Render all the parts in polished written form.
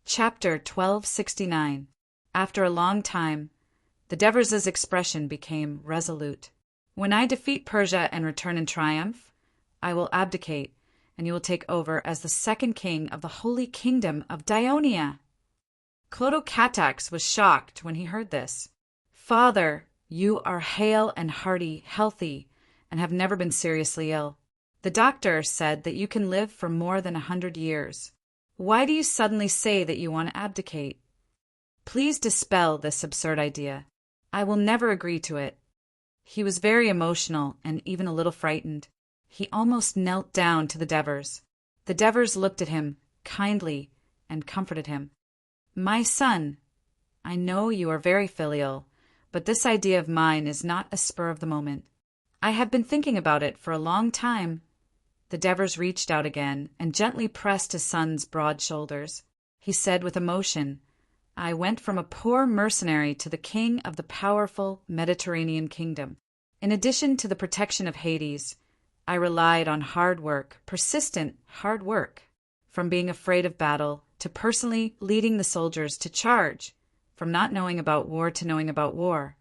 Chapter 1269. After a long time, the Devers' expression became resolute. When I defeat Persia and return in triumph, I will abdicate, and you will take over as the second king of the Holy Kingdom of Dionia. Clotocatax was shocked when he heard this. Father, you are hale and hearty, healthy, and have never been seriously ill. The doctor said that you can live for more than 100 years. Why do you suddenly say that you want to abdicate? Please dispel this absurd idea. I will never agree to it. He was very emotional and even a little frightened. He almost knelt down to the Devers. The Devers looked at him kindly and comforted him. My son, I know you are very filial, but this idea of mine is not a spur of the moment. I have been thinking about it for a long time. The Devers reached out again and gently pressed his son's broad shoulders. He said with emotion, I went from a poor mercenary to the king of the powerful Mediterranean kingdom. In addition to the protection of Hades, I relied on hard work, persistent hard work, from being afraid of battle to personally leading the soldiers to charge, from not knowing about war to knowing about war,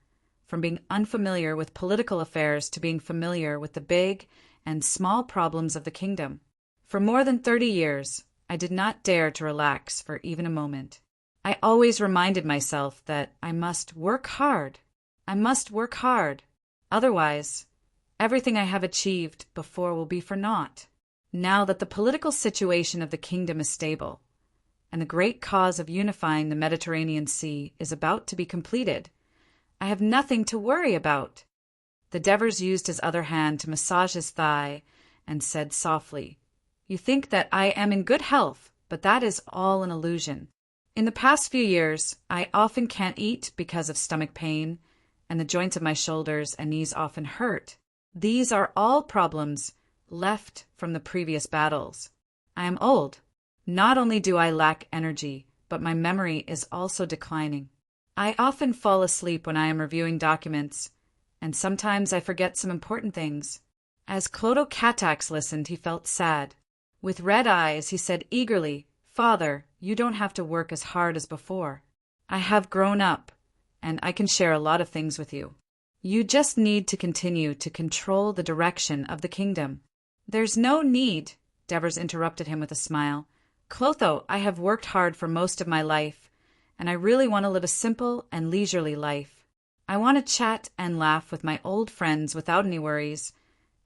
from being unfamiliar with political affairs to being familiar with the big and small problems of the kingdom. For more than 30 years, I did not dare to relax for even a moment. I always reminded myself that I must work hard. I must work hard. Otherwise, everything I have achieved before will be for naught. Now that the political situation of the kingdom is stable, and the great cause of unifying the Mediterranean Sea is about to be completed, I have nothing to worry about. The Devers used his other hand to massage his thigh and said softly, You think that I am in good health, but that is all an illusion. In the past few years, I often can't eat because of stomach pain, and the joints of my shoulders and knees often hurt. These are all problems left from the previous battles. I am old. Not only do I lack energy, but my memory is also declining. I often fall asleep when I am reviewing documents, and sometimes I forget some important things. As Clotocatax listened, he felt sad. With red eyes, he said eagerly, Father, you don't have to work as hard as before. I have grown up, and I can share a lot of things with you. You just need to continue to control the direction of the kingdom. There's no need, Devers interrupted him with a smile. Clotho, I have worked hard for most of my life, and I really want to live a simple and leisurely life. I want to chat and laugh with my old friends without any worries,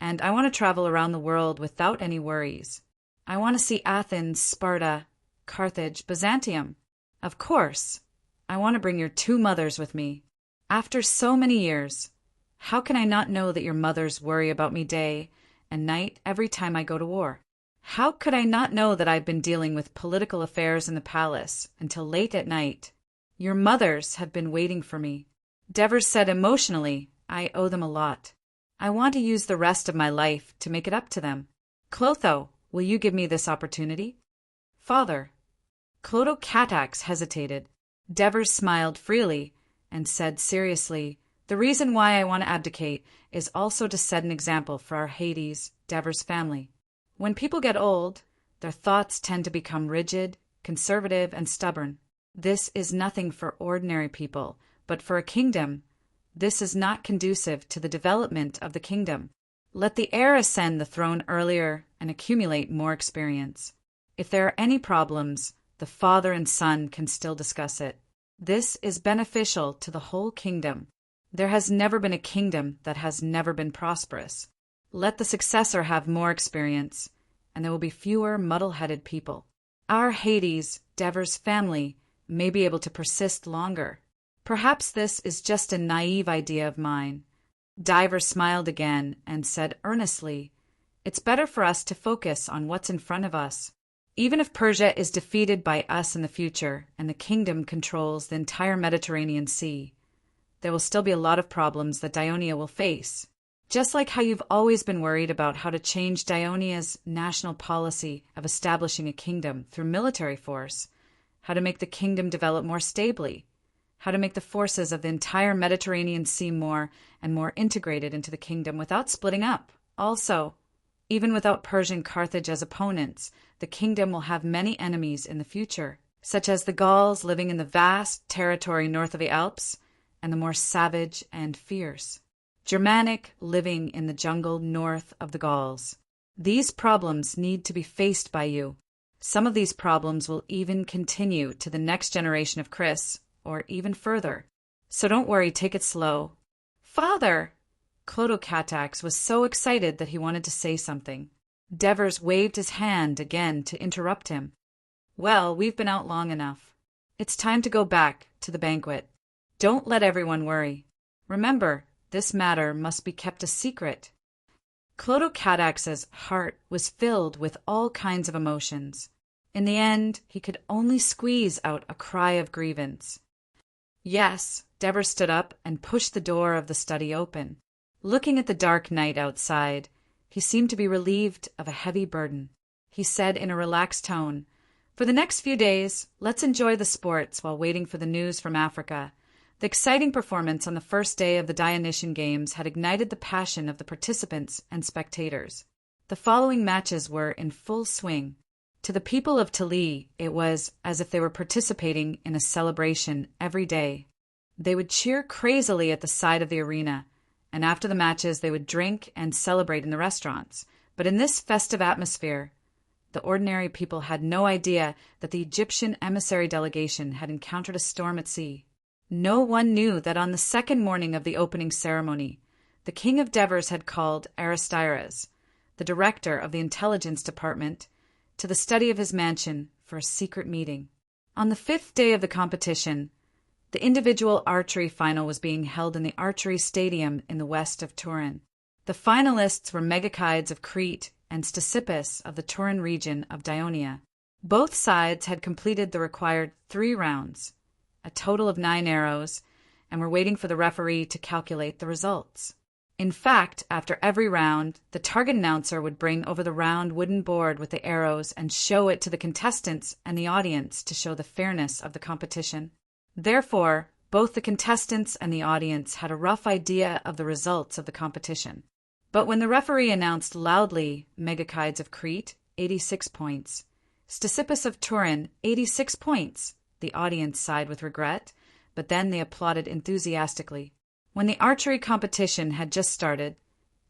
and I want to travel around the world without any worries. I want to see Athens, Sparta, Carthage, Byzantium. Of course, I want to bring your 2 mothers with me. After so many years, how can I not know that your mothers worry about me day and night every time I go to war? How could I not know that I've been dealing with political affairs in the palace until late at night? Your mothers have been waiting for me. Devers said emotionally, I owe them a lot. I want to use the rest of my life to make it up to them. Clotho, will you give me this opportunity? Father. Clotocatax hesitated. Devers smiled freely and said seriously, The reason why I want to abdicate is also to set an example for our Hades, Devers family. When people get old, their thoughts tend to become rigid, conservative, and stubborn. This is nothing for ordinary people, but for a kingdom, this is not conducive to the development of the kingdom. Let the heir ascend the throne earlier and accumulate more experience. If there are any problems, the father and son can still discuss it. This is beneficial to the whole kingdom. There has never been a kingdom that has never been prosperous. Let the successor have more experience, and there will be fewer muddle-headed people. Our Hades, Devers family, may be able to persist longer. Perhaps this is just a naive idea of mine. Diver smiled again and said earnestly, It's better for us to focus on what's in front of us. Even if Persia is defeated by us in the future and the kingdom controls the entire Mediterranean Sea, there will still be a lot of problems that Dionia will face. Just like how you've always been worried about how to change Dionia's national policy of establishing a kingdom through military force, how to make the kingdom develop more stably, how to make the forces of the entire Mediterranean Sea more and more integrated into the kingdom without splitting up. Also, even without Persia and Carthage as opponents, the kingdom will have many enemies in the future. such as the Gauls living in the vast territory north of the Alps, and the more savage and fierce Germanic living in the jungle north of the Gauls. These problems need to be faced by you. Some of these problems will even continue to the next generation of Chris, or even further. So don't worry, take it slow. Father! Clodocatax was so excited that he wanted to say something. Devers waved his hand again to interrupt him. Well, we've been out long enough. It's time to go back to the banquet. Don't let everyone worry. Remember, this matter must be kept a secret. Clodocatax's heart was filled with all kinds of emotions. In the end, he could only squeeze out a cry of grievance. Yes, Devers stood up and pushed the door of the study open. Looking at the dark night outside, he seemed to be relieved of a heavy burden. He said in a relaxed tone, "For the next few days, let's enjoy the sports while waiting for the news from Africa." The exciting performance on the first day of the Dionysian Games had ignited the passion of the participants and spectators. The following matches were in full swing. To the people of Tali, it was as if they were participating in a celebration every day. They would cheer crazily at the side of the arena, and after the matches they would drink and celebrate in the restaurants. But in this festive atmosphere, the ordinary people had no idea that the Egyptian emissary delegation had encountered a storm at sea. No one knew that on the second morning of the opening ceremony, the king of Devers had called Aristides, the director of the intelligence department, to the study of his mansion for a secret meeting. On the fifth day of the competition, the individual archery final was being held in the archery stadium in the west of Turin. The finalists were Megachides of Crete and Stesippus of the Turin region of Dionia. Both sides had completed the required 3 rounds, a total of 9 arrows, and were waiting for the referee to calculate the results. In fact, after every round, the target announcer would bring over the round wooden board with the arrows and show it to the contestants and the audience to show the fairness of the competition. Therefore, both the contestants and the audience had a rough idea of the results of the competition. But when the referee announced loudly Megachides of Crete, 86 points, Stesippus of Turin, 86 points, the audience sighed with regret, but then they applauded enthusiastically. When the archery competition had just started,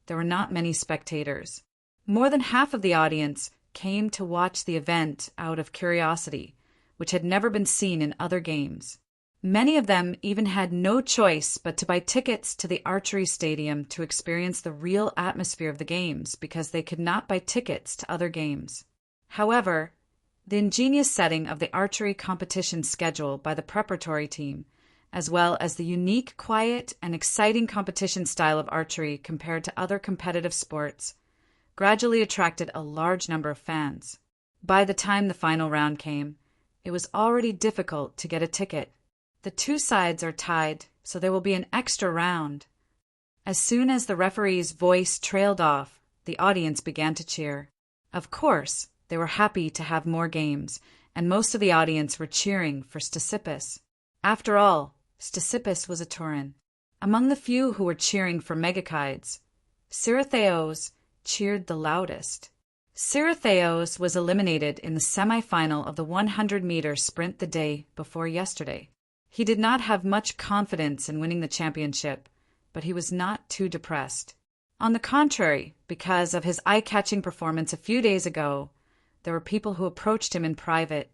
there were not many spectators. More than half of the audience came to watch the event out of curiosity, which had never been seen in other games. Many of them even had no choice but to buy tickets to the archery stadium to experience the real atmosphere of the games because they could not buy tickets to other games. However, the ingenious setting of the archery competition schedule by the preparatory team, as well as the unique, quiet, and exciting competition style of archery compared to other competitive sports, gradually attracted a large number of fans. By the time the final round came, it was already difficult to get a ticket. The 2 sides are tied, so there will be an extra round. As soon as the referee's voice trailed off, the audience began to cheer. Of course, they were happy to have more games, and most of the audience were cheering for Stesippus. After all, Stesippus was a Turin. Among the few who were cheering for Megachides, Ciritheos cheered the loudest. Ciritheos was eliminated in the semi-final of the 100-meter sprint the day before yesterday. He did not have much confidence in winning the championship, but he was not too depressed. On the contrary, because of his eye-catching performance a few days ago, there were people who approached him in private,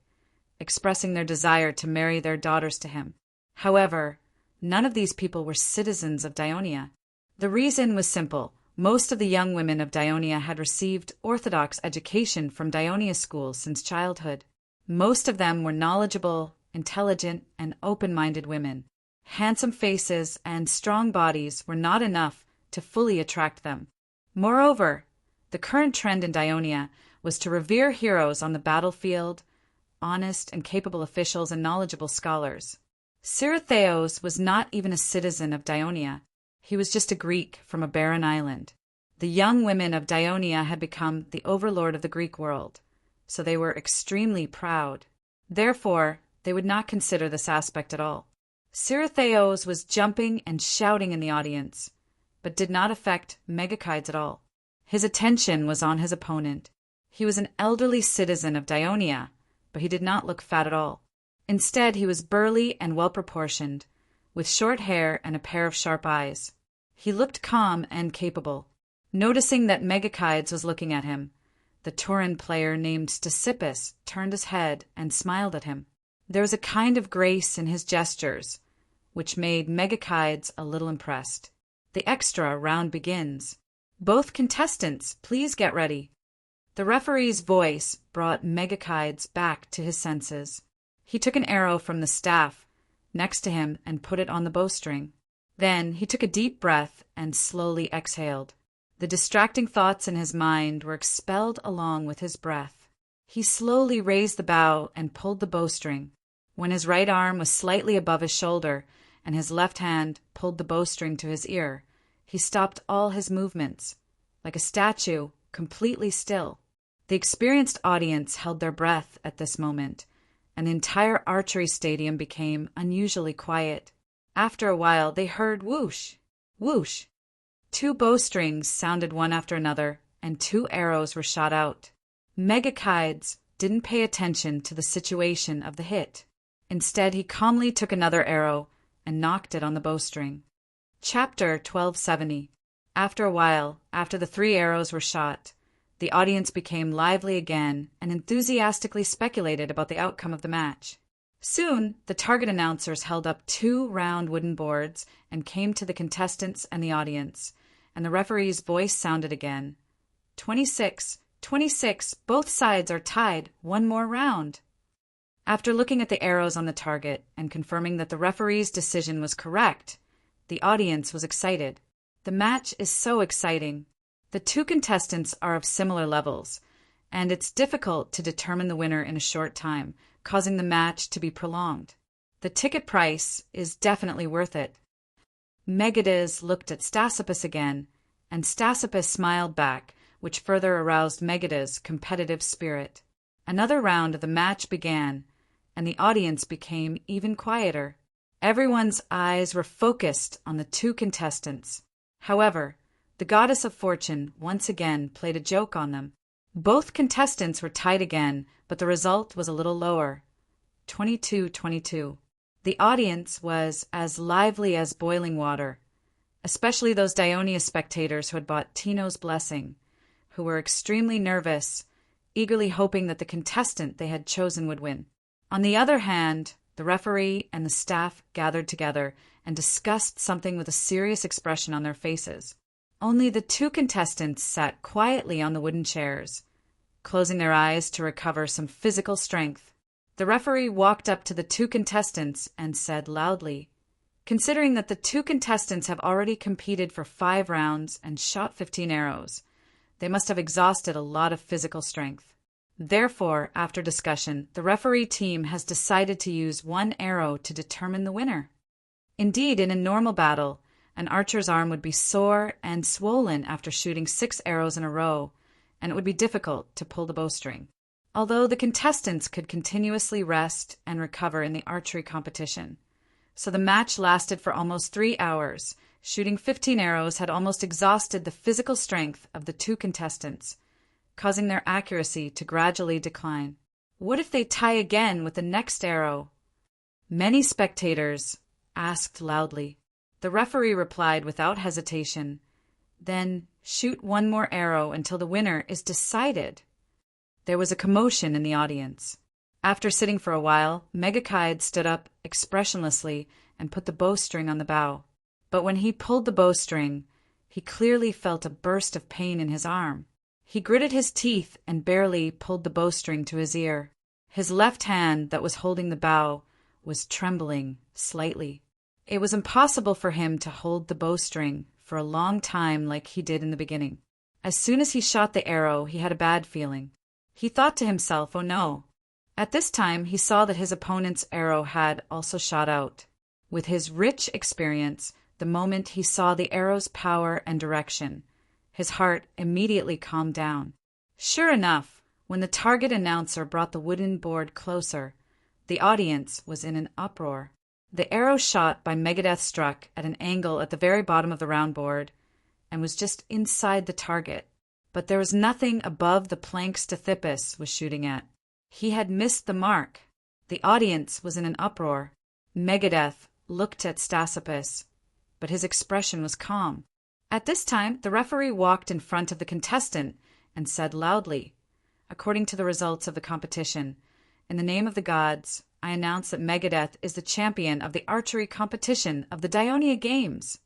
expressing their desire to marry their daughters to him. However, none of these people were citizens of Dionia. The reason was simple. Most of the young women of Dionia had received orthodox education from Dionia schools since childhood. Most of them were knowledgeable, intelligent, and open-minded women. Handsome faces and strong bodies were not enough to fully attract them. Moreover, the current trend in Dionia was to revere heroes on the battlefield, honest and capable officials, and knowledgeable scholars. Ciritheos was not even a citizen of Dionia. He was just a Greek from a barren island. The young women of Dionia had become the overlord of the Greek world, so they were extremely proud. Therefore, they would not consider this aspect at all. Ciritheos was jumping and shouting in the audience, but did not affect Megachides at all. His attention was on his opponent. He was an elderly citizen of Dionia, but he did not look fat at all. Instead, he was burly and well-proportioned, with short hair and a pair of sharp eyes. He looked calm and capable. Noticing that Megakides was looking at him, the Tauren player named Stesippus turned his head and smiled at him. There was a kind of grace in his gestures, which made Megakides a little impressed. The extra round begins. Both contestants, please get ready. The referee's voice brought Megakides back to his senses. He took an arrow from the staff next to him and put it on the bowstring. Then he took a deep breath and slowly exhaled. The distracting thoughts in his mind were expelled along with his breath. He slowly raised the bow and pulled the bowstring. When his right arm was slightly above his shoulder and his left hand pulled the bowstring to his ear, he stopped all his movements, like a statue, completely still. The experienced audience held their breath at this moment, and the entire archery stadium became unusually quiet. After a while, they heard whoosh, whoosh. 2 bowstrings sounded one after another, and 2 arrows were shot out. Megakides didn't pay attention to the situation of the hit. Instead, he calmly took another arrow and knocked it on the bowstring. Chapter 1270. After a while, after the 3 arrows were shot, the audience became lively again and enthusiastically speculated about the outcome of the match. Soon, the target announcers held up 2 round wooden boards and came to the contestants and the audience, and the referee's voice sounded again. 26, 26, both sides are tied, 1 more round. After looking at the arrows on the target and confirming that the referee's decision was correct, the audience was excited. The match is so exciting. The 2 contestants are of similar levels, and it's difficult to determine the winner in a short time, causing the match to be prolonged. The ticket price is definitely worth it. Megadis looked at Stesippus again, and Stesippus smiled back, which further aroused Megadis' competitive spirit. Another round of the match began, and the audience became even quieter. Everyone's eyes were focused on the 2 contestants. However, the goddess of fortune once again played a joke on them. Both contestants were tied again, but the result was a little lower. 22-22. The audience was as lively as boiling water, especially those Dionia spectators who had bought Tino's blessing, who were extremely nervous, eagerly hoping that the contestant they had chosen would win. On the other hand, the referee and the staff gathered together and discussed something with a serious expression on their faces. Only the 2 contestants sat quietly on the wooden chairs, closing their eyes to recover some physical strength. The referee walked up to the 2 contestants and said loudly, "Considering that the 2 contestants have already competed for 5 rounds and shot 15 arrows, they must have exhausted a lot of physical strength. Therefore, after discussion, the referee team has decided to use 1 arrow to determine the winner." Indeed, in a normal battle, an archer's arm would be sore and swollen after shooting 6 arrows in a row, and it would be difficult to pull the bowstring. Although the contestants could continuously rest and recover in the archery competition. So the match lasted for almost 3 hours. Shooting 15 arrows had almost exhausted the physical strength of the 2 contestants, causing their accuracy to gradually decline. What if they tie again with the next arrow? Many spectators asked loudly. The referee replied without hesitation, "Then shoot 1 more arrow until the winner is decided." There was a commotion in the audience. After sitting for a while, Megakides stood up expressionlessly and put the bowstring on the bow. But when he pulled the bowstring, he clearly felt a burst of pain in his arm. He gritted his teeth and barely pulled the bowstring to his ear. His left hand that was holding the bow was trembling slightly. It was impossible for him to hold the bowstring for a long time like he did in the beginning. As soon as he shot the arrow, he had a bad feeling. He thought to himself, "Oh no." At this time, he saw that his opponent's arrow had also shot out. With his rich experience, the moment he saw the arrow's power and direction, his heart immediately calmed down. Sure enough, when the target announcer brought the wooden board closer, the audience was in an uproar. The arrow shot by Megadeth struck at an angle at the very bottom of the round board and was just inside the target. But there was nothing above the plank Stesippus was shooting at. He had missed the mark. The audience was in an uproar. Megadeth looked at Stasipus, but his expression was calm. At this time, the referee walked in front of the contestant and said loudly, "According to the results of the competition, in the name of the gods, I announce that Megadeth is the champion of the archery competition of the Dionia Games."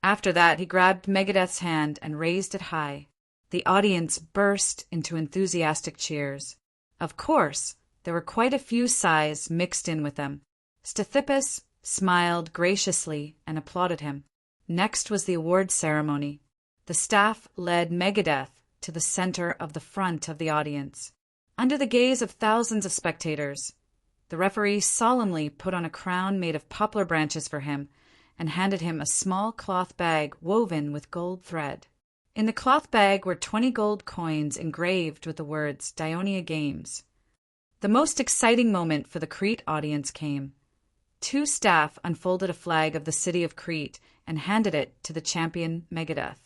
After that, he grabbed Megadeth's hand and raised it high. The audience burst into enthusiastic cheers. Of course, there were quite a few sighs mixed in with them. Stasipus smiled graciously and applauded him. Next was the award ceremony. The staff led Megadeth to the center of the front of the audience. Under the gaze of thousands of spectators, the referee solemnly put on a crown made of poplar branches for him and handed him a small cloth bag woven with gold thread. In the cloth bag were 20 gold coins engraved with the words Dionia Games. The most exciting moment for the Crete audience came. 2 staff unfolded a flag of the city of Crete and handed it to the champion Megadeth.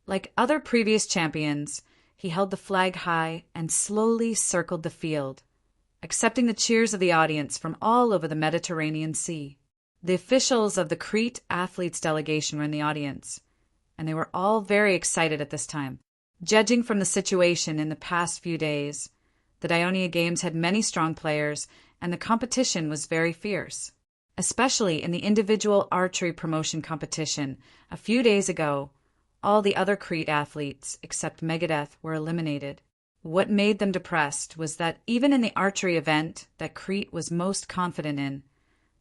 Like other previous champions, he held the flag high and slowly circled the field, accepting the cheers of the audience from all over the Mediterranean Sea. The officials of the Crete athletes delegation were in the audience, and they were all very excited at this time. Judging from the situation in the past few days, the Dionia Games had many strong players, and the competition was very fierce. Especially in the individual archery promotion competition a few days ago, all the other Crete athletes, except Megadeth, were eliminated. What made them depressed was that even in the archery event that Crete was most confident in,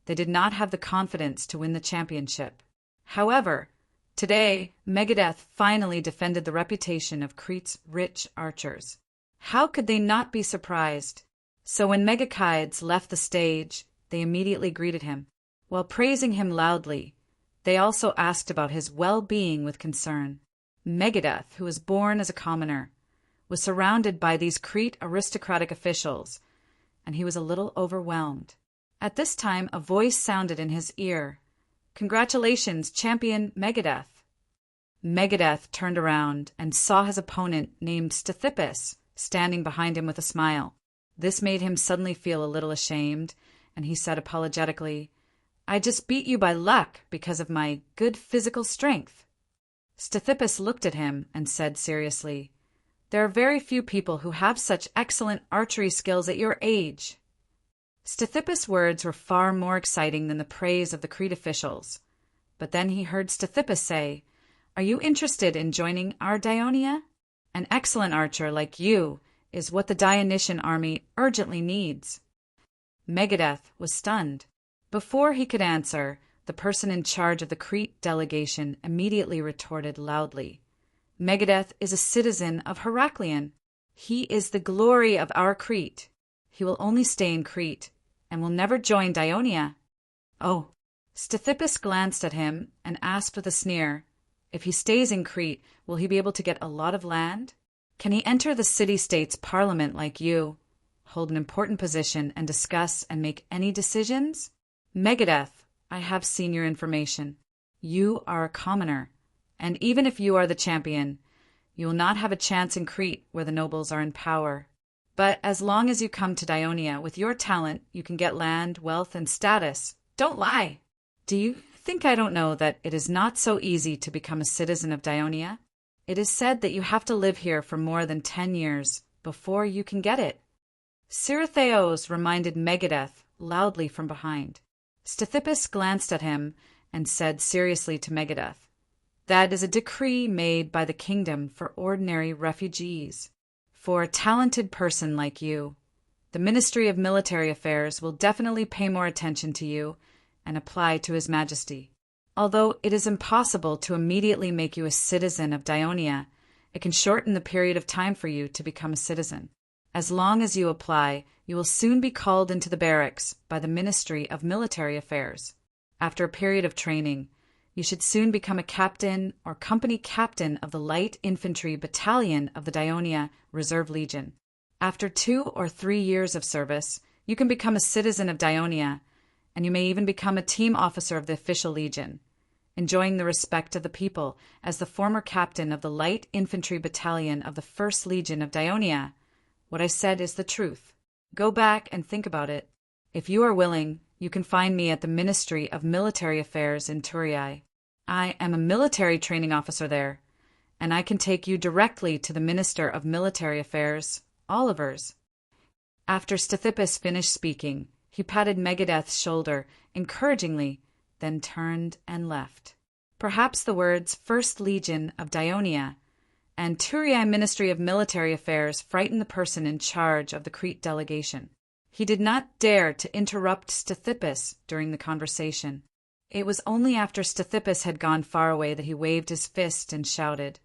they did not have the confidence to win the championship. However, today, Megadeth finally defended the reputation of Crete's rich archers. How could they not be surprised? So when Megakides left the stage, they immediately greeted him. While praising him loudly, they also asked about his well-being with concern. Megadeth, who was born as a commoner, was surrounded by these Crete aristocratic officials, and he was a little overwhelmed. At this time, a voice sounded in his ear. "Congratulations, champion Megadeth." Megadeth turned around and saw his opponent named Stasipus standing behind him with a smile. This made him suddenly feel a little ashamed, and he said apologetically, "I just beat you by luck because of my good physical strength." Stasipus looked at him and said seriously, "There are very few people who have such excellent archery skills at your age." Stasipus' words were far more exciting than the praise of the Crete officials. But then he heard Stasipus say, "Are you interested in joining our Dionia? An excellent archer like you is what the Dionysian army urgently needs." Megadeth was stunned. Before he could answer, the person in charge of the Crete delegation immediately retorted loudly, "Megadeth is a citizen of Heraklion. He is the glory of our Crete. He will only stay in Crete and will never join Dionia." "Oh." Stasipus glanced at him and asked with a sneer, "If he stays in Crete, will he be able to get a lot of land? Can he enter the city-state's parliament like you, hold an important position, and discuss and make any decisions?" "Megadeth, I have seen your information. You are a commoner, and even if you are the champion, you will not have a chance in Crete where the nobles are in power. But as long as you come to Dionia with your talent, you can get land, wealth, and status. Don't lie! Do you think I don't know that it is not so easy to become a citizen of Dionia? It is said that you have to live here for more than 10 years before you can get it." Ciritheos reminded Megadeth loudly from behind. Stasipus glanced at him and said seriously to Megadeth, "That is a decree made by the kingdom for ordinary refugees. For a talented person like you, the Ministry of Military Affairs will definitely pay more attention to you and apply to His Majesty. Although it is impossible to immediately make you a citizen of Dionia, it can shorten the period of time for you to become a citizen. As long as you apply, you will soon be called into the barracks by the Ministry of Military Affairs. After a period of training, you should soon become a captain or company captain of the Light Infantry Battalion of the Dionia Reserve Legion. After 2 or 3 years of service, you can become a citizen of Dionia, and you may even become a team officer of the official legion, enjoying the respect of the people as the former captain of the Light Infantry Battalion of the 1st Legion of Dionia. What I said is the truth. Go back and think about it." If you are willing, you can find me at the Ministry of Military Affairs in Turiai. I am a military training officer there, and I can take you directly to the Minister of Military Affairs, Oliver's." After Stithippus finished speaking, he patted Megadeth's shoulder encouragingly, then turned and left. Perhaps the words First Legion of Dionia and Turiai Ministry of Military Affairs frightened the person in charge of the Crete delegation. He did not dare to interrupt Stithippus during the conversation. It was only after Stithippus had gone far away that he waved his fist and shouted,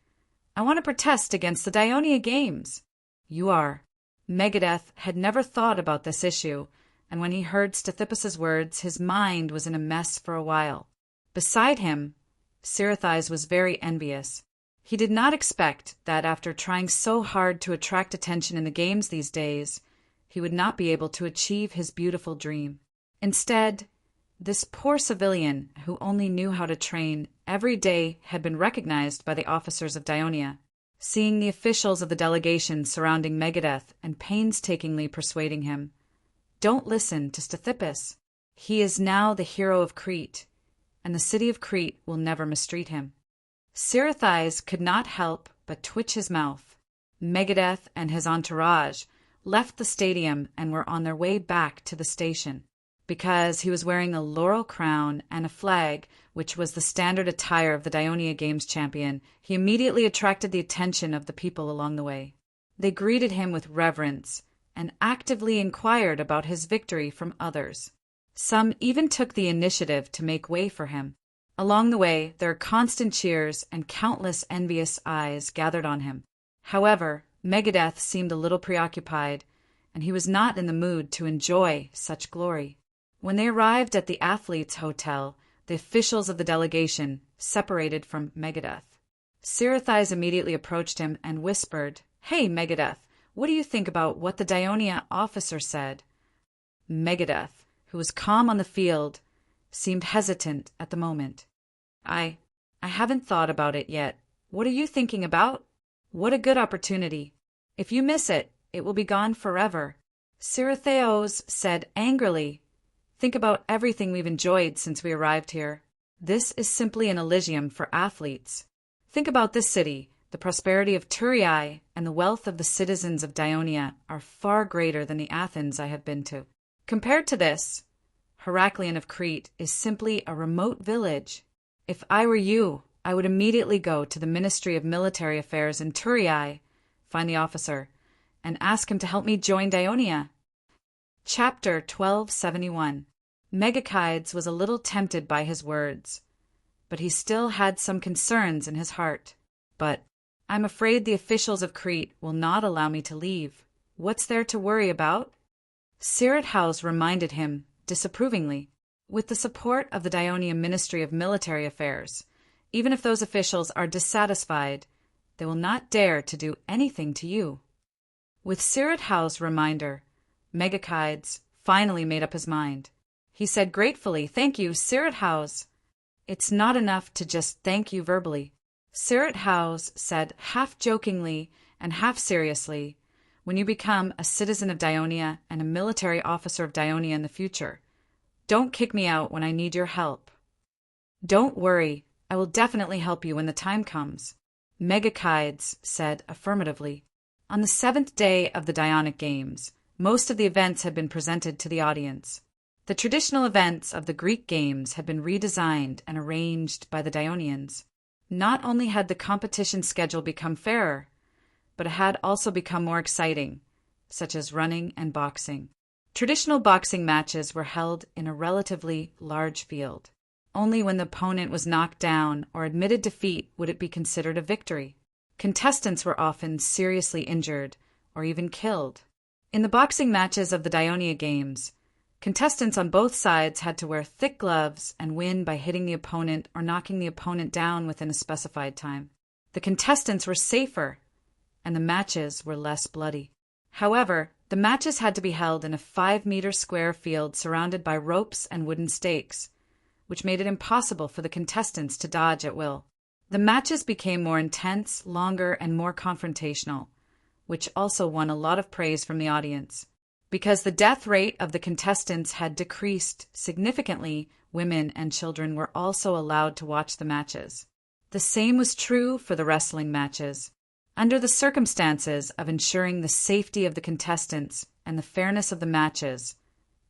"I want to protest against the Dionia Games." "You are." Megadeth had never thought about this issue, and when he heard Stithippus's words, his mind was in a mess for a while. Beside him, Sirathais was very envious. He did not expect that after trying so hard to attract attention in the games these days, he would not be able to achieve his beautiful dream. Instead, this poor civilian who only knew how to train every day had been recognized by the officers of Dionia, seeing the officials of the delegation surrounding Megadeth and painstakingly persuading him, "Don't listen to Stithippus. He is now the hero of Crete, and the city of Crete will never mistreat him." Sirathais could not help but twitch his mouth. Megadeth and his entourage left the stadium and were on their way back to the station. Because he was wearing a laurel crown and a flag, which was the standard attire of the Dionia Games champion, he immediately attracted the attention of the people along the way. They greeted him with reverence and actively inquired about his victory from others. Some even took the initiative to make way for him. Along the way, there were constant cheers and countless envious eyes gathered on him. However, Megadeth seemed a little preoccupied, and he was not in the mood to enjoy such glory. When they arrived at the athletes' hotel, the officials of the delegation separated from Megadeth. Sirathais immediately approached him and whispered, "Hey, Megadeth, what do you think about what the Dionia officer said?" Megadeth, who was calm on the field, seemed hesitant at the moment. I haven't thought about it yet. What are you thinking about?" "What a good opportunity. If you miss it, it will be gone forever." Sirathais said angrily, "Think about everything we've enjoyed since we arrived here. This is simply an Elysium for athletes. Think about this city. The prosperity of Turiai and the wealth of the citizens of Dionia are far greater than the Athens I have been to. Compared to this, Heraklion of Crete is simply a remote village. If I were you, I would immediately go to the Ministry of Military Affairs in Turiai, find the officer, and ask him to help me join Dionia." Chapter 1271. Megachides was a little tempted by his words, but he still had some concerns in his heart. "But I'm afraid the officials of Crete will not allow me to leave. What's there to worry about?" Sirathais reminded him disapprovingly. "With the support of the Dionia Ministry of Military Affairs, even if those officials are dissatisfied, they will not dare to do anything to you." With Sirathais' reminder, Megachides finally made up his mind. He said gratefully, "Thank you, Sirathais." "It's not enough to just thank you verbally." Sirathais said half jokingly and half seriously, "When you become a citizen of Dionia and a military officer of Dionia in the future, don't kick me out when I need your help." "Don't worry, I will definitely help you when the time comes," Megachides said affirmatively. On the 7th day of the Dionic Games, most of the events had been presented to the audience. The traditional events of the Greek games had been redesigned and arranged by the Dionians. Not only had the competition schedule become fairer, but it had also become more exciting, such as running and boxing. Traditional boxing matches were held in a relatively large field. Only when the opponent was knocked down or admitted defeat would it be considered a victory. Contestants were often seriously injured or even killed. In the boxing matches of the Dionia Games, contestants on both sides had to wear thick gloves and win by hitting the opponent or knocking the opponent down within a specified time. The contestants were safer, and the matches were less bloody. However, the matches had to be held in a 5-meter square field surrounded by ropes and wooden stakes, which made it impossible for the contestants to dodge at will. The matches became more intense, longer, and more confrontational, which also won a lot of praise from the audience. Because the death rate of the contestants had decreased significantly, women and children were also allowed to watch the matches. The same was true for the wrestling matches. Under the circumstances of ensuring the safety of the contestants and the fairness of the matches,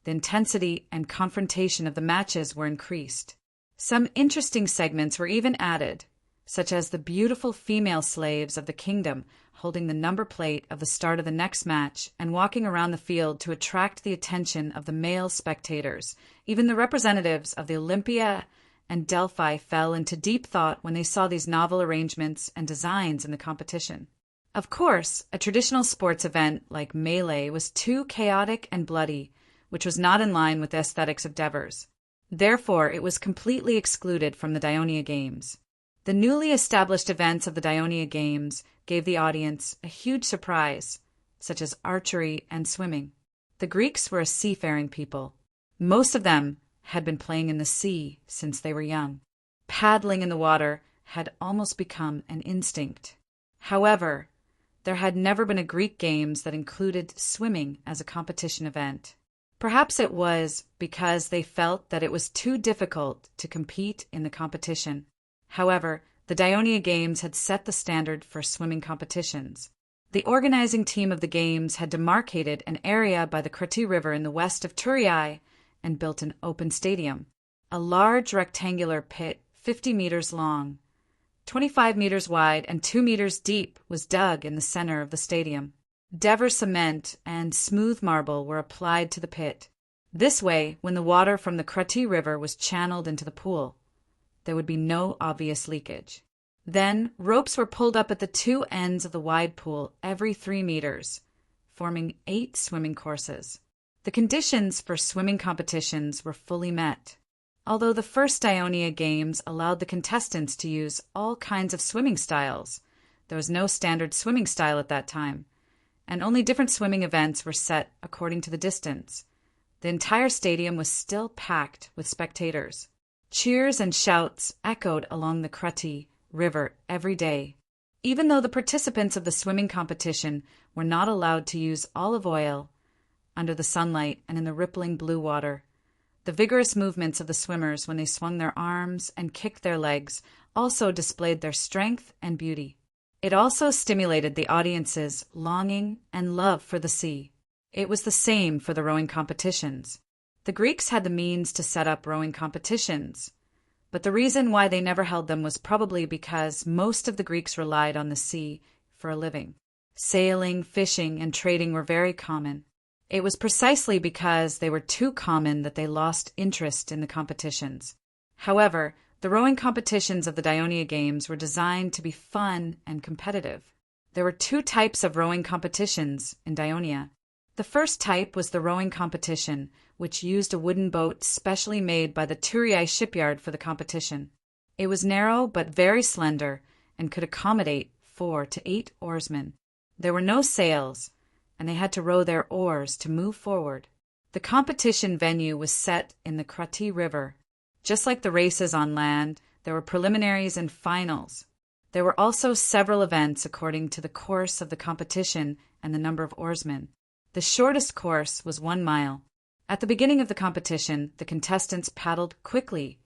the intensity and confrontation of the matches were increased. Some interesting segments were even added, such as the beautiful female slaves of the kingdom holding the number plate of the start of the next match and walking around the field to attract the attention of the male spectators. Even the representatives of the Olympia and Delphi fell into deep thought when they saw these novel arrangements and designs in the competition. Of course, a traditional sports event like melee was too chaotic and bloody, which was not in line with the aesthetics of Devers. Therefore, it was completely excluded from the Dionia Games. The newly established events of the Dionia Games gave the audience a huge surprise, such as archery and swimming. The Greeks were a seafaring people. Most of them had been playing in the sea since they were young. Paddling in the water had almost become an instinct. However, there had never been a Greek Games that included swimming as a competition event. Perhaps it was because they felt that it was too difficult to compete in the competition. However, the Dionia Games had set the standard for swimming competitions. The organizing team of the Games had demarcated an area by the Krati River in the west of Turiai and built an open stadium. A large rectangular pit, 50 meters long, 25 meters wide, and 2 meters deep, was dug in the center of the stadium. Devers cement and smooth marble were applied to the pit. This way, when the water from the Krati River was channeled into the pool, there would be no obvious leakage. Then, ropes were pulled up at the two ends of the wide pool every 3 meters, forming 8 swimming courses. The conditions for swimming competitions were fully met. Although the first Dionia Games allowed the contestants to use all kinds of swimming styles, there was no standard swimming style at that time, and only different swimming events were set according to the distance. The entire stadium was still packed with spectators. Cheers and shouts echoed along the Krati River every day. Even though the participants of the swimming competition were not allowed to use olive oil under the sunlight and in the rippling blue water, the vigorous movements of the swimmers when they swung their arms and kicked their legs also displayed their strength and beauty. It also stimulated the audience's longing and love for the sea. It was the same for the rowing competitions. The Greeks had the means to set up rowing competitions, but the reason why they never held them was probably because most of the Greeks relied on the sea for a living. Sailing, fishing, and trading were very common. It was precisely because they were too common that they lost interest in the competitions. However, the rowing competitions of the Dionia Games were designed to be fun and competitive. There were 2 types of rowing competitions in Dionia. The first type was the rowing competition, which used a wooden boat specially made by the Turiai shipyard for the competition. It was narrow but very slender and could accommodate 4 to 8 oarsmen. There were no sails, and they had to row their oars to move forward. The competition venue was set in the Krati River. Just like the races on land, there were preliminaries and finals. There were also several events according to the course of the competition and the number of oarsmen. The shortest course was 1 mile. At the beginning of the competition, the contestants paddled quickly,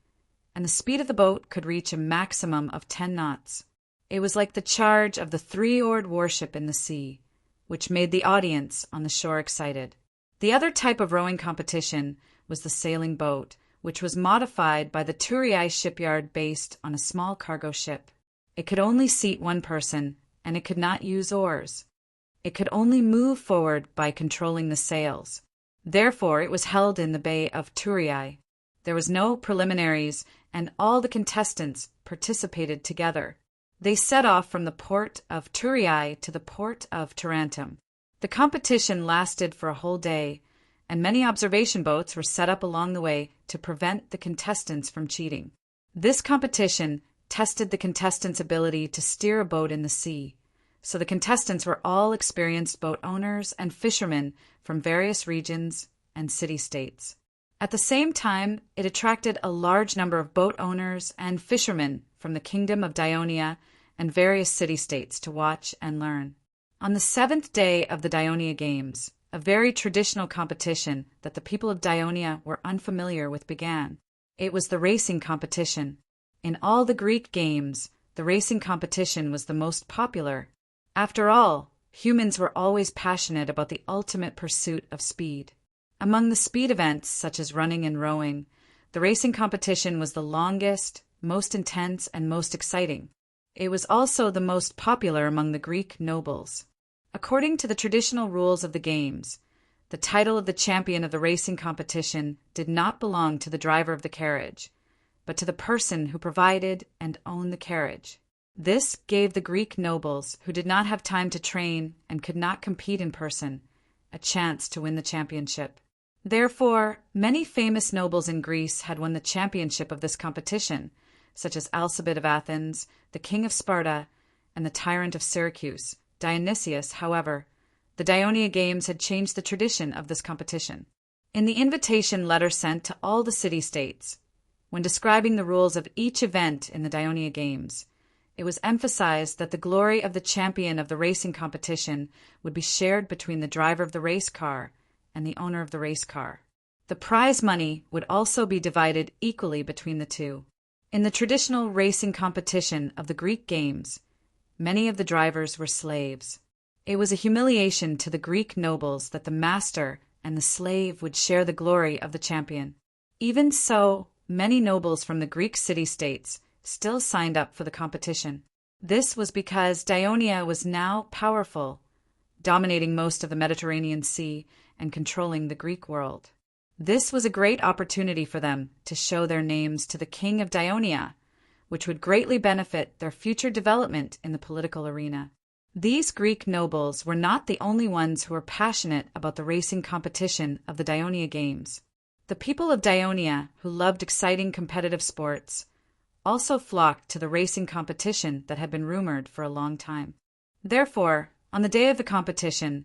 and the speed of the boat could reach a maximum of 10 knots. It was like the charge of the 3-oared warship in the sea, which made the audience on the shore excited. The other type of rowing competition was the sailing boat, which was modified by the Turiai shipyard based on a small cargo ship. It could only seat 1 person, and it could not use oars. It could only move forward by controlling the sails. Therefore, it was held in the Bay of Turiai. There was no preliminaries, and all the contestants participated together. They set off from the port of Turiai to the port of Tarentum. The competition lasted for a whole day, and many observation boats were set up along the way to prevent the contestants from cheating. This competition tested the contestants' ability to steer a boat in the sea. So the contestants were all experienced boat owners and fishermen from various regions and city-states. At the same time, it attracted a large number of boat owners and fishermen from the Kingdom of Dionia and various city-states to watch and learn. On the 7th day of the Dionia Games, a very traditional competition that the people of Dionia were unfamiliar with began. It was the racing competition. In all the Greek games, the racing competition was the most popular. After all, humans were always passionate about the ultimate pursuit of speed. Among the speed events, such as running and rowing, the racing competition was the longest, most intense, and most exciting. It was also the most popular among the Greek nobles. According to the traditional rules of the games, the title of the champion of the racing competition did not belong to the driver of the carriage, but to the person who provided and owned the carriage. This gave the Greek nobles, who did not have time to train and could not compete in person, a chance to win the championship. Therefore, many famous nobles in Greece had won the championship of this competition, such as Alcibid of Athens, the king of Sparta, and the tyrant of Syracuse, Dionysius. However, the Dionia Games had changed the tradition of this competition. In the invitation letter sent to all the city-states, when describing the rules of each event in the Dionia Games, it was emphasized that the glory of the champion of the racing competition would be shared between the driver of the race car and the owner of the race car. The prize money would also be divided equally between the two. In the traditional racing competition of the Greek games, many of the drivers were slaves. It was a humiliation to the Greek nobles that the master and the slave would share the glory of the champion. Even so, many nobles from the Greek city-states still signed up for the competition. This was because Dionia was now powerful, dominating most of the Mediterranean Sea and controlling the Greek world. This was a great opportunity for them to show their names to the king of Dionia, which would greatly benefit their future development in the political arena. These Greek nobles were not the only ones who were passionate about the racing competition of the Dionia Games. The people of Dionia, who loved exciting competitive sports, also flocked to the racing competition that had been rumored for a long time. Therefore, on the day of the competition,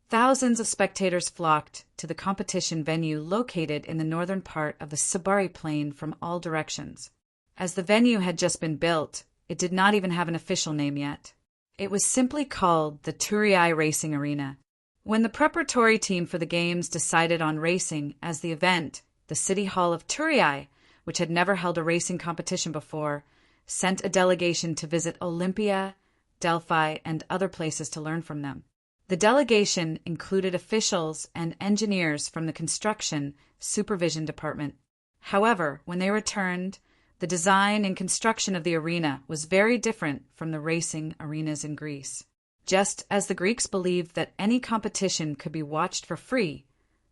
thousands of spectators flocked to the competition venue located in the northern part of the Subari Plain from all directions. As the venue had just been built, it did not even have an official name yet. It was simply called the Turii Racing Arena. When the preparatory team for the games decided on racing as the event, the city hall of Turii, which had never held a racing competition before, sent a delegation to visit Olympia, Delphi, and other places to learn from them. The delegation included officials and engineers from the construction supervision department. However, when they returned, the design and construction of the arena was very different from the racing arenas in Greece. Just as the Greeks believed that any competition could be watched for free,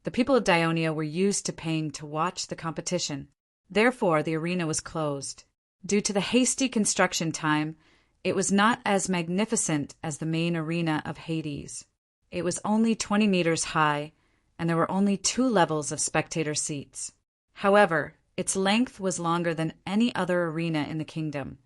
the people of Dionia were used to paying to watch the competition. Therefore, the arena was closed. Due to the hasty construction time, it was not as magnificent as the main arena of Hades. It was only 20 meters high, and there were only 2 levels of spectator seats. However, its length was longer than any other arena in the kingdom,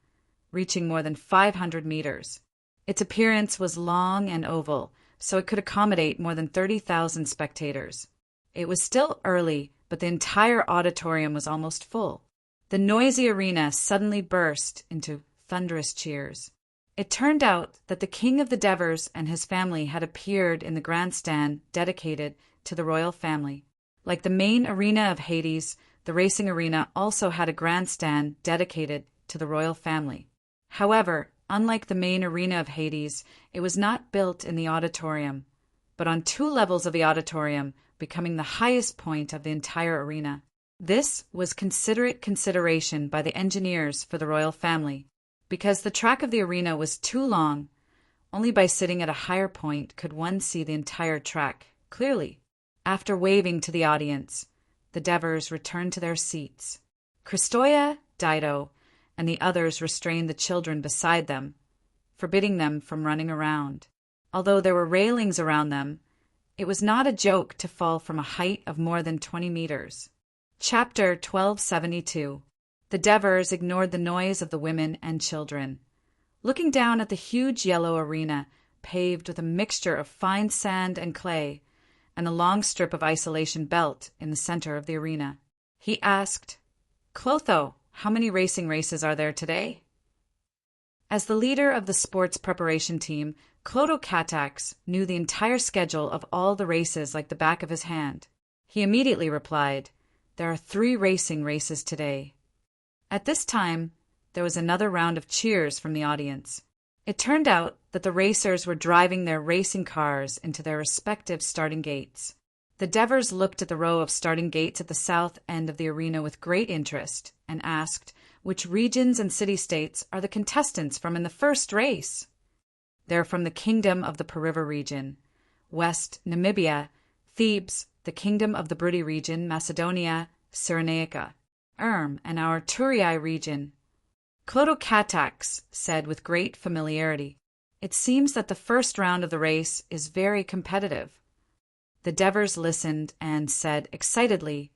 reaching more than 500 meters. Its appearance was long and oval, so it could accommodate more than 30,000 spectators. It was still early, but the entire auditorium was almost full. The noisy arena suddenly burst into thunderous cheers. It turned out that the king of the Devers and his family had appeared in the grandstand dedicated to the royal family. Like the main arena of Hades, the racing arena also had a grandstand dedicated to the royal family. However, unlike the main arena of Hades, it was not built in the auditorium, but on 2 levels of the auditorium, becoming the highest point of the entire arena. This was considerate consideration by the engineers for the royal family. Because the track of the arena was too long, only by sitting at a higher point could one see the entire track clearly. After waving to the audience, the Devers returned to their seats. Christoia, Dido, and the others restrained the children beside them, forbidding them from running around. Although there were railings around them, it was not a joke to fall from a height of more than 20 meters. Chapter 1272. The Devers ignored the noise of the women and children. Looking down at the huge yellow arena, paved with a mixture of fine sand and clay, and a long strip of isolation belt in the center of the arena, he asked, "Clotho, how many racing races are there today?" As the leader of the sports preparation team, Clodocatax knew the entire schedule of all the races like the back of his hand. He immediately replied, "There are 3 racing races today." At this time, there was another round of cheers from the audience. It turned out that the racers were driving their racing cars into their respective starting gates. The Devers looked at the row of starting gates at the south end of the arena with great interest and asked, which regions and city-states are the contestants from in the first race? They're from the Kingdom of the Pariva region, West Namibia, Thebes, the Kingdom of the Brudi region, Macedonia, Cyrenaica, and our Turii region. Clodocatax said with great familiarity, "It seems that the first round of the race is very competitive." The Devers listened and said excitedly,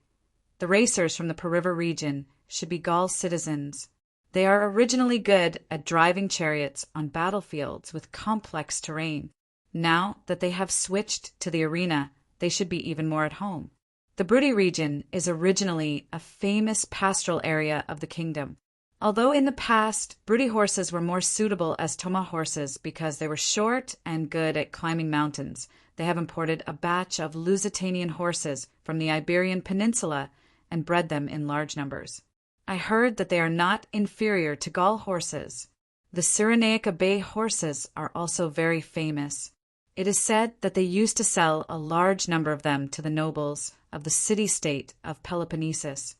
"The racers from the Pariva region should be Gaul citizens. They are originally good at driving chariots on battlefields with complex terrain. Now that they have switched to the arena, they should be even more at home. The Brudi region is originally a famous pastoral area of the kingdom. Although in the past, Brudi horses were more suitable as Toma horses because they were short and good at climbing mountains, they have imported a batch of Lusitanian horses from the Iberian Peninsula and bred them in large numbers. I heard that they are not inferior to Gaul horses. The Cyrenaica Bay horses are also very famous. It is said that they used to sell a large number of them to the nobles of the city-state of Peloponnesus.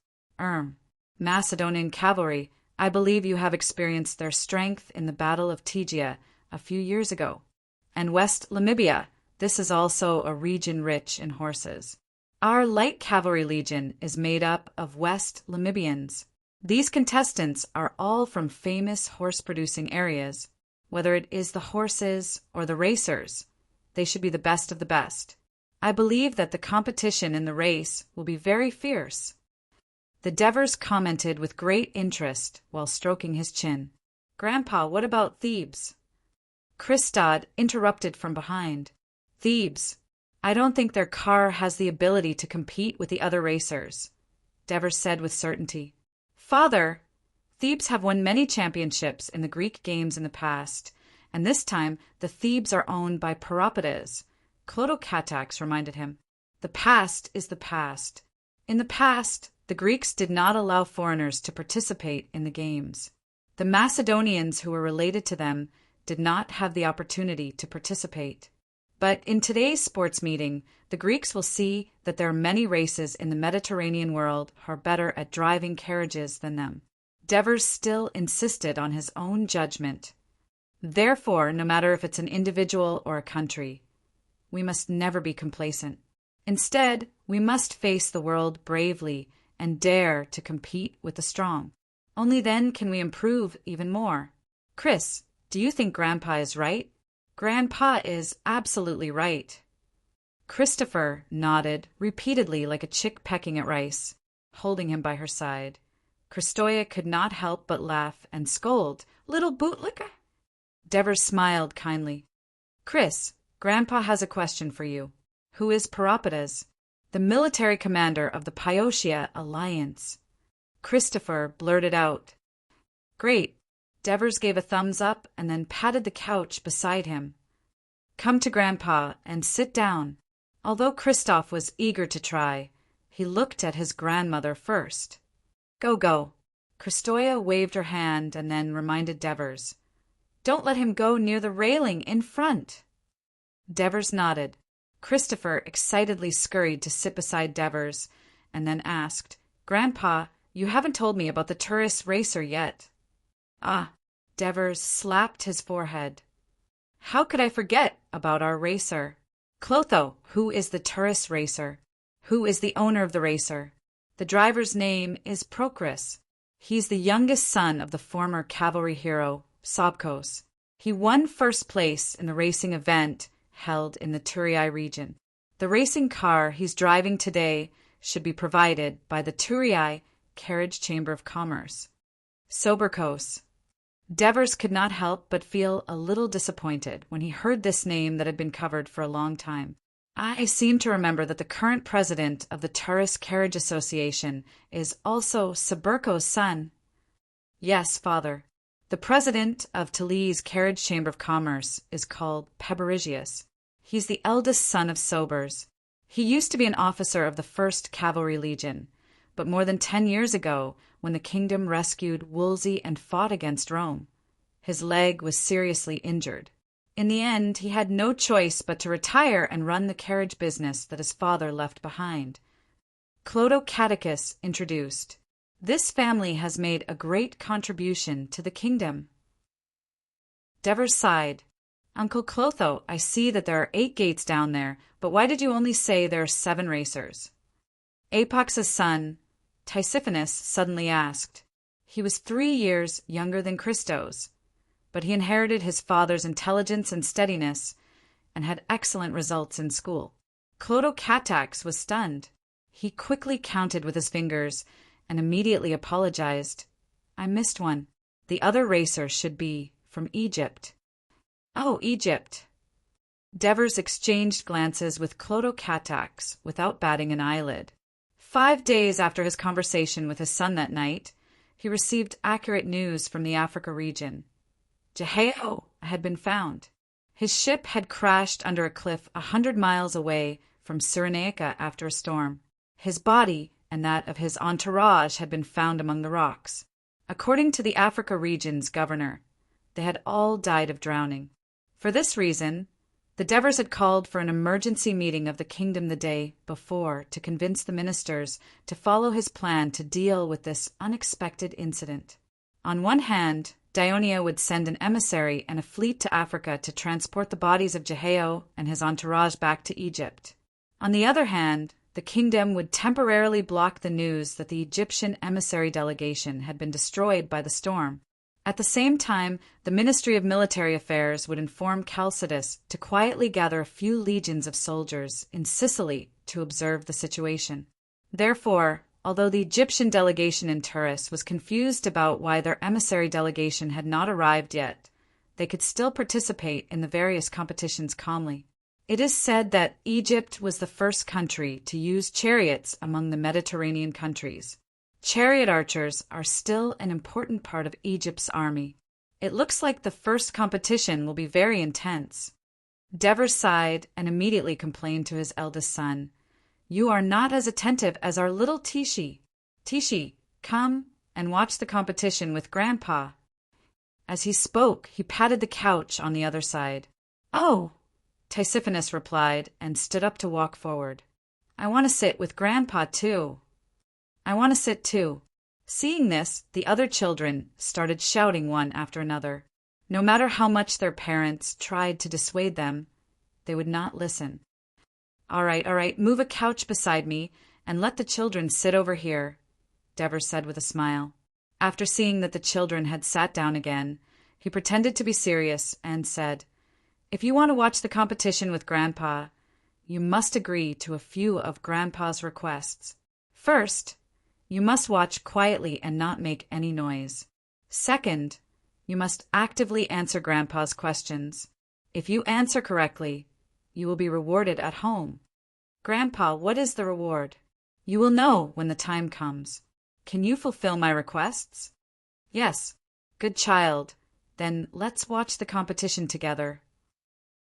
Macedonian cavalry, I believe you have experienced their strength in the Battle of Tegea a few years ago. And West Namibia, this is also a region rich in horses. Our light cavalry legion is made up of West Namibians. These contestants are all from famous horse-producing areas. Whether it is the horses or the racers, they should be the best of the best. I believe that the competition in the race will be very fierce." The Devers commented with great interest while stroking his chin. "Grandpa, what about Thebes?" Christod interrupted from behind. "Thebes. I don't think their car has the ability to compete with the other racers," Devers said with certainty. "Father, Thebes have won many championships in the Greek games in the past, and this time the Thebes are owned by Peropides," Clodocatax reminded him. "The past is the past. In the past, the Greeks did not allow foreigners to participate in the games. The Macedonians who were related to them did not have the opportunity to participate. But in today's sports meeting, the Greeks will see that there are many races in the Mediterranean world who are better at driving carriages than them." Devers still insisted on his own judgment. "Therefore, no matter if it's an individual or a country, we must never be complacent. Instead, we must face the world bravely and dare to compete with the strong. Only then can we improve even more. Chris, do you think Grandpa is right?" "Grandpa is absolutely right." Christopher nodded repeatedly like a chick pecking at rice, holding him by her side. Christoia could not help but laugh and scold, "Little bootlicker." Devers smiled kindly. "Chris, Grandpa has a question for you. Who is Peropides?" "The military commander of the Pyotia Alliance." Christopher blurted out. "Great." Devers gave a thumbs up and then patted the couch beside him. "Come to Grandpa and sit down." Although Christoph was eager to try, he looked at his grandmother first. Go. Christoia waved her hand and then reminded Devers. "Don't let him go near the railing in front." Devers nodded. Christopher excitedly scurried to sit beside Devers and then asked, "Grandpa, you haven't told me about the tourist racer yet." "Ah," Devers slapped his forehead. "How could I forget about our racer? Clotho, who is the tourist racer? Who is the owner of the racer? The driver's name is Procris. He's the youngest son of the former cavalry hero, Sobkos. He won first place in the racing event held in the Turii region. The racing car he's driving today should be provided by the Turii Carriage Chamber of Commerce. Soberkos." Devers could not help but feel a little disappointed when he heard this name that had been covered for a long time. "I seem to remember that the current president of the Tourist Carriage Association is also Soberko's son." "Yes, father. The president of Tilly's Carriage Chamber of Commerce is called Peberisius. He's the eldest son of Sobers. He used to be an officer of the 1st Cavalry Legion, but more than 10 years ago, when the kingdom rescued Wolsey and fought against Rome, his leg was seriously injured. In the end, he had no choice but to retire and run the carriage business that his father left behind. Clodocadicus introduced. This family has made a great contribution to the kingdom. Devers sighed. Uncle Clotho, I see that there are 8 gates down there, but why did you only say there are 7 racers? Apox's son, Tisiphonus, suddenly asked. He was 3 years younger than Christos, but he inherited his father's intelligence and steadiness and had excellent results in school. Clodocatax was stunned. He quickly counted with his fingers and immediately apologized. I missed one. The other racer should be from Egypt. Oh, Egypt. Devers exchanged glances with Clodocatax without batting an eyelid. 5 days after his conversation with his son that night, he received accurate news from the Africa region. Jehaio had been found. His ship had crashed under a cliff 100 miles away from Cyrenaica after a storm. His body and that of his entourage had been found among the rocks. According to the Africa region's governor, they had all died of drowning. For this reason, the Devers had called for an emergency meeting of the kingdom the day before to convince the ministers to follow his plan to deal with this unexpected incident. On one hand, Dionia would send an emissary and a fleet to Africa to transport the bodies of Jehaio and his entourage back to Egypt. On the other hand, the kingdom would temporarily block the news that the Egyptian emissary delegation had been destroyed by the storm. At the same time, the Ministry of Military Affairs would inform Chalcidius to quietly gather a few legions of soldiers in Sicily to observe the situation. Therefore, although the Egyptian delegation in Turis was confused about why their emissary delegation had not arrived yet, they could still participate in the various competitions calmly. It is said that Egypt was the first country to use chariots among the Mediterranean countries. Chariot archers are still an important part of Egypt's army. It looks like the first competition will be very intense. Devers sighed and immediately complained to his eldest son. You are not as attentive as our little Tishi. Tishi, come and watch the competition with Grandpa. As he spoke, he patted the couch on the other side. Oh, Tisiphonus replied and stood up to walk forward. I want to sit with Grandpa, too. I want to sit, too. Seeing this, the other children started shouting one after another. No matter how much their parents tried to dissuade them, they would not listen. All right, move a couch beside me and let the children sit over here, Devers said with a smile. After seeing that the children had sat down again, he pretended to be serious and said, If you want to watch the competition with Grandpa, you must agree to a few of Grandpa's requests. First, you must watch quietly and not make any noise. Second, you must actively answer Grandpa's questions. If you answer correctly, you will be rewarded at home. Grandpa, what is the reward? You will know when the time comes. Can you fulfill my requests? Yes. Good child. Then let's watch the competition together.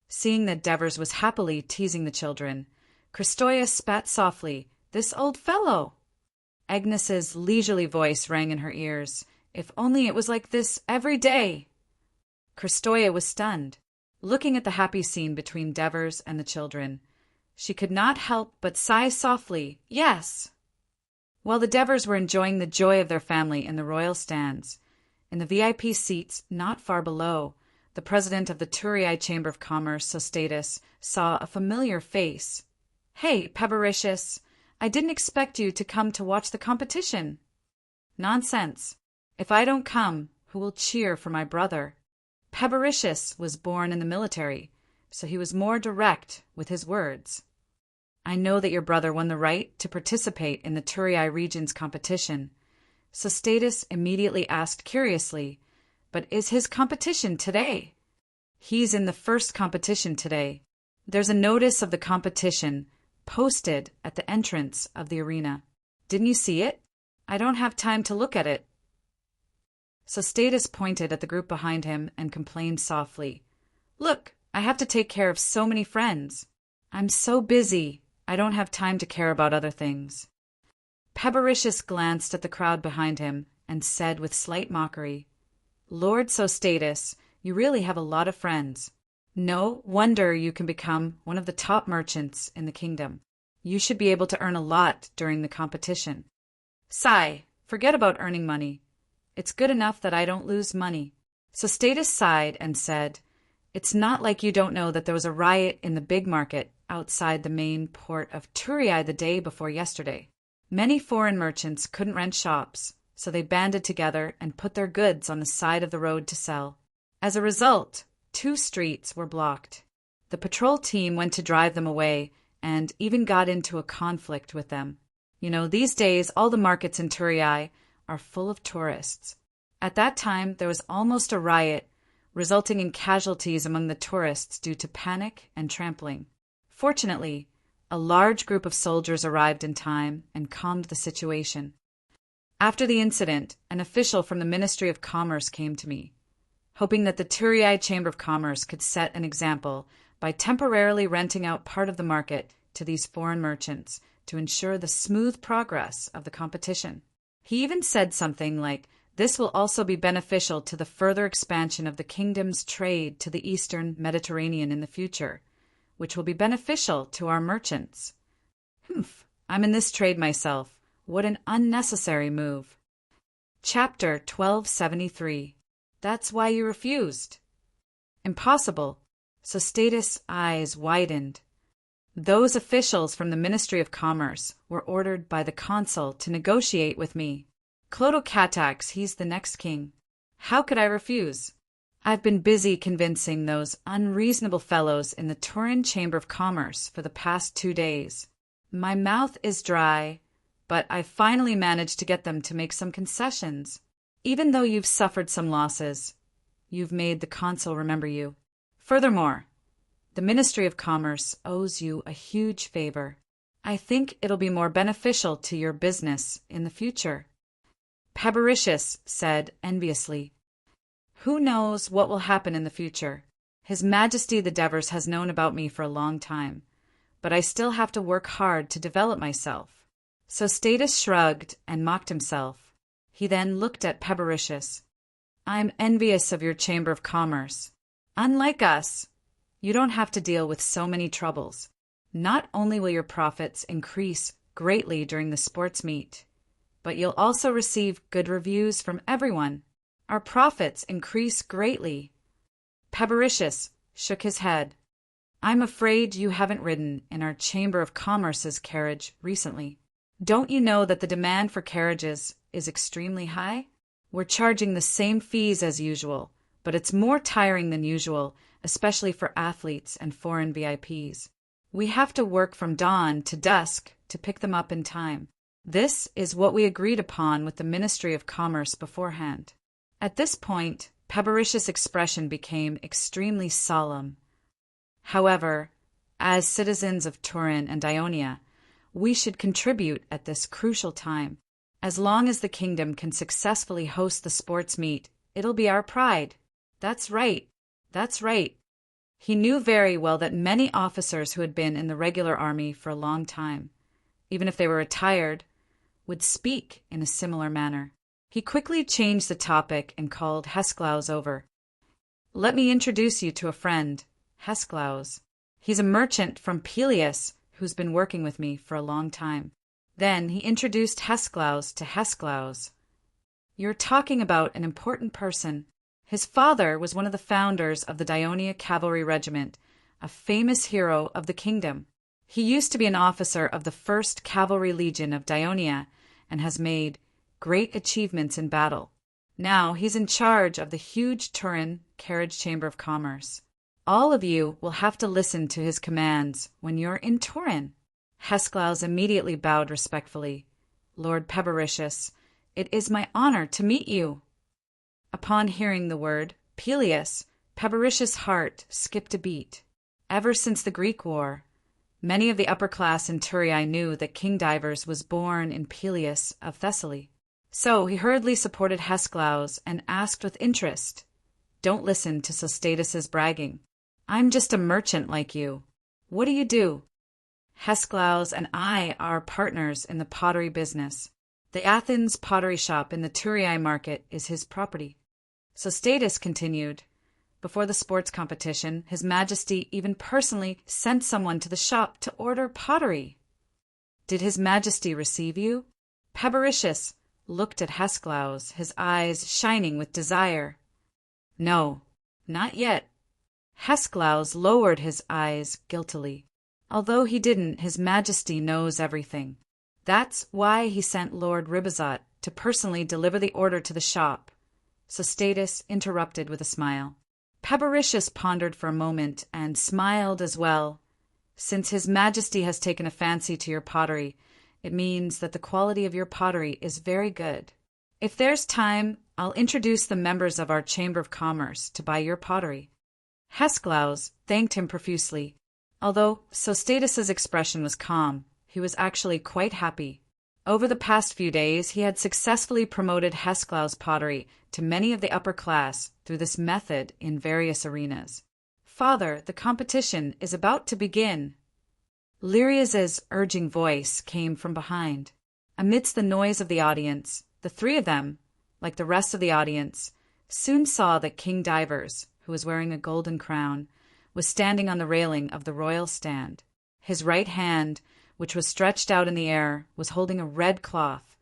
Seeing that Devers was happily teasing the children, Christoia spat softly. This old fellow! Agnes's leisurely voice rang in her ears. If only it was like this every day! Christoia was stunned. Looking at the happy scene between Devers and the children, she could not help but sigh softly, yes! While the Devers were enjoying the joy of their family in the royal stands, in the VIP seats not far below, the president of the Turii Chamber of Commerce, Sostatus, saw a familiar face. Hey, Peberisius, I didn't expect you to come to watch the competition. Nonsense. If I don't come, who will cheer for my brother? Peberisius was born in the military, so he was more direct with his words. I know that your brother won the right to participate in the Turii region's competition. Sostatus immediately asked curiously, but is his competition today? He's in the first competition today. There's a notice of the competition posted at the entrance of the arena. Didn't you see it? I don't have time to look at it. So Status pointed at the group behind him and complained softly, "Look, I have to take care of so many friends. I'm so busy, I don't have time to care about other things." Pebericius glanced at the crowd behind him and said with slight mockery, "Lord Sostatus, you really have a lot of friends. No wonder you can become one of the top merchants in the kingdom. You should be able to earn a lot during the competition." "Sigh, forget about earning money. It's good enough that I don't lose money." Sostatus sighed and said, "It's not like you don't know that there was a riot in the big market outside the main port of Thurii the day before yesterday. Many foreign merchants couldn't rent shops, so they banded together and put their goods on the side of the road to sell. As a result, 2 streets were blocked. The patrol team went to drive them away and even got into a conflict with them. You know, these days all the markets in Thurii are full of tourists. At that time, there was almost a riot, resulting in casualties among the tourists due to panic and trampling. Fortunately, a large group of soldiers arrived in time and calmed the situation. After the incident, an official from the Ministry of Commerce came to me, hoping that the Thurii Chamber of Commerce could set an example by temporarily renting out part of the market to these foreign merchants to ensure the smooth progress of the competition. He even said something like, "This will also be beneficial to the further expansion of the kingdom's trade to the eastern Mediterranean in the future, which will be beneficial to our merchants." Humph, I'm in this trade myself. What an unnecessary move. Chapter 1273. That's why you refused. Impossible. Sostatus' eyes widened. Those officials from the Ministry of Commerce were ordered by the consul to negotiate with me. Clotocatax, he's the next king. How could I refuse? I've been busy convincing those unreasonable fellows in the Turin Chamber of Commerce for the past 2 days. My mouth is dry, but I finally managed to get them to make some concessions. Even though you've suffered some losses, you've made the consul remember you. Furthermore, the Ministry of Commerce owes you a huge favor. I think it'll be more beneficial to your business in the future." Pebericius said enviously, "Who knows what will happen in the future? His Majesty the Devers has known about me for a long time, but I still have to work hard to develop myself." So Status shrugged and mocked himself. He then looked at Pebericius. "I'm envious of your Chamber of Commerce. Unlike us, you don't have to deal with so many troubles. Not only will your profits increase greatly during the sports meet, but you'll also receive good reviews from everyone. Our profits increase greatly." Pebericius shook his head. "I'm afraid you haven't ridden in our Chamber of Commerce's carriage recently. Don't you know that the demand for carriages is extremely high? We're charging the same fees as usual, but it's more tiring than usual, especially for athletes and foreign VIPs. We have to work from dawn to dusk to pick them up in time. This is what we agreed upon with the Ministry of Commerce beforehand." At this point, Pebericius' expression became extremely solemn. "However, as citizens of Turin and Ionia, we should contribute at this crucial time. As long as the kingdom can successfully host the sports meet, it'll be our pride." That's right. That's right. He knew very well that many officers who had been in the regular army for a long time, even if they were retired, would speak in a similar manner. He quickly changed the topic and called Hesklaus over. "Let me introduce you to a friend, Hesklaus. He's a merchant from Pelias who's been working with me for a long time." Then he introduced Hesklaus to Hesklaus. "You're talking about an important person. His father was one of the founders of the Dionia Cavalry Regiment, a famous hero of the kingdom. He used to be an officer of the 1st Cavalry Legion of Dionia and has made great achievements in battle. Now he's in charge of the huge Turin Carriage Chamber of Commerce. All of you will have to listen to his commands when you're in Turin." Hesklaus immediately bowed respectfully. "Lord Pebericius, it is my honor to meet you." Upon hearing the word Pelias, Pebericius' heart skipped a beat. Ever since the Greek War, many of the upper class in Thurii knew that King Divers was born in Pelias of Thessaly. So he hurriedly supported Hesklaus and asked with interest, "Don't listen to Sostatus's bragging. I'm just a merchant like you. What do you do?" "Hesklaus and I are partners in the pottery business. The Athens pottery shop in the Turiai market is his property." Sostatus continued, "Before the sports competition, His Majesty even personally sent someone to the shop to order pottery." "Did His Majesty receive you?" Paparicius looked at Hesklaus, his eyes shining with desire. "No, not yet." Hesklaus lowered his eyes guiltily. "Although he didn't, His Majesty knows everything. That's why he sent Lord Ribazot to personally deliver the order to the shop." Sostatus interrupted with a smile. Paparicius pondered for a moment and smiled as well. "Since His Majesty has taken a fancy to your pottery, it means that the quality of your pottery is very good. If there's time, I'll introduce the members of our Chamber of Commerce to buy your pottery." Hesklaus thanked him profusely. Although Sostatus's expression was calm, he was actually quite happy. Over the past few days, he had successfully promoted Hesklaus' pottery to many of the upper class through this method in various arenas. "Father, the competition is about to begin." Lirias's urging voice came from behind. Amidst the noise of the audience, the three of them, like the rest of the audience, soon saw that King Divers, who was wearing a golden crown, was standing on the railing of the royal stand. His right hand, which was stretched out in the air, was holding a red cloth,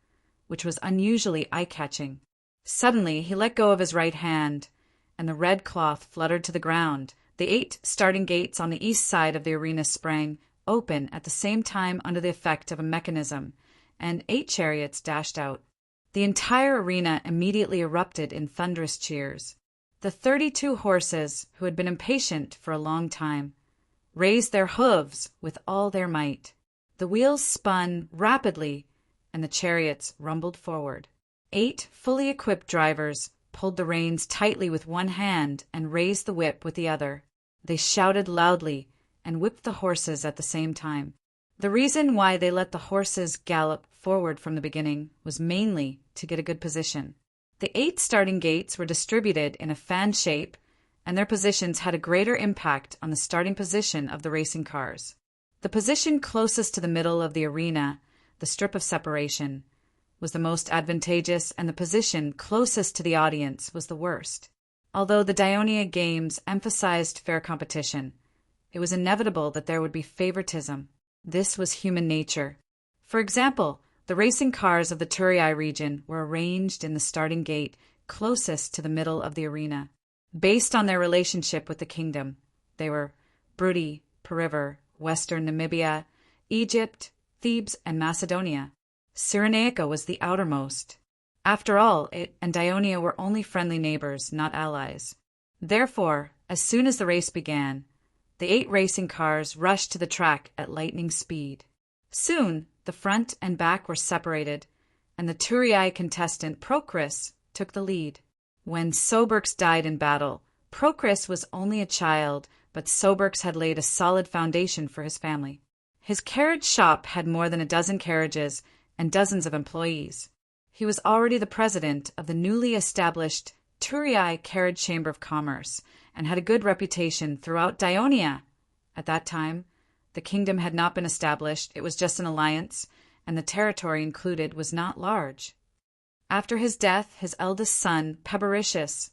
which was unusually eye-catching. Suddenly he let go of his right hand, and the red cloth fluttered to the ground. The 8 starting gates on the east side of the arena sprang open at the same time under the effect of a mechanism, and 8 chariots dashed out. The entire arena immediately erupted in thunderous cheers. The 32 horses, who had been impatient for a long time, raised their hooves with all their might. The wheels spun rapidly, and the chariots rumbled forward. 8 fully equipped drivers pulled the reins tightly with one hand and raised the whip with the other. They shouted loudly and whipped the horses at the same time. The reason why they let the horses gallop forward from the beginning was mainly to get a good position. The 8 starting gates were distributed in a fan shape, and their positions had a greater impact on the starting position of the racing cars. The position closest to the middle of the arena, the strip of separation, was the most advantageous, and the position closest to the audience was the worst. Although the Dionia Games emphasized fair competition, it was inevitable that there would be favoritism. This was human nature. For example, the racing cars of the Turiai region were arranged in the starting gate closest to the middle of the arena. Based on their relationship with the kingdom, they were Brudi, Periver, Western Namibia, Egypt, Thebes, and Macedonia. Cyrenaica was the outermost. After all, it and Dionia were only friendly neighbors, not allies. Therefore, as soon as the race began, the 8 racing cars rushed to the track at lightning speed. Soon, the front and back were separated, and the Turiai contestant Procris took the lead. When Soberks died in battle, Procris was only a child, but Soberks had laid a solid foundation for his family. His carriage shop had more than a dozen carriages and dozens of employees. He was already the president of the newly established Turiai Carriage Chamber of Commerce and had a good reputation throughout Dionia. At that time, the kingdom had not been established, it was just an alliance, and the territory included was not large. After his death, his eldest son, Paparicius,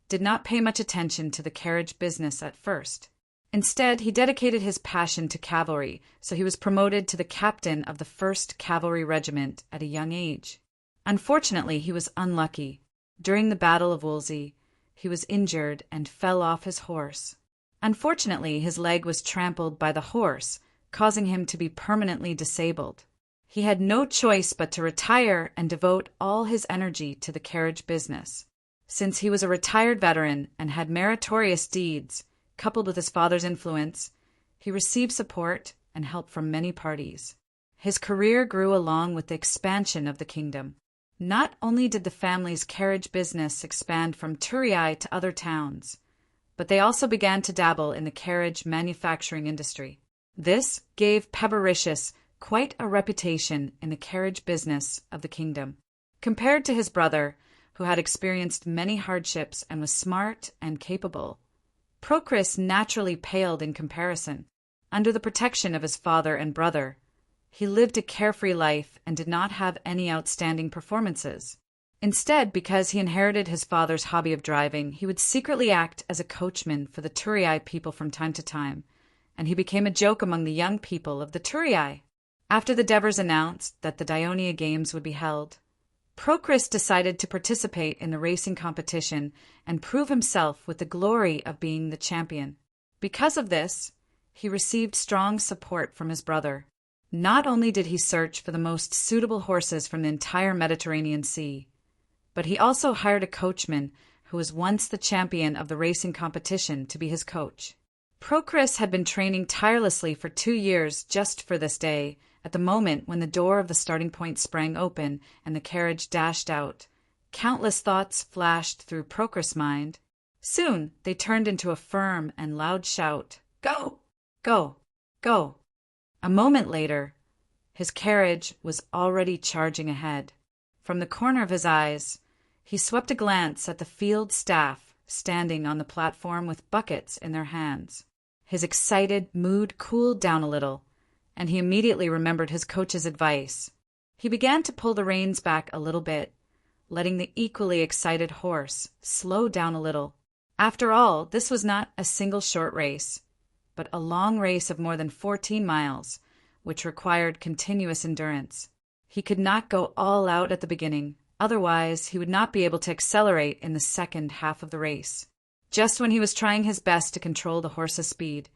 did not pay much attention to the carriage business at first. Instead, he dedicated his passion to cavalry, so he was promoted to the captain of the 1st Cavalry Regiment at a young age. Unfortunately, he was unlucky. During the Battle of Wolsey, he was injured and fell off his horse. Unfortunately, his leg was trampled by the horse, causing him to be permanently disabled. He had no choice but to retire and devote all his energy to the carriage business. Since he was a retired veteran and had meritorious deeds, coupled with his father's influence, he received support and help from many parties. His career grew along with the expansion of the kingdom. Not only did the family's carriage business expand from Turiai to other towns, but they also began to dabble in the carriage manufacturing industry. This gave Paparicius quite a reputation in the carriage business of the kingdom. Compared to his brother, who had experienced many hardships and was smart and capable, Procris naturally paled in comparison. Under the protection of his father and brother, he lived a carefree life and did not have any outstanding performances. Instead, because he inherited his father's hobby of driving, he would secretly act as a coachman for the Turii people from time to time, and he became a joke among the young people of the Turii. After the Devers announced that the Dionia Games would be held, Procris decided to participate in the racing competition and prove himself with the glory of being the champion. Because of this, he received strong support from his brother. Not only did he search for the most suitable horses from the entire Mediterranean Sea, but he also hired a coachman who was once the champion of the racing competition to be his coach. Procris had been training tirelessly for 2 years just for this day. At the moment when the door of the starting point sprang open and the carriage dashed out, countless thoughts flashed through Procris' mind. Soon they turned into a firm and loud shout, "Go! Go! Go!" A moment later, his carriage was already charging ahead. From the corner of his eyes, he swept a glance at the field staff standing on the platform with buckets in their hands. His excited mood cooled down a little, and he immediately remembered his coach's advice. He began to pull the reins back a little bit, letting the equally excited horse slow down a little. After all, this was not a single short race, but a long race of more than 14 miles, which required continuous endurance. He could not go all out at the beginning, otherwise he would not be able to accelerate in the second half of the race. Just when he was trying his best to control the horse's speed,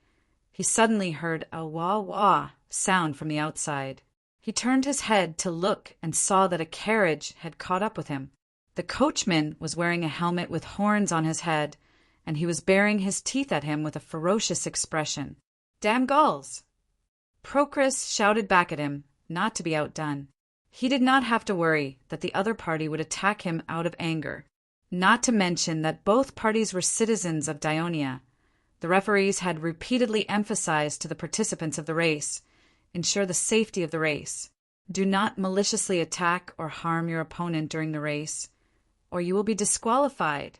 he suddenly heard a wah-wah sound from the outside. He turned his head to look and saw that a carriage had caught up with him. The coachman was wearing a helmet with horns on his head, and he was baring his teeth at him with a ferocious expression. "Damn Gauls!" Procris shouted back at him, not to be outdone. He did not have to worry that the other party would attack him out of anger, not to mention that both parties were citizens of Dionia. The referees had repeatedly emphasized to the participants of the race, ensure the safety of the race. Do not maliciously attack or harm your opponent during the race, or you will be disqualified.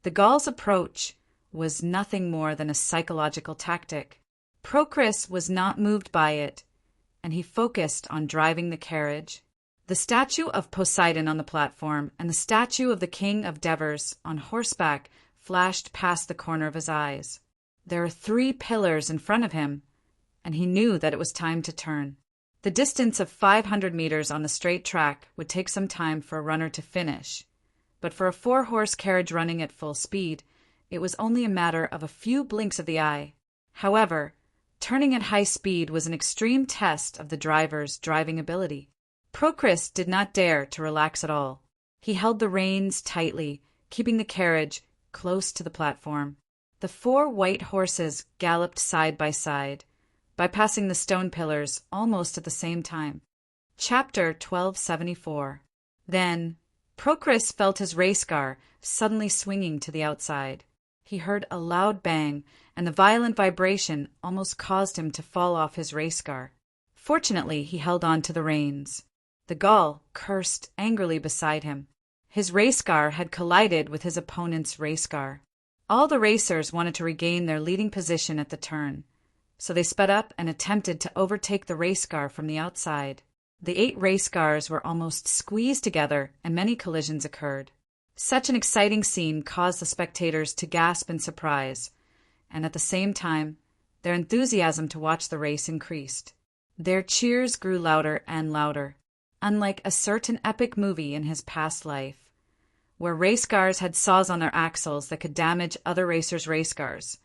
The Gauls' approach was nothing more than a psychological tactic. Procris was not moved by it, and he focused on driving the carriage. The statue of Poseidon on the platform and the statue of the King of Devers on horseback flashed past the corner of his eyes. There were 3 pillars in front of him, and he knew that it was time to turn. The distance of 500 meters on the straight track would take some time for a runner to finish, but for a 4-horse carriage running at full speed, it was only a matter of a few blinks of the eye. However, turning at high speed was an extreme test of the driver's driving ability. Procris did not dare to relax at all. He held the reins tightly, keeping the carriage close to the platform. The 4 white horses galloped side by side, bypassing the stone pillars almost at the same time. Chapter 1274. Then, Procris felt his race car suddenly swinging to the outside. He heard a loud bang, and the violent vibration almost caused him to fall off his race car. Fortunately, he held on to the reins. The Gaul cursed angrily beside him. His race car had collided with his opponent's race car. All the racers wanted to regain their leading position at the turn, so they sped up and attempted to overtake the race car from the outside. The 8 race cars were almost squeezed together, and many collisions occurred. Such an exciting scene caused the spectators to gasp in surprise, and at the same time, their enthusiasm to watch the race increased. Their cheers grew louder and louder, unlike a certain epic movie in his past life, where race cars had saws on their axles that could damage other racers' race cars.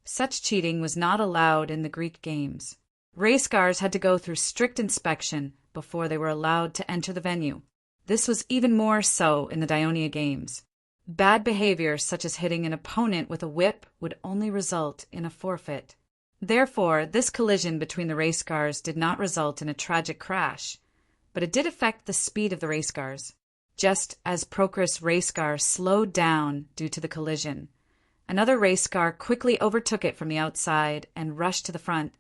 Such cheating was not allowed in the Greek games. Race cars had to go through strict inspection before they were allowed to enter the venue. This was even more so in the Dionia Games. Bad behavior, such as hitting an opponent with a whip, would only result in a forfeit. Therefore, this collision between the race cars did not result in a tragic crash, but it did affect the speed of the race cars. Just as Procris' race car slowed down due to the collision, another race car quickly overtook it from the outside and rushed to the front.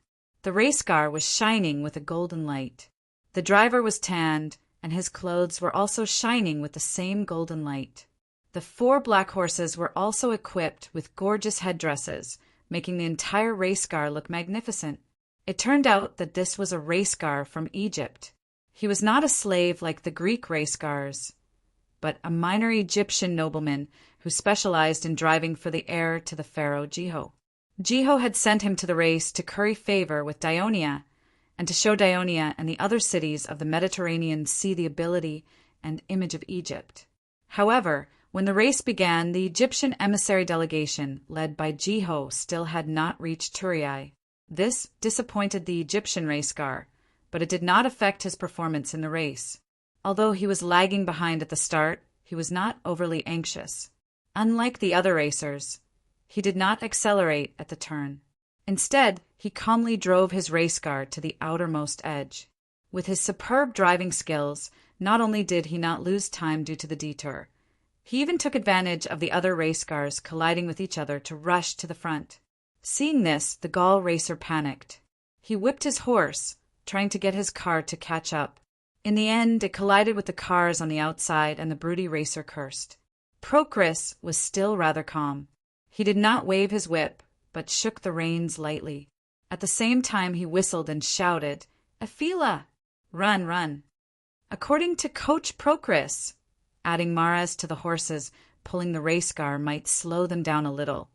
The race car was shining with a golden light. The driver was tanned, and his clothes were also shining with the same golden light. The 4 black horses were also equipped with gorgeous headdresses, making the entire race car look magnificent. It turned out that this was a race car from Egypt. He was not a slave like the Greek race cars, but a minor Egyptian nobleman who specialized in driving for the heir to the pharaoh Jeho. Jeho had sent him to the race to curry favor with Dionia, and to show Dionia and the other cities of the Mediterranean Sea the ability and image of Egypt. However, when the race began, the Egyptian emissary delegation, led by Jeho, still had not reached Turiai. This disappointed the Egyptian race car, but it did not affect his performance in the race. Although he was lagging behind at the start, he was not overly anxious. Unlike the other racers, he did not accelerate at the turn. Instead, he calmly drove his race car to the outermost edge. With his superb driving skills, not only did he not lose time due to the detour, he even took advantage of the other race cars colliding with each other to rush to the front. Seeing this, the Gaul racer panicked. He whipped his horse, trying to get his car to catch up. In the end, it collided with the cars on the outside, and the broody racer cursed. Procris was still rather calm. He did not wave his whip, but shook the reins lightly. At the same time, he whistled and shouted, "Aphila! Run, run!" According to Coach Procris, adding maras to the horses pulling the race car might slow them down a little,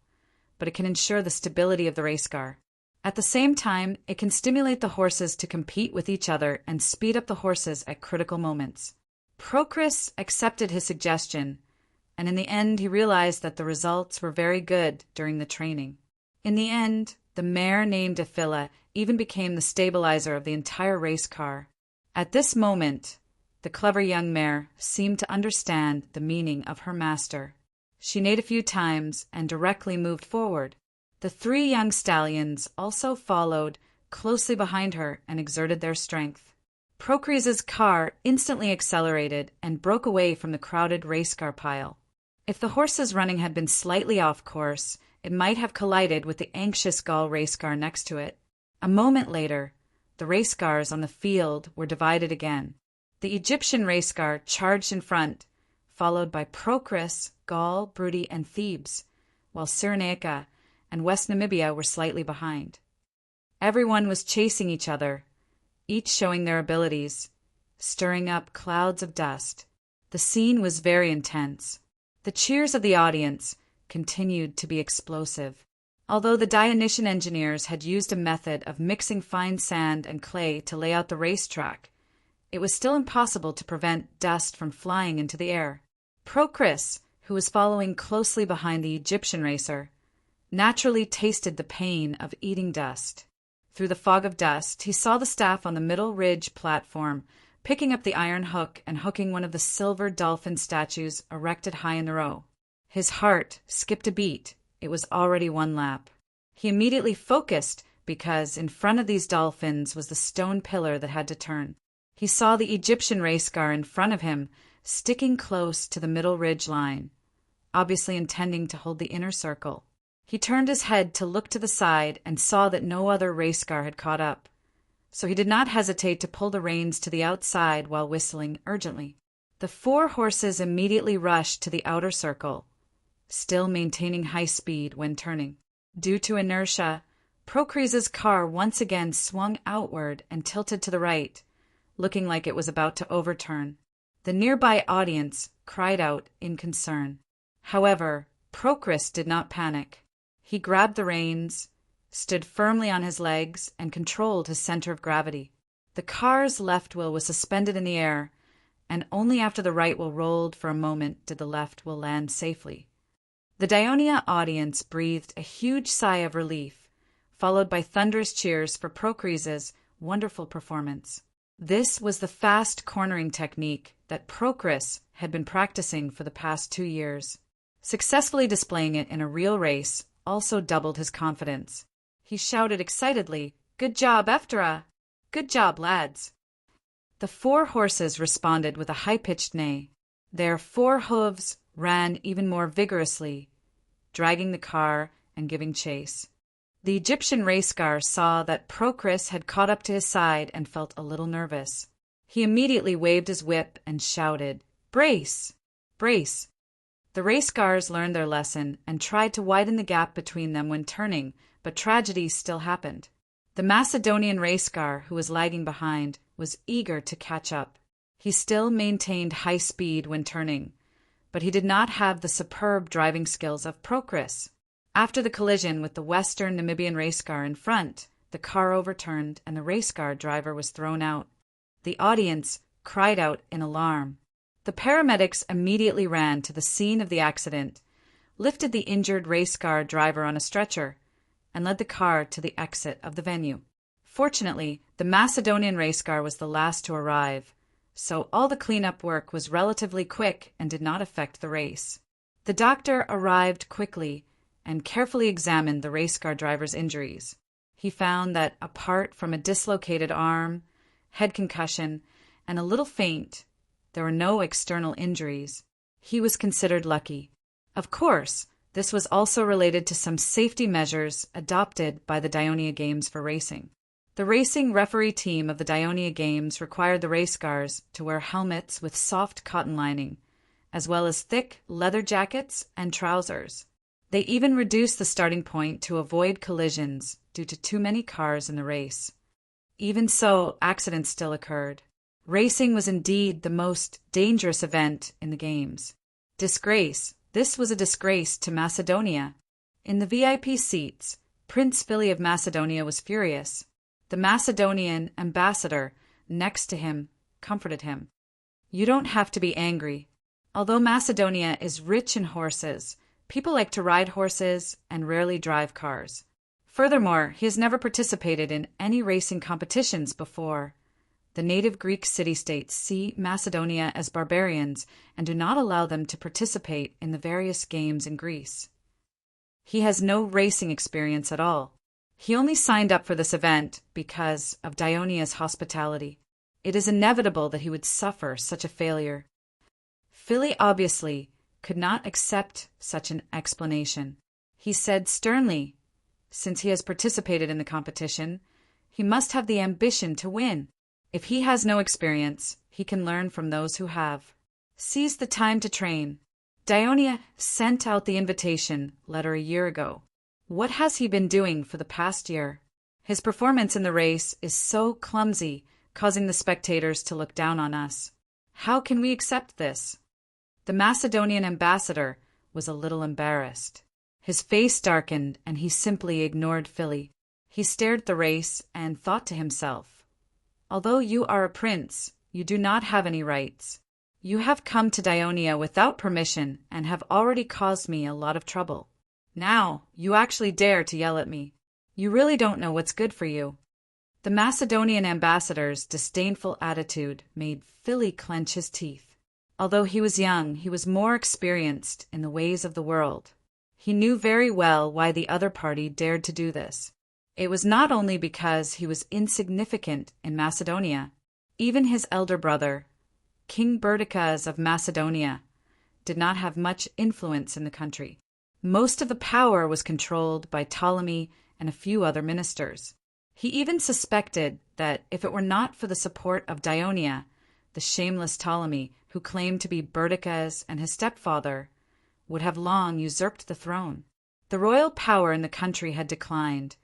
but it can ensure the stability of the race car. At the same time, it can stimulate the horses to compete with each other and speed up the horses at critical moments. Procris accepted his suggestion, and in the end he realized that the results were very good during the training. In the end, the mare named Aphila even became the stabilizer of the entire race car. At this moment, the clever young mare seemed to understand the meaning of her master. She neighed a few times and directly moved forward. The 3 young stallions also followed closely behind her and exerted their strength. Procris's car instantly accelerated and broke away from the crowded race car pile. If the horses running had been slightly off course, it might have collided with the anxious Gaul race car next to it. A moment later, the race cars on the field were divided again. The Egyptian race car charged in front, followed by Procris, Gaul, Broody, and Thebes, while Cyrenaica and West Namibia were slightly behind. Everyone was chasing each other, each showing their abilities, stirring up clouds of dust. The scene was very intense. The cheers of the audience continued to be explosive. Although the Dionysian engineers had used a method of mixing fine sand and clay to lay out the racetrack, it was still impossible to prevent dust from flying into the air. Procris, who was following closely behind the Egyptian racer, naturally tasted the pain of eating dust. Through the fog of dust, he saw the staff on the middle ridge platform picking up the iron hook and hooking one of the silver dolphin statues erected high in the row. His heart skipped a beat. It was already 1 lap. He immediately focused because in front of these dolphins was the stone pillar that had to turn. He saw the Egyptian race car in front of him, sticking close to the middle ridge line, obviously intending to hold the inner circle. He turned his head to look to the side and saw that no other race car had caught up, so he did not hesitate to pull the reins to the outside while whistling urgently. The 4 horses immediately rushed to the outer circle, still maintaining high speed when turning. Due to inertia, Procris's car once again swung outward and tilted to the right, looking like it was about to overturn. The nearby audience cried out in concern. However, Procris did not panic. He grabbed the reins, stood firmly on his legs, and controlled his center of gravity. The car's left wheel was suspended in the air, and only after the right wheel rolled for a moment did the left wheel land safely. The Dionia audience breathed a huge sigh of relief, followed by thunderous cheers for Procris's wonderful performance. This was the fast cornering technique that Procris had been practicing for the past 2 years. Successfully displaying it in a real race also doubled his confidence. He shouted excitedly, "Good job, Ephtra! Good job, lads!" The 4 horses responded with a high-pitched neigh. Their 4 hooves ran even more vigorously, dragging the car and giving chase. The Egyptian race car saw that Procris had caught up to his side and felt a little nervous. He immediately waved his whip and shouted, "Brace! Brace!" The race cars learned their lesson and tried to widen the gap between them when turning, but tragedy still happened. The Macedonian race car, who was lagging behind, was eager to catch up. He still maintained high speed when turning, but he did not have the superb driving skills of Procris. After the collision with the Western Namibian race car in front, the car overturned and the race car driver was thrown out. The audience cried out in alarm. The paramedics immediately ran to the scene of the accident, lifted the injured race car driver on a stretcher, and led the car to the exit of the venue. Fortunately, the Macedonian race car was the last to arrive, so all the cleanup work was relatively quick and did not affect the race. The doctor arrived quickly and carefully examined the race car driver's injuries. He found that apart from a dislocated arm, head concussion, and a little faint, there were no external injuries. He was considered lucky. Of course, this was also related to some safety measures adopted by the Dionia Games for racing. The racing referee team of the Dionia Games required the race cars to wear helmets with soft cotton lining, as well as thick leather jackets and trousers. They even reduced the starting point to avoid collisions due to too many cars in the race. Even so, accidents still occurred. Racing was indeed the most dangerous event in the Games. Disgrace. This was a disgrace to Macedonia. In the VIP seats, Prince Philly of Macedonia was furious. The Macedonian ambassador next to him comforted him. You don't have to be angry. Although Macedonia is rich in horses, people like to ride horses and rarely drive cars. Furthermore, he has never participated in any racing competitions before. The native Greek city-states see Macedonia as barbarians and do not allow them to participate in the various games in Greece. He has no racing experience at all. He only signed up for this event because of Dionia's hospitality. It is inevitable that he would suffer such a failure. Philly obviously could not accept such an explanation. He said sternly, since he has participated in the competition, he must have the ambition to win. If he has no experience, he can learn from those who have. Seize the time to train. Dionia sent out the invitation letter a year ago. What has he been doing for the past year? His performance in the race is so clumsy, causing the spectators to look down on us. How can we accept this? The Macedonian ambassador was a little embarrassed. His face darkened and he simply ignored Philly. He stared at the race and thought to himself, although you are a prince, you do not have any rights. You have come to Dionia without permission and have already caused me a lot of trouble. Now, you actually dare to yell at me. You really don't know what's good for you. The Macedonian ambassador's disdainful attitude made Philly clench his teeth. Although he was young, he was more experienced in the ways of the world. He knew very well why the other party dared to do this. It was not only because he was insignificant in Macedonia. Even his elder brother, King Perdiccas of Macedonia, did not have much influence in the country. Most of the power was controlled by Ptolemy and a few other ministers. He even suspected that if it were not for the support of Dionia, the shameless Ptolemy, who claimed to be Perdiccas and his stepfather, would have long usurped the throne. The royal power in the country had declined,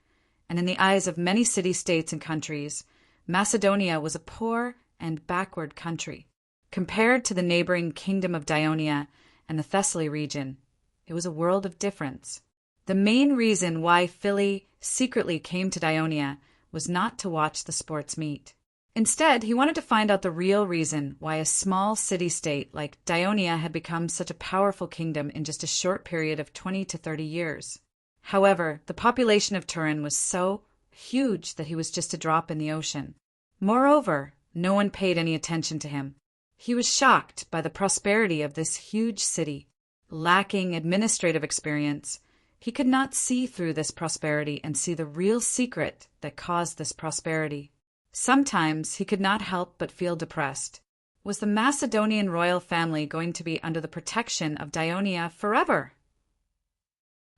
and in the eyes of many city-states and countries, Macedonia was a poor and backward country. Compared to the neighboring kingdom of Dionia and the Thessaly region, it was a world of difference. The main reason why Philly secretly came to Dionia was not to watch the sports meet. Instead, he wanted to find out the real reason why a small city-state like Dionia had become such a powerful kingdom in just a short period of 20 to 30 years. However, the population of Turin was so huge that he was just a drop in the ocean. Moreover, no one paid any attention to him. He was shocked by the prosperity of this huge city. Lacking administrative experience, he could not see through this prosperity and see the real secret that caused this prosperity. Sometimes he could not help but feel depressed. Was the Macedonian royal family going to be under the protection of Dionia forever?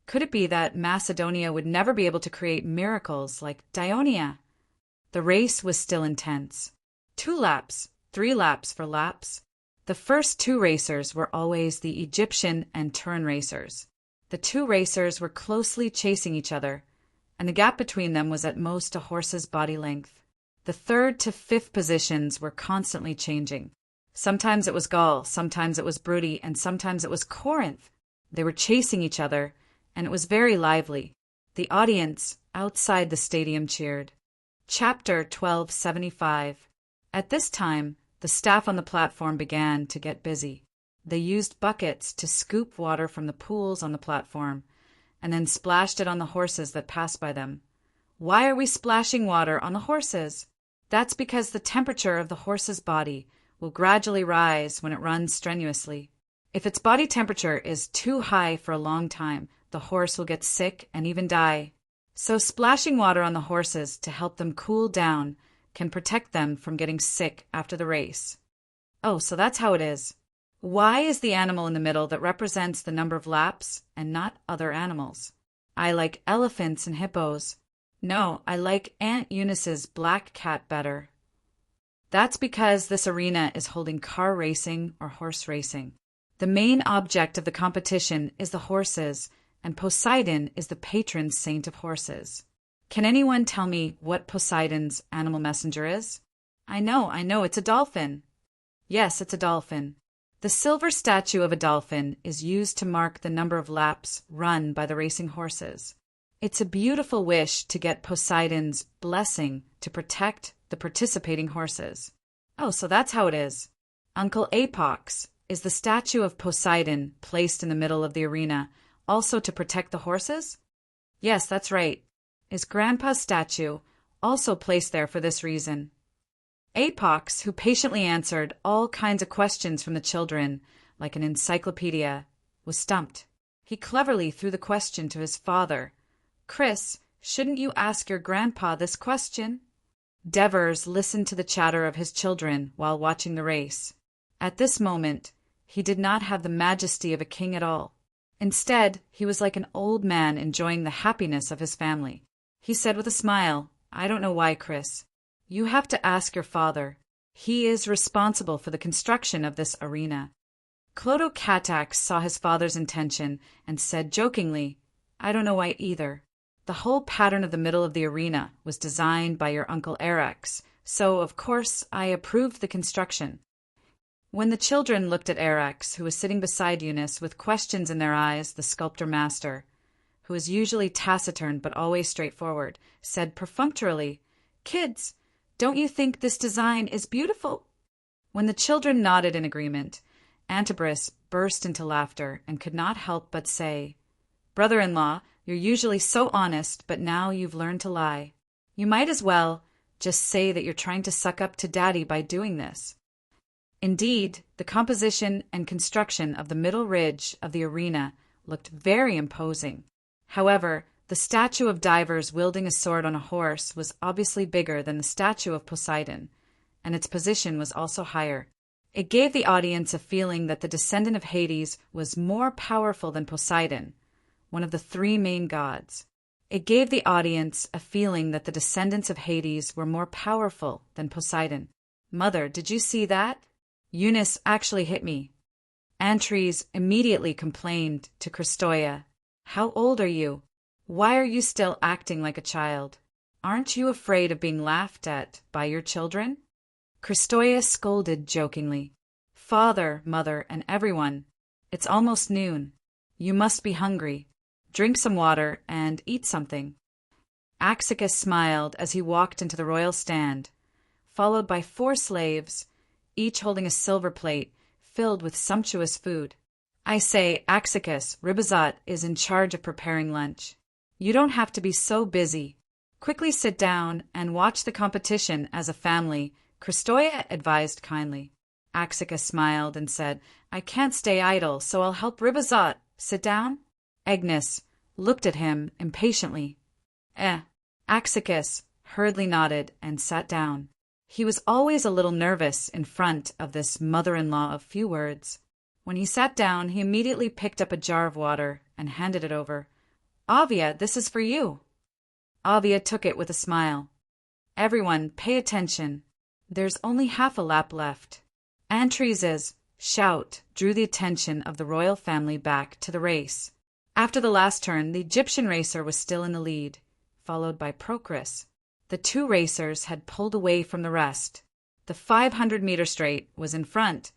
Could it be that Macedonia would never be able to create miracles like Dionia? The race was still intense. 2 laps, 3 laps for laps. The first 2 racers were always the Egyptian and Turin racers. The 2 racers were closely chasing each other, and the gap between them was at most a horse's body length. The 3rd to 5th positions were constantly changing. Sometimes it was Gaul, sometimes it was Brutty, and sometimes it was Corinth. They were chasing each other, and it was very lively. The audience outside the stadium cheered. Chapter 1275. At this time, the staff on the platform began to get busy. They used buckets to scoop water from the pools on the platform, and then splashed it on the horses that passed by them. Why are we splashing water on the horses? That's because the temperature of the horse's body will gradually rise when it runs strenuously. If its body temperature is too high for a long time, the horse will get sick and even die. So splashing water on the horses to help them cool down can protect them from getting sick after the race. Oh, so that's how it is. Why is the animal in the middle that represents the number of laps and not other animals? I like elephants and hippos. No, I like Aunt Eunice's black cat better. That's because this arena is holding car racing or horse racing. The main object of the competition is the horses, and Poseidon is the patron saint of horses. Can anyone tell me what Poseidon's animal messenger is? I know, it's a dolphin. Yes, it's a dolphin. The silver statue of a dolphin is used to mark the number of laps run by the racing horses. It's a beautiful wish to get Poseidon's blessing to protect the participating horses. Oh, so that's how it is. Uncle Apox is the statue of Poseidon placed in the middle of the arena, also to protect the horses? Yes, that's right. Is Grandpa's statue also placed there for this reason? Apox, who patiently answered all kinds of questions from the children, like an encyclopedia, was stumped. He cleverly threw the question to his father. Chris, shouldn't you ask your grandpa this question? Devers listened to the chatter of his children while watching the race. At this moment, he did not have the majesty of a king at all. Instead, he was like an old man enjoying the happiness of his family. He said with a smile, I don't know why, Chris. You have to ask your father. He is responsible for the construction of this arena. Clodocatax saw his father's intention and said jokingly, I don't know why either. The whole pattern of the middle of the arena was designed by your Uncle Arax, so of course I approved the construction. When the children looked at Arax, who was sitting beside Eunice with questions in their eyes, the sculptor master, who was usually taciturn but always straightforward, said perfunctorily, Kids, don't you think this design is beautiful? When the children nodded in agreement, Antibris burst into laughter and could not help but say, Brother-in-law, you're usually so honest, but now you've learned to lie. You might as well just say that you're trying to suck up to Daddy by doing this. Indeed, the composition and construction of the middle ridge of the arena looked very imposing. However, the statue of Divers wielding a sword on a horse was obviously bigger than the statue of Poseidon, and its position was also higher. It gave the audience a feeling that the descendant of Hades was more powerful than Poseidon, one of the 3 main gods. It gave the audience a feeling that the descendants of Hades were more powerful than Poseidon. Mother, did you see that? Eunice actually hit me. Antres immediately complained to Christoia. How old are you? Why are you still acting like a child? Aren't you afraid of being laughed at by your children? Christoia scolded jokingly. Father, mother, and everyone, it's almost noon. You must be hungry. Drink some water and eat something. Axicus smiled as he walked into the royal stand, followed by 4 slaves, each holding a silver plate filled with sumptuous food. I say, Axicus, Ribazot is in charge of preparing lunch. You don't have to be so busy. Quickly sit down and watch the competition as a family, Christoia advised kindly. Axicus smiled and said, I can't stay idle, so I'll help Ribazot. Sit down? Agnes looked at him impatiently. Axicus hurriedly nodded and sat down. He was always a little nervous in front of this mother-in-law of few words. When he sat down, he immediately picked up a jar of water and handed it over. Avia, this is for you. Avia took it with a smile. Everyone, pay attention. There's only half a lap left. Anchises' shout drew the attention of the royal family back to the race. After the last turn, the Egyptian racer was still in the lead, followed by Procris. The two racers had pulled away from the rest. The 500-meter straight was in front,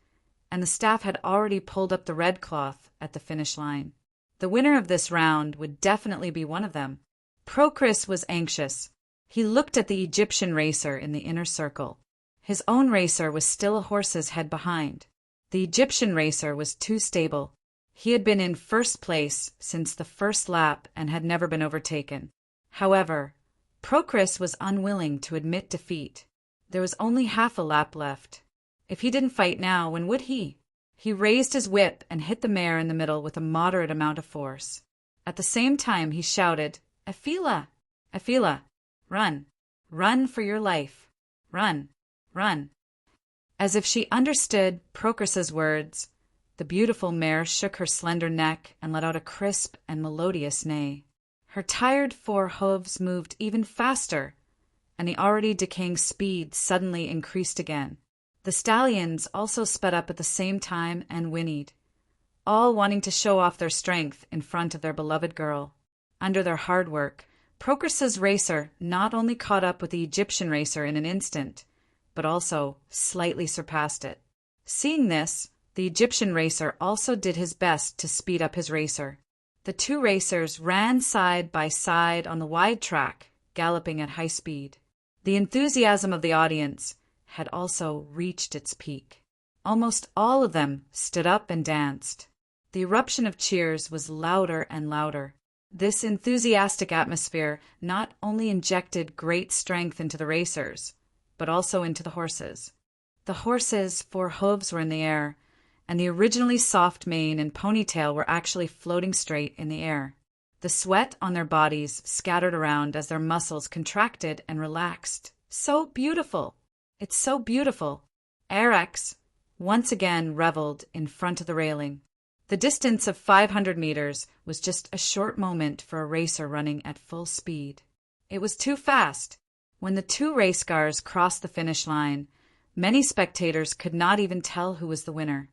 and the staff had already pulled up the red cloth at the finish line. The winner of this round would definitely be one of them. Procris was anxious. He looked at the Egyptian racer in the inner circle. His own racer was still a horse's head behind. The Egyptian racer was too stable. He had been in first place since the first lap and had never been overtaken. However, Procris was unwilling to admit defeat. There was only half a lap left. If he didn't fight now, when would he? He raised his whip and hit the mare in the middle with a moderate amount of force. At the same time, he shouted, "Aphila! Aphila! Run! Run for your life! Run! Run!" As if she understood Procris's words, the beautiful mare shook her slender neck and let out a crisp and melodious neigh. Her tired fore hooves moved even faster, and the already decaying speed suddenly increased again. The stallions also sped up at the same time and whinnied, all wanting to show off their strength in front of their beloved girl. Under their hard work, Procris's racer not only caught up with the Egyptian racer in an instant, but also slightly surpassed it. Seeing this, the Egyptian racer also did his best to speed up his racer. The two racers ran side by side on the wide track, galloping at high speed. The enthusiasm of the audience had also reached its peak. Almost all of them stood up and danced. The eruption of cheers was louder and louder. This enthusiastic atmosphere not only injected great strength into the racers, but also into the horses. The horses' fore hooves were in the air, and the originally soft mane and ponytail were actually floating straight in the air. The sweat on their bodies scattered around as their muscles contracted and relaxed. So beautiful! It's so beautiful. Erex once again reveled in front of the railing. The distance of 500 meters was just a short moment for a racer running at full speed. It was too fast. When the two race cars crossed the finish line, many spectators could not even tell who was the winner.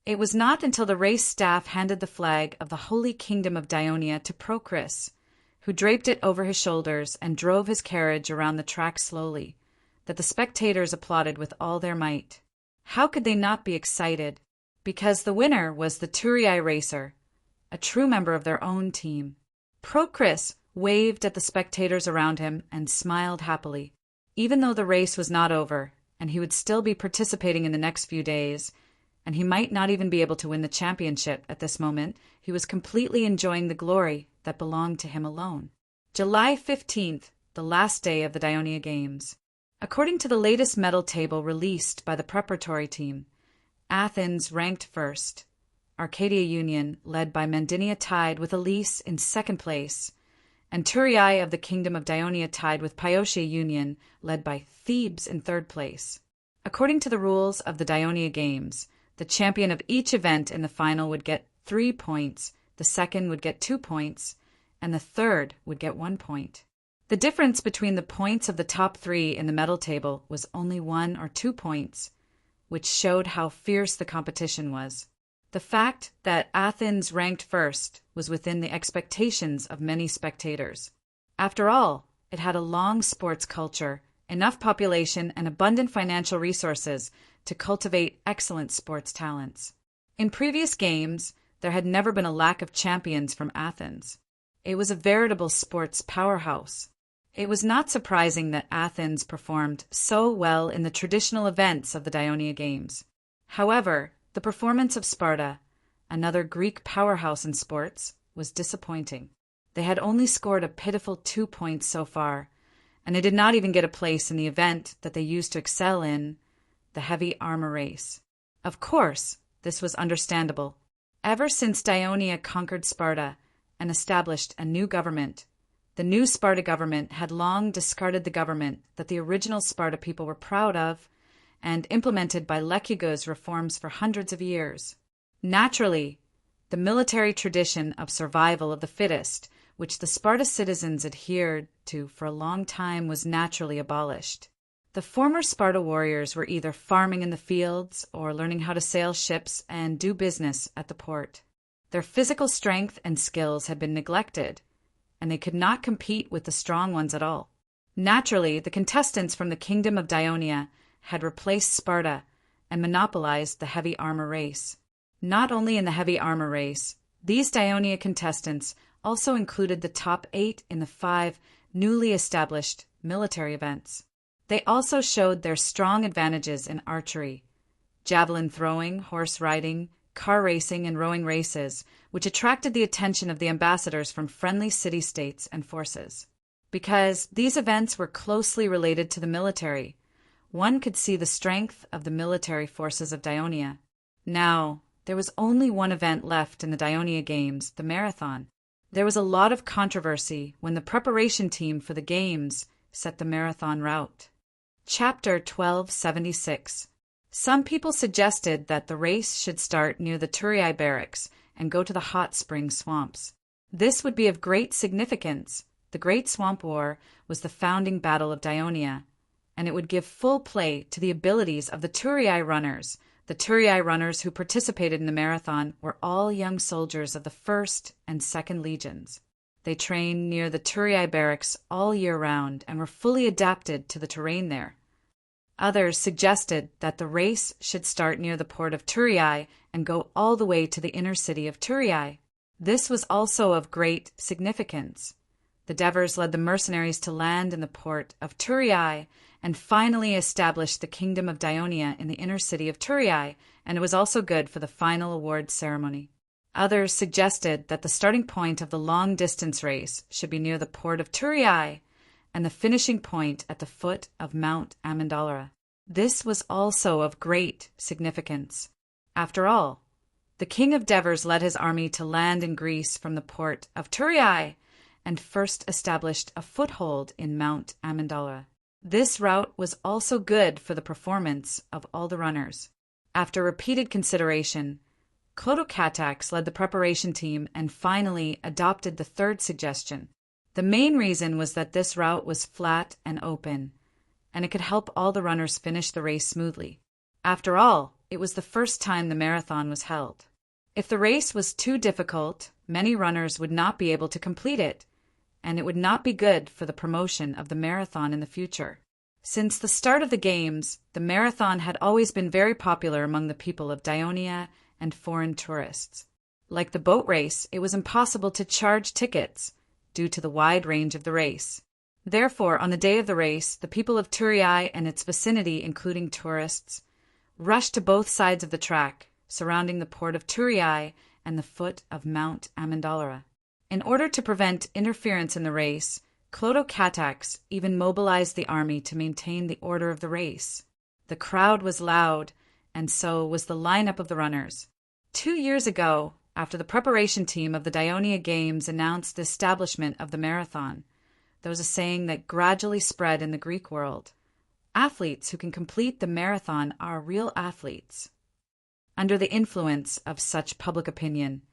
It was not until the race staff handed the flag of the Holy Kingdom of Dionia to Procris, who draped it over his shoulders and drove his carriage around the track slowly, that the spectators applauded with all their might. How could they not be excited? Because the winner was the Turii racer, a true member of their own team. Procris waved at the spectators around him and smiled happily. Even though the race was not over, and he would still be participating in the next few days, and he might not even be able to win the championship at this moment, he was completely enjoying the glory that belonged to him alone. July 15th, the last day of the Dionia Games. According to the latest medal table released by the preparatory team, Athens ranked first, Arcadia Union, led by Mandinia, tied with Elise in second place, and Turii of the Kingdom of Dionia tied with Piotia Union, led by Thebes in third place. According to the rules of the Dionia Games, the champion of each event in the final would get 3 points, the second would get 2 points, and the third would get 1 point. The difference between the points of the top three in the medal table was only 1 or 2 points, which showed how fierce the competition was. The fact that Athens ranked first was within the expectations of many spectators. After all, it had a long sports culture, enough population, and abundant financial resources to cultivate excellent sports talents. In previous games, there had never been a lack of champions from Athens. It was a veritable sports powerhouse. It was not surprising that Athens performed so well in the traditional events of the Dionia Games. However, the performance of Sparta, another Greek powerhouse in sports, was disappointing. They had only scored a pitiful 2 points so far, and they did not even get a place in the event that they used to excel in, the heavy armor race. Of course, this was understandable. Ever since Dionia conquered Sparta and established a new government, the new Sparta government had long discarded the government that the original Sparta people were proud of and implemented by Lekyagos reforms for hundreds of years. Naturally, the military tradition of survival of the fittest, which the Sparta citizens adhered to for a long time, was naturally abolished. The former Sparta warriors were either farming in the fields or learning how to sail ships and do business at the port. Their physical strength and skills had been neglected, and they could not compete with the strong ones at all. Naturally, the contestants from the kingdom of Dionia had replaced Sparta and monopolized the heavy armor race. Not only in the heavy armor race, these Dionia contestants also included the top 8 in the 5 newly established military events. They also showed their strong advantages in archery, javelin throwing, horse riding, car racing, and rowing races, which attracted the attention of the ambassadors from friendly city-states and forces. Because these events were closely related to the military, one could see the strength of the military forces of Dionia. Now, there was only one event left in the Dionia Games, the marathon. There was a lot of controversy when the preparation team for the Games set the marathon route. Chapter 1276. Some people suggested that the race should start near the Turiai barracks and go to the hot spring swamps. This would be of great significance. The Great Swamp War was the founding battle of Dionia, and it would give full play to the abilities of the Turiai runners. The Turiai runners who participated in the marathon were all young soldiers of the 1st and 2nd Legions. They trained near the Turiai barracks all year round and were fully adapted to the terrain there. Others suggested that the race should start near the port of Turiai and go all the way to the inner city of Turiai. This was also of great significance. The Devers led the mercenaries to land in the port of Turiai and finally established the kingdom of Dionia in the inner city of Turiai, and it was also good for the final award ceremony. Others suggested that the starting point of the long-distance race should be near the port of Turiai and the finishing point at the foot of Mount Amandalra. This was also of great significance. After all, the king of Devers led his army to land in Greece from the port of Turiai and first established a foothold in Mount Amandalra. This route was also good for the performance of all the runners. After repeated consideration, Clotocatax led the preparation team and finally adopted the third suggestion. The main reason was that this route was flat and open, and it could help all the runners finish the race smoothly. After all, it was the first time the marathon was held. If the race was too difficult, many runners would not be able to complete it, and it would not be good for the promotion of the marathon in the future. Since the start of the Games, the marathon had always been very popular among the people of Dionia and foreign tourists. Like the boat race, it was impossible to charge tickets due to the wide range of the race. Therefore, on the day of the race, the people of Turiai and its vicinity, including tourists, rushed to both sides of the track, surrounding the port of Turiai and the foot of Mount Amandalra. In order to prevent interference in the race, Clotocatax even mobilized the army to maintain the order of the race. The crowd was loud, and so was the lineup of the runners. 2 years ago, after the preparation team of the Dionia Games announced the establishment of the marathon, there was a saying that gradually spread in the Greek world. Athletes who can complete the marathon are real athletes. Under the influence of such public opinion,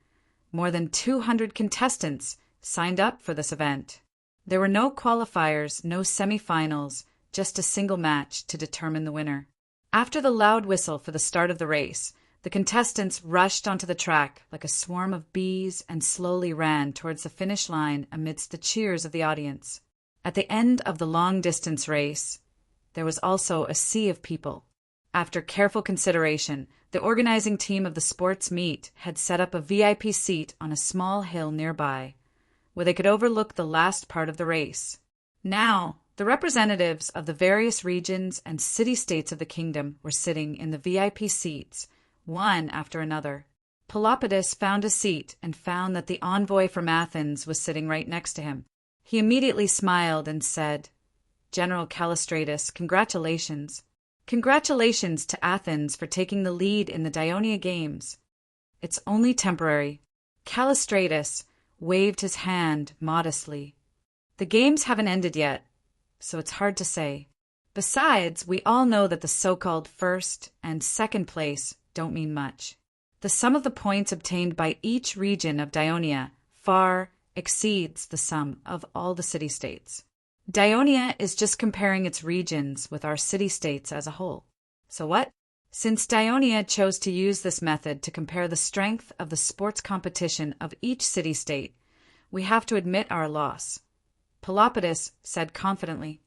more than 200 contestants signed up for this event. There were no qualifiers, no semifinals, just a single match to determine the winner. After the loud whistle for the start of the race, the contestants rushed onto the track like a swarm of bees and slowly ran towards the finish line amidst the cheers of the audience. At the end of the long-distance race, there was also a sea of people. After careful consideration, the organizing team of the sports meet had set up a VIP seat on a small hill nearby, where they could overlook the last part of the race. Now, the representatives of the various regions and city-states of the kingdom were sitting in the VIP seats, one after another. Pelopidas found a seat and found that the envoy from Athens was sitting right next to him. He immediately smiled and said, "General Callistratus, congratulations. Congratulations to Athens for taking the lead in the Dionia Games. It's only temporary." Callistratus waved his hand modestly. "The games haven't ended yet, so it's hard to say. Besides, we all know that the so-called first and second place don't mean much. The sum of the points obtained by each region of Dionia far exceeds the sum of all the city-states. Dionia is just comparing its regions with our city-states as a whole. So what? Since Dionia chose to use this method to compare the strength of the sports competition of each city-state, we have to admit our loss, Pelopidas said confidently.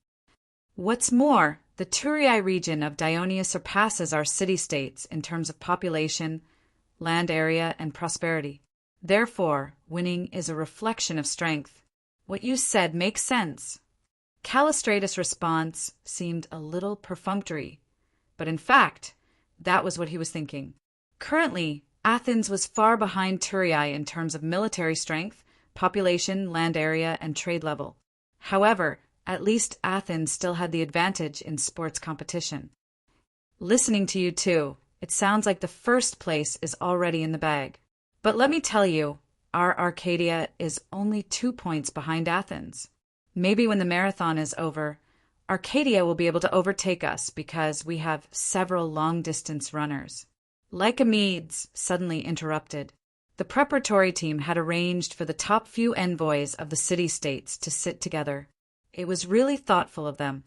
What's more, the Turii region of Dionia surpasses our city-states in terms of population, land area, and prosperity. Therefore, winning is a reflection of strength. What you said makes sense. Callistratus' response seemed a little perfunctory, but in fact, that was what he was thinking. Currently, Athens was far behind Turii in terms of military strength, population, land area, and trade level. However, at least Athens still had the advantage in sports competition. Listening to you two, it sounds like the first place is already in the bag. But let me tell you, our Arcadia is only 2 points behind Athens. Maybe when the marathon is over, Arcadia will be able to overtake us because we have several long-distance runners. Lycomedes suddenly interrupted. The preparatory team had arranged for the top few envoys of the city-states to sit together. It was really thoughtful of them.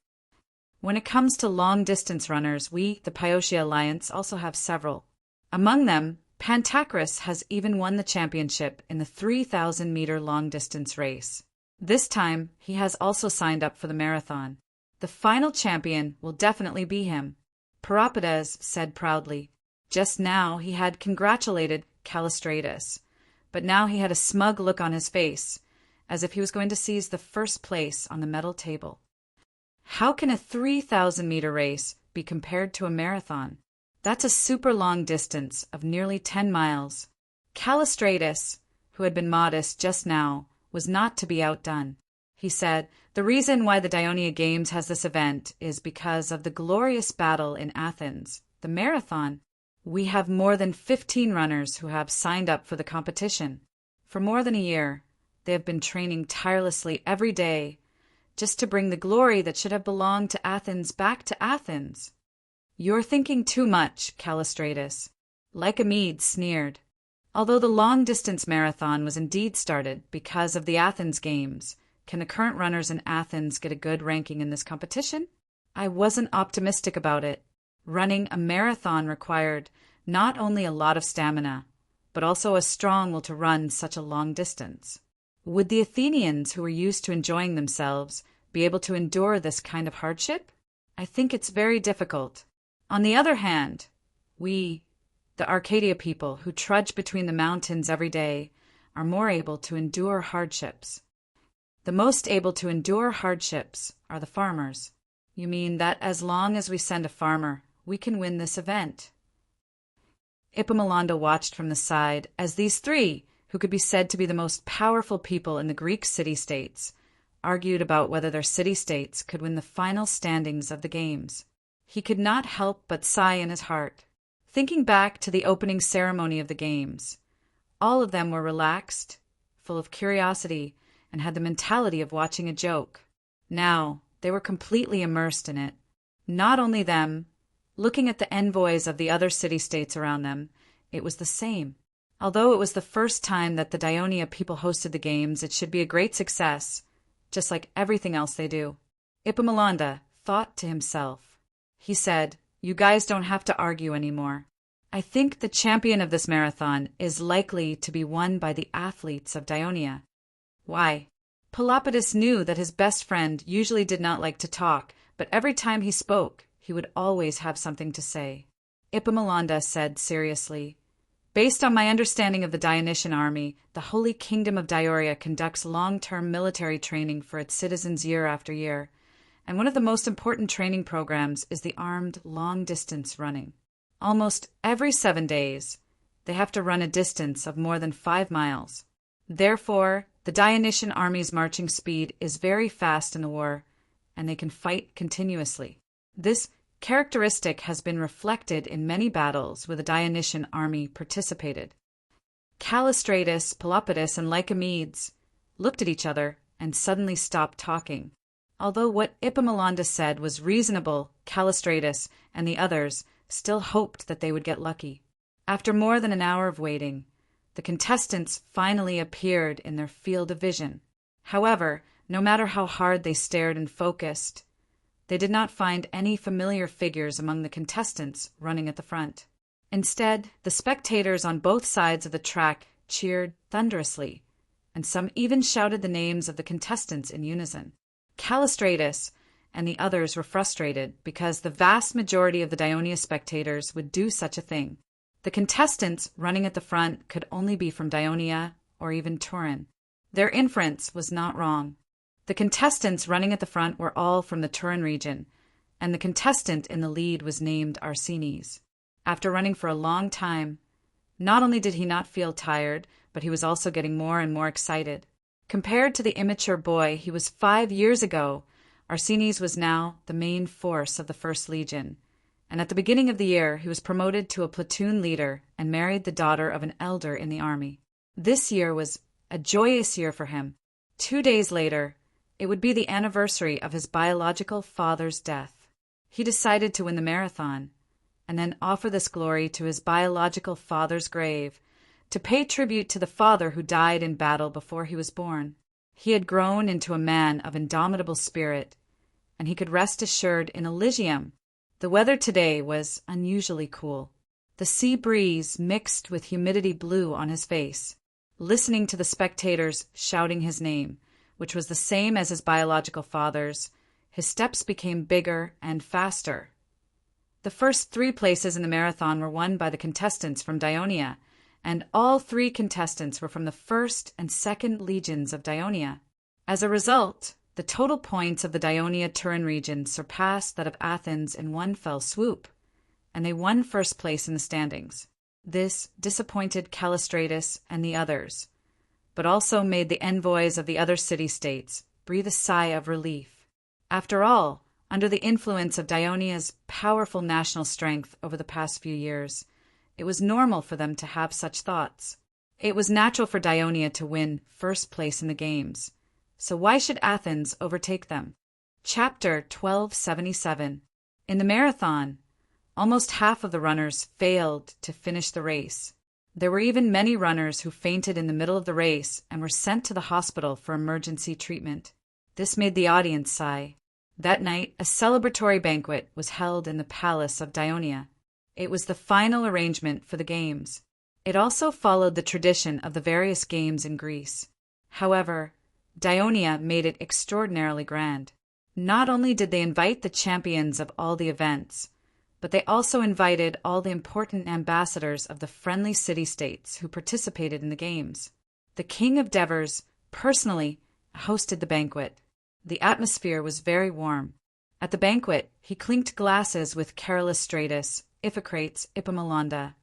When it comes to long-distance runners, we, the Pyotia Alliance, also have several. Among them, Pantacris has even won the championship in the 3,000-meter long-distance race. This time, he has also signed up for the marathon. The final champion will definitely be him, Pelopidas said proudly. Just now, he had congratulated Callistratus, but now he had a smug look on his face, as if he was going to seize the first place on the medal table. How can a 3,000-meter race be compared to a marathon? That's a super long distance of nearly 10 miles. Callistratus, who had been modest just now, was not to be outdone. He said, "The reason why the Dionia Games has this event is because of the glorious battle in Athens, the marathon. We have more than 15 runners who have signed up for the competition. For more than a year, they have been training tirelessly every day just to bring the glory that should have belonged to Athens back to Athens." "You're thinking too much, Callistratus," Lycomedes sneered. Although the long-distance marathon was indeed started because of the Athens Games, can the current runners in Athens get a good ranking in this competition? I wasn't optimistic about it. Running a marathon required not only a lot of stamina, but also a strong will to run such a long distance. Would the Athenians, who were used to enjoying themselves, be able to endure this kind of hardship? I think it's very difficult. On the other hand, we, the Arcadia people who trudge between the mountains every day, are more able to endure hardships. The most able to endure hardships are the farmers. You mean that as long as we send a farmer, we can win this event? Epaminondas watched from the side as these three, who could be said to be the most powerful people in the Greek city-states, argued about whether their city-states could win the final standings of the games. He could not help but sigh in his heart. Thinking back to the opening ceremony of the games, all of them were relaxed, full of curiosity, and had the mentality of watching a joke. Now, they were completely immersed in it. Not only them, looking at the envoys of the other city-states around them, it was the same. Although it was the first time that the Dionia people hosted the games, it should be a great success, just like everything else they do. Epaminondas thought to himself. He said, "You guys don't have to argue anymore. I think the champion of this marathon is likely to be won by the athletes of Dionia." Why? Pelopidas knew that his best friend usually did not like to talk, but every time he spoke, he would always have something to say. Epaminondas said seriously, "Based on my understanding of the Dionysian army, the Holy Kingdom of Dioria conducts long-term military training for its citizens year after year, and one of the most important training programs is the armed long-distance running. Almost every 7 days, they have to run a distance of more than 5 miles. Therefore, the Dionysian army's marching speed is very fast in the war, and they can fight continuously. This characteristic has been reflected in many battles where the Dionysian army participated." Callistratus, Pelopidas, and Lycomedes looked at each other and suddenly stopped talking. Although what Epaminondas said was reasonable, Callistratus and the others still hoped that they would get lucky. After more than an hour of waiting, the contestants finally appeared in their field of vision. However, No matter how hard they stared and focused, they did not find any familiar figures among the contestants running at the front. Instead, the spectators on both sides of the track cheered thunderously, and some even shouted the names of the contestants in unison. Callistratus and the others were frustrated because the vast majority of the Dionia spectators would do such a thing. The contestants running at the front could only be from Dionia or even Turin. Their inference was not wrong. The contestants running at the front were all from the Turin region, and the contestant in the lead was named Arsenes. After running for a long time, not only did he not feel tired, but he was also getting more and more excited. Compared to the immature boy he was 5 years ago, Arsenes was now the main force of the First Legion, and at the beginning of the year he was promoted to a platoon leader and married the daughter of an elder in the army. This year was a joyous year for him. 2 days later, it would be the anniversary of his biological father's death. He decided to win the marathon, and then offer this glory to his biological father's grave, to pay tribute to the father who died in battle before he was born. He had grown into a man of indomitable spirit, and he could rest assured in Elysium. The weather today was unusually cool. The sea breeze mixed with humidity blew on his face. Listening to the spectators shouting his name, which was the same as his biological father's, his steps became bigger and faster. The first 3 places in the marathon were won by the contestants from Dionia, and all 3 contestants were from the first and second legions of Dionia. As a result, the total points of the Dionia-Turin region surpassed that of Athens in one fell swoop, and they won first place in the standings. This disappointed Callistratus and the others, but also made the envoys of the other city-states breathe a sigh of relief. After all, under the influence of Dionia's powerful national strength over the past few years, it was normal for them to have such thoughts. It was natural for Dionia to win first place in the games, so why should Athens overtake them? Chapter 1277. In the marathon, almost half of the runners failed to finish the race. There were even many runners who fainted in the middle of the race and were sent to the hospital for emergency treatment. This made the audience sigh. That night, a celebratory banquet was held in the palace of Dionia. It was the final arrangement for the games. It also followed the tradition of the various games in Greece. However, Dionia made it extraordinarily grand. Not only did they invite the champions of all the events, but they also invited all the important ambassadors of the friendly city-states who participated in the games. The king of Devers personally hosted the banquet. The atmosphere was very warm. At the banquet, he clinked glasses with Callistratus, Iphicrates, Epaminonda,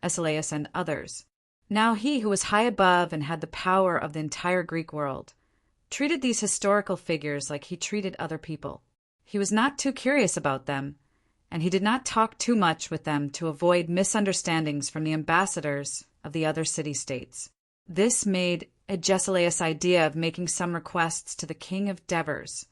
Asilaus, and others. Now he who was high above and had the power of the entire Greek world treated these historical figures like he treated other people. He was not too curious about them, and he did not talk too much with them to avoid misunderstandings from the ambassadors of the other city-states. This made Agesilaus' idea of making some requests to the king of Devers,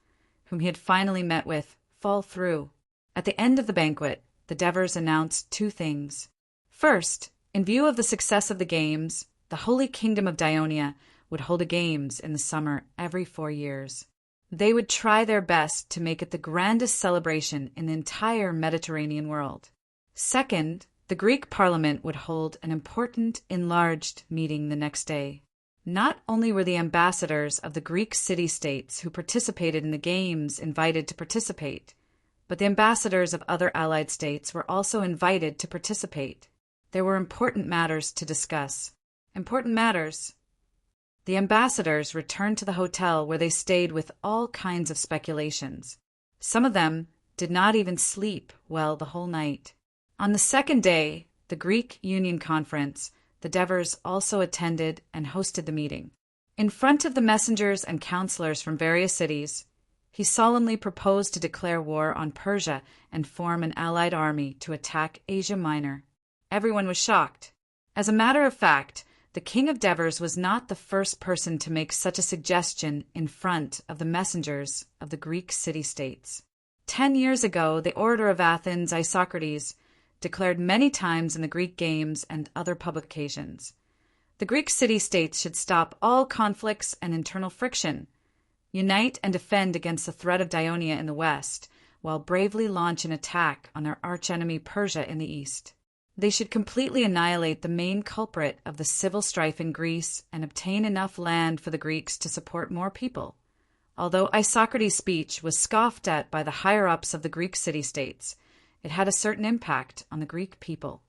whom he had finally met with, fall through. At the end of the banquet, the Devers announced 2 things. First, in view of the success of the games, the Holy Kingdom of Dionia would hold a games in the summer every 4 years. They would try their best to make it the grandest celebration in the entire Mediterranean world. Second, the Greek parliament would hold an important enlarged meeting the next day. Not only were the ambassadors of the Greek city-states who participated in the games invited to participate, but the ambassadors of other allied states were also invited to participate. There were important matters to discuss. Important matters. The ambassadors returned to the hotel where they stayed with all kinds of speculations. Some of them did not even sleep well the whole night. On the second day, the Greek Union Conference, the Devers also attended and hosted the meeting. In front of the messengers and counselors from various cities, he solemnly proposed to declare war on Persia and form an allied army to attack Asia Minor. Everyone was shocked. As a matter of fact, the king of Devers was not the first person to make such a suggestion in front of the messengers of the Greek city-states. 10 years ago, the orator of Athens, Isocrates, declared many times in the Greek games and other public occasions, the Greek city-states should stop all conflicts and internal friction. unite and defend against the threat of Dionia in the west, while bravely launch an attack on their archenemy Persia in the east. They should completely annihilate the main culprit of the civil strife in Greece and obtain enough land for the Greeks to support more people. Although Isocrates' speech was scoffed at by the higher-ups of the Greek city-states, it had a certain impact on the Greek people.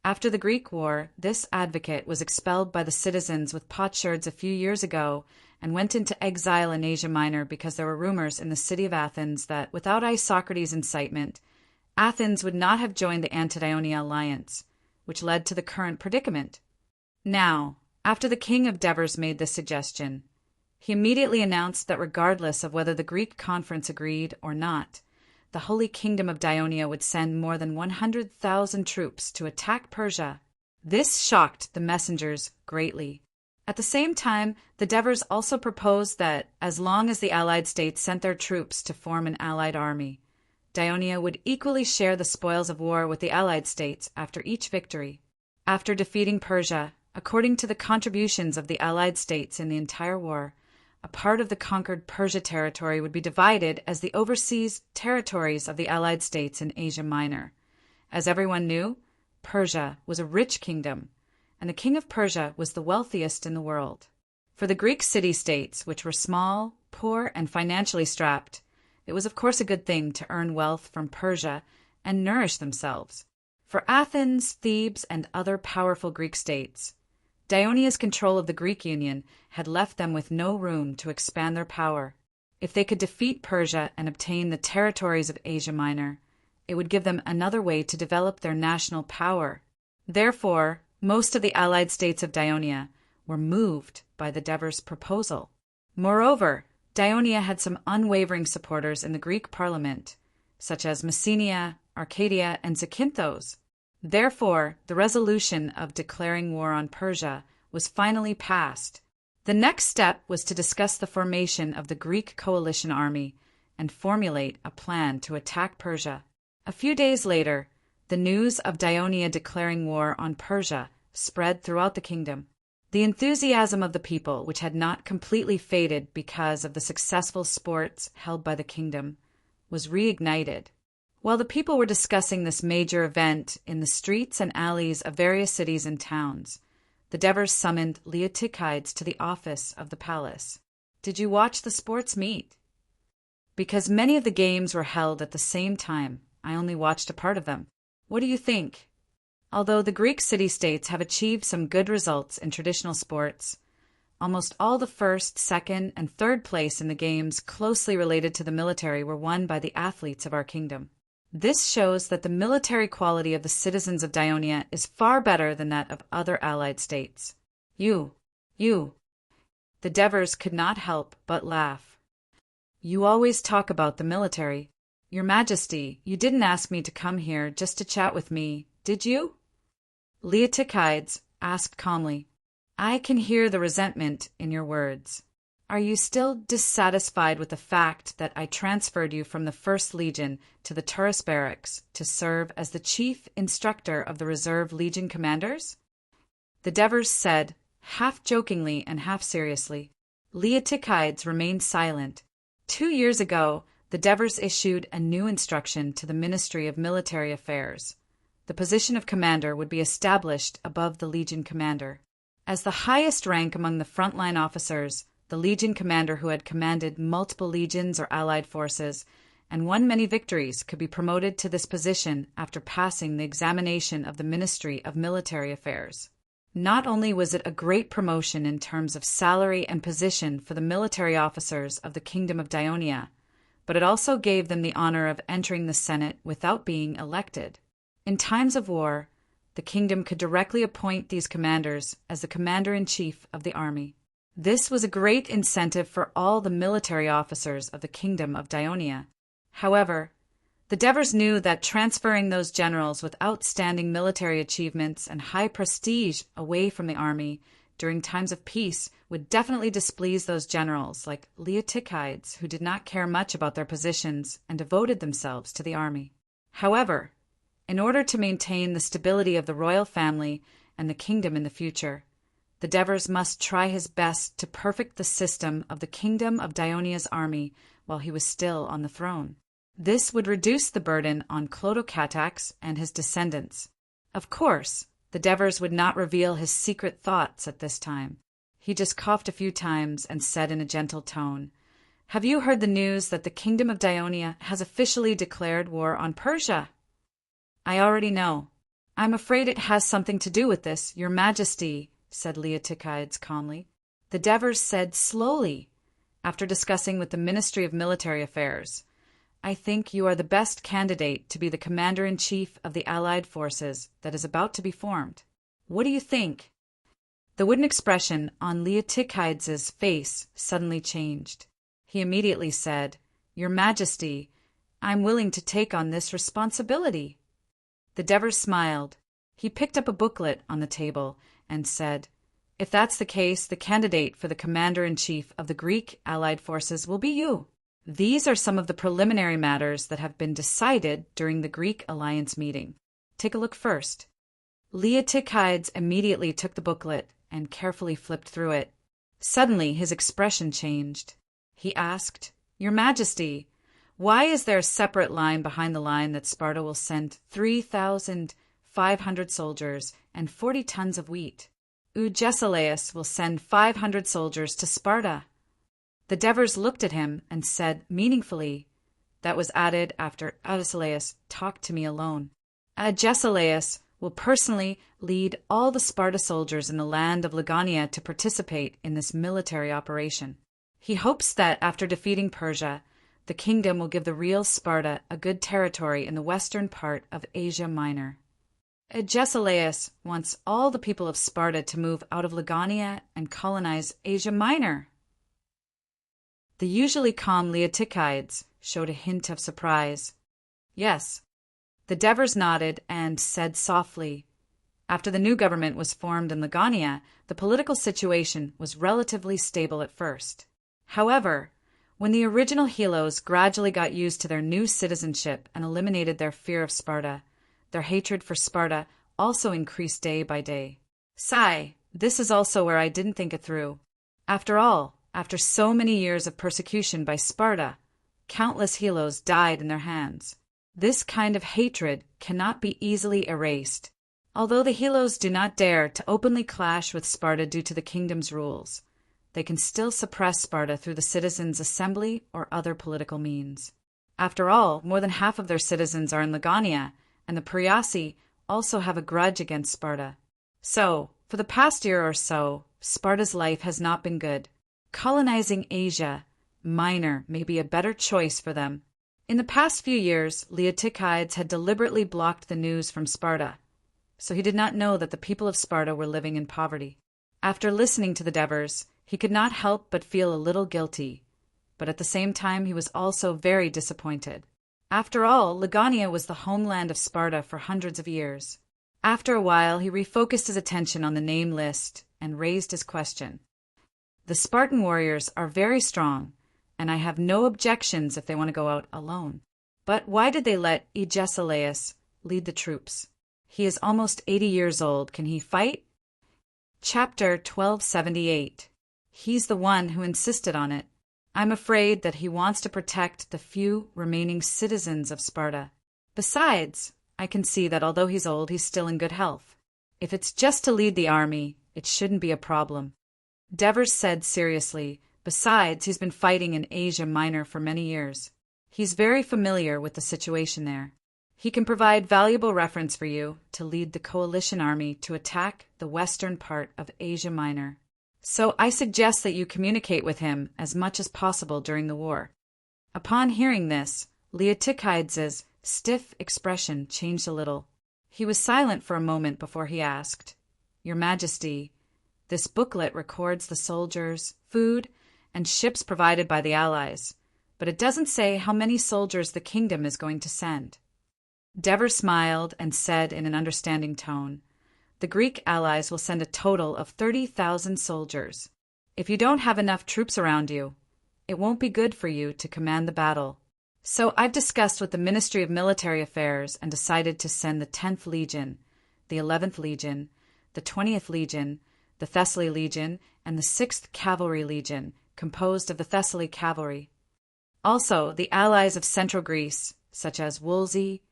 After the Greek War, this advocate was expelled by the citizens with potsherds a few years ago and went into exile in Asia Minor because there were rumors in the city of Athens that, without Isocrates' incitement, Athens would not have joined the Anti-Dionia alliance, which led to the current predicament. Now, after the king of Devers made this suggestion, he immediately announced that regardless of whether the Greek conference agreed or not, the Holy Kingdom of Dionia would send more than 100,000 troops to attack Persia. This shocked the messengers greatly. At the same time, the Devers also proposed that, as long as the Allied states sent their troops to form an allied army, Dionia would equally share the spoils of war with the Allied states after each victory. After defeating Persia, according to the contributions of the Allied states in the entire war, a part of the conquered Persia territory would be divided as the overseas territories of the Allied states in Asia Minor. As everyone knew, Persia was a rich kingdom, and the king of Persia was the wealthiest in the world. For the Greek city-states, which were small, poor, and financially strapped, it was of course a good thing to earn wealth from Persia and nourish themselves. For Athens, Thebes, and other powerful Greek states, Dionia's control of the Greek Union had left them with no room to expand their power. If they could defeat Persia and obtain the territories of Asia Minor, it would give them another way to develop their national power. Therefore, most of the allied states of Dionia were moved by the Devers' proposal. Moreover, Dionia had some unwavering supporters in the Greek parliament, such as Messenia, Arcadia, and Zakynthos. Therefore, the resolution of declaring war on Persia was finally passed. The next step was to discuss the formation of the Greek coalition army and formulate a plan to attack Persia. A few days later, the news of Dionia declaring war on Persia spread throughout the kingdom. The enthusiasm of the people, which had not completely faded because of the successful sports held by the kingdom, was reignited. While the people were discussing this major event in the streets and alleys of various cities and towns, the Devers summoned Leotychides to the office of the palace. "Did you watch the sports meet?" "Because many of the games were held at the same time, I only watched a part of them. What do you think?" Although the Greek city-states have achieved some good results in traditional sports, almost all the first, second, and third place in the games closely related to the military were won by the athletes of our kingdom. This shows that the military quality of the citizens of Dionia is far better than that of other allied states. You. The Devers could not help but laugh. "You always talk about the military. Your Majesty, you didn't ask me to come here just to chat with me, did you?" Leotychides asked calmly. "I can hear the resentment in your words. Are you still dissatisfied with the fact that I transferred you from the 1st Legion to the Turris Barracks to serve as the chief instructor of the reserve Legion commanders?" The Devers said, half jokingly and half seriously. Leotychides remained silent. 2 years ago, the Devers issued a new instruction to the Ministry of Military Affairs. The position of commander would be established above the Legion commander. As the highest rank among the frontline officers, the Legion commander who had commanded multiple legions or allied forces and won many victories could be promoted to this position after passing the examination of the Ministry of Military Affairs. Not only was it a great promotion in terms of salary and position for the military officers of the Kingdom of Dionia, but it also gave them the honor of entering the Senate without being elected. In times of war, the kingdom could directly appoint these commanders as the commander-in-chief of the army. This was a great incentive for all the military officers of the Kingdom of Dionia. However, the Devers knew that transferring those generals with outstanding military achievements and high prestige away from the army during times of peace would definitely displease those generals like Leotychides, who did not care much about their positions and devoted themselves to the army. However, in order to maintain the stability of the royal family and the kingdom in the future, The Devers must try his best to perfect the system of the kingdom of Dionia's army while he was still on the throne. This would reduce the burden on Clodocatax and his descendants. Of course, the Devers would not reveal his secret thoughts at this time. He just coughed a few times and said in a gentle tone, "Have you heard the news that the kingdom of Dionia has officially declared war on Persia?" "I already know. I'm afraid it has something to do with this, Your Majesty," said Leotychides calmly. The Devers said slowly, after discussing with the Ministry of Military Affairs, "I think you are the best candidate to be the commander-in-chief of the allied forces that is about to be formed. What do you think?" The wooden expression on Leotychides' face suddenly changed. He immediately said, "Your Majesty, I'm willing to take on this responsibility." The Devers smiled. He picked up a booklet on the table and said, "If that's the case, the candidate for the commander-in-chief of the Greek allied forces will be you. These are some of the preliminary matters that have been decided during the Greek alliance meeting. Take a look first." Leotychides immediately took the booklet and carefully flipped through it. Suddenly his expression changed. He asked, "Your Majesty, why is there a separate line behind the line that Sparta will send 3,500 soldiers and 40 tons of wheat? Agesilaus will send 500 soldiers to Sparta." The Devers looked at him and said meaningfully, "That was added after Agesilaus talked to me alone. Agesilaus will personally lead all the Sparta soldiers in the land of Ligonia to participate in this military operation. He hopes that after defeating Persia, the kingdom will give the real Sparta a good territory in the western part of Asia Minor. Agesilaus wants all the people of Sparta to move out of Ligonia and colonize Asia Minor." The usually calm Leotychides showed a hint of surprise. "Yes." The Devers nodded and said softly, "After the new government was formed in Ligonia, the political situation was relatively stable at first. However, when the original Helos gradually got used to their new citizenship and eliminated their fear of Sparta, their hatred for Sparta also increased day by day. Sigh, this is also where I didn't think it through. After all, after so many years of persecution by Sparta, countless Helos died in their hands. This kind of hatred cannot be easily erased. Although the Helos do not dare to openly clash with Sparta due to the kingdom's rules, they can still suppress Sparta through the citizens' assembly or other political means. After all, more than half of their citizens are in Ligonia, and the Priasi also have a grudge against Sparta. So, for the past year or so, Sparta's life has not been good. Colonizing Asia Minor may be a better choice for them. In the past few years, Leotychides had deliberately blocked the news from Sparta, so he did not know that the people of Sparta were living in poverty. After listening to the Devers, he could not help but feel a little guilty, but at the same time he was also very disappointed. After all, Ligonia was the homeland of Sparta for hundreds of years. After a while, he refocused his attention on the name list and raised his question. "The Spartan warriors are very strong, and I have no objections if they want to go out alone. But why did they let Agesilaus lead the troops? He is almost 80 years old. Can he fight?" Chapter 1278. He's the one who insisted on it. I'm afraid that he wants to protect the few remaining citizens of Sparta. Besides, I can see that although he's old, he's still in good health. If it's just to lead the army, it shouldn't be a problem. Devers said seriously, "Besides, he's been fighting in Asia Minor for many years. He's very familiar with the situation there. He can provide valuable reference for you to lead the coalition army to attack the western part of Asia Minor. So I suggest that you communicate with him as much as possible during the war." Upon hearing this, Leotychides' stiff expression changed a little. He was silent for a moment before he asked, "Your Majesty, this booklet records the soldiers, food, and ships provided by the Allies, but it doesn't say how many soldiers the kingdom is going to send." Devers smiled and said in an understanding tone, "The Greek allies will send a total of 30,000 soldiers. If you don't have enough troops around you, it won't be good for you to command the battle. So I've discussed with the Ministry of Military Affairs and decided to send the 10th Legion, the 11th Legion, the 20th Legion, the Thessaly Legion, and the 6th Cavalry Legion, composed of the Thessaly Cavalry. Also, the allies of Central Greece, such as Wolsey,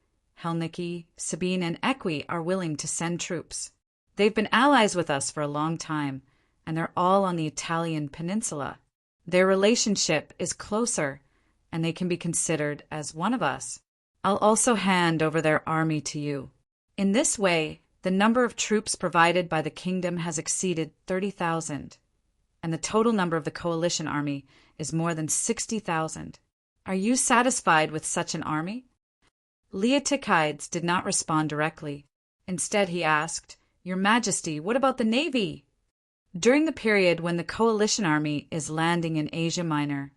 Helniki, Sabine, and Equi, are willing to send troops. They've been allies with us for a long time, and they're all on the Italian peninsula. Their relationship is closer, and they can be considered as one of us. I'll also hand over their army to you. In this way, the number of troops provided by the kingdom has exceeded 30,000, and the total number of the coalition army is more than 60,000. Are you satisfied with such an army? Leotychides did not respond directly. Instead, he asked, Your Majesty, what about the navy? During the period when the coalition army is landing in Asia Minor,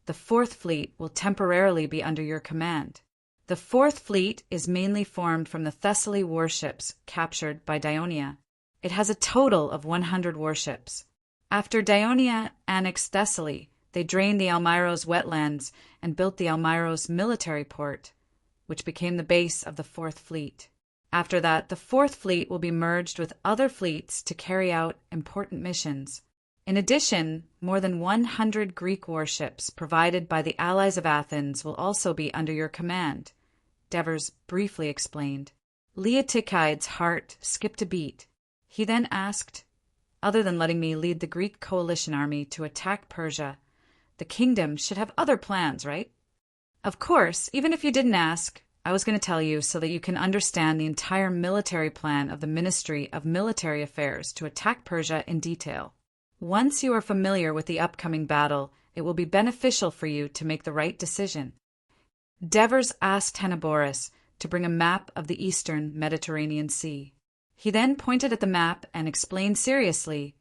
the 4th Fleet will temporarily be under your command. The 4th Fleet is mainly formed from the Thessaly warships captured by Dionia. It has a total of 100 warships. After Dionia annexed Thessaly, they drained the Almyros wetlands and built the Almyros military port, which became the base of the 4th Fleet. After that, the 4th Fleet will be merged with other fleets to carry out important missions. In addition, more than 100 Greek warships provided by the allies of Athens will also be under your command, Devers briefly explained. Leotychides' heart skipped a beat. He then asked, Other than letting me lead the Greek coalition army to attack Persia, the kingdom should have other plans, right? Of course, even if you didn't ask, I was going to tell you so that you can understand the entire military plan of the Ministry of Military Affairs to attack Persia in detail. Once you are familiar with the upcoming battle, it will be beneficial for you to make the right decision. Devers asked Henoboris to bring a map of the eastern Mediterranean Sea. He then pointed at the map and explained seriously,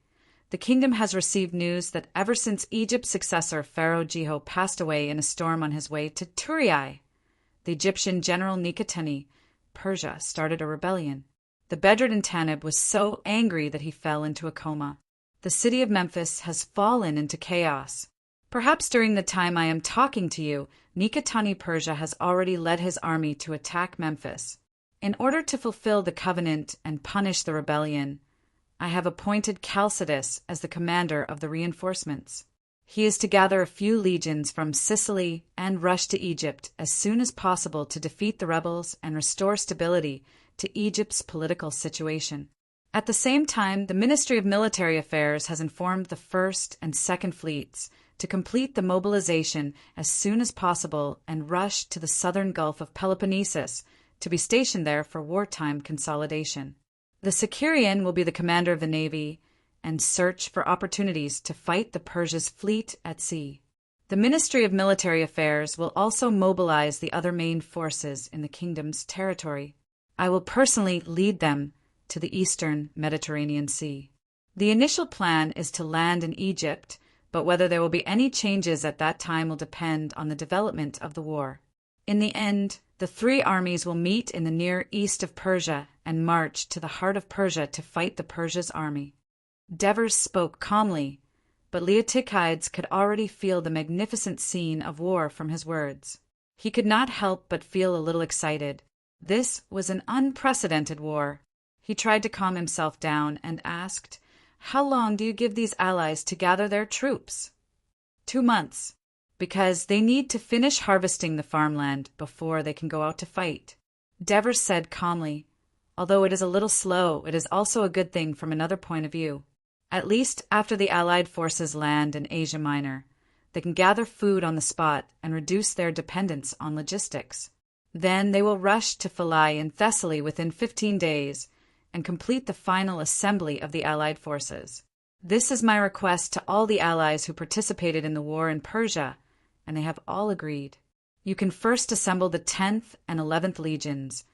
The kingdom has received news that ever since Egypt's successor Pharaoh Jeho passed away in a storm on his way to Turiai, the Egyptian general Nicoteni, Persia started a rebellion. The bedridden Tanib was so angry that he fell into a coma. The city of Memphis has fallen into chaos. Perhaps during the time I am talking to you, Nicoteni Persia has already led his army to attack Memphis. In order to fulfill the covenant and punish the rebellion, I have appointed Chalcidas as the commander of the reinforcements. He is to gather a few legions from Sicily and rush to Egypt as soon as possible to defeat the rebels and restore stability to Egypt's political situation. At the same time, the Ministry of Military Affairs has informed the 1st and 2nd Fleets to complete the mobilization as soon as possible and rush to the southern Gulf of Peloponnesus to be stationed there for wartime consolidation. The Sicurian will be the commander of the navy and search for opportunities to fight the Persia's fleet at sea. The Ministry of Military Affairs will also mobilize the other main forces in the kingdom's territory. I will personally lead them to the eastern Mediterranean Sea. The initial plan is to land in Egypt, but whether there will be any changes at that time will depend on the development of the war. In the end, the 3 armies will meet in the near east of Persia and march to the heart of Persia to fight the Persia's army. Devers spoke calmly, but Leotychides could already feel the magnificent scene of war from his words. He could not help but feel a little excited. This was an unprecedented war. He tried to calm himself down and asked, How long do you give these allies to gather their troops? 2 months, because they need to finish harvesting the farmland before they can go out to fight. Devers said calmly, Although it is a little slow, it is also a good thing from another point of view. At least after the Allied forces land in Asia Minor, they can gather food on the spot and reduce their dependence on logistics. Then they will rush to Philai in Thessaly within 15 days and complete the final assembly of the Allied forces. This is my request to all the allies who participated in the war in Persia, and they have all agreed. You can first assemble the 10th and 11th legions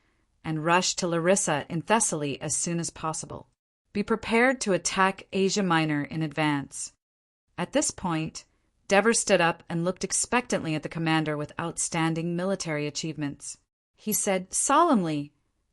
and rush to Larissa in Thessaly as soon as possible. Be prepared to attack Asia Minor in advance. At this point, Devers stood up and looked expectantly at the commander with outstanding military achievements. He said solemnly,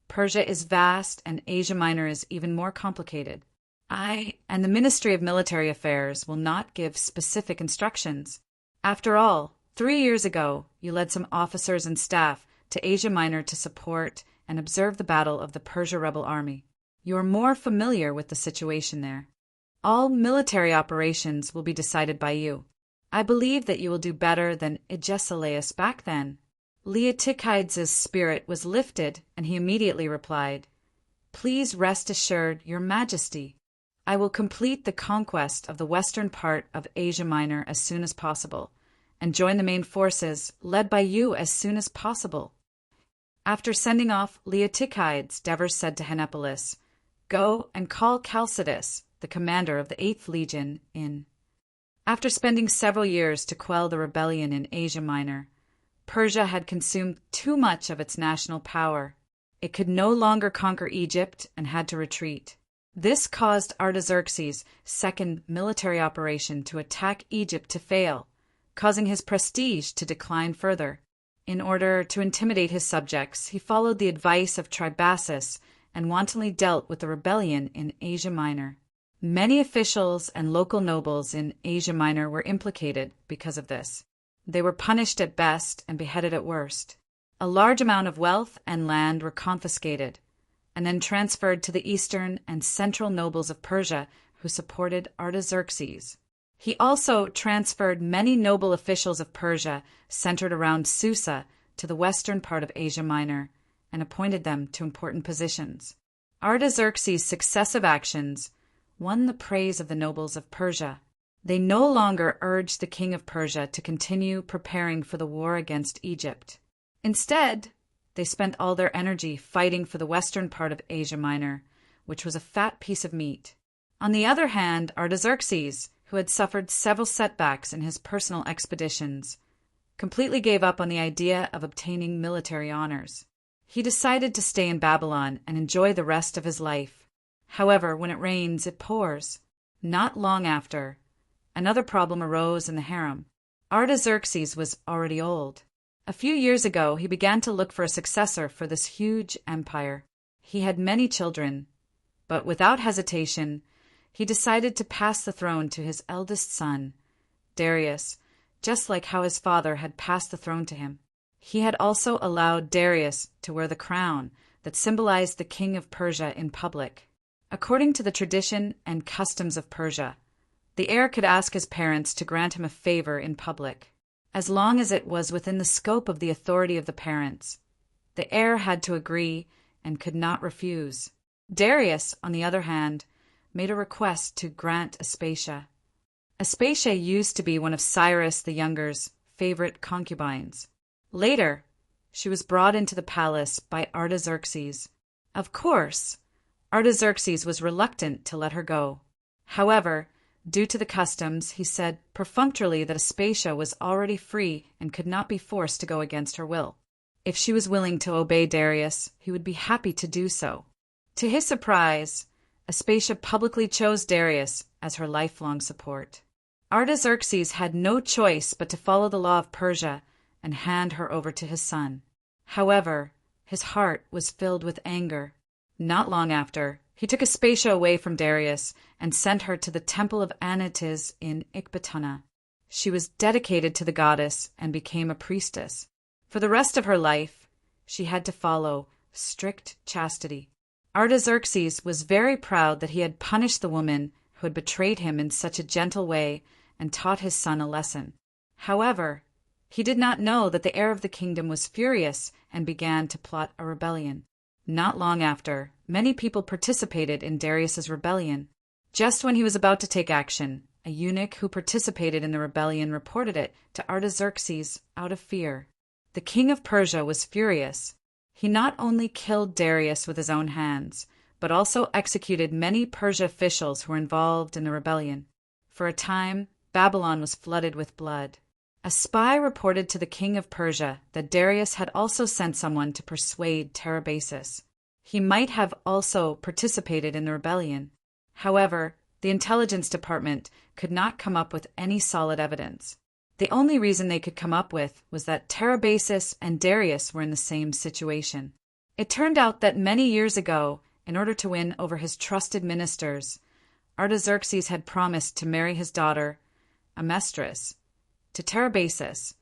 Persia is vast and Asia Minor is even more complicated. I and the Ministry of Military Affairs will not give specific instructions. After all, 3 years ago, you led some officers and staff to Asia Minor to support and observe the battle of the Persia rebel army. You are more familiar with the situation there. All military operations will be decided by you. I believe that you will do better than Agesilaus back then." Leotychides' spirit was lifted, and he immediately replied, "Please rest assured, Your Majesty. I will complete the conquest of the western part of Asia Minor as soon as possible, and join the main forces led by you as soon as possible." After sending off Leotychides, Devers said to Henipolis, "Go and call Chalcidas, the commander of the 8th Legion, in." After spending several years to quell the rebellion in Asia Minor, Persia had consumed too much of its national power. It could no longer conquer Egypt and had to retreat. This caused Artaxerxes' second military operation to attack Egypt to fail, causing his prestige to decline further. In order to intimidate his subjects, he followed the advice of Tribasus and wantonly dealt with the rebellion in Asia Minor. Many officials and local nobles in Asia Minor were implicated because of this. They were punished at best and beheaded at worst. A large amount of wealth and land were confiscated, and then transferred to the eastern and central nobles of Persia who supported Artaxerxes. He also transferred many noble officials of Persia centered around Susa to the western part of Asia Minor and appointed them to important positions. Artaxerxes' successive actions won the praise of the nobles of Persia. They no longer urged the king of Persia to continue preparing for the war against Egypt. Instead, they spent all their energy fighting for the western part of Asia Minor, which was a fat piece of meat. On the other hand, Artaxerxes, who had suffered several setbacks in his personal expeditions, completely gave up on the idea of obtaining military honors. He decided to stay in Babylon and enjoy the rest of his life. However, when it rains, it pours. Not long after, another problem arose in the harem. Artaxerxes was already old. A few years ago, he began to look for a successor for this huge empire. He had many children, but without hesitation, he decided to pass the throne to his eldest son, Darius, just like how his father had passed the throne to him. He had also allowed Darius to wear the crown that symbolized the king of Persia in public. According to the tradition and customs of Persia, the heir could ask his parents to grant him a favor in public. As long as it was within the scope of the authority of the parents, the heir had to agree and could not refuse. Darius, on the other hand, made a request to grant Aspasia. Aspasia used to be one of Cyrus the Younger's favorite concubines. Later, she was brought into the palace by Artaxerxes. Of course, Artaxerxes was reluctant to let her go. However, due to the customs, he said perfunctorily that Aspasia was already free and could not be forced to go against her will. If she was willing to obey Darius, he would be happy to do so. To his surprise, Aspasia publicly chose Darius as her lifelong support. Artaxerxes had no choice but to follow the law of Persia and hand her over to his son. However, his heart was filled with anger. Not long after, he took Aspasia away from Darius and sent her to the temple of Anytis in Ecbatana. She was dedicated to the goddess and became a priestess. For the rest of her life, she had to follow strict chastity. Artaxerxes was very proud that he had punished the woman who had betrayed him in such a gentle way and taught his son a lesson. However, he did not know that the heir of the kingdom was furious and began to plot a rebellion. Not long after, many people participated in Darius's rebellion. Just when he was about to take action, a eunuch who participated in the rebellion reported it to Artaxerxes out of fear. The king of Persia was furious. He not only killed Darius with his own hands, but also executed many Persia officials who were involved in the rebellion. For a time, Babylon was flooded with blood. A spy reported to the king of Persia that Darius had also sent someone to persuade Tarabasis. He might have also participated in the rebellion. However, the intelligence department could not come up with any solid evidence. The only reason they could come up with was that Tarabasis and Darius were in the same situation. It turned out that many years ago, in order to win over his trusted ministers, Artaxerxes had promised to marry his daughter, Amestris, to Tarabasis,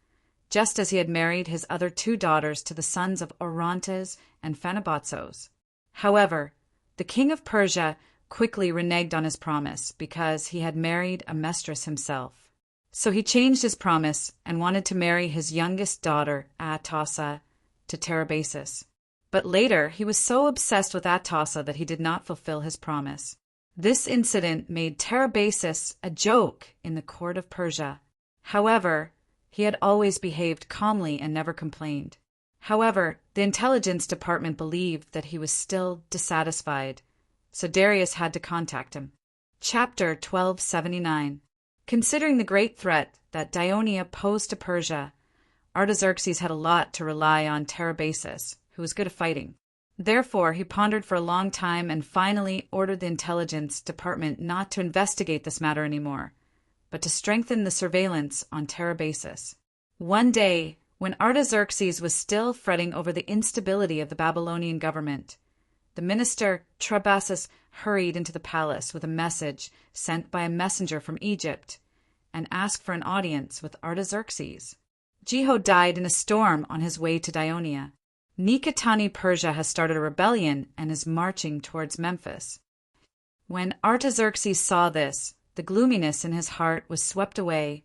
just as he had married his other two daughters to the sons of Orontes and Phanebatzos. However, the king of Persia quickly reneged on his promise because he had married a mistress himself. So he changed his promise and wanted to marry his youngest daughter, Atossa, to Tarabasis. But later, he was so obsessed with Atossa that he did not fulfill his promise. This incident made Tarabasis a joke in the court of Persia. However, he had always behaved calmly and never complained. However, the intelligence department believed that he was still dissatisfied, so Darius had to contact him. Chapter 1279. Considering the great threat that Dionia posed to Persia, Artaxerxes had a lot to rely on Tarabasis, who was good at fighting. Therefore, he pondered for a long time and finally ordered the intelligence department not to investigate this matter anymore, but to strengthen the surveillance on Tarabasis. One day, when Artaxerxes was still fretting over the instability of the Babylonian government, the minister Trabasis hurried into the palace with a message sent by a messenger from Egypt and asked for an audience with Artaxerxes. Jeho died in a storm on his way to Dionia. Nikatani Persia has started a rebellion and is marching towards Memphis. When Artaxerxes saw this, the gloominess in his heart was swept away,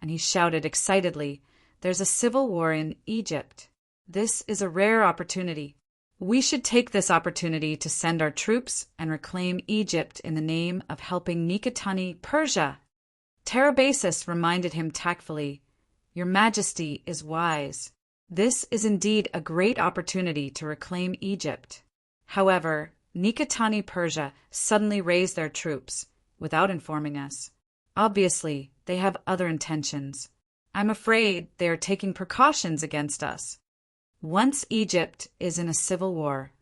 and he shouted excitedly, "There's a civil war in Egypt. This is a rare opportunity. We should take this opportunity to send our troops and reclaim Egypt in the name of helping Nikatani Persia." Tarabasis reminded him tactfully, "Your Majesty is wise. This is indeed a great opportunity to reclaim Egypt." However, Nikatani Persia suddenly raised their troops, without informing us. Obviously, they have other intentions. I'm afraid they are taking precautions against us. Once Egypt is in a civil war,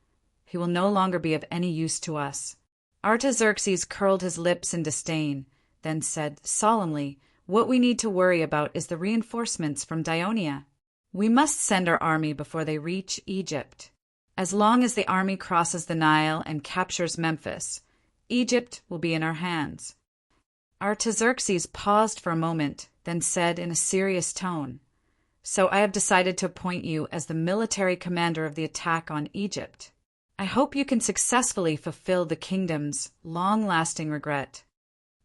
he will no longer be of any use to us. Artaxerxes curled his lips in disdain, then said solemnly, "What we need to worry about is the reinforcements from Dionia. We must send our army before they reach Egypt. As long as the army crosses the Nile and captures Memphis, Egypt will be in our hands." Artaxerxes paused for a moment, then said in a serious tone, "So I have decided to appoint you as the military commander of the attack on Egypt. I hope you can successfully fulfill the kingdom's long-lasting regret."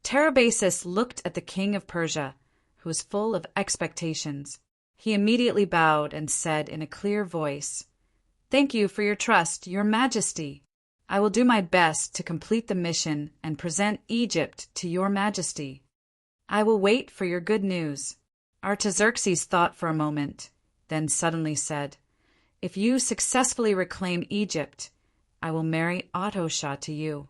Tarabasis looked at the king of Persia, who was full of expectations. He immediately bowed and said in a clear voice, "Thank you for your trust, Your Majesty. I will do my best to complete the mission and present Egypt to Your Majesty. I will wait for your good news." Artaxerxes thought for a moment, then suddenly said, "If you successfully reclaim Egypt, I will marry Atossa to you."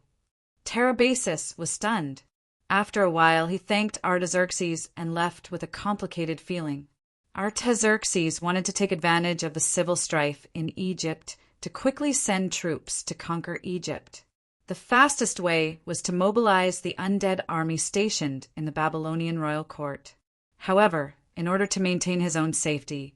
Tarabasis was stunned. After a while, he thanked Artaxerxes and left with a complicated feeling. Artaxerxes wanted to take advantage of the civil strife in Egypt to quickly send troops to conquer Egypt. The fastest way was to mobilize the undead army stationed in the Babylonian royal court. However, in order to maintain his own safety,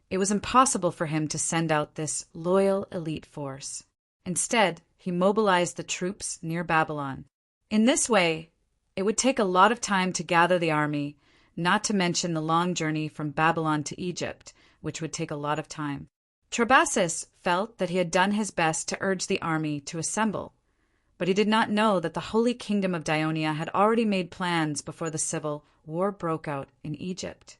it was impossible for him to send out this loyal elite force. Instead, he mobilized the troops near Babylon. In this way, it would take a lot of time to gather the army, not to mention the long journey from Babylon to Egypt, which would take a lot of time. Trabasis felt that he had done his best to urge the army to assemble, but he did not know that the Holy Kingdom of Dionia had already made plans before the civil war broke out in Egypt.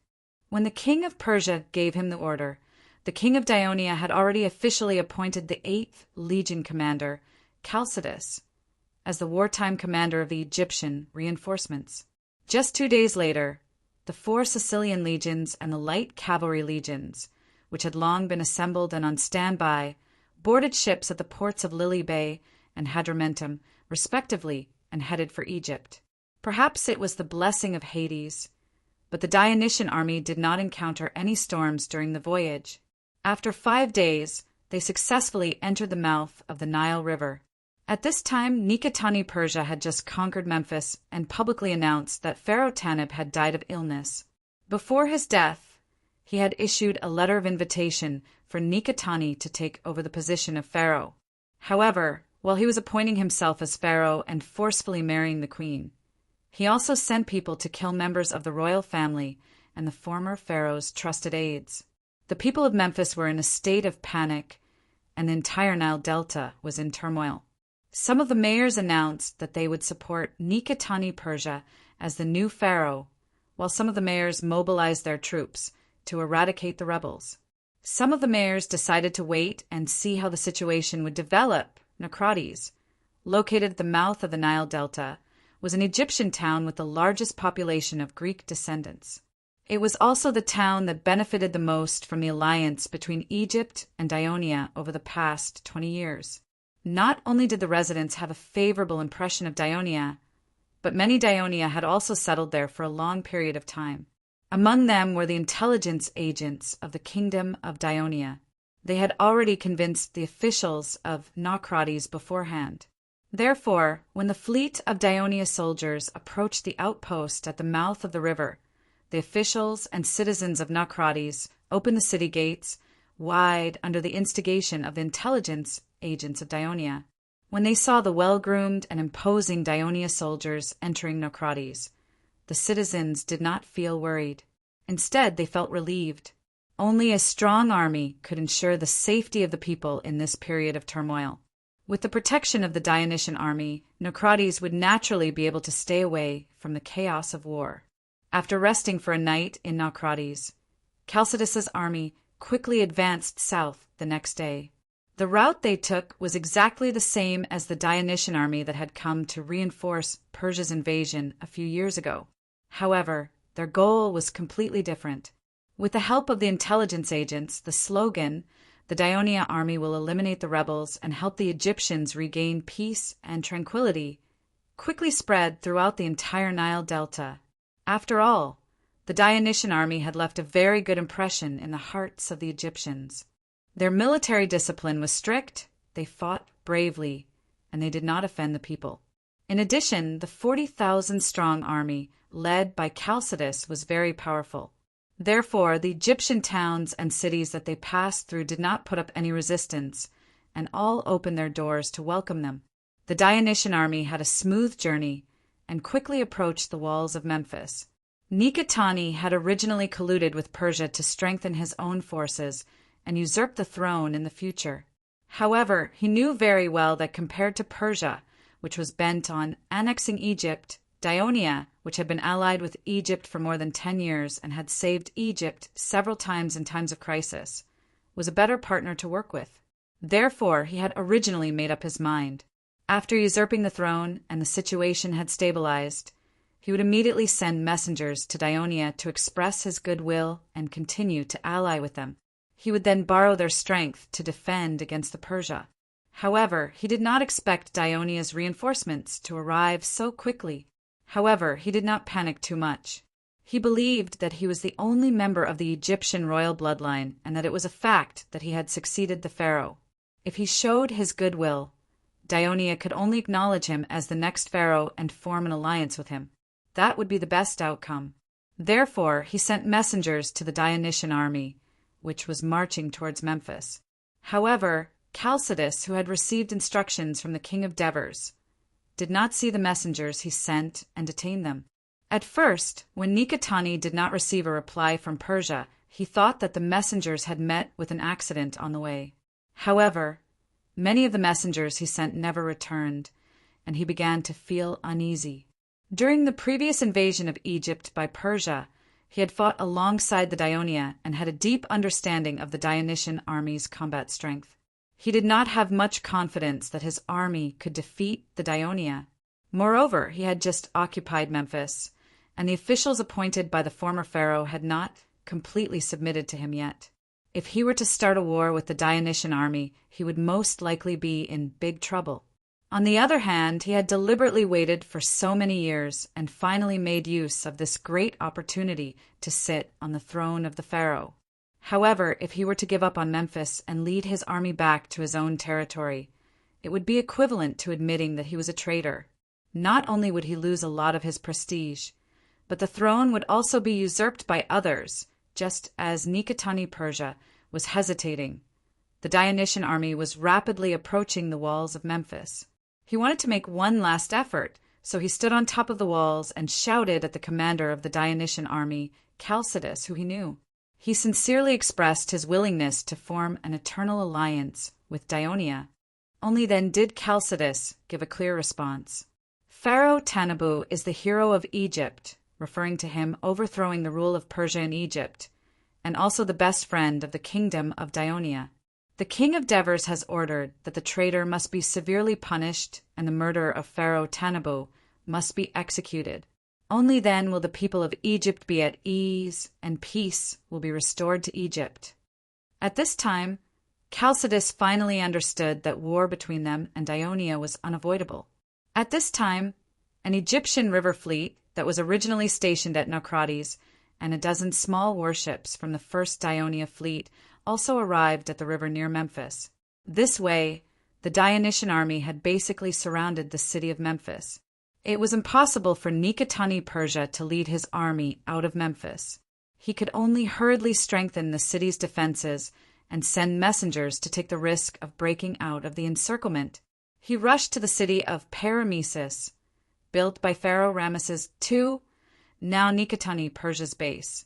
When the king of Persia gave him the order, the king of Dionia had already officially appointed the 8th Legion commander, Chalcidas, as the wartime commander of the Egyptian reinforcements. Just 2 days later, the 4 Sicilian legions and the light cavalry legions, which had long been assembled and on standby, boarded ships at the ports of Lily Bay and Hadrumetum, respectively, and headed for Egypt. Perhaps it was the blessing of Hades, but the Dionysian army did not encounter any storms during the voyage. After 5 days, they successfully entered the mouth of the Nile River. At this time, Nikatani Persia had just conquered Memphis and publicly announced that Pharaoh Tanib had died of illness. Before his death, he had issued a letter of invitation for Nikatani to take over the position of pharaoh. However, while he was appointing himself as pharaoh and forcefully marrying the queen, he also sent people to kill members of the royal family and the former pharaoh's trusted aides. The people of Memphis were in a state of panic, and the entire Nile Delta was in turmoil. Some of the mayors announced that they would support Nikitani Persia as the new pharaoh, while some of the mayors mobilized their troops to eradicate the rebels. Some of the mayors decided to wait and see how the situation would develop. Naucratis, located at the mouth of the Nile Delta, was an Egyptian town with the largest population of Greek descendants. It was also the town that benefited the most from the alliance between Egypt and Ionia over the past 20 years. Not only did the residents have a favorable impression of Ionia, but many Ionia had also settled there for a long period of time. Among them were the intelligence agents of the Kingdom of Ionia. They had already convinced the officials of Naucratis beforehand. Therefore, when the fleet of Ionia soldiers approached the outpost at the mouth of the river, the officials and citizens of Naucratis opened the city gates wide under the instigation of the intelligence agents of Ionia. When they saw the well-groomed and imposing Ionia soldiers entering Naucratis, the citizens did not feel worried. Instead, they felt relieved. Only a strong army could ensure the safety of the people in this period of turmoil. With the protection of the Dionysian army, Naucratis would naturally be able to stay away from the chaos of war. After resting for a night in Naucratis, Chalcidus's army quickly advanced south the next day. The route they took was exactly the same as the Dionysian army that had come to reinforce Persia's invasion a few years ago. However, their goal was completely different. With the help of the intelligence agents, the slogan, "The Ionia army will eliminate the rebels and help the Egyptians regain peace and tranquility," quickly spread throughout the entire Nile Delta. After all, the Dionysian army had left a very good impression in the hearts of the Egyptians. Their military discipline was strict, they fought bravely, and they did not offend the people. In addition, the 40,000-strong army led by Chalcidus was very powerful. Therefore, the Egyptian towns and cities that they passed through did not put up any resistance, and all opened their doors to welcome them. The Dionysian army had a smooth journey and quickly approached the walls of Memphis. Nikitani had originally colluded with Persia to strengthen his own forces and usurp the throne in the future. However, he knew very well that compared to Persia, which was bent on annexing Egypt, Ionia, which had been allied with Egypt for more than 10 years and had saved Egypt several times in times of crisis, was a better partner to work with. Therefore, he had originally made up his mind. After usurping the throne and the situation had stabilized, he would immediately send messengers to Ionia to express his goodwill and continue to ally with them. He would then borrow their strength to defend against the Persia. However, he did not expect Ionia's reinforcements to arrive so quickly. However, he did not panic too much. He believed that he was the only member of the Egyptian royal bloodline and that it was a fact that he had succeeded the pharaoh. If he showed his goodwill, Ionia could only acknowledge him as the next pharaoh and form an alliance with him. That would be the best outcome. Therefore, he sent messengers to the Dionysian army, which was marching towards Memphis. However, Chalcidus, who had received instructions from the king of Devers, did not see the messengers he sent and detained them. At first, when Nikitani did not receive a reply from Persia, he thought that the messengers had met with an accident on the way. However, many of the messengers he sent never returned, and he began to feel uneasy. During the previous invasion of Egypt by Persia, he had fought alongside the Ionia and had a deep understanding of the Dionysian army's combat strength. He did not have much confidence that his army could defeat the Ionia. Moreover, he had just occupied Memphis, and the officials appointed by the former pharaoh had not completely submitted to him yet. If he were to start a war with the Dionysian army, he would most likely be in big trouble. On the other hand, he had deliberately waited for so many years and finally made use of this great opportunity to sit on the throne of the pharaoh. However, if he were to give up on Memphis and lead his army back to his own territory, it would be equivalent to admitting that he was a traitor. Not only would he lose a lot of his prestige, but the throne would also be usurped by others, just as Nikitani Persia was hesitating. The Dionysian army was rapidly approaching the walls of Memphis. He wanted to make one last effort, so he stood on top of the walls and shouted at the commander of the Dionysian army, Chalcidus, who he knew. He sincerely expressed his willingness to form an eternal alliance with Ionia. Only then did Chalcidius give a clear response. Pharaoh Tanabu is the hero of Egypt, referring to him overthrowing the rule of Persia in Egypt, and also the best friend of the kingdom of Dionia. The king of Devers has ordered that the traitor must be severely punished and the murderer of Pharaoh Tanabu must be executed. Only then will the people of Egypt be at ease and peace will be restored to Egypt. At this time, Chalcidius finally understood that war between them and Dionia was unavoidable. At this time, an Egyptian river fleet that was originally stationed at Naucratis and a dozen small warships from the first Dionia fleet also arrived at the river near Memphis. This way, the Dionysian army had basically surrounded the city of Memphis. It was impossible for Nikitani Persia to lead his army out of Memphis. He could only hurriedly strengthen the city's defenses and send messengers to take the risk of breaking out of the encirclement. He rushed to the city of Parameses, built by Pharaoh Ramesses II, now Nikitani Persia's base,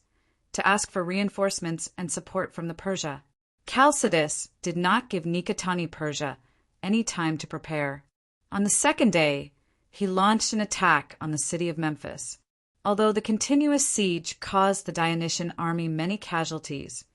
to ask for reinforcements and support from the Persia. Chalcidius did not give Nikitani Persia any time to prepare. On the second day, he launched an attack on the city of Memphis. Although the continuous siege caused the Dionysian army many casualties,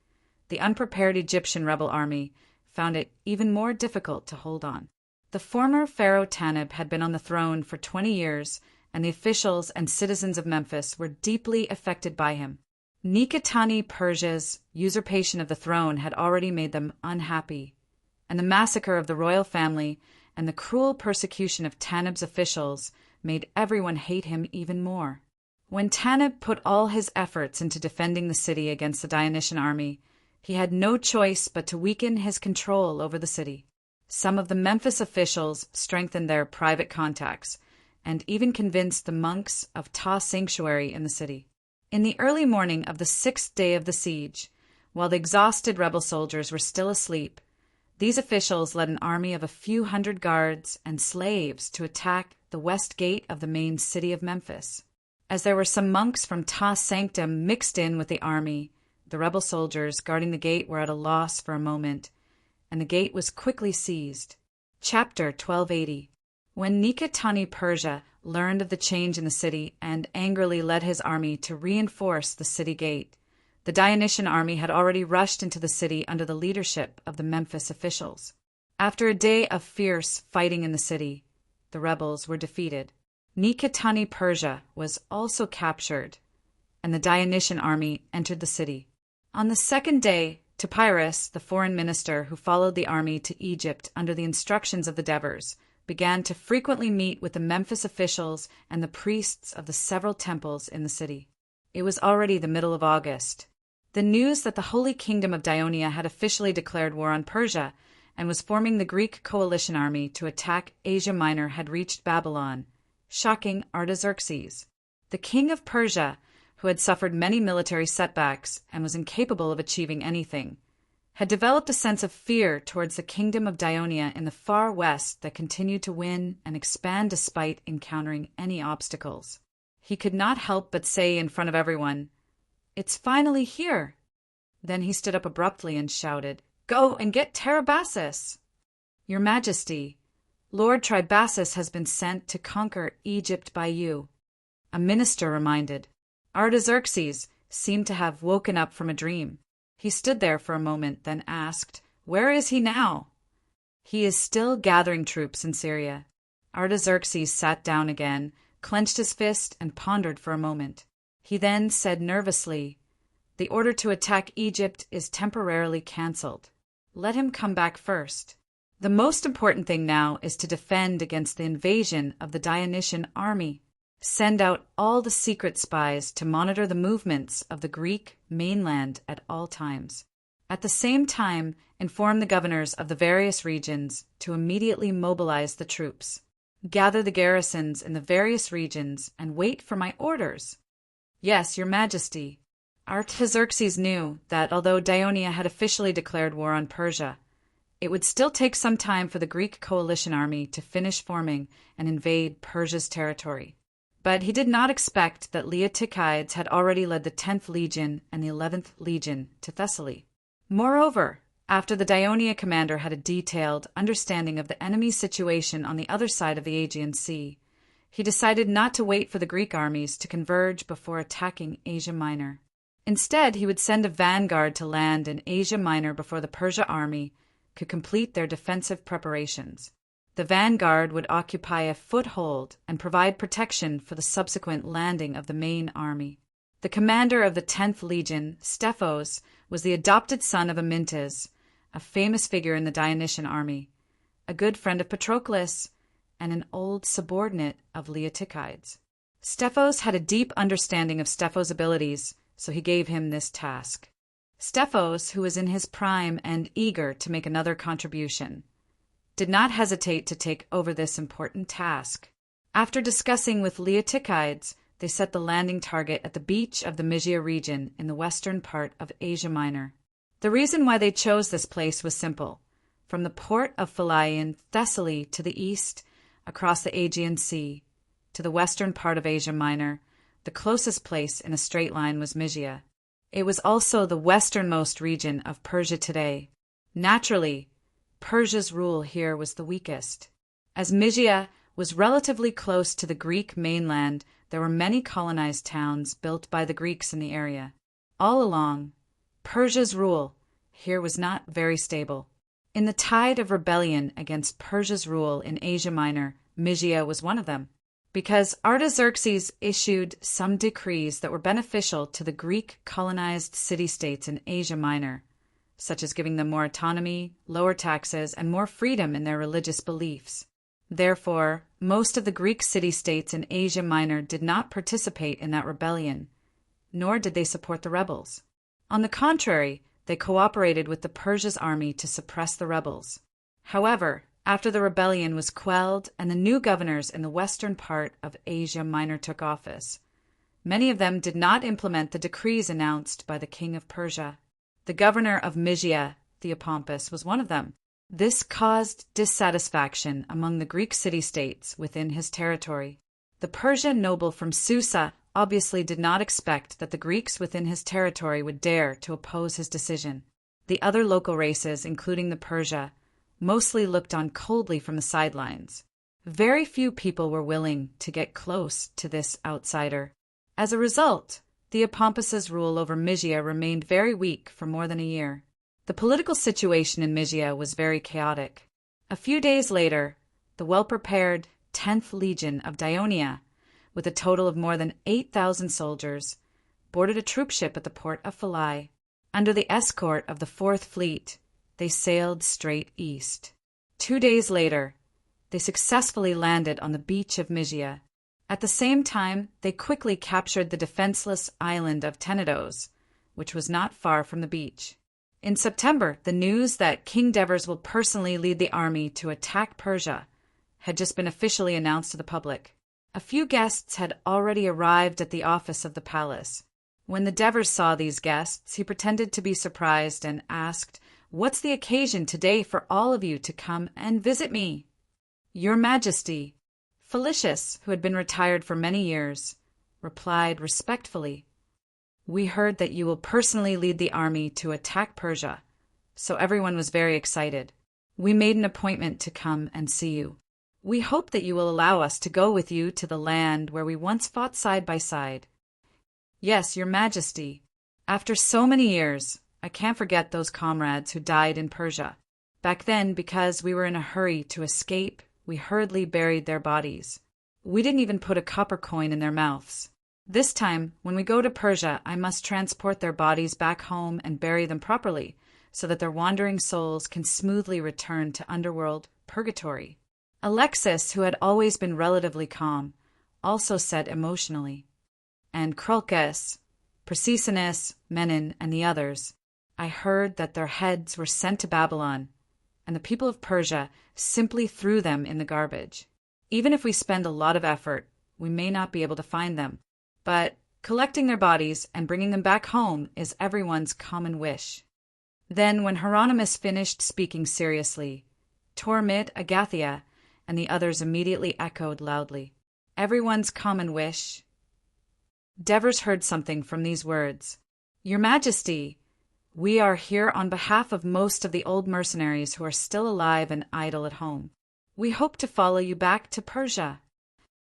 the unprepared Egyptian rebel army found it even more difficult to hold on. The former Pharaoh Tanib had been on the throne for 20 years, and the officials and citizens of Memphis were deeply affected by him. Nikitani Persia's usurpation of the throne had already made them unhappy, and the massacre of the royal family and the cruel persecution of Tanib's officials made everyone hate him even more. When Tanib put all his efforts into defending the city against the Dionysian army, he had no choice but to weaken his control over the city. Some of the Memphis officials strengthened their private contacts and even convinced the monks of Ptah sanctuary in the city. In the early morning of the 6th day of the siege, while the exhausted rebel soldiers were still asleep, these officials led an army of a few hundred guards and slaves to attack the west gate of the main city of Memphis. As there were some monks from Ptah Sanctum mixed in with the army, the rebel soldiers guarding the gate were at a loss for a moment, and the gate was quickly seized. Chapter 1280. When Nikitani Persia learned of the change in the city and angrily led his army to reinforce the city gate, the Dionysian army had already rushed into the city under the leadership of the Memphis officials. After a day of fierce fighting in the city, the rebels were defeated. Nikitani Persia was also captured, and the Dionysian army entered the city. On the second day, Topyrus, the foreign minister who followed the army to Egypt under the instructions of the Devers, began to frequently meet with the Memphis officials and the priests of the several temples in the city. It was already the middle of August. The news that the Holy Kingdom of Dionia had officially declared war on Persia and was forming the Greek coalition army to attack Asia Minor had reached Babylon, shocking Artaxerxes. The king of Persia, who had suffered many military setbacks and was incapable of achieving anything, had developed a sense of fear towards the kingdom of Dionia in the far west that continued to win and expand despite encountering any obstacles. He could not help but say in front of everyone, "It's finally here." Then he stood up abruptly and shouted, "Go and get Tarabasis!" "Your Majesty, Lord Tribasis has been sent to conquer Egypt by you," a minister reminded. Artaxerxes seemed to have woken up from a dream. He stood there for a moment, then asked, "Where is he now?" "He is still gathering troops in Syria." Artaxerxes sat down again, clenched his fist, and pondered for a moment. He then said nervously, "The order to attack Egypt is temporarily cancelled. Let him come back first. The most important thing now is to defend against the invasion of the Dionysian army. Send out all the secret spies to monitor the movements of the Greek mainland at all times. At the same time, inform the governors of the various regions to immediately mobilize the troops. Gather the garrisons in the various regions and wait for my orders." "Yes, Your Majesty." Artaxerxes knew that although Dionia had officially declared war on Persia, it would still take some time for the Greek coalition army to finish forming and invade Persia's territory. But he did not expect that Leotychides had already led the 10th Legion and the 11th Legion to Thessaly. Moreover, After the Daionia commander had a detailed understanding of the enemy's situation on the other side of the Aegean Sea, he decided not to wait for the Greek armies to converge before attacking Asia Minor. Instead, he would send a vanguard to land in Asia Minor before the Persia army could complete their defensive preparations. The vanguard would occupy a foothold and provide protection for the subsequent landing of the main army. The commander of the 10th Legion, Stephos, was the adopted son of Amyntas, a famous figure in the Dionysian army, a good friend of Patroclus, and an old subordinate of Leotychides. Stephos had a deep understanding of Stephos' abilities, so he gave him this task. Stephos, who was in his prime and eager to make another contribution, did not hesitate to take over this important task. After discussing with Leotychides, they set the landing target at the beach of the Mysia region in the western part of Asia Minor. The reason why they chose this place was simple. From the port of Philai in Thessaly to the east, across the Aegean Sea, to the western part of Asia Minor, the closest place in a straight line was Mysia. It was also the westernmost region of Persia today. Naturally, Persia's rule here was the weakest. As Mysia was relatively close to the Greek mainland, there were many colonized towns built by the Greeks in the area. All along, Persia's rule here was not very stable. In the tide of rebellion against Persia's rule in Asia Minor, Mysia was one of them, because Artaxerxes issued some decrees that were beneficial to the Greek colonized city-states in Asia Minor, such as giving them more autonomy, lower taxes, and more freedom in their religious beliefs. Therefore, most of the Greek city-states in Asia Minor did not participate in that rebellion, nor did they support the rebels. On the contrary, they cooperated with the Persia's army to suppress the rebels. However, after the rebellion was quelled and the new governors in the western part of Asia Minor took office, many of them did not implement the decrees announced by the king of Persia. The governor of Mysia, Theopompus, was one of them. This caused dissatisfaction among the Greek city-states within his territory. The Persian noble from Susa obviously did not expect that the Greeks within his territory would dare to oppose his decision. The other local races, including the Persia, mostly looked on coldly from the sidelines. Very few people were willing to get close to this outsider. As a result, Theopompus's rule over Mysia remained very weak for more than a year. The political situation in Mysia was very chaotic. A few days later, the well-prepared 10th Legion of Daionia, with a total of more than 8,000 soldiers, boarded a troopship at the port of Philai. Under the escort of the 4th Fleet, they sailed straight east. 2 days later, they successfully landed on the beach of Mysia. At the same time, they quickly captured the defenseless island of Tenedos, which was not far from the beach. In September, the news that King Devers will personally lead the army to attack Persia had just been officially announced to the public. A few guests had already arrived at the office of the palace. When the Devers saw these guests, he pretended to be surprised and asked, "What's the occasion today for all of you to come and visit me?" "Your Majesty," Felicius, who had been retired for many years, replied respectfully, "We heard that you will personally lead the army to attack Persia, so everyone was very excited. We made an appointment to come and see you. We hope that you will allow us to go with you to the land where we once fought side by side." "Yes, Your Majesty. After so many years, I can't forget those comrades who died in Persia. Back then, because we were in a hurry to escape, we hurriedly buried their bodies. We didn't even put a copper coin in their mouths. This time, when we go to Persia, I must transport their bodies back home and bury them properly, so that their wandering souls can smoothly return to underworld purgatory." Alexis, who had always been relatively calm, also said emotionally, "And Crulcus, Persicenus, Menon, and the others, I heard that their heads were sent to Babylon, and the people of Persia simply threw them in the garbage. Even if we spend a lot of effort, we may not be able to find them, but collecting their bodies and bringing them back home is everyone's common wish." Then, when Hieronymus finished speaking seriously, Tormid, Agathia, and the others immediately echoed loudly, "Everyone's common wish." Devers heard something from these words. "Your Majesty, We are here on behalf of most of the old mercenaries who are still alive and idle at home. We hope to follow you back to Persia."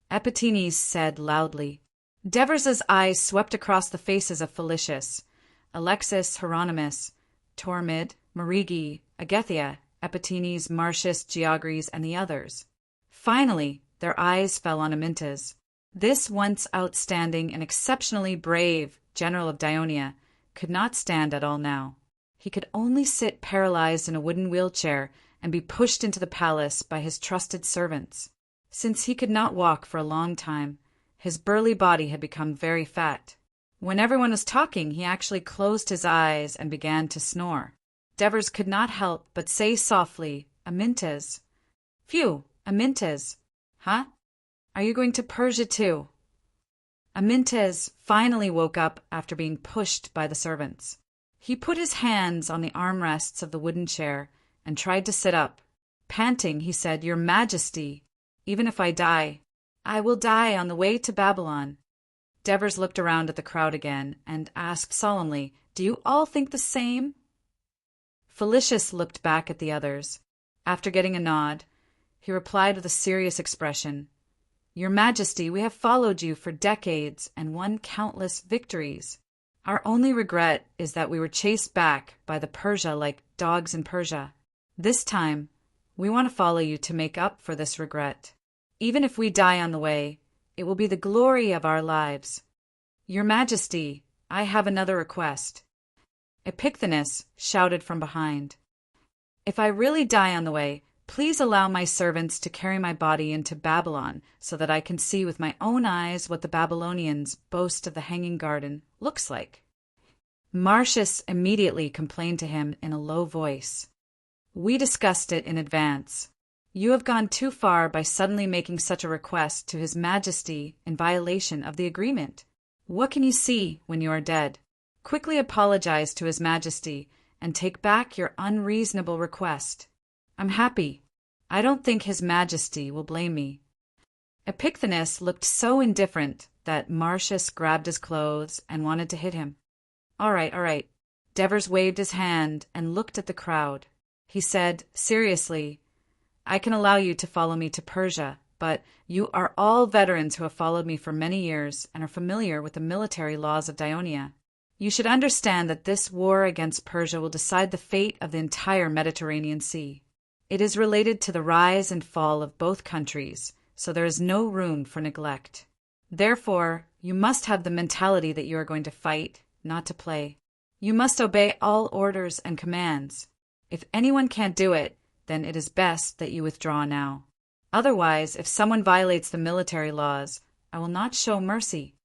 Epictetus said loudly. Devers's eyes swept across the faces of Felicius, Alexis, Hieronymus, Tormid, Marigi, Agethia, Epictetus, Marcius, Geogres, and the others. Finally, their eyes fell on Amyntas. This once outstanding and exceptionally brave general of Dionia could not stand at all now. He could only sit paralyzed in a wooden wheelchair and be pushed into the palace by his trusted servants. Since he could not walk for a long time, his burly body had become very fat. When everyone was talking, he actually closed his eyes and began to snore. Devers could not help but say softly, "Amyntas." "Phew, Amyntas. Huh? Are you going to Persia too?" Amyntas finally woke up after being pushed by the servants. He put his hands on the armrests of the wooden chair and tried to sit up. Panting, he said, "Your Majesty, even if I die, I will die on the way to Babylon." Devers looked around at the crowd again and asked solemnly, "Do you all think the same?" Felicius looked back at the others. After getting a nod, he replied with a serious expression, "Your Majesty, we have followed you for decades and won countless victories. Our only regret is that we were chased back by the Persia like dogs in Persia. This time, we want to follow you to make up for this regret. Even if we die on the way, it will be the glory of our lives. Your Majesty, I have another request." Epictetus shouted from behind, "If I really die on the way, please allow my servants to carry my body into Babylon so that I can see with my own eyes what the Babylonians boast of the Hanging Garden looks like." Marcius immediately complained to him in a low voice, "We discussed it in advance. You have gone too far by suddenly making such a request to His Majesty in violation of the agreement. What can you see when you are dead? Quickly apologize to His Majesty and take back your unreasonable request. I'm happy. I don't think His Majesty will blame me." Epictetus looked so indifferent that Marcius grabbed his clothes and wanted to hit him. All right. Devers waved his hand and looked at the crowd. He said, seriously, "I can allow you to follow me to Persia, but you are all veterans who have followed me for many years and are familiar with the military laws of Dionia. You should understand that this war against Persia will decide the fate of the entire Mediterranean Sea. It is related to the rise and fall of both countries, so there is no room for neglect. Therefore, you must have the mentality that you are going to fight, not to play. You must obey all orders and commands. If anyone can't do it, then it is best that you withdraw now. Otherwise, if someone violates the military laws, I will not show mercy.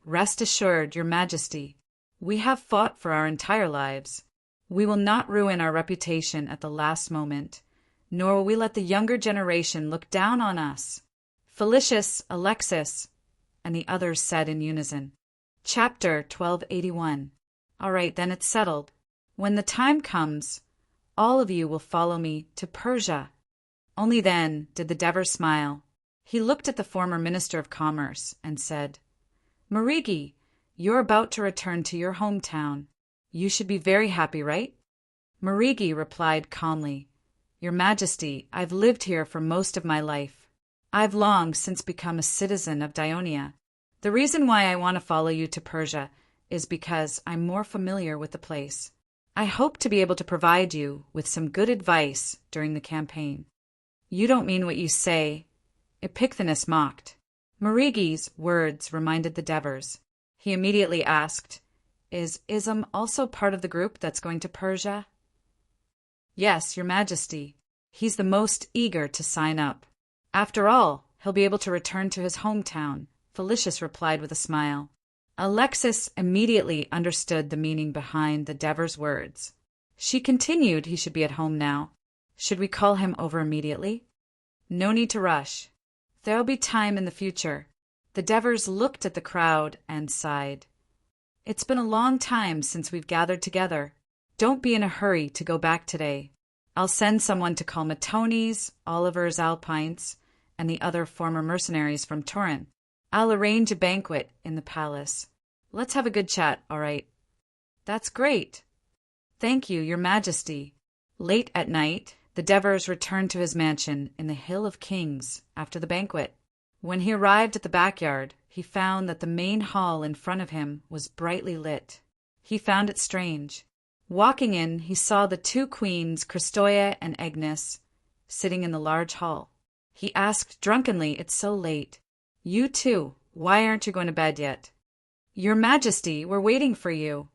Rest assured, Your Majesty, we have fought for our entire lives. We will not ruin our reputation at the last moment, nor will we let the younger generation look down on us." Felicius, Alexis, and the others said in unison. Chapter 1281. All right, then it's settled. When the time comes, all of you will follow me to Persia. Only then did the Dever smile. He looked at the former Minister of Commerce and said, "Marigi, you're about to return to your hometown. You should be very happy, right?" Marigi replied calmly, "Your Majesty, I've lived here for most of my life. I've long since become a citizen of Dionia. The reason why I want to follow you to Persia is because I'm more familiar with the place. I hope to be able to provide you with some good advice during the campaign." "You don't mean what you say," Epictetus mocked. Marigi's words reminded the Devers. He immediately asked, "Is Ism also part of the group that's going to Persia?" "Yes, Your Majesty. He's the most eager to sign up. After all, he'll be able to return to his hometown," Felicius replied with a smile. Alexis immediately understood the meaning behind the Dever's words. She continued he should be at home now. Should we call him over immediately? No need to rush. There'll be time in the future. The Devers looked at the crowd and sighed. It's been a long time since we've gathered together. Don't be in a hurry to go back today. I'll send someone to call Matones, Oliver's Alpines, and the other former mercenaries from Turin. I'll arrange a banquet in the palace. Let's have a good chat, all right? That's great. Thank you, Your Majesty. Late at night, the Devers returned to his mansion in the Hill of Kings after the banquet. When he arrived at the backyard, he found that the main hall in front of him was brightly lit. He found it strange. Walking in, he saw the two queens, Christoia and Agnes, sitting in the large hall. He asked drunkenly, "It's so late. You two, why aren't you going to bed yet?" "Your Majesty, we're waiting for you,"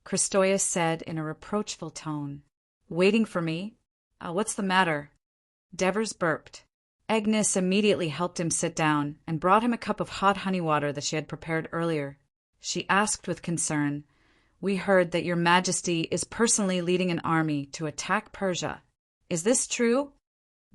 Christoia said in a reproachful tone. "Waiting for me? What's the matter?" Devers burped. Agnes immediately helped him sit down and brought him a cup of hot honey water that she had prepared earlier. She asked with concern, "We heard that Your Majesty is personally leading an army to attack Persia. Is this true?"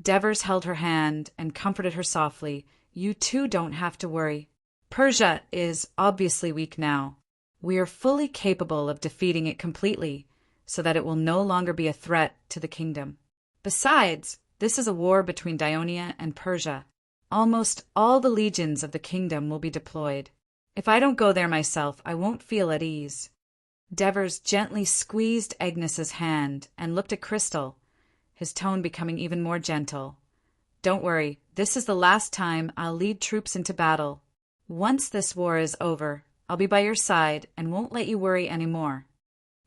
Devers held her hand and comforted her softly. "You too don't have to worry. Persia is obviously weak now. We are fully capable of defeating it completely, so that it will no longer be a threat to the kingdom. Besides, this is a war between Dionia and Persia. Almost all the legions of the kingdom will be deployed. If I don't go there myself, I won't feel at ease." Devers gently squeezed Agnes's hand and looked at Crystal, his tone becoming even more gentle. "Don't worry, this is the last time I'll lead troops into battle. Once this war is over, I'll be by your side and won't let you worry any more."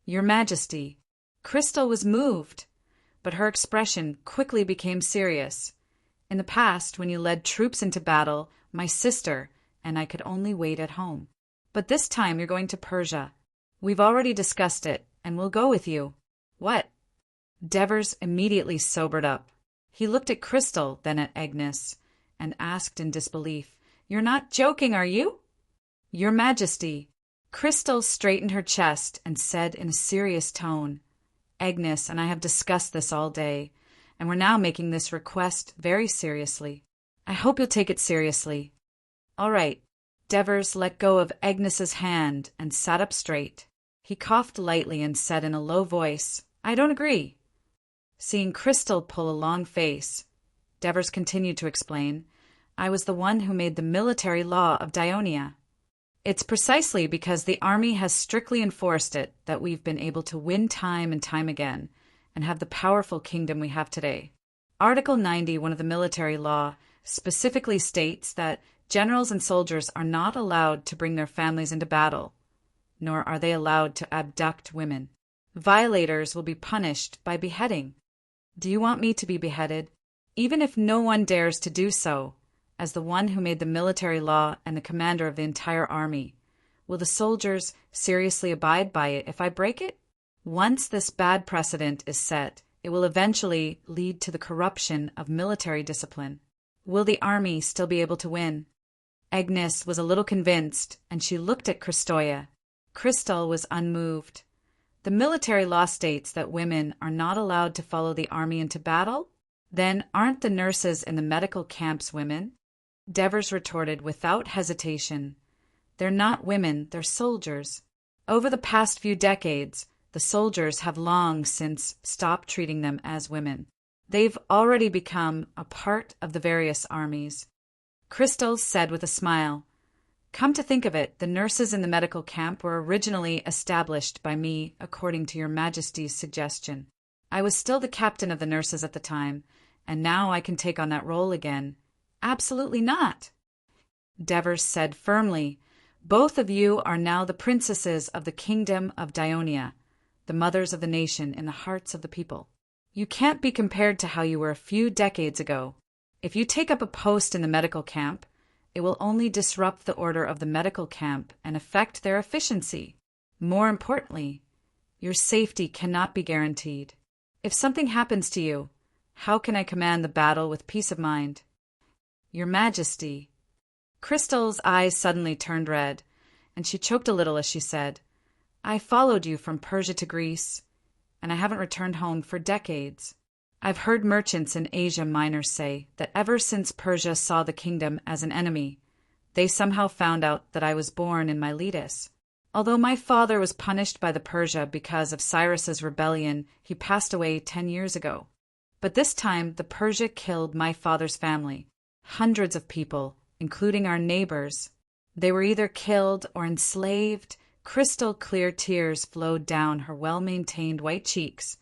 "Your Majesty." Crystal was moved, but her expression quickly became serious. "In the past, when you led troops into battle, my sister and I could only wait at home. But this time you're going to Persia. We've already discussed it, and we'll go with you." "What?" Devers immediately sobered up. He looked at Crystal, then at Agnes, and asked in disbelief, "You're not joking, are you?" "Your Majesty." Crystal straightened her chest and said in a serious tone, "Agnes and I have discussed this all day, and we're now making this request very seriously. I hope you'll take it seriously." "All right." Devers let go of Agnes's hand and sat up straight. He coughed lightly and said in a low voice, "I don't agree." Seeing Crystal pull a long face, Devers continued to explain, "I was the one who made the military law of Dionia. It's precisely because the army has strictly enforced it that we've been able to win time and time again and have the powerful kingdom we have today. Article 91 of the military law specifically states that generals and soldiers are not allowed to bring their families into battle, nor are they allowed to abduct women. Violators will be punished by beheading. Do you want me to be beheaded? Even if no one dares to do so, as the one who made the military law and the commander of the entire army, will the soldiers seriously abide by it if I break it? Once this bad precedent is set, it will eventually lead to the corruption of military discipline. Will the army still be able to win?" Agnes was a little convinced, and she looked at Christoia. Crystal was unmoved. "The military law states that women are not allowed to follow the army into battle? Then aren't the nurses in the medical camps women?" Devers retorted without hesitation. "They're not women, they're soldiers. Over the past few decades, the soldiers have long since stopped treating them as women. They've already become a part of the various armies." Crystal said with a smile, "Come to think of it, the nurses in the medical camp were originally established by me according to Your Majesty's suggestion. I was still the captain of the nurses at the time, and now I can take on that role again." "Absolutely not," Devers said firmly. "Both of you are now the princesses of the kingdom of Dionia, the mothers of the nation in the hearts of the people. You can't be compared to how you were a few decades ago. If you take up a post in the medical camp, it will only disrupt the order of the medical camp and affect their efficiency. More importantly, your safety cannot be guaranteed. If something happens to you, how can I command the battle with peace of mind?" "Your Majesty." Crystal's eyes suddenly turned red, and she choked a little as she said, "I followed you from Persia to Greece, and I haven't returned home for decades. I've heard merchants in Asia Minor say that ever since Persia saw the kingdom as an enemy, they somehow found out that I was born in Miletus. Although my father was punished by the Persia because of Cyrus's rebellion, he passed away 10 years ago. But this time the Persia killed my father's family, hundreds of people, including our neighbors. They were either killed or enslaved, Crystal clear tears flowed down her well-maintained white cheeks,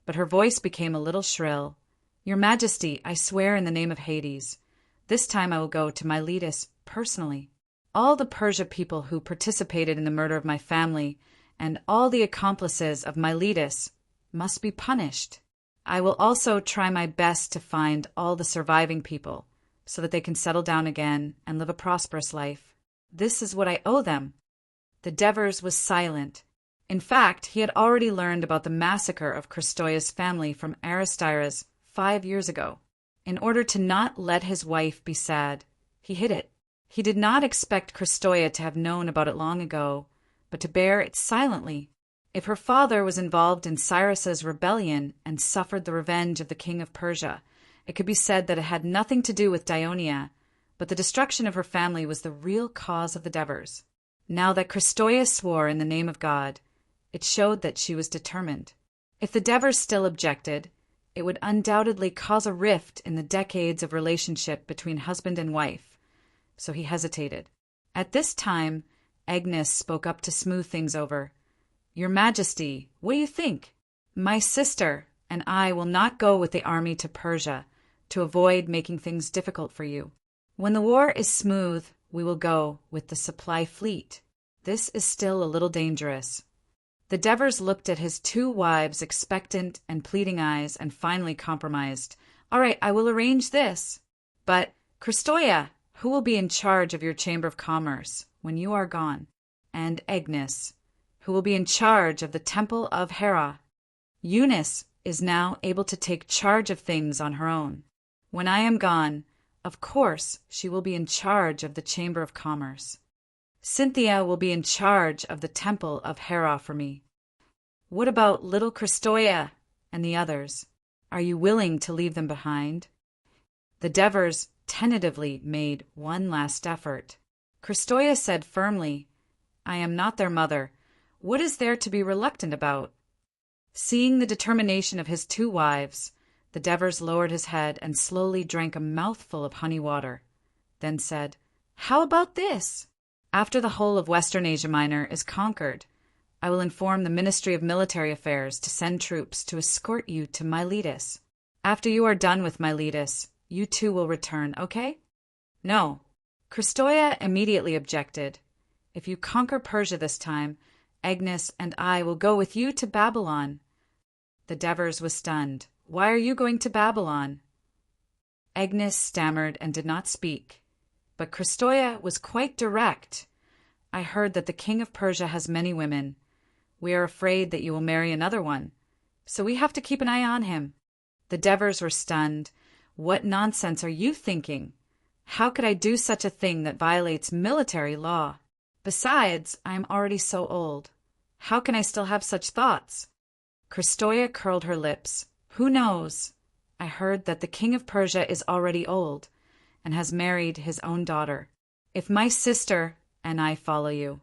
but her voice became a little shrill. Your Majesty, I swear in the name of Hades, this time I will go to Miletus personally. All the Persia people who participated in the murder of my family and all the accomplices of Miletus must be punished. I will also try my best to find all the surviving people so that they can settle down again and live a prosperous life. This is what I owe them. The Devers was silent. In fact, he had already learned about the massacre of Christoia's family from Aristyras 5 years ago. In order to not let his wife be sad, he hid it. He did not expect Christoia to have known about it long ago, but to bear it silently. If her father was involved in Cyrus's rebellion and suffered the revenge of the king of Persia, it could be said that it had nothing to do with Dionia, but the destruction of her family was the real cause of the Devers. Now that Christoia swore in the name of God, it showed that she was determined. If the Devers still objected, it would undoubtedly cause a rift in the decades of relationship between husband and wife, so he hesitated. At this time, Agnes spoke up to smooth things over. Your Majesty, what do you think? My sister and I will not go with the army to Persia to avoid making things difficult for you. When the war is smooth, we will go with the supply fleet. This is still a little dangerous. The Devers looked at his 2 wives' expectant and pleading eyes and finally compromised. All right, I will arrange this. But, Christoia, who will be in charge of your Chamber of Commerce when you are gone? And Agnes, who will be in charge of the Temple of Hera? Eunice is now able to take charge of things on her own. When I am gone, of course, she will be in charge of the Chamber of Commerce. Cynthia will be in charge of the Temple of Hera for me. What about little Christoia and the others? Are you willing to leave them behind? The Devers tentatively made one last effort. Christoia said firmly, I am not their mother. What is there to be reluctant about? Seeing the determination of his 2 wives, the Devers lowered his head and slowly drank a mouthful of honey water, then said, How about this? After the whole of Western Asia Minor is conquered, I will inform the Ministry of Military Affairs to send troops to escort you to Miletus. After you are done with Miletus, you 2 will return, okay? No. Christoia immediately objected. If you conquer Persia this time, Agnes and I will go with you to Babylon. The Devers was stunned. Why are you going to Babylon? Agnes stammered and did not speak, but Christoia was quite direct. I heard that the king of Persia has many women. We are afraid that you will marry another one, so we have to keep an eye on him. The Devers were stunned. What nonsense are you thinking? How could I do such a thing that violates military law? Besides, I am already so old. How can I still have such thoughts? Christoia curled her lips. Who knows? I heard that the king of Persia is already old and has married his own daughter. If my sister and I follow you,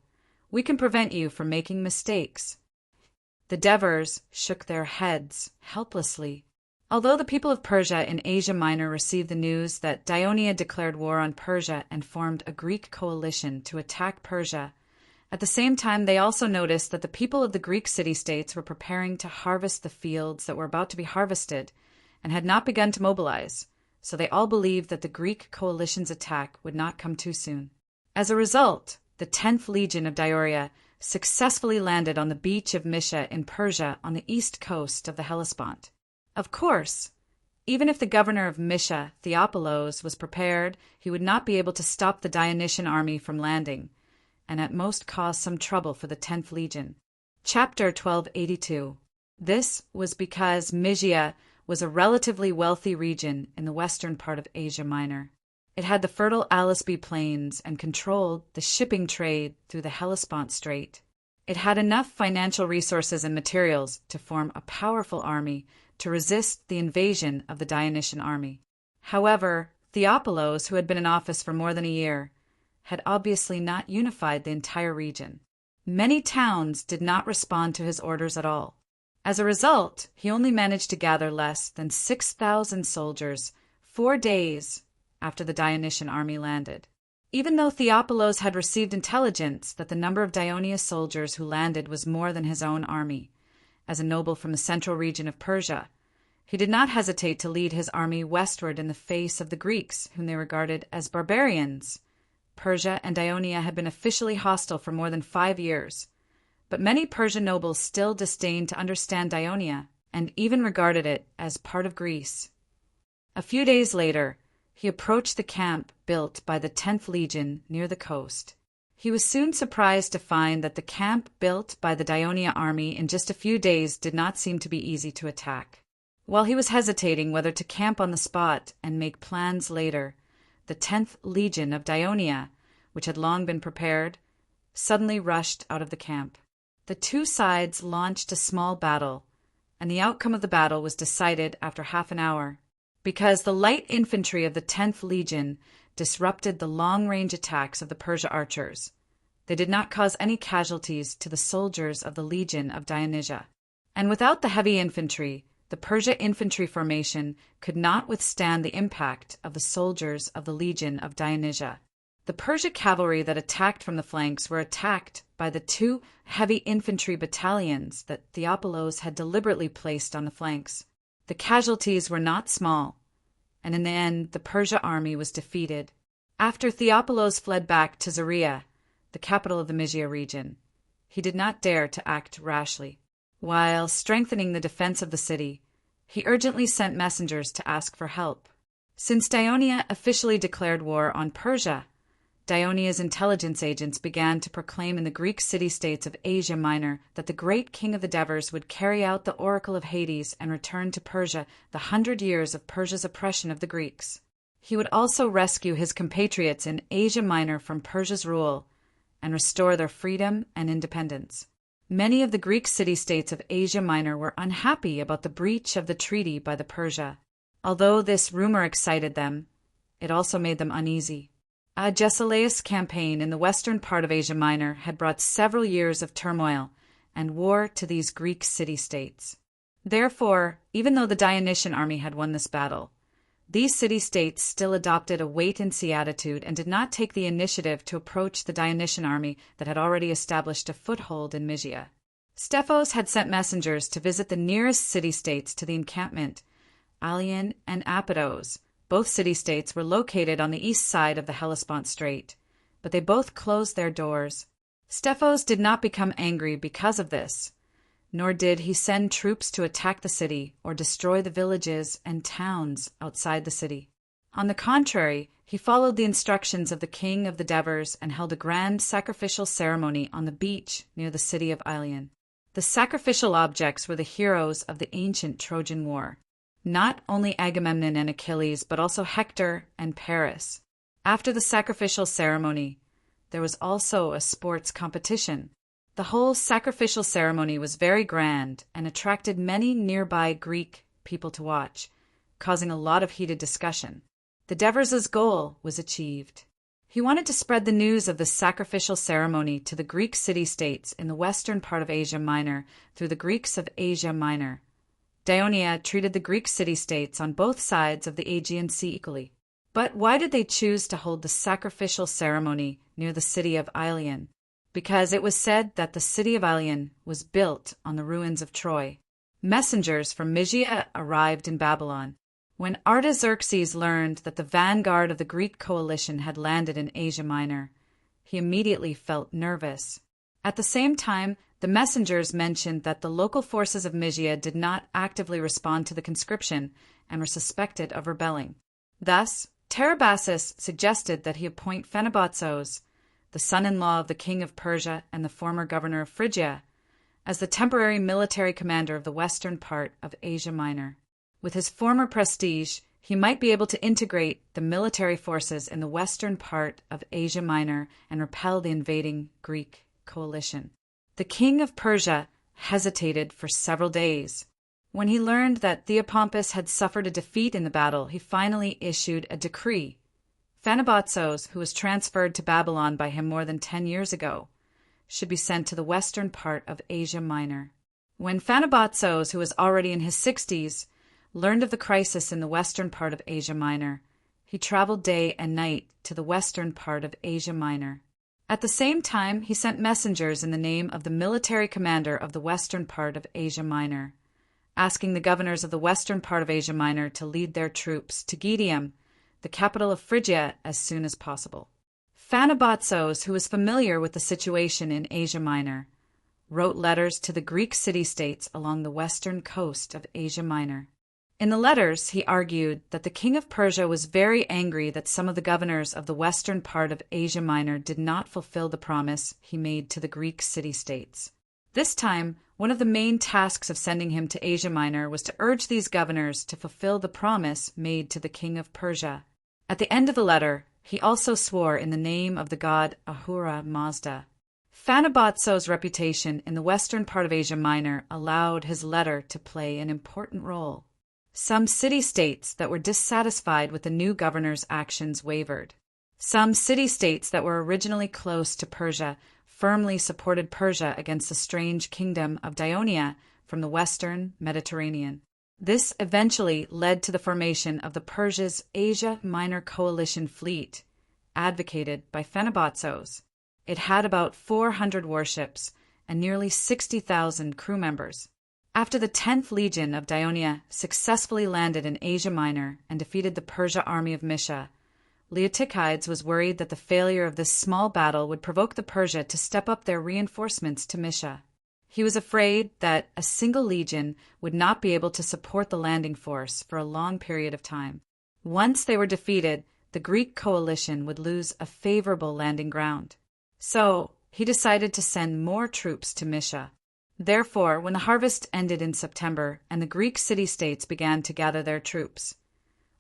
we can prevent you from making mistakes. The Devers shook their heads helplessly. Although the people of Persia in Asia Minor received the news that Dionia declared war on Persia and formed a Greek coalition to attack Persia, at the same time they also noticed that the people of the Greek city-states were preparing to harvest the fields that were about to be harvested and had not begun to mobilize, so they all believed that the Greek coalition's attack would not come too soon. As a result, the 10th Legion of Dioria successfully landed on the beach of Mysia in Persia on the east coast of the Hellespont. Of course, even if the governor of Mysia, Theopolos, was prepared, he would not be able to stop the Dionysian army from landing, and at most cause some trouble for the 10th Legion. Chapter 1282. This was because Mysia was a relatively wealthy region in the western part of Asia Minor. It had the fertile Alisby Plains and controlled the shipping trade through the Hellespont Strait. It had enough financial resources and materials to form a powerful army to resist the invasion of the Dionysian army. However, Theopolos, who had been in office for more than a year, had obviously not unified the entire region. Many towns did not respond to his orders at all. As a result, he only managed to gather less than 6,000 soldiers 4 days after the Dionysian army landed. Even though Theopolos had received intelligence that the number of Dionia's soldiers who landed was more than his own army, as a noble from the central region of Persia, he did not hesitate to lead his army westward in the face of the Greeks, whom they regarded as barbarians. Persia and Dionia had been officially hostile for more than 5 years, but many Persian nobles still disdained to understand Dionia and even regarded it as part of Greece. A few days later, he approached the camp built by the 10th Legion near the coast. He was soon surprised to find that the camp built by the Dionia army in just a few days did not seem to be easy to attack. While he was hesitating whether to camp on the spot and make plans later, the 10th Legion of Dionia, which had long been prepared, suddenly rushed out of the camp. The two sides launched a small battle, and the outcome of the battle was decided after half an hour. Because the light infantry of the 10th Legion disrupted the long-range attacks of the Persia archers, they did not cause any casualties to the soldiers of the Legion of Dionysia. And without the heavy infantry, the Persia infantry formation could not withstand the impact of the soldiers of the Legion of Dionysia. The Persia cavalry that attacked from the flanks were attacked by the 2 heavy infantry battalions that Theopolos had deliberately placed on the flanks. The casualties were not small, and in the end the Persia army was defeated. After Theopolos fled back to Zaria, the capital of the Mysia region, he did not dare to act rashly. While strengthening the defense of the city, he urgently sent messengers to ask for help. Since Dionia officially declared war on Persia, Dionia's intelligence agents began to proclaim in the Greek city-states of Asia Minor that the great king of the Devers would carry out the oracle of Hades and return to Persia the 100 years of Persia's oppression of the Greeks. He would also rescue his compatriots in Asia Minor from Persia's rule and restore their freedom and independence. Many of the Greek city-states of Asia Minor were unhappy about the breach of the treaty by the Persia. Although this rumor excited them, it also made them uneasy. Agesilaus' campaign in the western part of Asia Minor had brought several years of turmoil and war to these Greek city-states. Therefore, even though the Dionysian army had won this battle, these city-states still adopted a wait-and-see attitude and did not take the initiative to approach the Dionysian army that had already established a foothold in Mysia. Stephos had sent messengers to visit the nearest city-states to the encampment, Ilion and Apidos. Both city-states were located on the east side of the Hellespont Strait, but they both closed their doors. Stephos did not become angry because of this, nor did he send troops to attack the city or destroy the villages and towns outside the city. On the contrary, he followed the instructions of the king of the Devers and held a grand sacrificial ceremony on the beach near the city of Ilion. The sacrificial objects were the heroes of the ancient Trojan War, not only Agamemnon and Achilles, but also Hector and Paris. After the sacrificial ceremony, there was also a sports competition. The whole sacrificial ceremony was very grand and attracted many nearby Greek people to watch, causing a lot of heated discussion. The Devers' goal was achieved. He wanted to spread the news of the sacrificial ceremony to the Greek city-states in the western part of Asia Minor through the Greeks of Asia Minor. Dionia treated the Greek city-states on both sides of the Aegean Sea equally. But why did they choose to hold the sacrificial ceremony near the city of Ilion? Because it was said that the city of Ilion was built on the ruins of Troy. Messengers from Mysia arrived in Babylon. When Artaxerxes learned that the vanguard of the Greek coalition had landed in Asia Minor, he immediately felt nervous. At the same time, the messengers mentioned that the local forces of Mysia did not actively respond to the conscription and were suspected of rebelling. Thus, Tarabasus suggested that he appoint Phenabatzos, the son-in-law of the king of Persia and the former governor of Phrygia, as the temporary military commander of the western part of Asia Minor. With his former prestige, he might be able to integrate the military forces in the western part of Asia Minor and repel the invading Greek coalition. The king of Persia hesitated for several days. When he learned that Theopompus had suffered a defeat in the battle, he finally issued a decree. Phenabatzos, who was transferred to Babylon by him more than 10 years ago, should be sent to the western part of Asia Minor. When Phenabatzos, who was already in his 60s, learned of the crisis in the western part of Asia Minor, He traveled day and night to the western part of Asia Minor. At the same time, he sent messengers in the name of the military commander of the western part of Asia Minor, asking the governors of the western part of Asia Minor to lead their troops to Gedium, the capital of Phrygia, as soon as possible. Phanabotsos, who was familiar with the situation in Asia Minor, wrote letters to the Greek city-states along the western coast of Asia Minor. In the letters, he argued that the king of Persia was very angry that some of the governors of the western part of Asia Minor did not fulfill the promise he made to the Greek city-states. This time, one of the main tasks of sending him to Asia Minor was to urge these governors to fulfill the promise made to the king of Persia. At the end of the letter, he also swore in the name of the god Ahura Mazda. Phanabotsos' reputation in the western part of Asia Minor allowed his letter to play an important role. Some city-states that were dissatisfied with the new governor's actions wavered. Some city-states that were originally close to Persia firmly supported Persia against the strange kingdom of Dionia from the western Mediterranean. This eventually led to the formation of the Persia's Asia Minor Coalition fleet, advocated by Phanabotsos. It had about 400 warships and nearly 60,000 crew members. After the 10th Legion of Dionia successfully landed in Asia Minor and defeated the Persia army of Misha, Leotychides was worried that the failure of this small battle would provoke the Persia to step up their reinforcements to Misha. He was afraid that a single legion would not be able to support the landing force for a long period of time. Once they were defeated, the Greek coalition would lose a favorable landing ground. So, he decided to send more troops to Misha. Therefore, when the harvest ended in September and the Greek city-states began to gather their troops,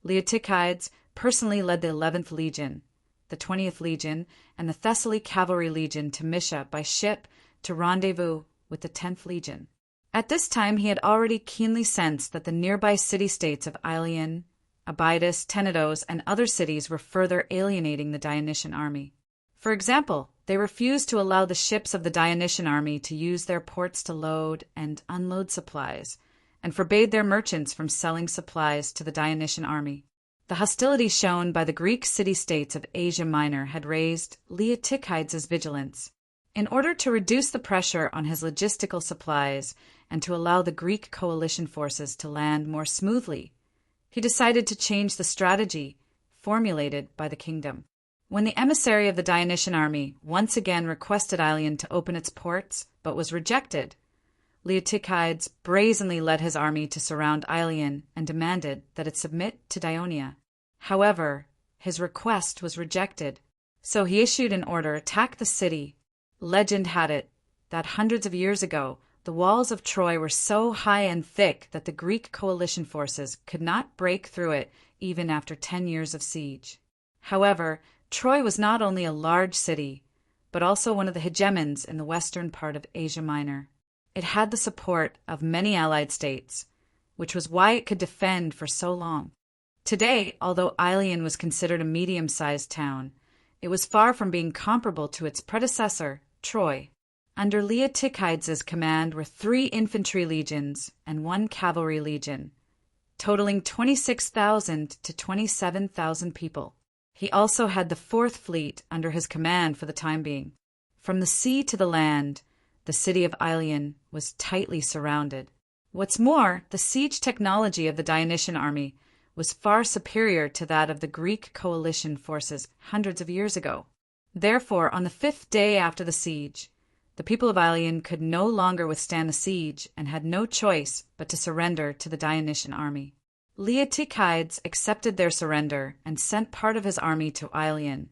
Leotychides personally led the 11th Legion, the 20th Legion, and the Thessaly Cavalry Legion to Misha by ship to rendezvous with the 10th Legion. At this time, he had already keenly sensed that the nearby city-states of Ilion, Abydos, Tenedos, and other cities were further alienating the Dionysian army. For example, they refused to allow the ships of the Dionysian army to use their ports to load and unload supplies, and forbade their merchants from selling supplies to the Dionysian army. The hostility shown by the Greek city-states of Asia Minor had raised Leotychides' vigilance. In order to reduce the pressure on his logistical supplies and to allow the Greek coalition forces to land more smoothly, he decided to change the strategy formulated by the kingdom. When the emissary of the Dionysian army once again requested Ilion to open its ports, but was rejected, Leotychides brazenly led his army to surround Ilion and demanded that it submit to Dionia. However, his request was rejected, so he issued an order to attack the city. Legend had it that hundreds of years ago, the walls of Troy were so high and thick that the Greek coalition forces could not break through it even after 10 years of siege. However, Troy was not only a large city, but also one of the hegemons in the western part of Asia Minor. It had the support of many allied states, which was why it could defend for so long. Today, although Ilion was considered a medium-sized town, it was far from being comparable to its predecessor, Troy. Under Leotychides' command were 3 infantry legions and 1 cavalry legion, totaling 26,000 to 27,000 people. He also had the 4th Fleet under his command for the time being. From the sea to the land, the city of Ilion was tightly surrounded. What's more, the siege technology of the Dionysian army was far superior to that of the Greek coalition forces hundreds of years ago. Therefore, on the 5th day after the siege, the people of Ilion could no longer withstand the siege and had no choice but to surrender to the Dionysian army. Leotychides accepted their surrender and sent part of his army to Ilion,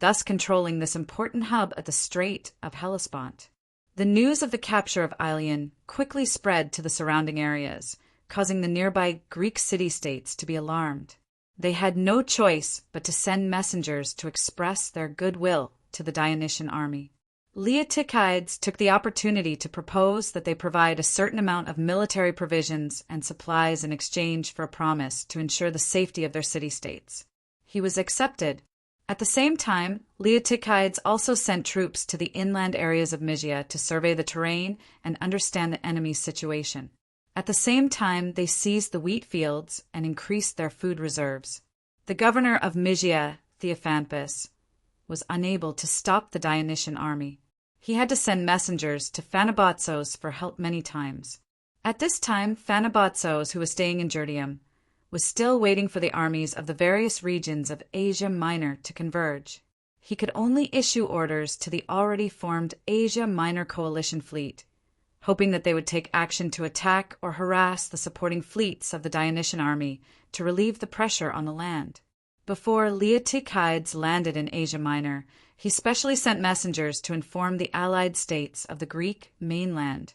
thus controlling this important hub at the Strait of Hellespont. The news of the capture of Ilion quickly spread to the surrounding areas, causing the nearby Greek city-states to be alarmed. They had no choice but to send messengers to express their goodwill to the Dionysian army. Leotychides took the opportunity to propose that they provide a certain amount of military provisions and supplies in exchange for a promise to ensure the safety of their city-states. He was accepted. At the same time, Leotychides also sent troops to the inland areas of Mysia to survey the terrain and understand the enemy's situation. At the same time, they seized the wheat fields and increased their food reserves. The governor of Mysia, Theophampus, was unable to stop the Dionysian army. He had to send messengers to Phanabatzos for help many times. At this time, Phanabatzos, who was staying in Gerdium, was still waiting for the armies of the various regions of Asia Minor to converge. He could only issue orders to the already formed Asia Minor coalition fleet, hoping that they would take action to attack or harass the supporting fleets of the Dionysian army to relieve the pressure on the land. Before Leotychides landed in Asia Minor, he specially sent messengers to inform the allied states of the Greek mainland,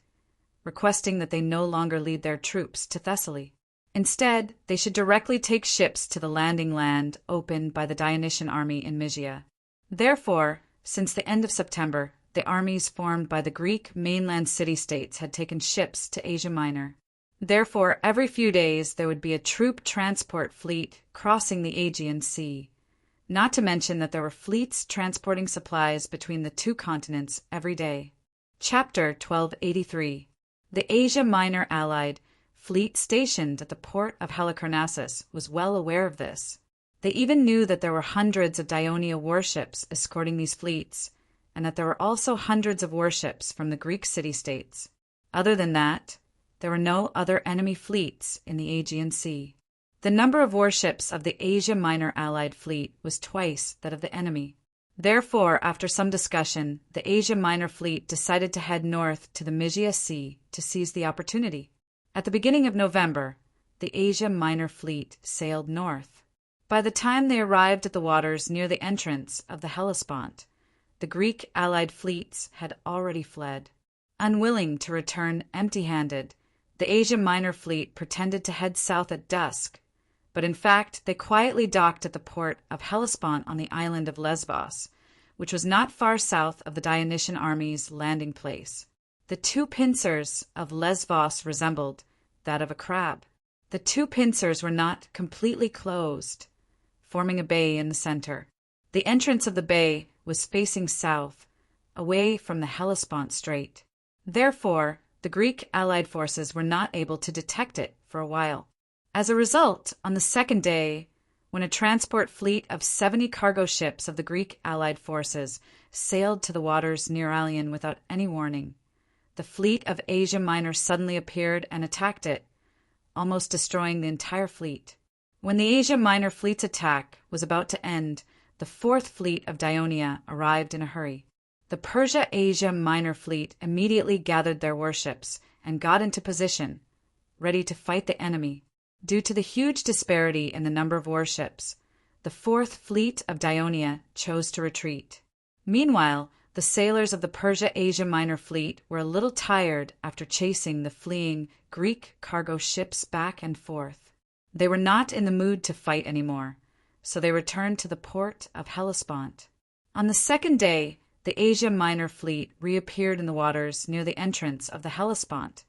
requesting that they no longer lead their troops to Thessaly. Instead, they should directly take ships to the landing land opened by the Dionysian army in Mysia. Therefore, since the end of September, the armies formed by the Greek mainland city-states had taken ships to Asia Minor. Therefore, every few days there would be a troop transport fleet crossing the Aegean Sea, not to mention that there were fleets transporting supplies between the two continents every day. Chapter 1283. The Asia Minor allied fleet stationed at the port of Halicarnassus was well aware of this. They even knew that there were hundreds of Dionia warships escorting these fleets, and that there were also hundreds of warships from the Greek city-states. Other than that, there were no other enemy fleets in the Aegean Sea. The number of warships of the Asia Minor allied fleet was twice that of the enemy. Therefore, after some discussion, the Asia Minor fleet decided to head north to the Mysia Sea to seize the opportunity. At the beginning of November, the Asia Minor fleet sailed north. By the time they arrived at the waters near the entrance of the Hellespont, the Greek allied fleets had already fled. Unwilling to return empty-handed, the Asia Minor fleet pretended to head south at dusk, but in fact they quietly docked at the port of Hellespont on the island of Lesbos, which was not far south of the Dionysian army's landing place. The two pincers of Lesbos resembled that of a crab. The two pincers were not completely closed, forming a bay in the center. The entrance of the bay was facing south, away from the Hellespont Strait. Therefore, the Greek allied forces were not able to detect it for a while. As a result, on the second day, when a transport fleet of 70 cargo ships of the Greek allied forces sailed to the waters near Allion without any warning, the fleet of Asia Minor suddenly appeared and attacked it, almost destroying the entire fleet. When the Asia Minor fleet's attack was about to end, the fourth fleet of Dionia arrived in a hurry. The Persia-Asia Minor fleet immediately gathered their warships and got into position, ready to fight the enemy. Due to the huge disparity in the number of warships, the fourth fleet of Dionia chose to retreat. Meanwhile, the sailors of the Persia-Asia Minor fleet were a little tired after chasing the fleeing Greek cargo ships back and forth. They were not in the mood to fight anymore, so they returned to the port of Hellespont. On the second day, the Asia Minor fleet reappeared in the waters near the entrance of the Hellespont,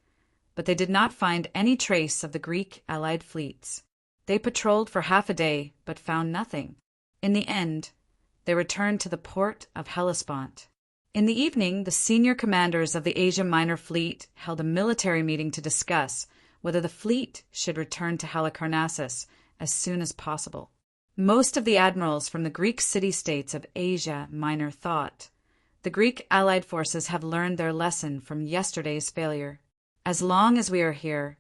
but they did not find any trace of the Greek allied fleets. They patrolled for half a day, but found nothing. In the end, they returned to the port of Hellespont. In the evening, the senior commanders of the Asia Minor fleet held a military meeting to discuss whether the fleet should return to Halicarnassus as soon as possible. Most of the admirals from the Greek city-states of Asia Minor thought, the Greek allied forces have learned their lesson from yesterday's failure. As long as we are here,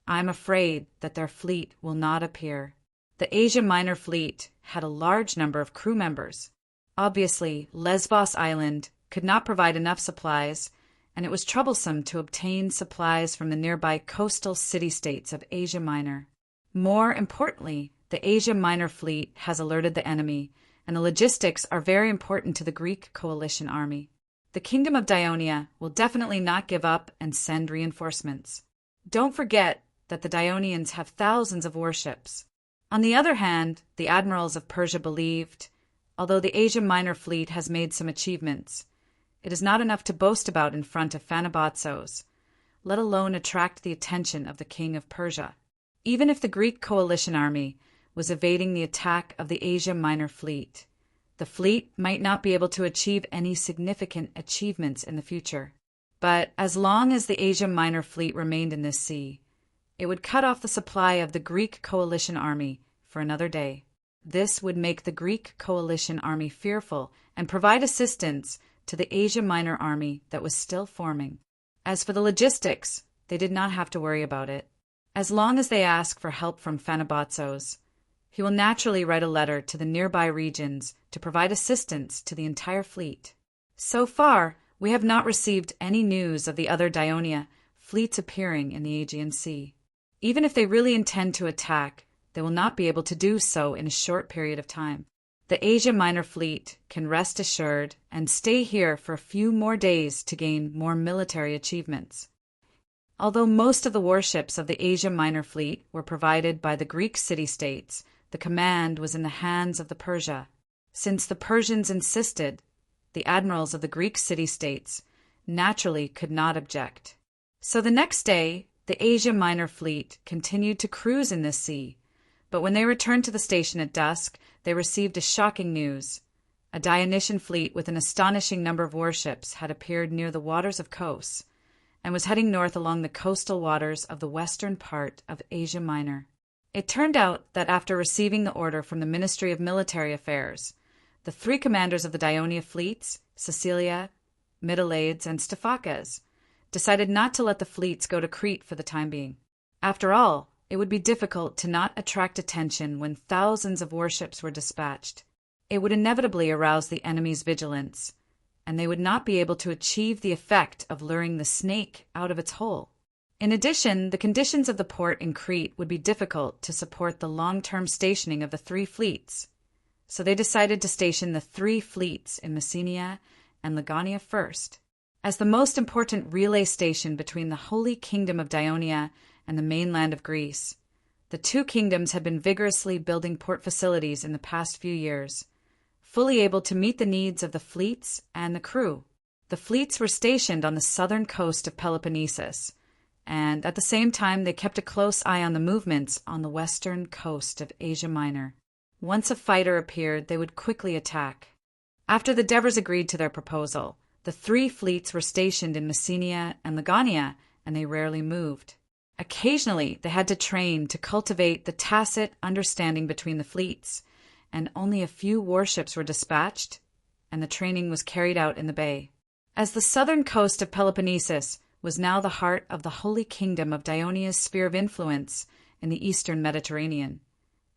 I am afraid that their fleet will not appear. The Asia Minor fleet had a large number of crew members. Obviously, Lesbos Island could not provide enough supplies, and it was troublesome to obtain supplies from the nearby coastal city-states of Asia Minor. More importantly, the Asia Minor fleet has alerted the enemy, and the logistics are very important to the Greek coalition army. The Kingdom of Dionia will definitely not give up and send reinforcements. Don't forget that the Dionians have thousands of warships. On the other hand, the admirals of Persia believed, although the Asia Minor fleet has made some achievements, it is not enough to boast about in front of Phanabatzos, let alone attract the attention of the king of Persia. Even if the Greek coalition army was evading the attack of the Asia Minor fleet, the fleet might not be able to achieve any significant achievements in the future. But as long as the Asia Minor fleet remained in this sea, it would cut off the supply of the Greek coalition army for another day. This would make the Greek coalition army fearful and provide assistance to the Asia Minor army that was still forming. As for the logistics, they did not have to worry about it. As long as they ask for help from Phanabotsos, he will naturally write a letter to the nearby regions to provide assistance to the entire fleet. So far, we have not received any news of the other Dionia fleets appearing in the Aegean Sea. Even if they really intend to attack, they will not be able to do so in a short period of time. The Asia Minor fleet can rest assured and stay here for a few more days to gain more military achievements. Although most of the warships of the Asia Minor fleet were provided by the Greek city-states, the command was in the hands of the Persia. Since the Persians insisted, the admirals of the Greek city-states naturally could not object. So the next day, the Asia Minor fleet continued to cruise in this sea, but when they returned to the station at dusk, they received a shocking news. A Dionysian fleet with an astonishing number of warships had appeared near the waters of Kos and was heading north along the coastal waters of the western part of Asia Minor. It turned out that after receiving the order from the Ministry of Military Affairs, the three commanders of the Dionia fleets, Cecilia, Mytilades, and Stephakes, decided not to let the fleets go to Crete for the time being. After all, it would be difficult to not attract attention when thousands of warships were dispatched. It would inevitably arouse the enemy's vigilance, and they would not be able to achieve the effect of luring the snake out of its hole. In addition, the conditions of the port in Crete would be difficult to support the long-term stationing of the three fleets, so they decided to station the three fleets in Messenia and Ligonia first. As the most important relay station between the Holy Kingdom of Dionia and the mainland of Greece, the two kingdoms had been vigorously building port facilities in the past few years, fully able to meet the needs of the fleets and the crew. The fleets were stationed on the southern coast of Peloponnesus, and at the same time they kept a close eye on the movements on the western coast of Asia Minor. Once a fighter appeared, they would quickly attack. After the Devers agreed to their proposal, the three fleets were stationed in Messenia and Ligonia, and they rarely moved. Occasionally, they had to train to cultivate the tacit understanding between the fleets, and only a few warships were dispatched, and the training was carried out in the bay. As the southern coast of Peloponnesus was now the heart of the Holy Kingdom of Dionia's sphere of influence in the eastern Mediterranean,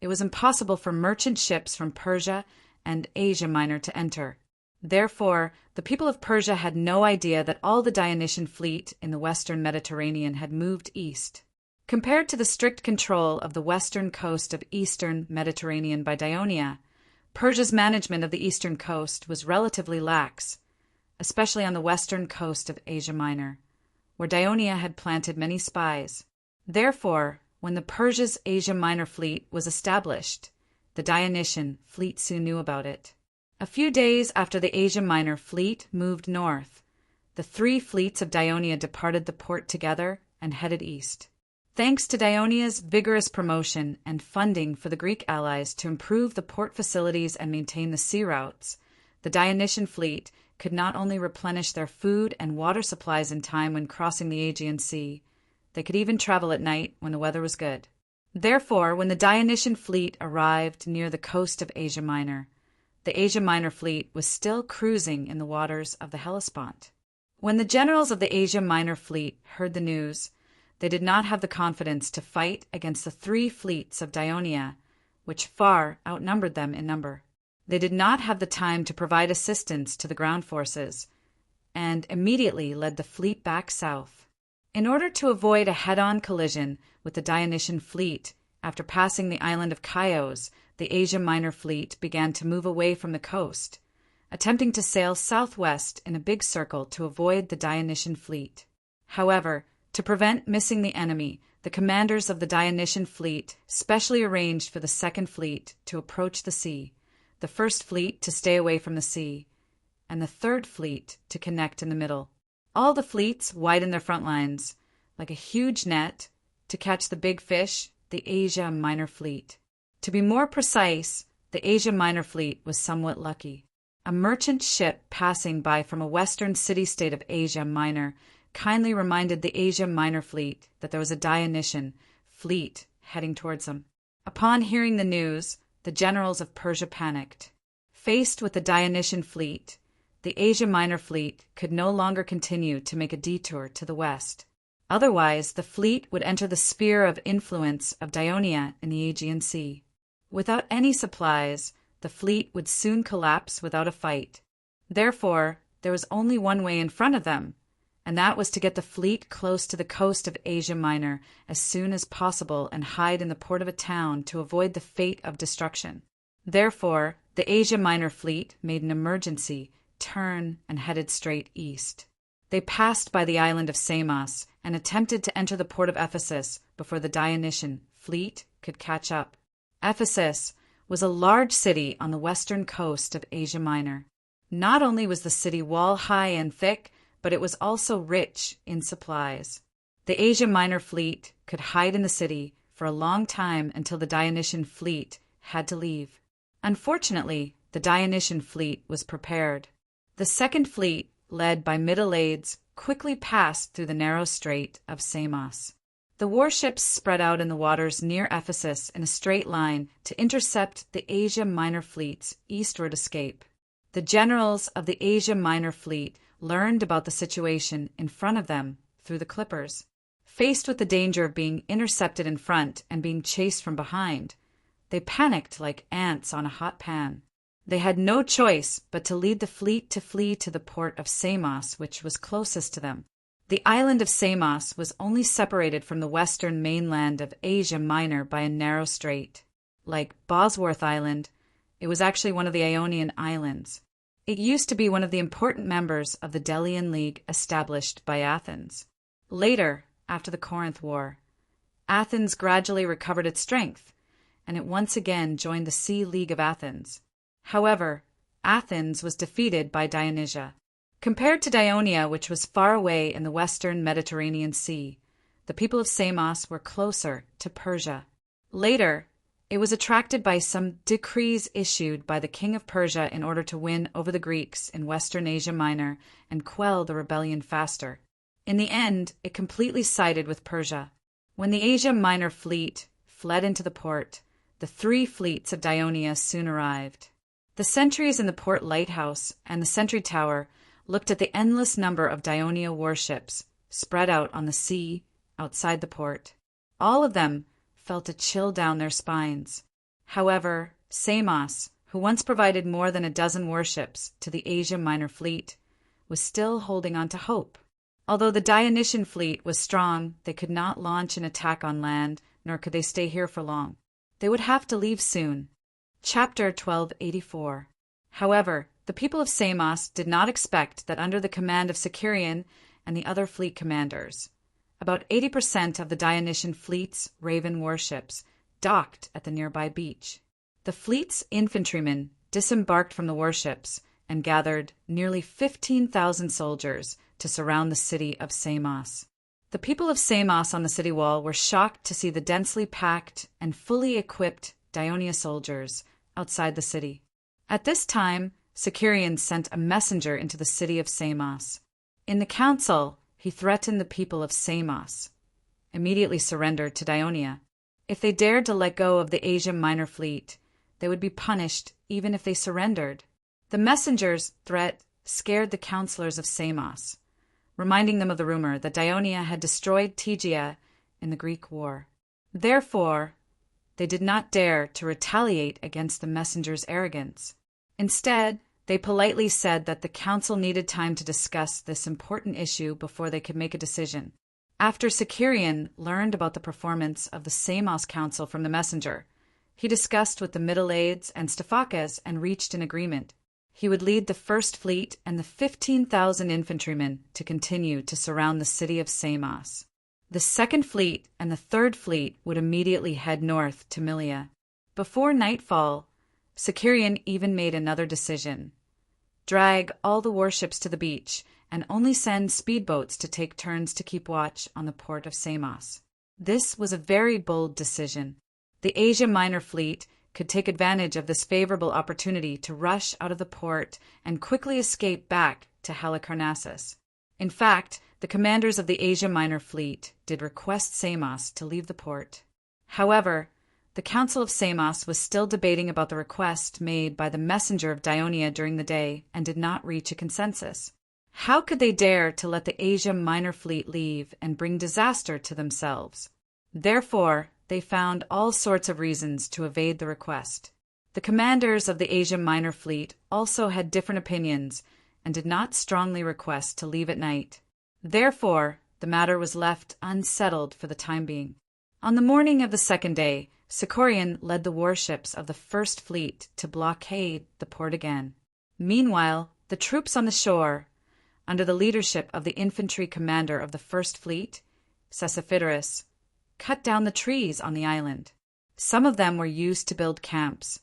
it was impossible for merchant ships from Persia and Asia Minor to enter. Therefore, the people of Persia had no idea that all the Dionysian fleet in the western Mediterranean had moved east. Compared to the strict control of the western coast of eastern Mediterranean by Dionia, Persia's management of the eastern coast was relatively lax, especially on the western coast of Asia Minor, where Dionia had planted many spies. Therefore, when the Persia's Asia Minor fleet was established, the Dionysian fleet soon knew about it. A few days after the Asia Minor fleet moved north, the three fleets of Dionia departed the port together and headed east. Thanks to Dionia's vigorous promotion and funding for the Greek allies to improve the port facilities and maintain the sea routes, the Dionysian fleet could not only replenish their food and water supplies in time when crossing the Aegean Sea, they could even travel at night when the weather was good. Therefore, when the Dionysian fleet arrived near the coast of Asia Minor, the Asia Minor fleet was still cruising in the waters of the Hellespont. When the generals of the Asia Minor fleet heard the news, they did not have the confidence to fight against the three fleets of Dionia, which far outnumbered them in number. They did not have the time to provide assistance to the ground forces, and immediately led the fleet back south. In order to avoid a head-on collision with the Dionysian fleet, after passing the island of Chios, the Asia Minor fleet began to move away from the coast, attempting to sail southwest in a big circle to avoid the Dionysian fleet. However, to prevent missing the enemy, the commanders of the Dionysian fleet specially arranged for the second fleet to approach the sea, the first fleet to stay away from the sea, and the third fleet to connect in the middle. All the fleets widened their front lines, like a huge net, to catch the big fish, the Asia Minor fleet. To be more precise, the Asia Minor fleet was somewhat lucky. A merchant ship passing by from a western city-state of Asia Minor kindly reminded the Asia Minor fleet that there was a Dionysian fleet heading towards them. Upon hearing the news, the generals of Persia panicked. Faced with the Dionysian fleet, the Asia Minor fleet could no longer continue to make a detour to the west. Otherwise, the fleet would enter the sphere of influence of Ionia in the Aegean Sea. Without any supplies, the fleet would soon collapse without a fight. Therefore, there was only one way in front of them, and that was to get the fleet close to the coast of Asia Minor as soon as possible and hide in the port of a town to avoid the fate of destruction. Therefore, the Asia Minor fleet made an emergency turn and headed straight east. They passed by the island of Samos and attempted to enter the port of Ephesus before the Dionysian fleet could catch up. Ephesus was a large city on the western coast of Asia Minor. Not only was the city wall high and thick, but it was also rich in supplies. The Asia Minor fleet could hide in the city for a long time until the Dionysian fleet had to leave. Unfortunately, the Dionysian fleet was prepared. The second fleet, led by Middle-Aides, quickly passed through the narrow strait of Samos. The warships spread out in the waters near Ephesus in a straight line to intercept the Asia Minor fleet's eastward escape. The generals of the Asia Minor fleet learned about the situation in front of them through the clippers. Faced with the danger of being intercepted in front and being chased from behind, they panicked like ants on a hot pan. They had no choice but to lead the fleet to flee to the port of Samos, which was closest to them. The island of Samos was only separated from the western mainland of Asia Minor by a narrow strait. Like Bosworth Island, it was actually one of the Ionian Islands. It used to be one of the important members of the Delian League established by Athens. Later, after the Corinth War, Athens gradually recovered its strength, and it once again joined the Sea League of Athens. However, Athens was defeated by Dionysia. Compared to Ionia, which was far away in the western Mediterranean Sea, the people of Samos were closer to Persia. Later, it was attracted by some decrees issued by the king of Persia in order to win over the Greeks in western Asia Minor and quell the rebellion faster. In the end, it completely sided with Persia. When the Asia Minor fleet fled into the port, the three fleets of Ionia soon arrived. The sentries in the port lighthouse and the sentry tower looked at the endless number of Ionia warships spread out on the sea outside the port. All of them felt a chill down their spines. However, Samos, who once provided more than a dozen warships to the Asia Minor fleet, was still holding on to hope. Although the Dionysian fleet was strong, they could not launch an attack on land, nor could they stay here for long. They would have to leave soon. Chapter 1284. However, the people of Samos did not expect that under the command of Sicerian and the other fleet commanders, about 80% of the Dionysian fleet's Raven warships docked at the nearby beach. The fleet's infantrymen disembarked from the warships and gathered nearly 15,000 soldiers to surround the city of Samos. The people of Samos on the city wall were shocked to see the densely packed and fully equipped Ionia soldiers outside the city. At this time, Sicerian sent a messenger into the city of Samos. In the council, he threatened the people of Samos immediately surrender to Ionia. If they dared to let go of the Asia Minor fleet, they would be punished even if they surrendered. The messenger's threat scared the councillors of Samos, reminding them of the rumor that Ionia had destroyed Tegea in the Greek War. Therefore, they did not dare to retaliate against the messenger's arrogance. Instead, they politely said that the council needed time to discuss this important issue before they could make a decision. After Sicerian learned about the performance of the Samos council from the messenger, he discussed with the Middle-Aides and Stephakes and reached an agreement. He would lead the first fleet and the 15,000 infantrymen to continue to surround the city of Samos. The second fleet and the third fleet would immediately head north to Milia. Before nightfall, Sicerian even made another decision: drag all the warships to the beach and only send speedboats to take turns to keep watch on the port of Samos. This was a very bold decision. The Asia Minor fleet could take advantage of this favorable opportunity to rush out of the port and quickly escape back to Halicarnassus. In fact, the commanders of the Asia Minor fleet did request Samos to leave the port. However, The Council of Samos was still debating about the request made by the messenger of Dionia during the day and did not reach a consensus. How could they dare to let the Asia Minor fleet leave and bring disaster to themselves? Therefore, they found all sorts of reasons to evade the request. The commanders of the Asia Minor fleet also had different opinions and did not strongly request to leave at night. Therefore, the matter was left unsettled for the time being. On the morning of the second day, Sicorian led the warships of the First Fleet to blockade the port again. Meanwhile, the troops on the shore, under the leadership of the infantry commander of the First Fleet, Sesaphitorus, cut down the trees on the island. Some of them were used to build camps,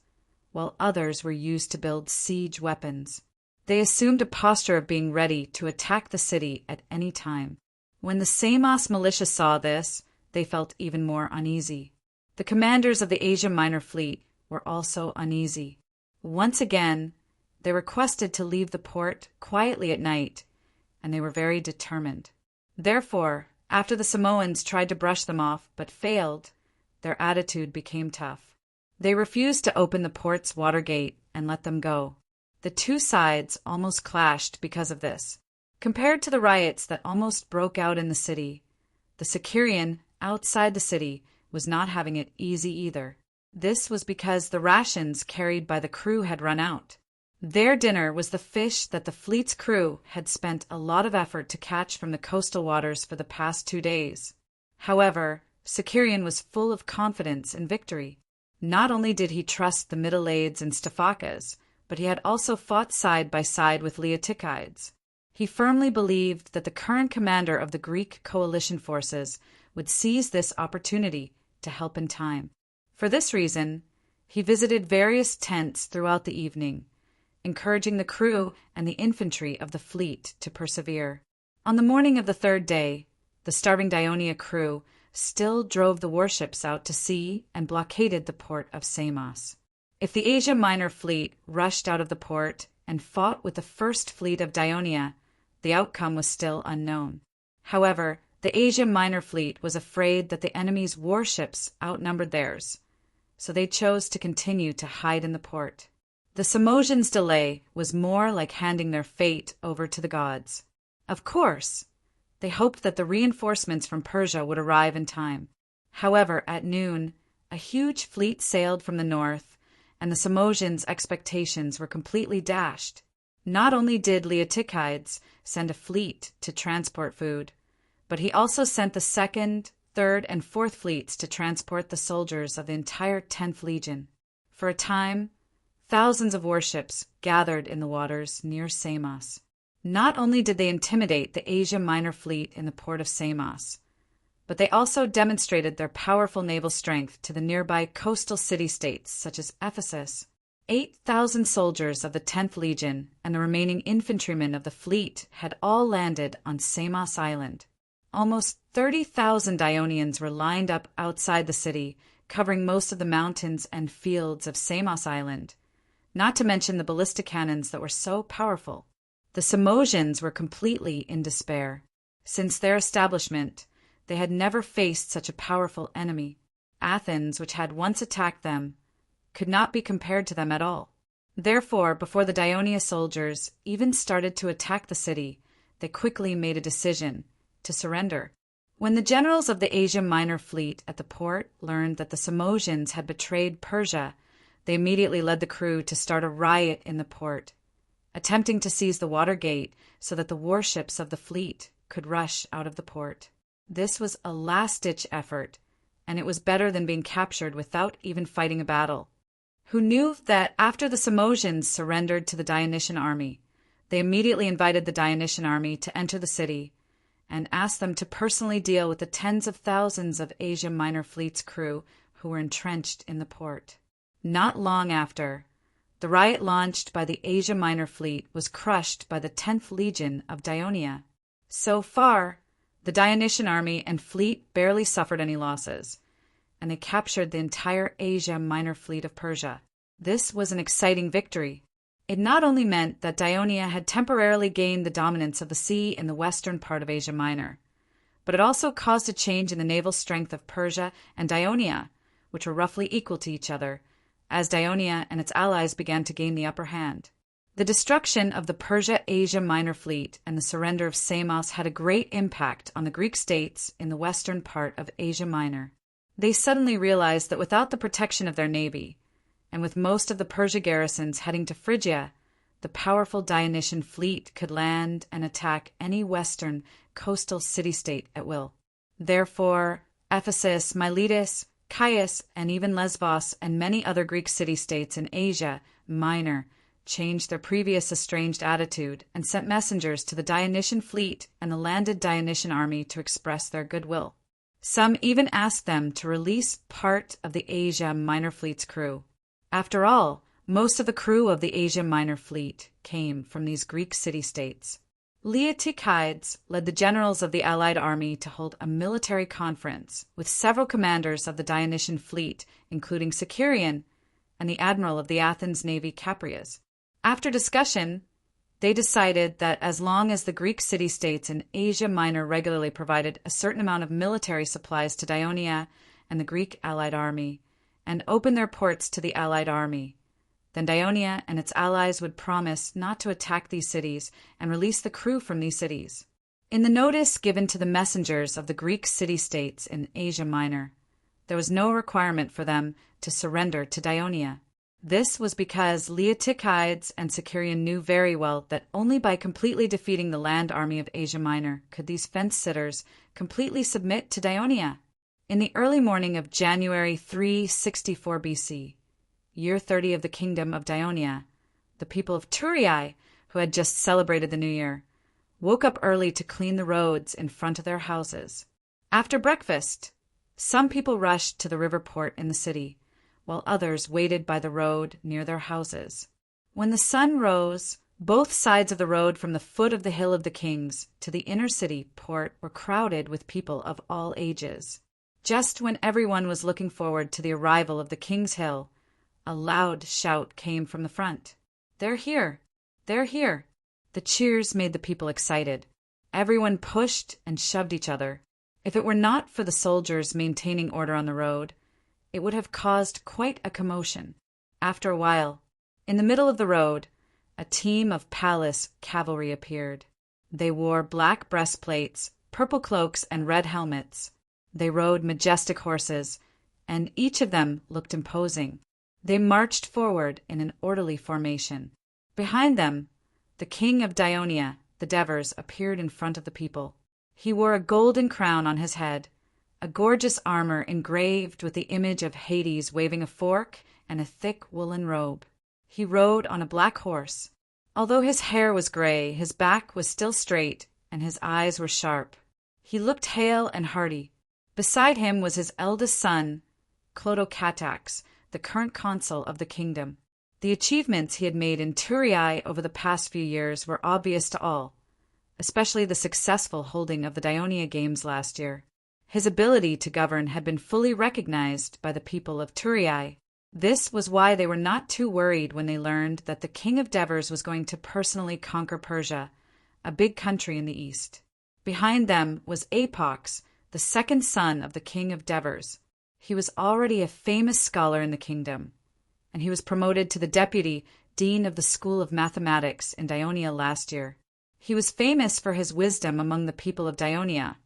while others were used to build siege weapons. They assumed a posture of being ready to attack the city at any time. When the Samos militia saw this, they felt even more uneasy. The commanders of the Asia Minor fleet were also uneasy. Once again, they requested to leave the port quietly at night, and they were very determined. Therefore, after the Samoans tried to brush them off but failed, their attitude became tough. They refused to open the port's water gate and let them go. The two sides almost clashed because of this. Compared to the riots that almost broke out in the city, the Sicorian outside the city was not having it easy either. This was because the rations carried by the crew had run out. Their dinner was the fish that the fleet's crew had spent a lot of effort to catch from the coastal waters for the past 2 days. However, Sicorian was full of confidence and victory. Not only did he trust the Mytilades and Stephakas, but he had also fought side by side with Laotikides. He firmly believed that the current commander of the Greek coalition forces would seize this opportunity to help in time. For this reason, he visited various tents throughout the evening, encouraging the crew and the infantry of the fleet to persevere. On the morning of the third day, the starving Dionia crew still drove the warships out to sea and blockaded the port of Samos. If the Asia Minor fleet rushed out of the port and fought with the First Fleet of Dionia, the outcome was still unknown. However, the Asia Minor fleet was afraid that the enemy's warships outnumbered theirs, so they chose to continue to hide in the port. The Samosians' delay was more like handing their fate over to the gods. Of course, they hoped that the reinforcements from Persia would arrive in time. However, at noon, a huge fleet sailed from the north, and the Samosians' expectations were completely dashed. Not only did Laotikides send a fleet to transport food, but he also sent the 2nd, 3rd, and 4th fleets to transport the soldiers of the entire 10th Legion. For a time, thousands of warships gathered in the waters near Samos. Not only did they intimidate the Asia Minor fleet in the port of Samos, but they also demonstrated their powerful naval strength to the nearby coastal city-states such as Ephesus. 8,000 soldiers of the 10th Legion and the remaining infantrymen of the fleet had all landed on Samos Island. Almost 30,000 Ionians were lined up outside the city, covering most of the mountains and fields of Samos Island, not to mention the ballistic cannons that were so powerful. The Samosians were completely in despair. Since their establishment, they had never faced such a powerful enemy. Athens, which had once attacked them, could not be compared to them at all. Therefore, before the Dionia soldiers even started to attack the city, they quickly made a decision to surrender. When the generals of the Asia Minor fleet at the port learned that the Samosians had betrayed Persia, they immediately led the crew to start a riot in the port, attempting to seize the water gate so that the warships of the fleet could rush out of the port. This was a last-ditch effort, and it was better than being captured without even fighting a battle. Who knew that after the Samosians surrendered to the Dionysian army, they immediately invited the Dionysian army to enter the city and asked them to personally deal with the tens of thousands of Asia Minor fleet's crew who were entrenched in the port. Not long after, the riot launched by the Asia Minor fleet was crushed by the 10th Legion of Dionia. So far, the Dionysian army and fleet barely suffered any losses, and they captured the entire Asia Minor fleet of Persia. This was an exciting victory. It not only meant that Dionia had temporarily gained the dominance of the sea in the western part of Asia Minor, but it also caused a change in the naval strength of Persia and Dionia, which were roughly equal to each other, as Dionia and its allies began to gain the upper hand. The destruction of the Persia-Asia Minor fleet and the surrender of Samos had a great impact on the Greek states in the western part of Asia Minor. They suddenly realized that without the protection of their navy, and with most of the Persia garrisons heading to Phrygia, the powerful Dionysian fleet could land and attack any western coastal city-state at will. Therefore, Ephesus, Miletus, Chios, and even Lesbos and many other Greek city-states in Asia Minor changed their previous estranged attitude and sent messengers to the Dionysian fleet and the landed Dionysian army to express their goodwill. Some even asked them to release part of the Asia Minor fleet's crew. After all, most of the crew of the Asia Minor fleet came from these Greek city-states. Leotychides led the generals of the allied army to hold a military conference with several commanders of the Dionysian fleet, including Sicerion and the admiral of the Athens navy Caprias. After discussion, they decided that as long as the Greek city-states in Asia Minor regularly provided a certain amount of military supplies to Dionia and the Greek allied army, and opened their ports to the allied army, then Dionia and its allies would promise not to attack these cities and release the crew from these cities. In the notice given to the messengers of the Greek city-states in Asia Minor, there was no requirement for them to surrender to Dionia. This was because Leotychides and Sicerion knew very well that only by completely defeating the land army of Asia Minor could these fence-sitters completely submit to Dionia. In the early morning of January 364 BC, year 30 of the kingdom of Dionia, the people of Thurii, who had just celebrated the new year, woke up early to clean the roads in front of their houses. After breakfast, some people rushed to the river port in the city, while others waited by the road near their houses. When the sun rose, both sides of the road from the foot of the Hill of the Kings to the inner city port were crowded with people of all ages. Just when everyone was looking forward to the arrival of the King's Hill, a loud shout came from the front. "They're here! They're here!" The cheers made the people excited. Everyone pushed and shoved each other. If it were not for the soldiers maintaining order on the road, it would have caused quite a commotion. After a while, in the middle of the road, a team of palace cavalry appeared. They wore black breastplates, purple cloaks, and red helmets. They rode majestic horses, and each of them looked imposing. They marched forward in an orderly formation. Behind them, the king of Dionia, the Devers, appeared in front of the people. He wore a golden crown on his head, a gorgeous armor engraved with the image of Hades waving a fork, and a thick woolen robe. He rode on a black horse. Although his hair was gray, his back was still straight, and his eyes were sharp. He looked hale and hearty. Beside him was his eldest son, Clotocatax, the current consul of the kingdom. The achievements he had made in Thurii over the past few years were obvious to all, especially the successful holding of the Dionia Games last year. His ability to govern had been fully recognized by the people of Thurii. This was why they were not too worried when they learned that the king of Devers was going to personally conquer Persia, a big country in the east. Behind them was Apox, the second son of the king of Devers. He was already a famous scholar in the kingdom, and he was promoted to the deputy dean of the School of Mathematics in Dionia last year. He was famous for his wisdom among the people of Dionia,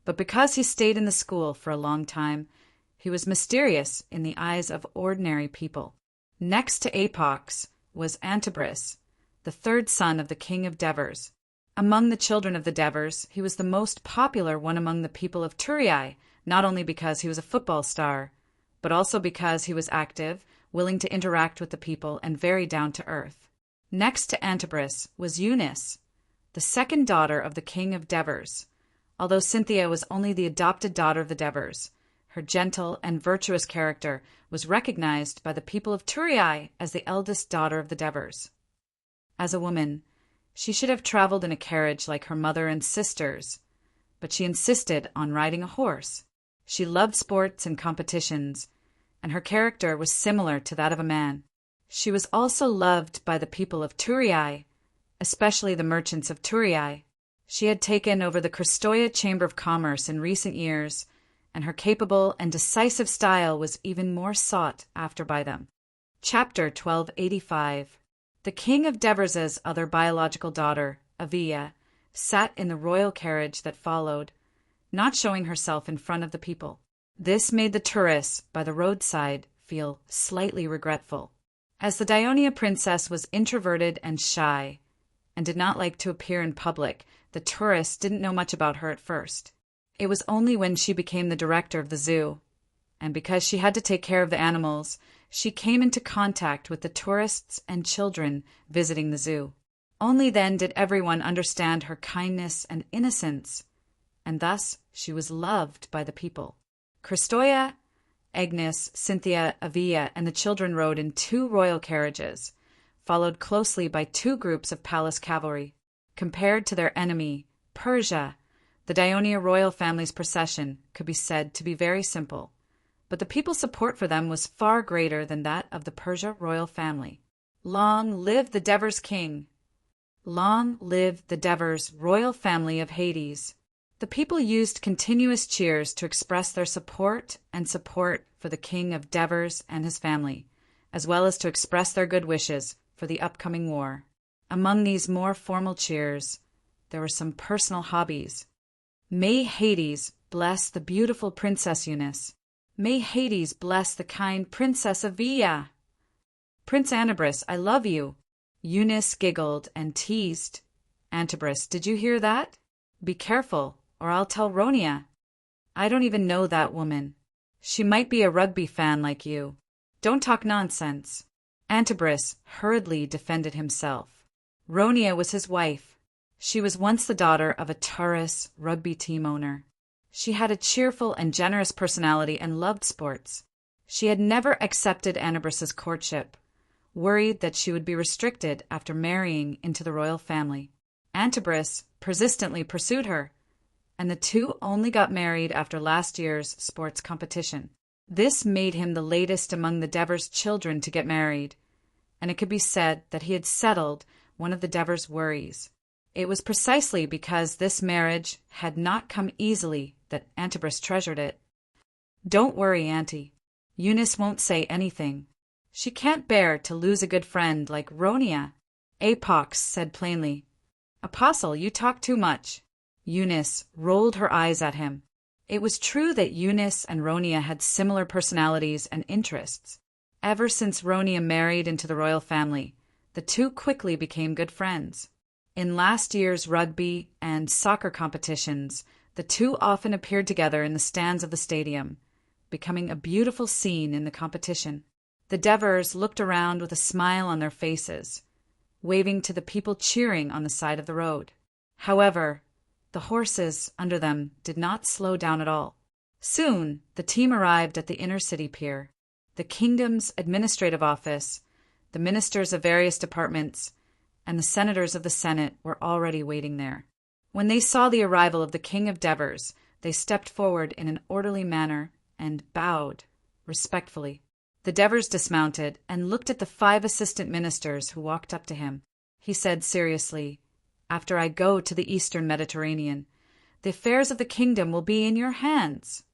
but because he stayed in the school for a long time, he was mysterious in the eyes of ordinary people. Next to Apox was Antibris, the third son of the king of Devers. Among the children of the Devers, he was the most popular one among the people of Thurii, not only because he was a football star, but also because he was active, willing to interact with the people, and very down-to-earth. Next to Antibris was Eunice, the second daughter of the king of Devers. Although Cynthia was only the adopted daughter of the Devers, her gentle and virtuous character was recognized by the people of Thurii as the eldest daughter of the Devers. As a woman, she should have traveled in a carriage like her mother and sisters, but she insisted on riding a horse. She loved sports and competitions, and her character was similar to that of a man. She was also loved by the people of Thurii, especially the merchants of Thurii. She had taken over the Kristoia Chamber of Commerce in recent years and her capable and decisive style was even more sought after by them. Chapter 1285. The king of Devers' other biological daughter, Avia, sat in the royal carriage that followed, not showing herself in front of the people. This made the tourists by the roadside feel slightly regretful. As the Dionia princess was introverted and shy, and did not like to appear in public, the tourists didn't know much about her at first. It was only when she became the director of the zoo, and because she had to take care of the animals, she came into contact with the tourists and children visiting the zoo. Only then did everyone understand her kindness and innocence, and thus she was loved by the people. Christoia, Agnes, Cynthia, Avia, and the children rode in 2 royal carriages, followed closely by 2 groups of palace cavalry. Compared to their enemy, Persia, the Dionia royal family's procession could be said to be very simple, but the people's support for them was far greater than that of the Persia royal family. Long live the Devers king! Long live the Devers royal family of Hades! The people used continuous cheers to express their support for the king of Devers and his family, as well as to express their good wishes for the upcoming war. Among these more formal cheers, there were some personal hobbies. May Hades bless the beautiful Princess Eunice. May Hades bless the kind Princess Avia. Prince Antabras, I love you. Eunice giggled and teased. Antabras, did you hear that? Be careful, or I'll tell Ronia. I don't even know that woman. She might be a rugby fan like you. Don't talk nonsense. Antabras hurriedly defended himself. Ronia was his wife. She was once the daughter of a Taurus rugby team owner. She had a cheerful and generous personality and loved sports. She had never accepted Anabras's courtship, worried that she would be restricted after marrying into the royal family. Antabras persistently pursued her, and the 2 only got married after last year's sports competition. This made him the latest among the Devers children to get married, and it could be said that he had settled one of the Devers' worries. It was precisely because this marriage had not come easily that Antabras treasured it. Don't worry, Auntie. Eunice won't say anything. She can't bear to lose a good friend like Ronia. Apox said plainly, Apostle, you talk too much. Eunice rolled her eyes at him. It was true that Eunice and Ronia had similar personalities and interests. Ever since Ronia married into the royal family, the 2 quickly became good friends. In last year's rugby and soccer competitions, the 2 often appeared together in the stands of the stadium, becoming a beautiful scene in the competition. The Devers looked around with a smile on their faces, waving to the people cheering on the side of the road. However, the horses under them did not slow down at all. Soon, the team arrived at the inner city pier. The kingdom's administrative office, the ministers of various departments, and the senators of the Senate were already waiting there. When they saw the arrival of the king of Devers, they stepped forward in an orderly manner and bowed respectfully. The Devers dismounted and looked at the 5 assistant ministers who walked up to him. He said seriously, After I go to the eastern Mediterranean, the affairs of the kingdom will be in your hands.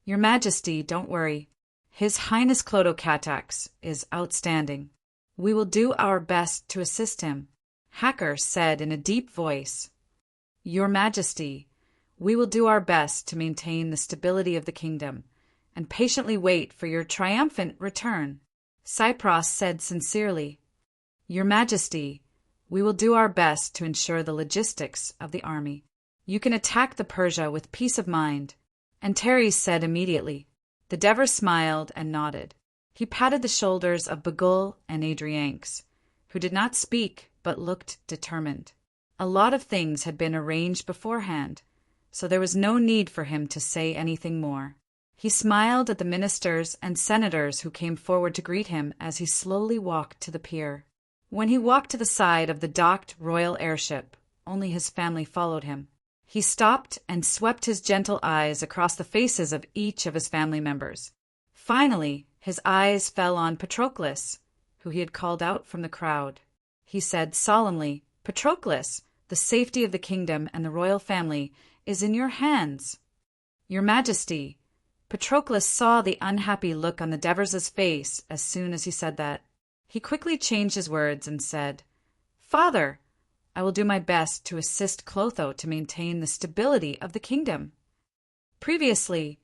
Your Majesty, don't worry. His Highness Clodocatax is outstanding. We will do our best to assist him. Hacker said in a deep voice, Your Majesty, we will do our best to maintain the stability of the kingdom and patiently wait for your triumphant return. Cypros said sincerely, Your Majesty, we will do our best to ensure the logistics of the army. You can attack the Persia with peace of mind. Antares said immediately. The Devers smiled and nodded. He patted the shoulders of Bagul and Adrianx, who did not speak but looked determined. A lot of things had been arranged beforehand, so there was no need for him to say anything more. He smiled at the ministers and senators who came forward to greet him as he slowly walked to the pier. When he walked to the side of the docked royal airship, only his family followed him. He stopped and swept his gentle eyes across the faces of each of his family members. Finally, his eyes fell on Patroclus, who he had called out from the crowd. He said solemnly, Patroclus, the safety of the kingdom and the royal family is in your hands. Your Majesty, Patroclus saw the unhappy look on the Devers' face as soon as he said that. He quickly changed his words and said, "Father, I will do my best to assist Clotho to maintain the stability of the kingdom." Previously,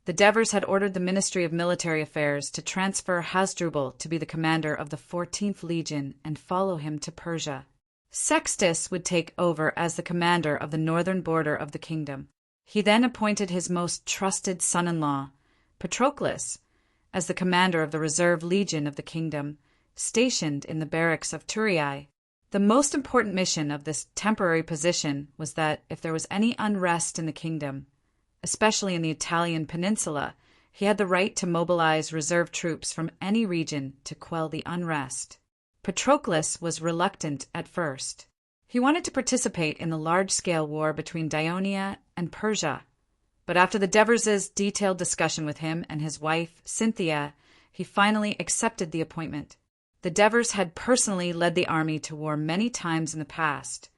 the Devers had ordered the Ministry of Military Affairs to transfer Hasdrubal to be the commander of the 14th Legion and follow him to Persia. Sextus would take over as the commander of the northern border of the kingdom. He then appointed his most trusted son-in-law, Patroclus, as the commander of the reserve legion of the kingdom, stationed in the barracks of Turiae. The most important mission of this temporary position was that if there was any unrest in the kingdom, especially in the Italian peninsula, he had the right to mobilize reserve troops from any region to quell the unrest. Patroclus was reluctant at first. He wanted to participate in the large-scale war between Daionia and Persia, but after the Devers' detailed discussion with him and his wife, Cynthia, he finally accepted the appointment. The Devers had personally led the army to war many times in the past,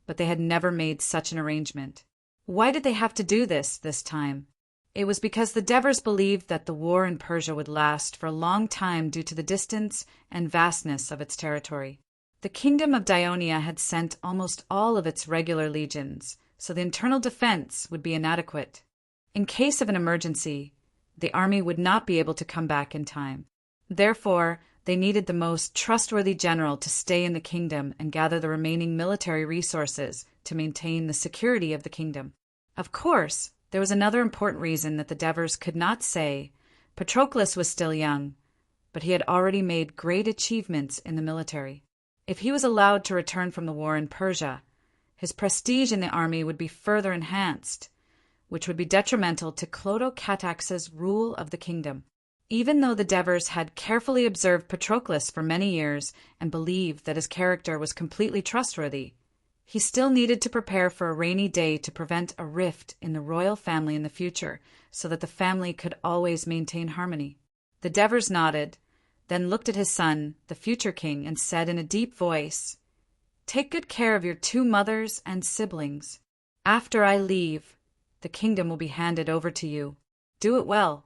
but they had never made such an arrangement. Why did they have to do this time? It was because the Devers believed that the war in Persia would last for a long time due to the distance and vastness of its territory. The kingdom of Daionia had sent almost all of its regular legions, so the internal defense would be inadequate. In case of an emergency, the army would not be able to come back in time. Therefore, they needed the most trustworthy general to stay in the kingdom and gather the remaining military resources to maintain the security of the kingdom. Of course, there was another important reason that the Devers could not say. Patroclus was still young, but he had already made great achievements in the military. If he was allowed to return from the war in Persia, his prestige in the army would be further enhanced, which would be detrimental to Clotho Catax's rule of the kingdom. Even though the Devers had carefully observed Patroclus for many years and believed that his character was completely trustworthy, he still needed to prepare for a rainy day to prevent a rift in the royal family in the future so that the family could always maintain harmony. The Devers nodded, then looked at his son, the future king, and said in a deep voice, "Take good care of your 2 mothers and siblings. After I leave, the kingdom will be handed over to you. Do it well."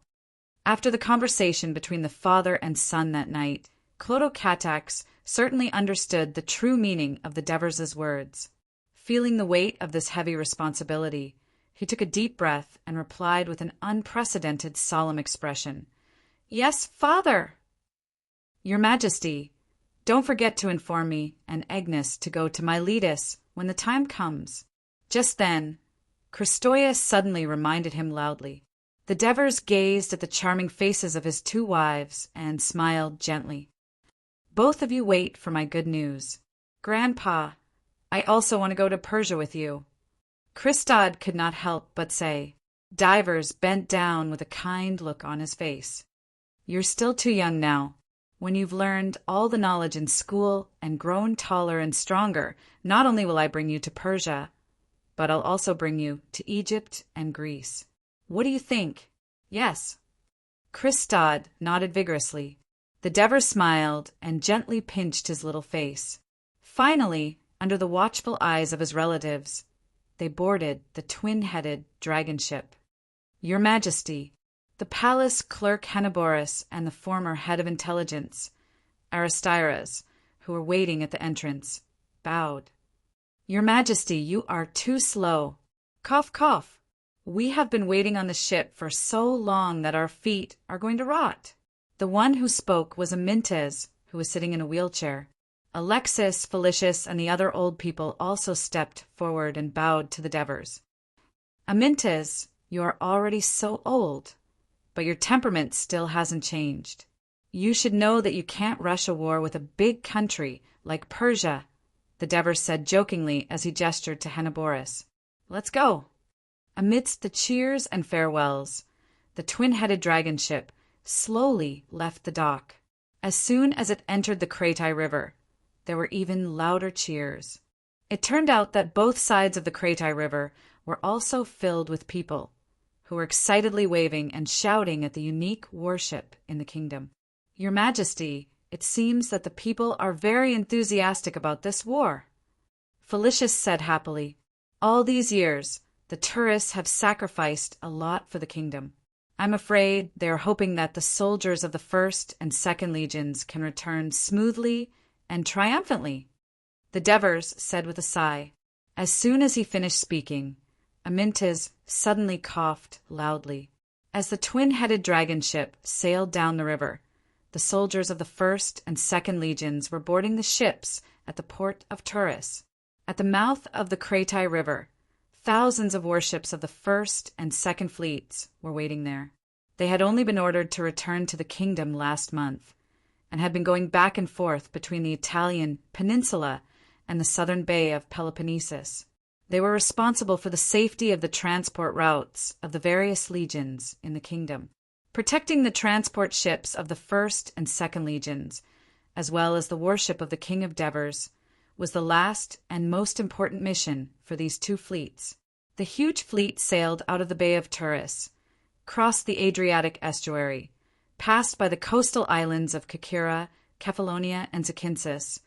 After the conversation between the father and son that night, Clotho Catax certainly understood the true meaning of the Devers' words. Feeling the weight of this heavy responsibility, he took a deep breath and replied with an unprecedented solemn expression, "Yes, father." "Your Majesty, don't forget to inform me and Agnes to go to Miletus when the time comes." Just then, Christoius suddenly reminded him loudly. The Devers gazed at the charming faces of his 2 wives and smiled gently. "Both of you wait for my good news. Grandpa, I also want to go to Persia with you." Christod could not help but say. Divers bent down with a kind look on his face. "You're still too young now. When you've learned all the knowledge in school and grown taller and stronger, not only will I bring you to Persia, but I'll also bring you to Egypt and Greece. What do you think? Yes?" Christod nodded vigorously. The Devers smiled and gently pinched his little face. Finally, under the watchful eyes of his relatives, they boarded the twin-headed dragon ship. "Your Majesty," the palace clerk Henoborus and the former head of intelligence, Aristyras, who were waiting at the entrance, bowed. "Your Majesty, you are too slow. Cough, cough. We have been waiting on the ship for so long that our feet are going to rot." The one who spoke was Amyntas, who was sitting in a wheelchair. Alexis, Felicius, and the other old people also stepped forward and bowed to the Devers. "Amyntas, you are already so old, but your temperament still hasn't changed. You should know that you can't rush a war with a big country like Persia," the Devers said jokingly as he gestured to Henoborus. "Let's go." Amidst the cheers and farewells, the twin-headed dragon ship slowly left the dock. As soon as it entered the Kratai River, there were even louder cheers. It turned out that both sides of the Kratai River were also filled with people, who were excitedly waving and shouting at the unique warship in the kingdom. "Your Majesty, it seems that the people are very enthusiastic about this war," Felicius said happily. "All these years, the tourists have sacrificed a lot for the kingdom. I'm afraid they are hoping that the soldiers of the First and Second Legions can return smoothly and triumphantly." The Devers said with a sigh. As soon as he finished speaking, Amyntas suddenly coughed loudly. As the twin-headed dragon ship sailed down the river, the soldiers of the First and Second Legions were boarding the ships at the port of Turris. At the mouth of the Kratai River, thousands of warships of the First and Second Fleets were waiting there. They had only been ordered to return to the kingdom last month, and had been going back and forth between the Italian peninsula and the southern bay of Peloponnesus. They were responsible for the safety of the transport routes of the various legions in the kingdom. Protecting the transport ships of the First and Second Legions, as well as the warship of the King of Devers, was the last and most important mission for these two fleets. The huge fleet sailed out of the Bay of Turris, crossed the Adriatic estuary, passed by the coastal islands of Kerkyra, Kephallonia, and Zacynthus,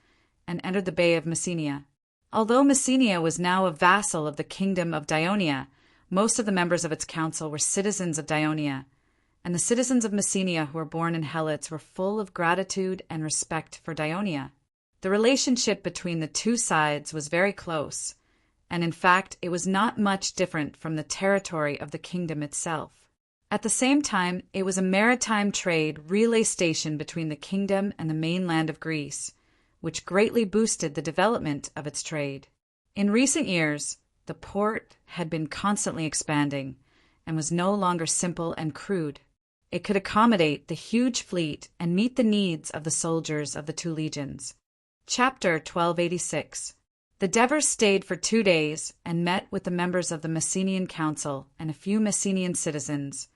and entered the Bay of Messenia. Although Messenia was now a vassal of the kingdom of Dionia, most of the members of its council were citizens of Dionia, and the citizens of Messenia who were born in Helots were full of gratitude and respect for Dionia. The relationship between the two sides was very close, and in fact it was not much different from the territory of the kingdom itself. At the same time, it was a maritime trade relay station between the kingdom and the mainland of Greece, which greatly boosted the development of its trade. In recent years, the port had been constantly expanding and was no longer simple and crude. It could accommodate the huge fleet and meet the needs of the soldiers of the two legions. Chapter 1286. The Devers stayed for 2 days and met with the members of the Messenian Council and a few Messenian citizens,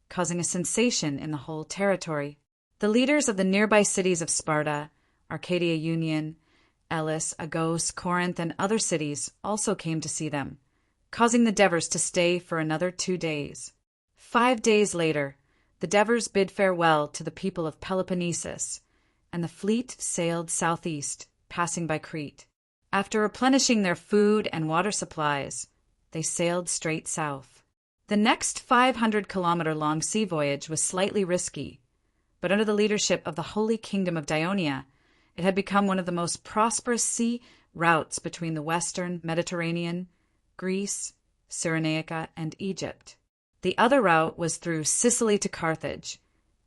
causing a sensation in the whole territory. The leaders of the nearby cities of Sparta, Arcadia Union, Elis, Agos, Corinth, and other cities also came to see them, causing the Devers to stay for another 2 days. 5 days later, the Devers bid farewell to the people of Peloponnesus, and the fleet sailed southeast, passing by Crete. After replenishing their food and water supplies, they sailed straight south. The next 500-kilometer-long sea voyage was slightly risky, but under the leadership of the Holy Kingdom of Dionia, it had become one of the most prosperous sea routes between the western Mediterranean, Greece, Cyrenaica, and Egypt. The other route was through Sicily to Carthage,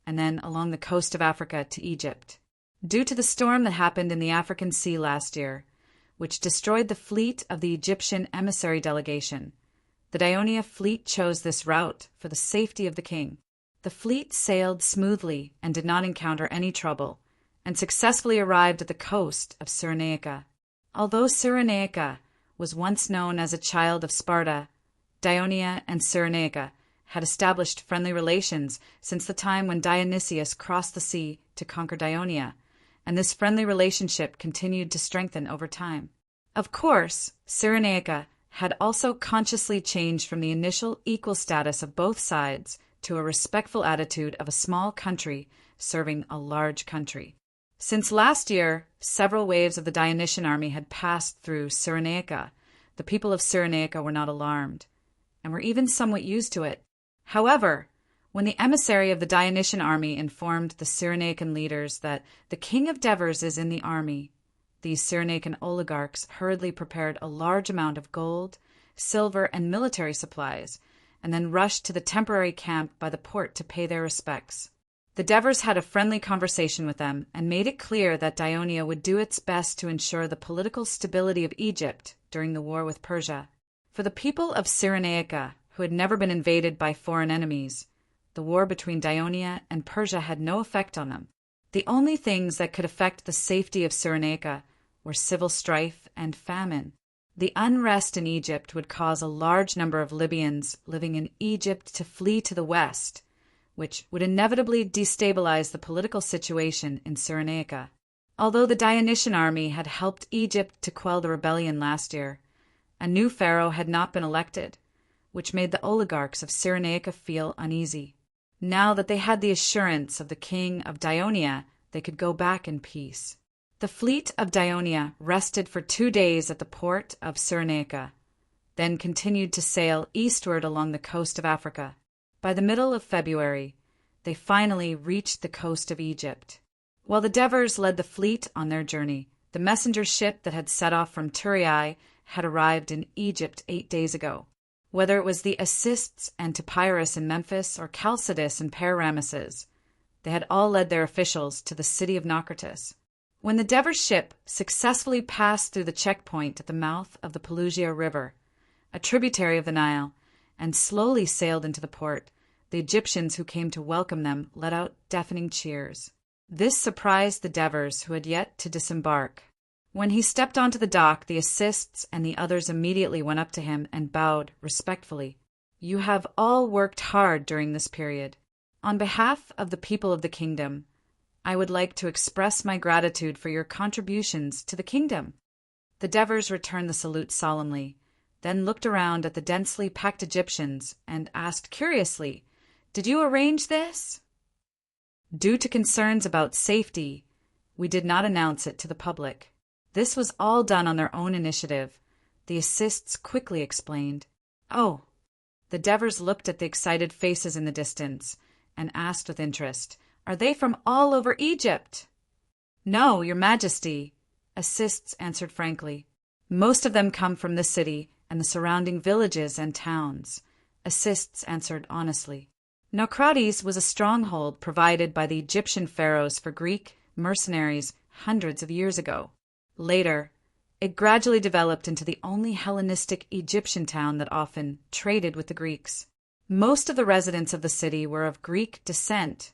and then along the coast of Africa to Egypt. Due to the storm that happened in the African Sea last year, which destroyed the fleet of the Egyptian emissary delegation, the Dionia fleet chose this route for the safety of the king. The fleet sailed smoothly and did not encounter any trouble, and successfully arrived at the coast of Cyrenaica. Although Cyrenaica was once known as a child of Sparta, Dionia and Cyrenaica had established friendly relations since the time when Dionysius crossed the sea to conquer Dionia, and this friendly relationship continued to strengthen over time. Of course, Cyrenaica had also consciously changed from the initial equal status of both sides to a respectful attitude of a small country serving a large country. Since last year, several waves of the Dionysian army had passed through Cyrenaica. The people of Cyrenaica were not alarmed, and were even somewhat used to it. However, when the emissary of the Dionysian army informed the Cyrenaican leaders that the king of Devers is in the army, these Cyrenaican oligarchs hurriedly prepared a large amount of gold, silver, and military supplies, and then rushed to the temporary camp by the port to pay their respects. The Devers had a friendly conversation with them and made it clear that Dionia would do its best to ensure the political stability of Egypt during the war with Persia. For the people of Cyrenaica, who had never been invaded by foreign enemies, the war between Dionia and Persia had no effect on them. The only things that could affect the safety of Cyrenaica were civil strife and famine. The unrest in Egypt would cause a large number of Libyans living in Egypt to flee to the west, which would inevitably destabilize the political situation in Cyrenaica. Although the Dionysian army had helped Egypt to quell the rebellion last year, a new pharaoh had not been elected, which made the oligarchs of Cyrenaica feel uneasy. Now that they had the assurance of the king of Dionia, they could go back in peace. The fleet of Dionia rested for 2 days at the port of Cyrenaica, then continued to sail eastward along the coast of Africa. By the middle of February, they finally reached the coast of Egypt. While the Devers led the fleet on their journey, the messenger ship that had set off from Turiai had arrived in Egypt 8 days ago. Whether it was the Assists and Topyrus in Memphis or Chalcidius and Pararamesses, they had all led their officials to the city of Naucratis. When the Devers ship successfully passed through the checkpoint at the mouth of the Pelusia River, a tributary of the Nile, and slowly sailed into the port, the Egyptians who came to welcome them let out deafening cheers. This surprised the Devers, who had yet to disembark. When he stepped onto the dock, the Assists and the others immediately went up to him and bowed respectfully. "You have all worked hard during this period. On behalf of the people of the kingdom, I would like to express my gratitude for your contributions to the kingdom." The Devers returned the salute solemnly, then looked around at the densely packed Egyptians and asked curiously, "Did you arrange this?" "Due to concerns about safety, we did not announce it to the public. This was all done on their own initiative," the Assists quickly explained. "Oh." The Devers looked at the excited faces in the distance and asked with interest, "Are they from all over Egypt?" "No, Your Majesty," Assists answered frankly. "Most of them come from the city and the surrounding villages and towns," Assists answered honestly. Naucratis was a stronghold provided by the Egyptian pharaohs for Greek mercenaries hundreds of years ago. Later, it gradually developed into the only Hellenistic Egyptian town that often traded with the Greeks. Most of the residents of the city were of Greek descent,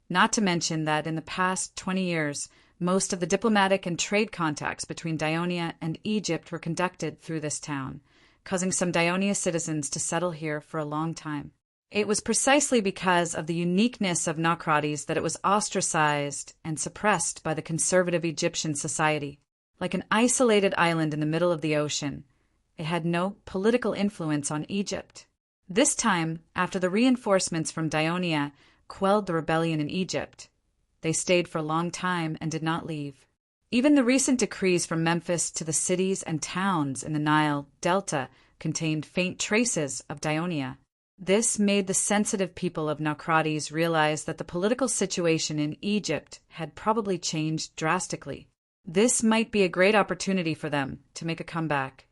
not to mention that in the past 20 years, most of the diplomatic and trade contacts between Dionia and Egypt were conducted through this town, causing some Dionia citizens to settle here for a long time. It was precisely because of the uniqueness of Naucratis that it was ostracized and suppressed by the conservative Egyptian society. Like an isolated island in the middle of the ocean, it had no political influence on Egypt. This time, after the reinforcements from Dionia quelled the rebellion in Egypt, they stayed for a long time and did not leave. Even the recent decrees from Memphis to the cities and towns in the Nile Delta contained faint traces of Dionia. This made the sensitive people of Naucratis realize that the political situation in Egypt had probably changed drastically. This might be a great opportunity for them to make a comeback,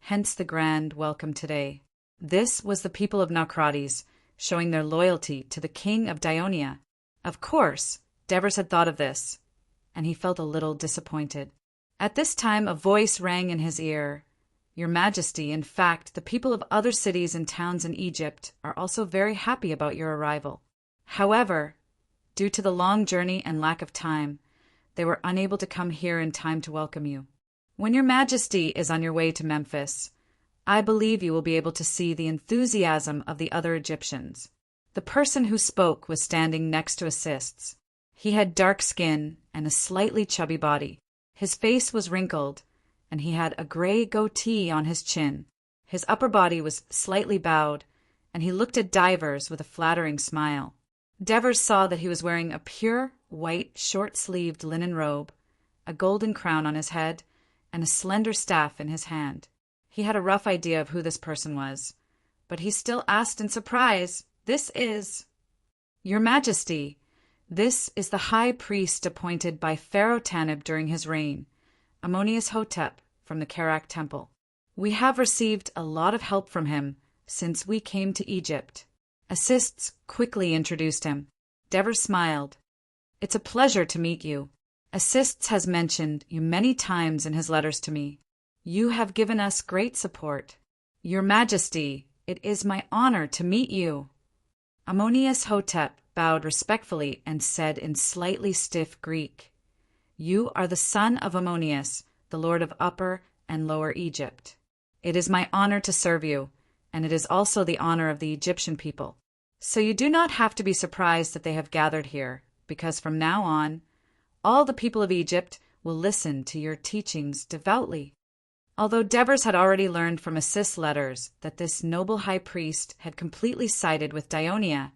hence the grand welcome today. This was the people of Naucratis showing their loyalty to the king of Dionia. Of course, Devers had thought of this, and he felt a little disappointed. At this time, a voice rang in his ear. "Your Majesty, in fact, the people of other cities and towns in Egypt are also very happy about your arrival. However, due to the long journey and lack of time, they were unable to come here in time to welcome you. When Your Majesty is on your way to Memphis, I believe you will be able to see the enthusiasm of the other Egyptians." The person who spoke was standing next to Assists. He had dark skin and a slightly chubby body. His face was wrinkled, and he had a gray goatee on his chin. His upper body was slightly bowed, and he looked at Devers with a flattering smile. Devers saw that he was wearing a pure, white, short-sleeved linen robe, a golden crown on his head, and a slender staff in his hand. He had a rough idea of who this person was, but he still asked in surprise, "This is—" "Your Majesty, this is the high priest appointed by Pharaoh Tanib during his reign, Ammonius Hotep from the Kerak Temple. We have received a lot of help from him since we came to Egypt." Assists quickly introduced him. Devers smiled. "It's a pleasure to meet you. Assists has mentioned you many times in his letters to me. You have given us great support. Your Majesty, it is my honor to meet you." Ammonius Hotep bowed respectfully and said in slightly stiff Greek, "You are the son of Ammonius, the lord of Upper and Lower Egypt. It is my honor to serve you, and it is also the honor of the Egyptian people. So you do not have to be surprised that they have gathered here, because from now on, all the people of Egypt will listen to your teachings devoutly." Although Devers had already learned from Assist's letters that this noble high priest had completely sided with Dionia,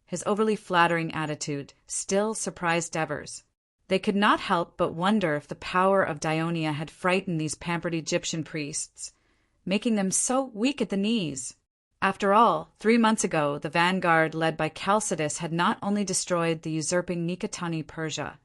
his overly flattering attitude still surprised Devers. They could not help but wonder if the power of Dionia had frightened these pampered Egyptian priests, making them so weak at the knees. After all, 3 months ago, the vanguard led by Chalcidius had not only destroyed the usurping Nicotanni Persia,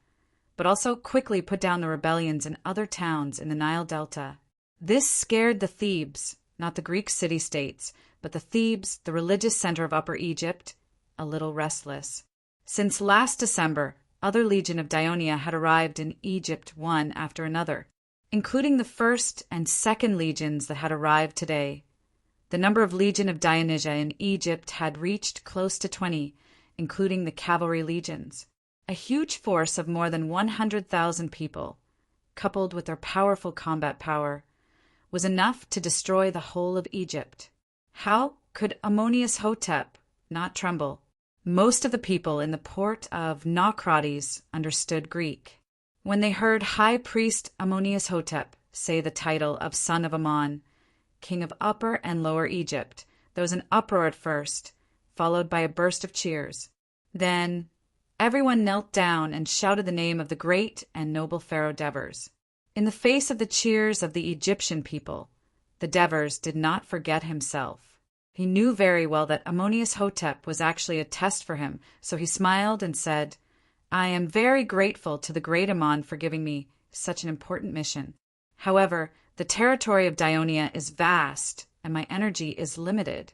but also quickly put down the rebellions in other towns in the Nile Delta. This scared the Thebes, not the Greek city-states, but the Thebes, the religious center of Upper Egypt, a little restless. Since last December, other legion of Dionia had arrived in Egypt one after another, including the first and second legions that had arrived today. The number of legion of Dionysia in Egypt had reached close to 20, including the cavalry legions. A huge force of more than 100,000 people, coupled with their powerful combat power, was enough to destroy the whole of Egypt. How could Ammonius Hotep not tremble? Most of the people in the port of Naucrates understood Greek. When they heard High Priest Ammonius Hotep say the title of Son of Ammon, King of Upper and Lower Egypt, there was an uproar at first, followed by a burst of cheers. Then everyone knelt down and shouted the name of the great and noble Pharaoh Devers. In the face of the cheers of the Egyptian people, the Devers did not forget himself. He knew very well that Ammonius Hotep was actually a test for him, so he smiled and said, "I am very grateful to the great Ammon for giving me such an important mission. However, the territory of Dionia is vast, and my energy is limited.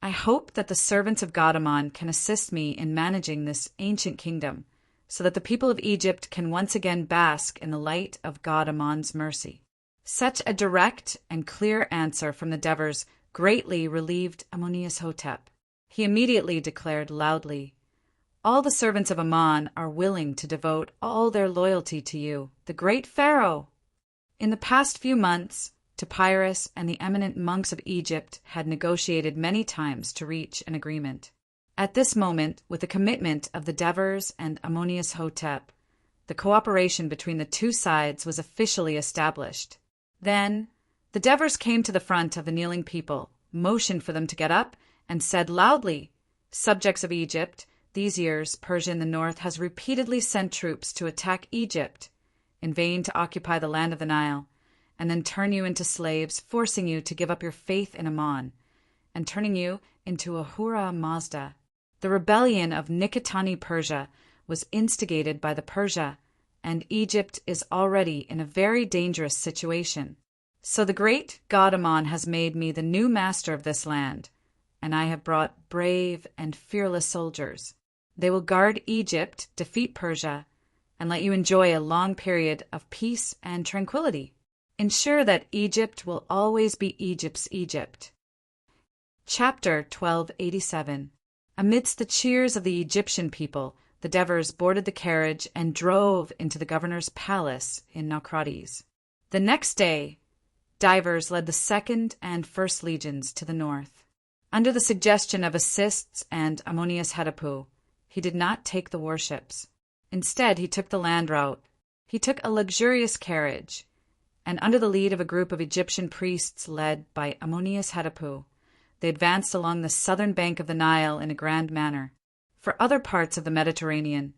I hope that the servants of God Ammon can assist me in managing this ancient kingdom, so that the people of Egypt can once again bask in the light of God Ammon's mercy." Such a direct and clear answer from the Devers greatly relieved Ammonius Hotep. He immediately declared loudly, "All the servants of Ammon are willing to devote all their loyalty to you, the great Pharaoh." In the past few months, Topyrus and the eminent monks of Egypt had negotiated many times to reach an agreement. At this moment, with the commitment of the Devers and Ammonius Hotep, the cooperation between the two sides was officially established. Then, the Devers came to the front of the kneeling people, motioned for them to get up, and said loudly, "Subjects of Egypt, these years Persia in the north has repeatedly sent troops to attack Egypt, in vain to occupy the land of the Nile, and then turn you into slaves, forcing you to give up your faith in Ammon, and turning you into Ahura Mazda. The rebellion of Nicotanni Persia was instigated by the Persia, and Egypt is already in a very dangerous situation. So the great god Ammon has made me the new master of this land, and I have brought brave and fearless soldiers. They will guard Egypt, defeat Persia, and let you enjoy a long period of peace and tranquility. Ensure that Egypt will always be Egypt's Egypt." Chapter 1287. Amidst the cheers of the Egyptian people, the Devers boarded the carriage and drove into the governor's palace in Naucrates. The next day, Divers led the 2nd and 1st legions to the north. Under the suggestion of Assists and Ammonius Hetipu, he did not take the warships. Instead, he took the land route. He took a luxurious carriage, and under the lead of a group of Egyptian priests led by Ammonius Hetipu, they advanced along the southern bank of the Nile in a grand manner. For other parts of the Mediterranean,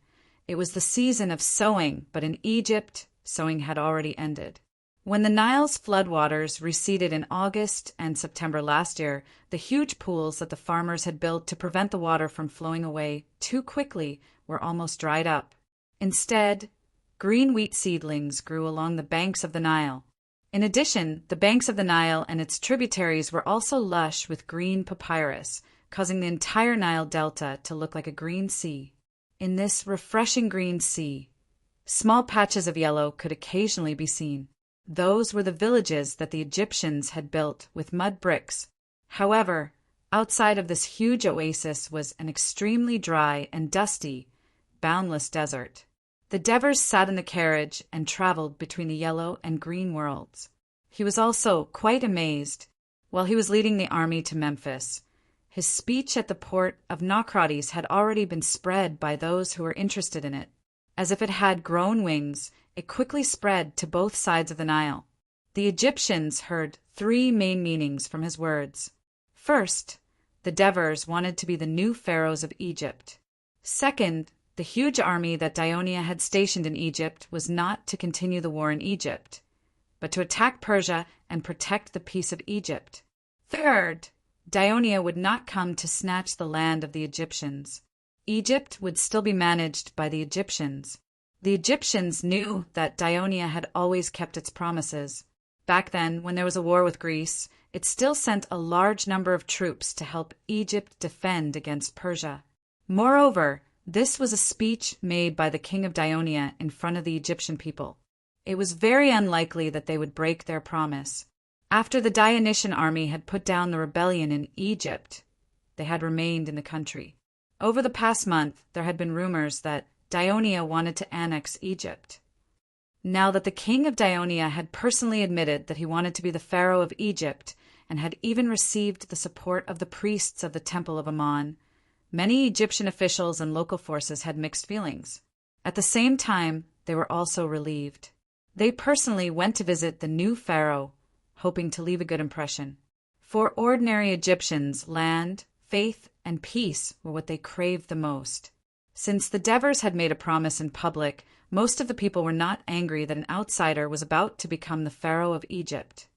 it was the season of sowing, but in Egypt, sowing had already ended. When the Nile's floodwaters receded in August and September last year, the huge pools that the farmers had built to prevent the water from flowing away too quickly were almost dried up. Instead, green wheat seedlings grew along the banks of the Nile. In addition, the banks of the Nile and its tributaries were also lush with green papyrus, causing the entire Nile Delta to look like a green sea. In this refreshing green sea, small patches of yellow could occasionally be seen. Those were the villages that the Egyptians had built with mud bricks. However, outside of this huge oasis was an extremely dry and dusty, boundless desert. The Devers sat in the carriage and traveled between the yellow and green worlds. He was also quite amazed. While he was leading the army to Memphis, his speech at the port of Naucrates had already been spread by those who were interested in it. As if it had grown wings, it quickly spread to both sides of the Nile. The Egyptians heard 3 main meanings from his words. First, the Devers wanted to be the new pharaohs of Egypt. Second, the huge army that Dionia had stationed in Egypt was not to continue the war in Egypt, but to attack Persia and protect the peace of Egypt. Third, Dionia would not come to snatch the land of the Egyptians. Egypt would still be managed by the Egyptians. The Egyptians knew that Dionia had always kept its promises. Back then, when there was a war with Greece, it still sent a large number of troops to help Egypt defend against Persia. Moreover, this was a speech made by the king of Dionia in front of the Egyptian people. It was very unlikely that they would break their promise. After the Dionysian army had put down the rebellion in Egypt, they had remained in the country. Over the past month, there had been rumors that Dionia wanted to annex Egypt. Now that the king of Dionia had personally admitted that he wanted to be the pharaoh of Egypt and had even received the support of the priests of the temple of Ammon, many Egyptian officials and local forces had mixed feelings. At the same time, they were also relieved. They personally went to visit the new pharaoh, hoping to leave a good impression. For ordinary Egyptians, land, faith, and peace were what they craved the most. Since the Devers had made a promise in public, most of the people were not angry that an outsider was about to become the pharaoh of Egypt.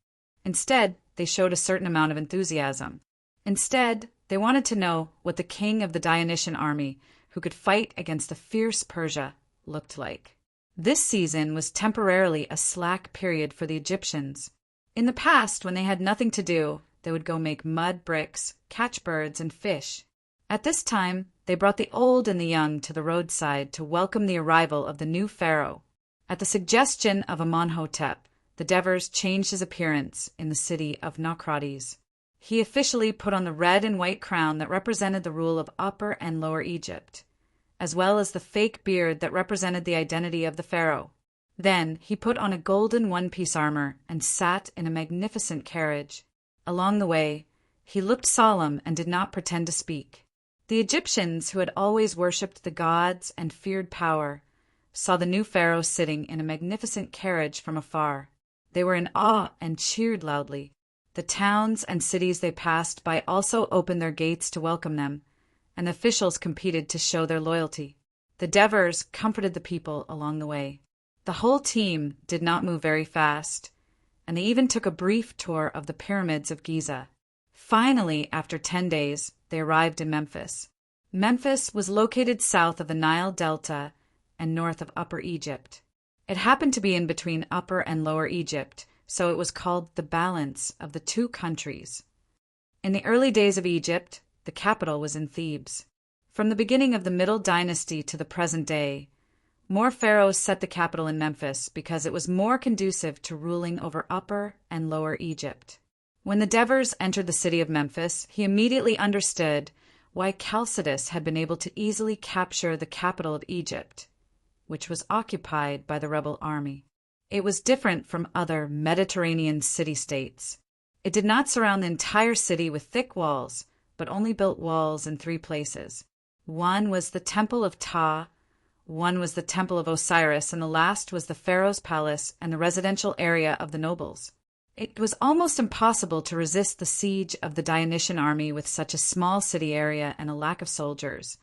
Instead, they showed a certain amount of enthusiasm. Instead, they wanted to know what the king of the Dionysian army, who could fight against the fierce Persia, looked like. This season was temporarily a slack period for the Egyptians. In the past, when they had nothing to do, they would go make mud bricks, catch birds, and fish. At this time, they brought the old and the young to the roadside to welcome the arrival of the new pharaoh. At the suggestion of Amenhotep, the Devers changed his appearance in the city of Naucratis. He officially put on the red and white crown that represented the rule of Upper and Lower Egypt, as well as the fake beard that represented the identity of the pharaoh. Then he put on a golden one-piece armor and sat in a magnificent carriage. Along the way, he looked solemn and did not pretend to speak. The Egyptians, who had always worshipped the gods and feared power, saw the new pharaoh sitting in a magnificent carriage from afar. They were in awe and cheered loudly. The towns and cities they passed by also opened their gates to welcome them, and officials competed to show their loyalty. The Devers comforted the people along the way. The whole team did not move very fast, and they even took a brief tour of the pyramids of Giza. Finally, after 10 days, they arrived in Memphis. Memphis was located south of the Nile Delta and north of Upper Egypt. It happened to be in between Upper and Lower Egypt, so it was called the balance of the two countries. In the early days of Egypt, the capital was in Thebes. From the beginning of the Middle Dynasty to the present day, more pharaohs set the capital in Memphis because it was more conducive to ruling over Upper and Lower Egypt. When the Devers entered the city of Memphis, he immediately understood why Chalcidius had been able to easily capture the capital of Egypt, which was occupied by the rebel army. It was different from other Mediterranean city-states. It did not surround the entire city with thick walls, but only built walls in 3 places. One was the Temple of Ptah, one was the Temple of Osiris, and the last was the pharaoh's palace and the residential area of the nobles. It was almost impossible to resist the siege of the Dionysian army with such a small city area and a lack of soldiers,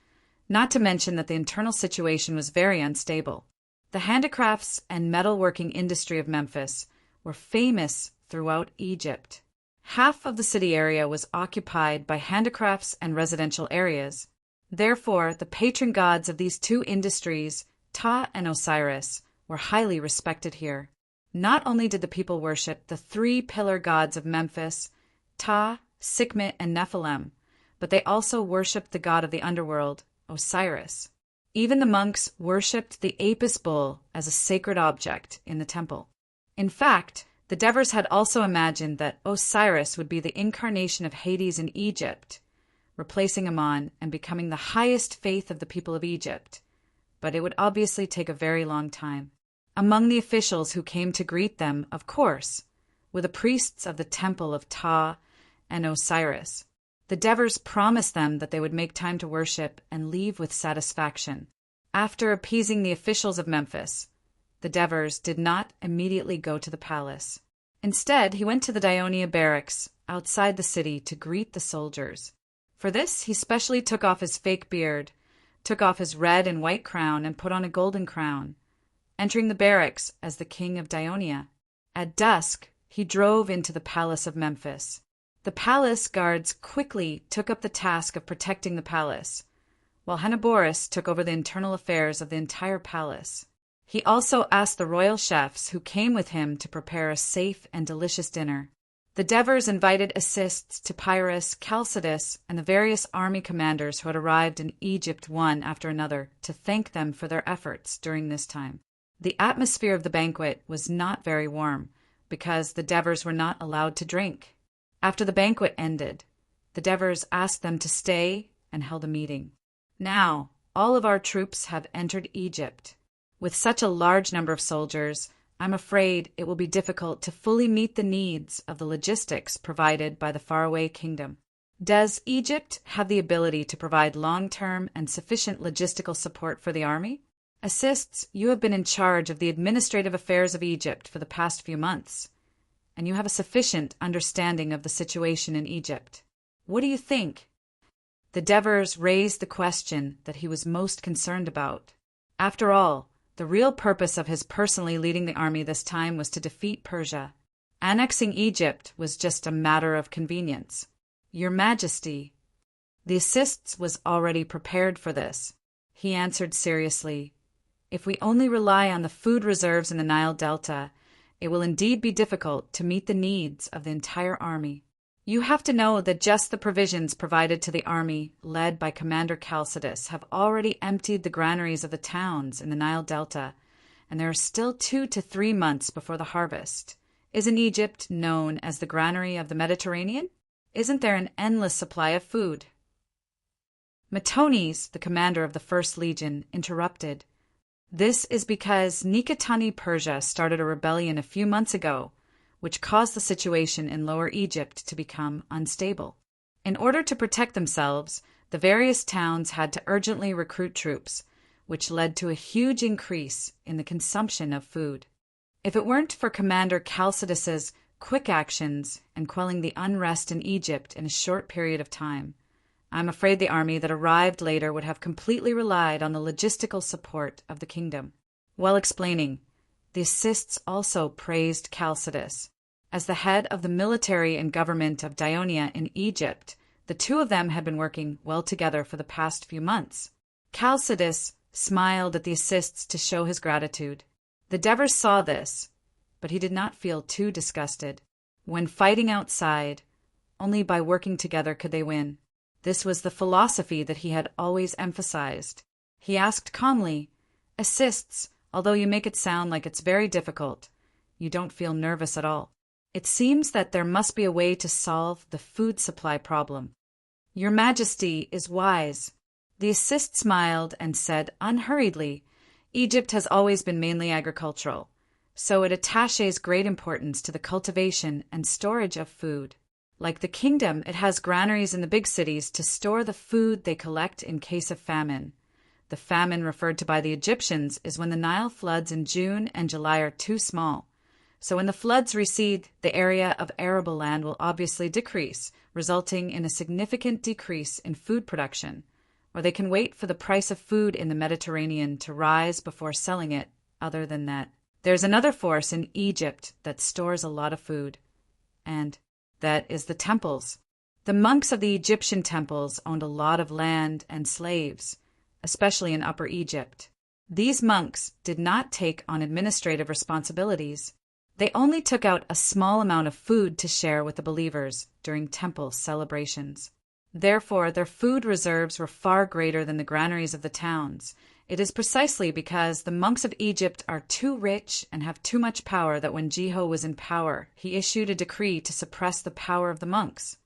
not to mention that the internal situation was very unstable. The handicrafts and metalworking industry of Memphis were famous throughout Egypt. Half of the city area was occupied by handicrafts and residential areas. Therefore, the patron gods of these 2 industries, Ptah and Osiris, were highly respected here. Not only did the people worship the 3 pillar gods of Memphis, Ptah, Sekhmet, and Nephilim, but they also worshipped the god of the underworld, Osiris. Even the monks worshipped the Apis bull as a sacred object in the temple. In fact, the Devers had also imagined that Osiris would be the incarnation of Hades in Egypt, replacing Ammon and becoming the highest faith of the people of Egypt, but it would obviously take a very long time. Among the officials who came to greet them, of course, were the priests of the temple of Ptah and Osiris. The Devers promised them that they would make time to worship and leave with satisfaction. After appeasing the officials of Memphis, the Devers did not immediately go to the palace. Instead, he went to the Dionia barracks outside the city to greet the soldiers. For this, he specially took off his fake beard, took off his red and white crown, and put on a golden crown, entering the barracks as the king of Dionia. At dusk, he drove into the palace of Memphis. The palace guards quickly took up the task of protecting the palace, while Hanniborus took over the internal affairs of the entire palace. He also asked the royal chefs who came with him to prepare a safe and delicious dinner. The Devers invited assists to Pyrrhus, Chalcidius, and the various army commanders who had arrived in Egypt one after another to thank them for their efforts during this time. The atmosphere of the banquet was not very warm because the Devers were not allowed to drink. After the banquet ended, the Devers asked them to stay and held a meeting. Now, all of our troops have entered Egypt. With such a large number of soldiers, I'm afraid it will be difficult to fully meet the needs of the logistics provided by the faraway kingdom. Does Egypt have the ability to provide long-term and sufficient logistical support for the army? Assists, you have been in charge of the administrative affairs of Egypt for the past few months, and you have a sufficient understanding of the situation in Egypt. What do you think? The Devers raised the question that he was most concerned about. After all, the real purpose of his personally leading the army this time was to defeat Persia. Annexing Egypt was just a matter of convenience. Your Majesty, the assists was already prepared for this. He answered seriously, if we only rely on the food reserves in the Nile Delta, it will indeed be difficult to meet the needs of the entire army. You have to know that just the provisions provided to the army, led by Commander Chalcidius, have already emptied the granaries of the towns in the Nile Delta, and there are still 2 to 3 months before the harvest. Isn't Egypt known as the granary of the Mediterranean? Isn't there an endless supply of food? Metones, the commander of the First Legion, interrupted. This is because Nikotani Persia started a rebellion a few months ago, which caused the situation in Lower Egypt to become unstable. In order to protect themselves, the various towns had to urgently recruit troops, which led to a huge increase in the consumption of food. If it weren't for Commander Chalcidius's quick actions and quelling the unrest in Egypt in a short period of time, I'm afraid the army that arrived later would have completely relied on the logistical support of the kingdom. While explaining, the assists also praised Chalcidius. As the head of the military and government of Dionia in Egypt, the two of them had been working well together for the past few months. Chalcidius smiled at the assists to show his gratitude. The Devers saw this, but he did not feel too disgusted. When fighting outside, only by working together could they win. This was the philosophy that he had always emphasized. He asked calmly, Assists, although you make it sound like it's very difficult, you don't feel nervous at all. It seems that there must be a way to solve the food supply problem. Your Majesty is wise. The assist smiled and said unhurriedly, Egypt has always been mainly agricultural, so it attaches great importance to the cultivation and storage of food. Like the kingdom, it has granaries in the big cities to store the food they collect in case of famine. The famine referred to by the Egyptians is when the Nile floods in June and July are too small. So when the floods recede, the area of arable land will obviously decrease, resulting in a significant decrease in food production. Or they can wait for the price of food in the Mediterranean to rise before selling it. Other than that, there's another force in Egypt that stores a lot of food, and that is the temples. The monks of the Egyptian temples owned a lot of land and slaves, especially in Upper Egypt. These monks did not take on administrative responsibilities. They only took out a small amount of food to share with the believers during temple celebrations. Therefore, their food reserves were far greater than the granaries of the towns. It is precisely because the monks of Egypt are too rich and have too much power that when Jeho was in power, he issued a decree to suppress the power of the monks.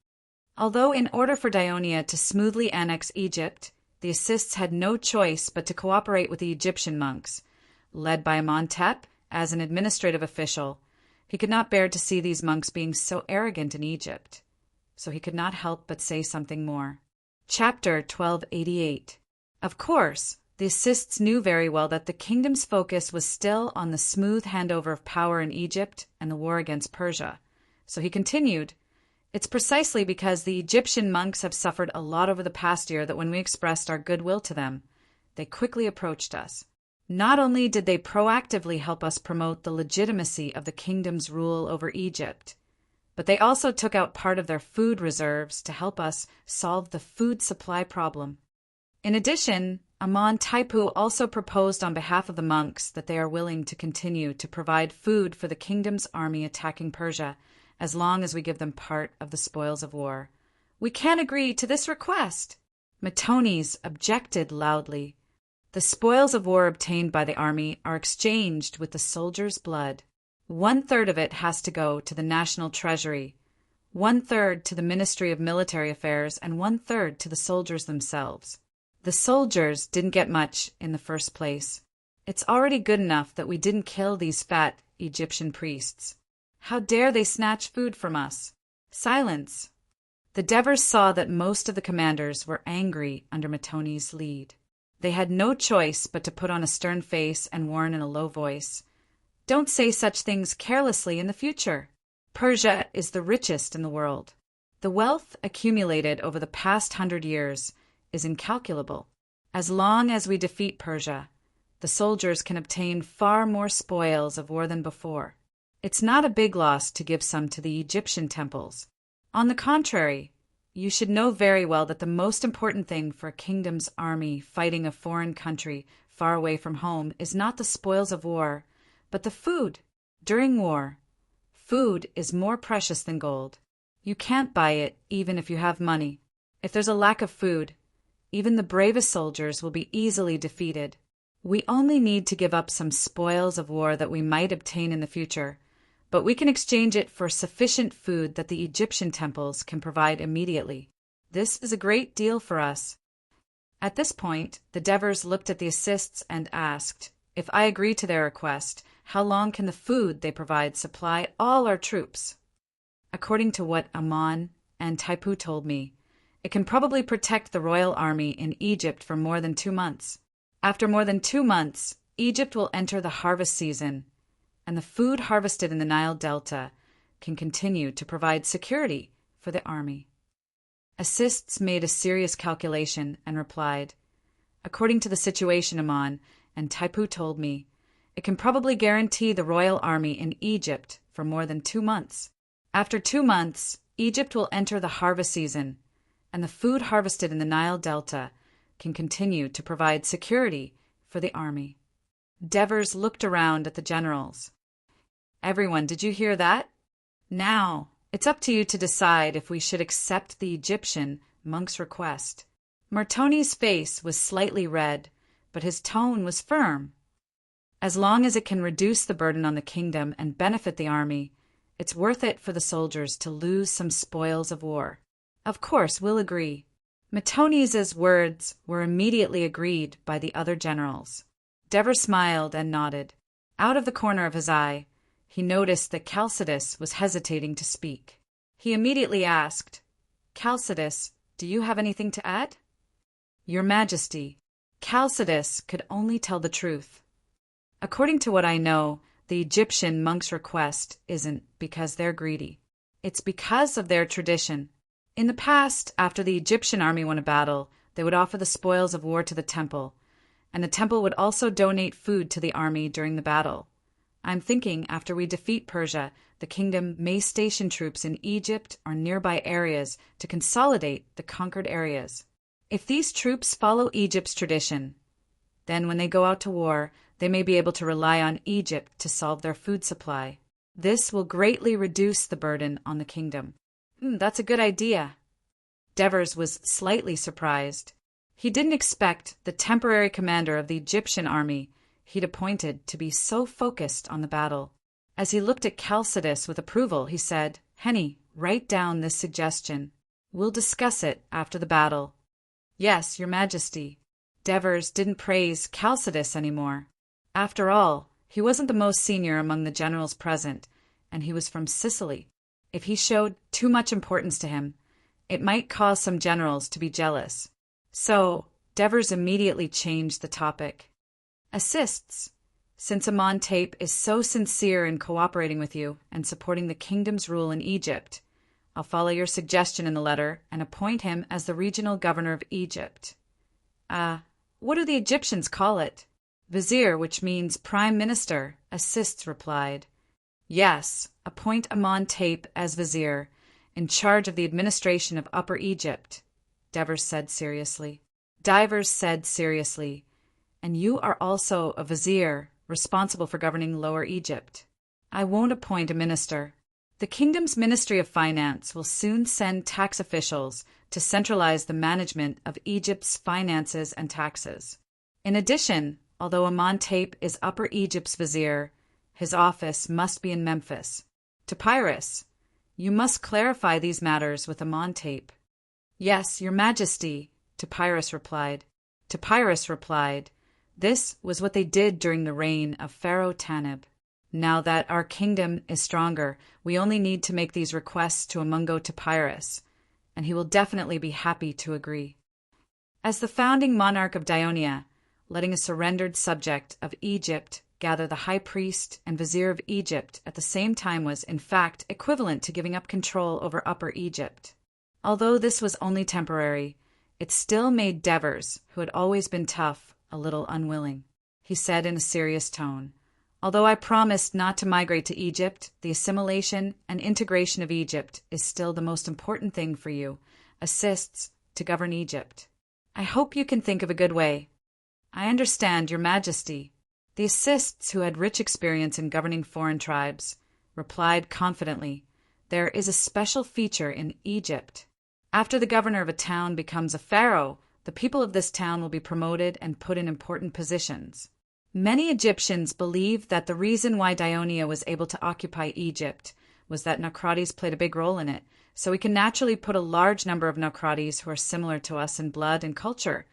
Although in order for Dionia to smoothly annex Egypt, the assists had no choice but to cooperate with the Egyptian monks, led by Amenhotep as an administrative official. He could not bear to see these monks being so arrogant in Egypt, so he could not help but say something more. Chapter 1288. Of course, the assists knew very well that the kingdom's focus was still on the smooth handover of power in Egypt and the war against Persia. So he continued, It's precisely because the Egyptian monks have suffered a lot over the past year that when we expressed our goodwill to them, they quickly approached us. Not only did they proactively help us promote the legitimacy of the kingdom's rule over Egypt, but they also took out part of their food reserves to help us solve the food supply problem. In addition, Amon Taipu also proposed on behalf of the monks that they are willing to continue to provide food for the kingdom's army attacking Persia, as long as we give them part of the spoils of war. We can't agree to this request. Matones objected loudly. The spoils of war obtained by the army are exchanged with the soldiers' blood. 1/3 of it has to go to the national treasury, 1/3 to the Ministry of Military Affairs, and 1/3 to the soldiers themselves. The soldiers didn't get much in the first place. It's already good enough that we didn't kill these fat Egyptian priests. How dare they snatch food from us? Silence. The Devers saw that most of the commanders were angry under Matones' lead. They had no choice but to put on a stern face and warn in a low voice, "Don't say such things carelessly in the future. Persia is the richest in the world. The wealth accumulated over the past 100 years is incalculable. As long as we defeat Persia, the soldiers can obtain far more spoils of war than before. It's not a big loss to give some to the Egyptian temples. On the contrary, you should know very well that the most important thing for a kingdom's army fighting a foreign country far away from home is not the spoils of war, but the food. During war, food is more precious than gold. You can't buy it even if you have money. If there's a lack of food, even the bravest soldiers will be easily defeated. We only need to give up some spoils of war that we might obtain in the future, but we can exchange it for sufficient food that the Egyptian temples can provide immediately. This is a great deal for us." At this point, the Devers looked at the assists and asked, "If I agree to their request, how long can the food they provide supply all our troops?" According to what Amon and Taipu told me, it can probably protect the royal army in Egypt for more than 2 months. After more than 2 months, Egypt will enter the harvest season, and the food harvested in the Nile Delta can continue to provide security for the army. Assists made a serious calculation and replied, "According to the situation Amon and Taipu told me, it can probably guarantee the royal army in Egypt for more than 2 months. After 2 months, Egypt will enter the harvest season, and the food harvested in the Nile Delta can continue to provide security for the army." Devers looked around at the generals. "Everyone, did you hear that? Now, it's up to you to decide if we should accept the Egyptian monk's request." Martoni's face was slightly red, but his tone was firm. "As long as it can reduce the burden on the kingdom and benefit the army, it's worth it for the soldiers to lose some spoils of war. Of course, we'll agree." Matones' words were immediately agreed by the other generals. Devers smiled and nodded. Out of the corner of his eye, he noticed that Chalcidius was hesitating to speak. He immediately asked, "Chalcidius, do you have anything to add?" "Your Majesty." Chalcidius could only tell the truth. "According to what I know, the Egyptian monk's request isn't because they're greedy. It's because of their tradition. In the past, after the Egyptian army won a battle, they would offer the spoils of war to the temple, and the temple would also donate food to the army during the battle. I'm thinking after we defeat Persia, the kingdom may station troops in Egypt or nearby areas to consolidate the conquered areas. If these troops follow Egypt's tradition, then when they go out to war, they may be able to rely on Egypt to solve their food supply. This will greatly reduce the burden on the kingdom." That's a good idea. Devers was slightly surprised. He didn't expect the temporary commander of the Egyptian army he'd appointed to be so focused on the battle. As he looked at Chalcidius with approval, he said, "Henny, write down this suggestion. We'll discuss it after the battle." "Yes, Your Majesty." Devers didn't praise Chalcidius anymore. After all, he wasn't the most senior among the generals present, and he was from Sicily. If he showed too much importance to him, it might cause some generals to be jealous. So, Devers immediately changed the topic. "Assists, since Amon Tape is so sincere in cooperating with you and supporting the kingdom's rule in Egypt, I'll follow your suggestion in the letter and appoint him as the regional governor of Egypt." What do the Egyptians call it?" "Vizier, which means prime minister," Assists replied. "Yes, Appoint Amon Tape as vizier, in charge of the administration of Upper Egypt, Divers said seriously. And you are also a vizier, responsible for governing Lower Egypt. I won't appoint a minister. The kingdom's Ministry of Finance will soon send tax officials to centralize the management of Egypt's finances and taxes. In addition, although Amon Tape is Upper Egypt's vizier, his office must be in Memphis. To Pyrrhus, you must clarify these matters with Amon Tape. Yes, your majesty, Pyrrhus replied. This was what they did during the reign of Pharaoh Tanib. Now that our kingdom is stronger, we only need to make these requests to Amungo Pyrrhus, and he will definitely be happy to agree. As the founding monarch of Dionia, letting a surrendered subject of Egypt gather the high priest and vizier of Egypt at the same time was, in fact, equivalent to giving up control over Upper Egypt. Although this was only temporary, it still made Devers, who had always been tough, a little unwilling. He said in a serious tone, "Although I promised not to migrate to Egypt, the assimilation and integration of Egypt is still the most important thing for you, assists to govern Egypt. I hope you can think of a good way." "I understand, your majesty." The assists, who had rich experience in governing foreign tribes, replied confidently, "There is a special feature in Egypt. After the governor of a town becomes a pharaoh, the people of this town will be promoted and put in important positions. Many Egyptians believe that the reason why Dionia was able to occupy Egypt was that Naucrates played a big role in it, so we can naturally put a large number of Naucrates who are similar to us in blood and culture,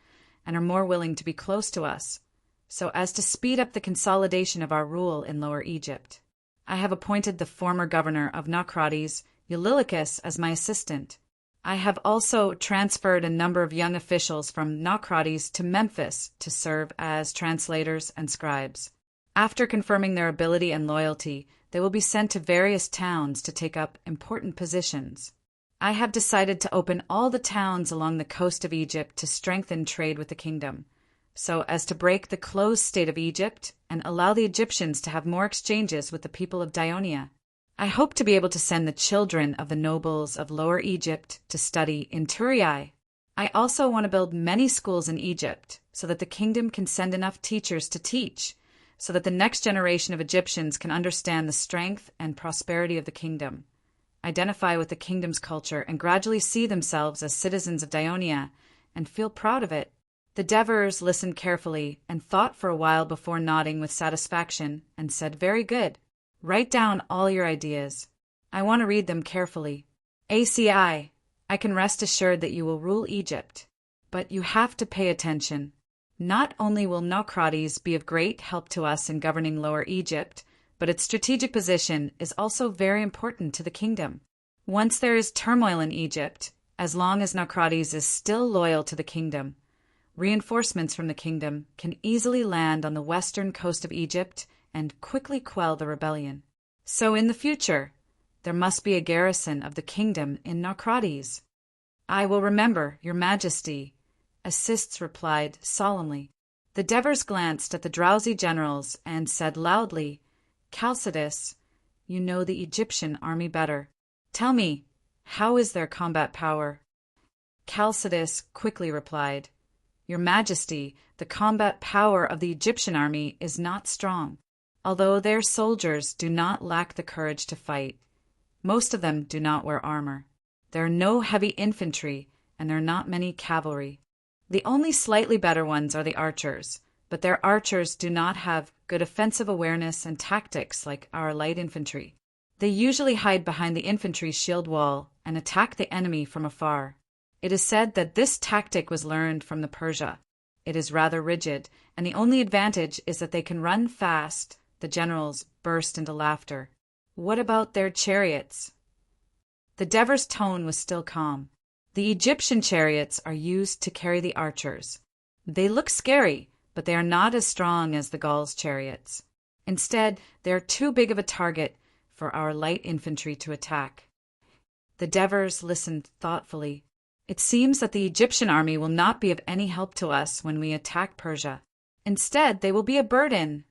and are more willing to be close to us, so as to speed up the consolidation of our rule in Lower Egypt. I have appointed the former governor of Naucrates, Eulilicus, as my assistant. I have also transferred a number of young officials from Naucrates to Memphis to serve as translators and scribes. After confirming their ability and loyalty, they will be sent to various towns to take up important positions. I have decided to open all the towns along the coast of Egypt to strengthen trade with the kingdom, so as to break the closed state of Egypt and allow the Egyptians to have more exchanges with the people of Dionia. I hope to be able to send the children of the nobles of Lower Egypt to study in Turiai. I also want to build many schools in Egypt so that the kingdom can send enough teachers to teach, so that the next generation of Egyptians can understand the strength and prosperity of the kingdom, identify with the kingdom's culture, and gradually see themselves as citizens of Dionia and feel proud of it. The Devers listened carefully and thought for a while before nodding with satisfaction and said, "Very good. Write down all your ideas. I want to read them carefully. ACI, I can rest assured that you will rule Egypt. But you have to pay attention. Not only will Naucrates be of great help to us in governing Lower Egypt, but its strategic position is also very important to the kingdom. Once there is turmoil in Egypt, as long as Naucrates is still loyal to the kingdom, reinforcements from the kingdom can easily land on the western coast of Egypt and quickly quell the rebellion. So in the future, there must be a garrison of the kingdom in Naucrates." "I will remember, your majesty," Assists replied solemnly. The Devers glanced at the drowsy generals and said loudly, "Chalcidius, you know the Egyptian army better. Tell me, how is their combat power?" Chalcidius quickly replied, "Your majesty, the combat power of the Egyptian army is not strong. Although their soldiers do not lack the courage to fight, most of them do not wear armor. There are no heavy infantry, and there are not many cavalry. The only slightly better ones are the archers, but their archers do not have good offensive awareness and tactics like our light infantry. They usually hide behind the infantry's shield wall and attack the enemy from afar. It is said that this tactic was learned from the Persia. It is rather rigid, and the only advantage is that they can run fast." The generals burst into laughter. "What about their chariots?" The Devers' tone was still calm. "The Egyptian chariots are used to carry the archers. They look scary, but they are not as strong as the Gauls' chariots. Instead, they are too big of a target for our light infantry to attack." The Devers listened thoughtfully. "It seems that the Egyptian army will not be of any help to us when we attack Persia. Instead, they will be a burden."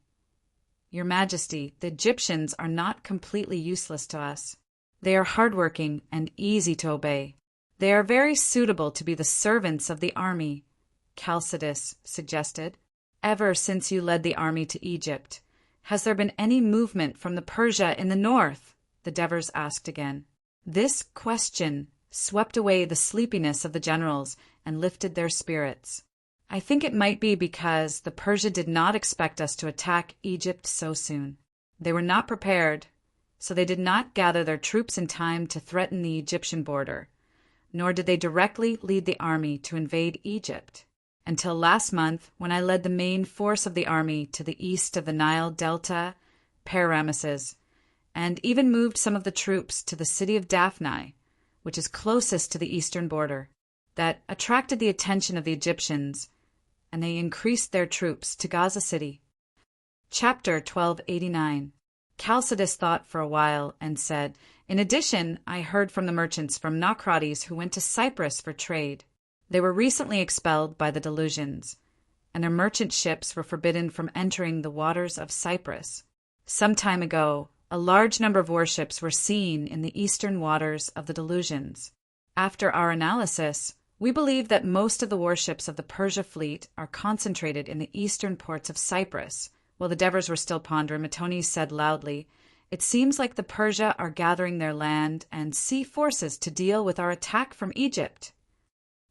Your Majesty, the Egyptians are not completely useless to us. They are hardworking and easy to obey. They are very suitable to be the servants of the army, Chalcidius suggested. Ever since you led the army to Egypt, has there been any movement from the Persia in the north? The Devers asked again. This question swept away the sleepiness of the generals and lifted their spirits. I think it might be because the Persia did not expect us to attack Egypt so soon. They were not prepared, so they did not gather their troops in time to threaten the Egyptian border, nor did they directly lead the army to invade Egypt. Until last month, when I led the main force of the army to the east of the Nile Delta, Ramesses, and even moved some of the troops to the city of Daphne, which is closest to the eastern border. That attracted the attention of the Egyptians, and they increased their troops to Gaza City. Chapter 1289. Chalcidius thought for a while and said, In addition, I heard from the merchants from Naucrates who went to Cyprus for trade. They were recently expelled by the delusions, and their merchant ships were forbidden from entering the waters of Cyprus. Some time ago, a large number of warships were seen in the eastern waters of the delusions. After our analysis, we believe that most of the warships of the Persia fleet are concentrated in the eastern ports of Cyprus. While the Devers were still pondering, Matones said loudly, It seems like the Persia are gathering their land and sea forces to deal with our attack from Egypt.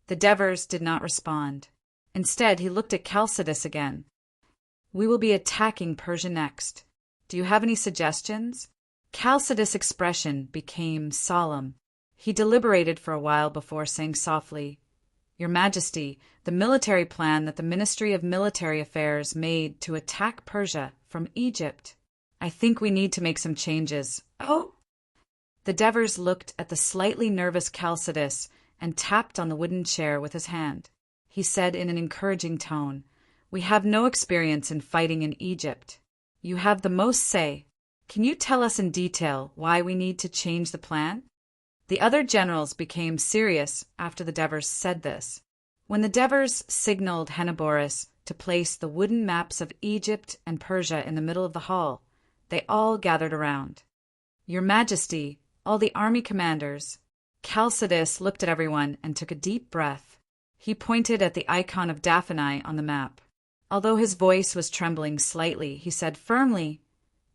The Devers did not respond. Instead, he looked at Chalcidius again. We will be attacking Persia next. Do you have any suggestions? Chalcidius' expression became solemn. He deliberated for a while before saying softly, Your Majesty, the military plan that the Ministry of Military Affairs made to attack Persia from Egypt. I think we need to make some changes. Oh! The Devers looked at the slightly nervous Chalcidius and tapped on the wooden chair with his hand. He said in an encouraging tone, We have no experience in fighting in Egypt. You have the most say. Can you tell us in detail why we need to change the plan? The other generals became serious after the Devers said this. When the Devers signaled Henoboris to place the wooden maps of Egypt and Persia in the middle of the hall, they all gathered around. Your Majesty, all the army commanders. Chalcidius looked at everyone and took a deep breath. He pointed at the icon of Daphne on the map. Although his voice was trembling slightly, he said firmly,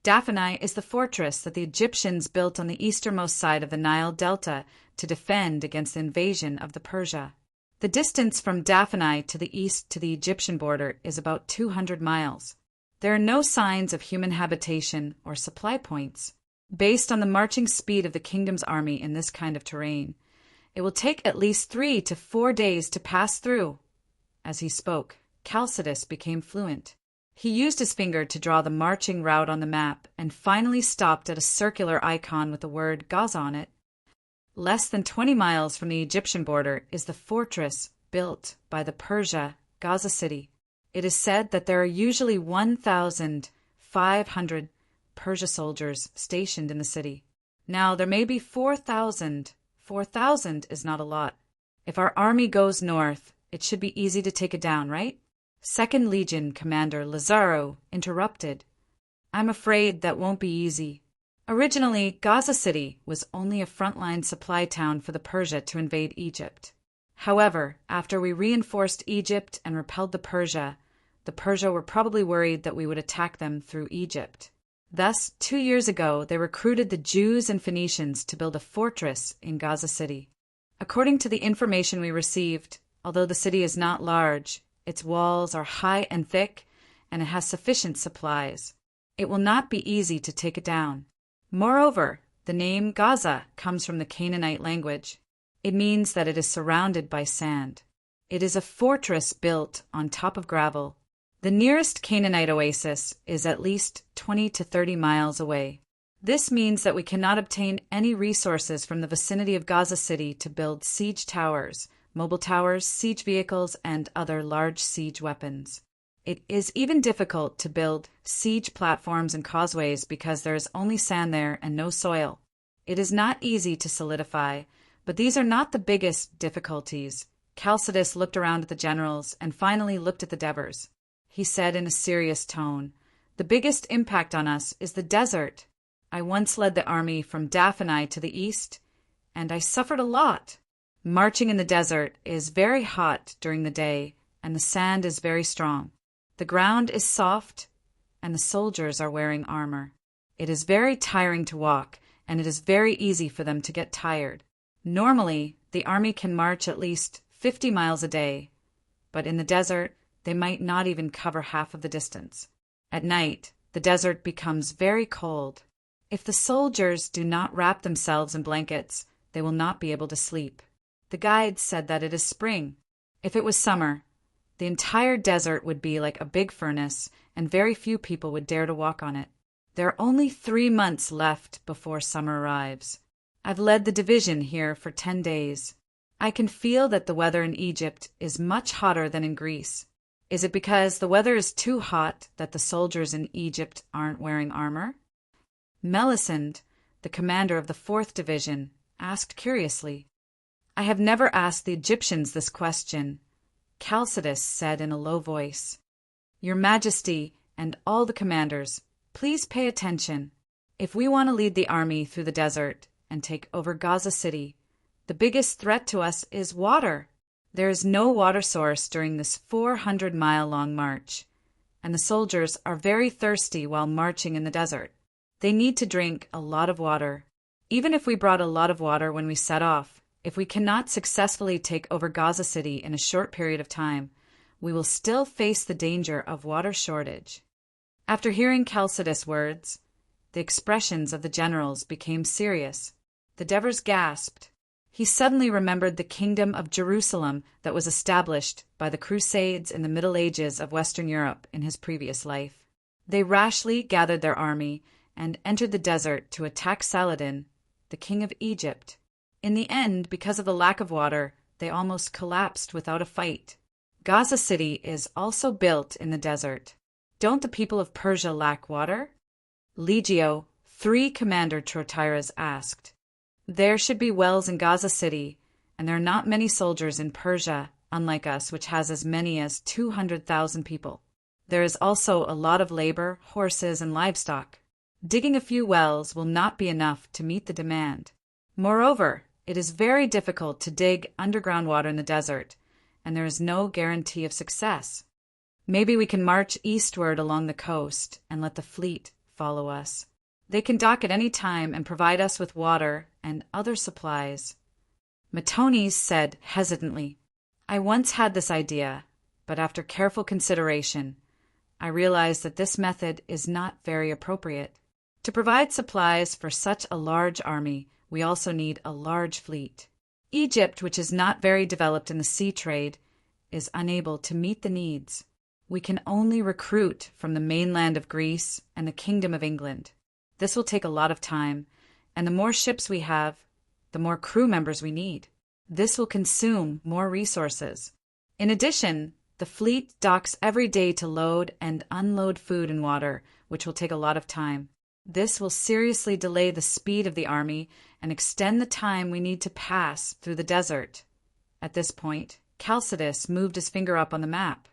Daphne is the fortress that the Egyptians built on the easternmost side of the Nile Delta to defend against the invasion of the Persia. The distance from Daphne to the east to the Egyptian border is about 200 miles. There are no signs of human habitation or supply points. Based on the marching speed of the kingdom's army in this kind of terrain, it will take at least 3 to 4 days to pass through. As he spoke, Chalcidius became fluent. He used his finger to draw the marching route on the map and finally stopped at a circular icon with the word Gaza on it. Less than 20 miles from the Egyptian border is the fortress built by the Persia, Gaza City. It is said that there are usually 1,500 Persia soldiers stationed in the city. Now, there may be 4,000. 4,000 is not a lot. If our army goes north, it should be easy to take it down, right? 2nd Legion Commander Lazaro interrupted. I'm afraid that won't be easy. Originally, Gaza City was only a frontline supply town for the Persia to invade Egypt. However, after we reinforced Egypt and repelled the Persia were probably worried that we would attack them through Egypt. Thus, 2 years ago, they recruited the Jews and Phoenicians to build a fortress in Gaza City. According to the information we received, although the city is not large, its walls are high and thick, and it has sufficient supplies. It will not be easy to take it down. Moreover, the name Gaza comes from the Canaanite language. It means that it is surrounded by sand. It is a fortress built on top of gravel. The nearest Canaanite oasis is at least 20 to 30 miles away. This means that we cannot obtain any resources from the vicinity of Gaza City to build siege towers, mobile towers, siege vehicles, and other large siege weapons. It is even difficult to build siege platforms and causeways because there is only sand there and no soil. It is not easy to solidify, but these are not the biggest difficulties. Chalcidius looked around at the generals and finally looked at the Devers. He said in a serious tone, The biggest impact on us is the desert. I once led the army from Daphne to the east, and I suffered a lot. Marching in the desert is very hot during the day, and the sand is very strong. The ground is soft, and the soldiers are wearing armor. It is very tiring to walk, and it is very easy for them to get tired. Normally, the army can march at least 50 miles a day, but in the desert, they might not even cover half of the distance. At night, the desert becomes very cold. If the soldiers do not wrap themselves in blankets, they will not be able to sleep. The guide said that it is spring. If it was summer, the entire desert would be like a big furnace, and very few people would dare to walk on it. There are only 3 months left before summer arrives. I've led the division here for 10 days. I can feel that the weather in Egypt is much hotter than in Greece. Is it because the weather is too hot that the soldiers in Egypt aren't wearing armor? Melisande, the commander of the 4th Division, asked curiously. I have never asked the Egyptians this question. Chalcidius said in a low voice. Your Majesty and all the commanders, please pay attention. If we want to lead the army through the desert and take over Gaza City, the biggest threat to us is water. There is no water source during this 400-mile-long march, and the soldiers are very thirsty while marching in the desert. They need to drink a lot of water. Even if we brought a lot of water when we set off, if we cannot successfully take over Gaza City in a short period of time, we will still face the danger of water shortage. After hearing Chalcidius' words, the expressions of the generals became serious. The Devers gasped. He suddenly remembered the kingdom of Jerusalem that was established by the Crusades in the Middle Ages of Western Europe in his previous life. They rashly gathered their army and entered the desert to attack Saladin, the king of Egypt. In the end, because of the lack of water, they almost collapsed without a fight. Gaza City is also built in the desert. Don't the people of Persia lack water? Legio 3 Commander Trotyras asked. There should be wells in Gaza City, and there are not many soldiers in Persia, unlike us, which has as many as 200,000 people. There is also a lot of labor, horses, and livestock. Digging a few wells will not be enough to meet the demand. Moreover, it is very difficult to dig underground water in the desert, and there is no guarantee of success. Maybe we can march eastward along the coast and let the fleet follow us. They can dock at any time and provide us with water and other supplies. Matones said hesitantly, I once had this idea, but after careful consideration, I realized that this method is not very appropriate. To provide supplies for such a large army, we also need a large fleet. Egypt, which is not very developed in the sea trade, is unable to meet the needs. We can only recruit from the mainland of Greece and the Kingdom of England. This will take a lot of time, and the more ships we have, the more crew members we need. This will consume more resources. In addition, the fleet docks every day to load and unload food and water, which will take a lot of time. This will seriously delay the speed of the army and extend the time we need to pass through the desert. At this point, Chalcidius moved his finger up on the map.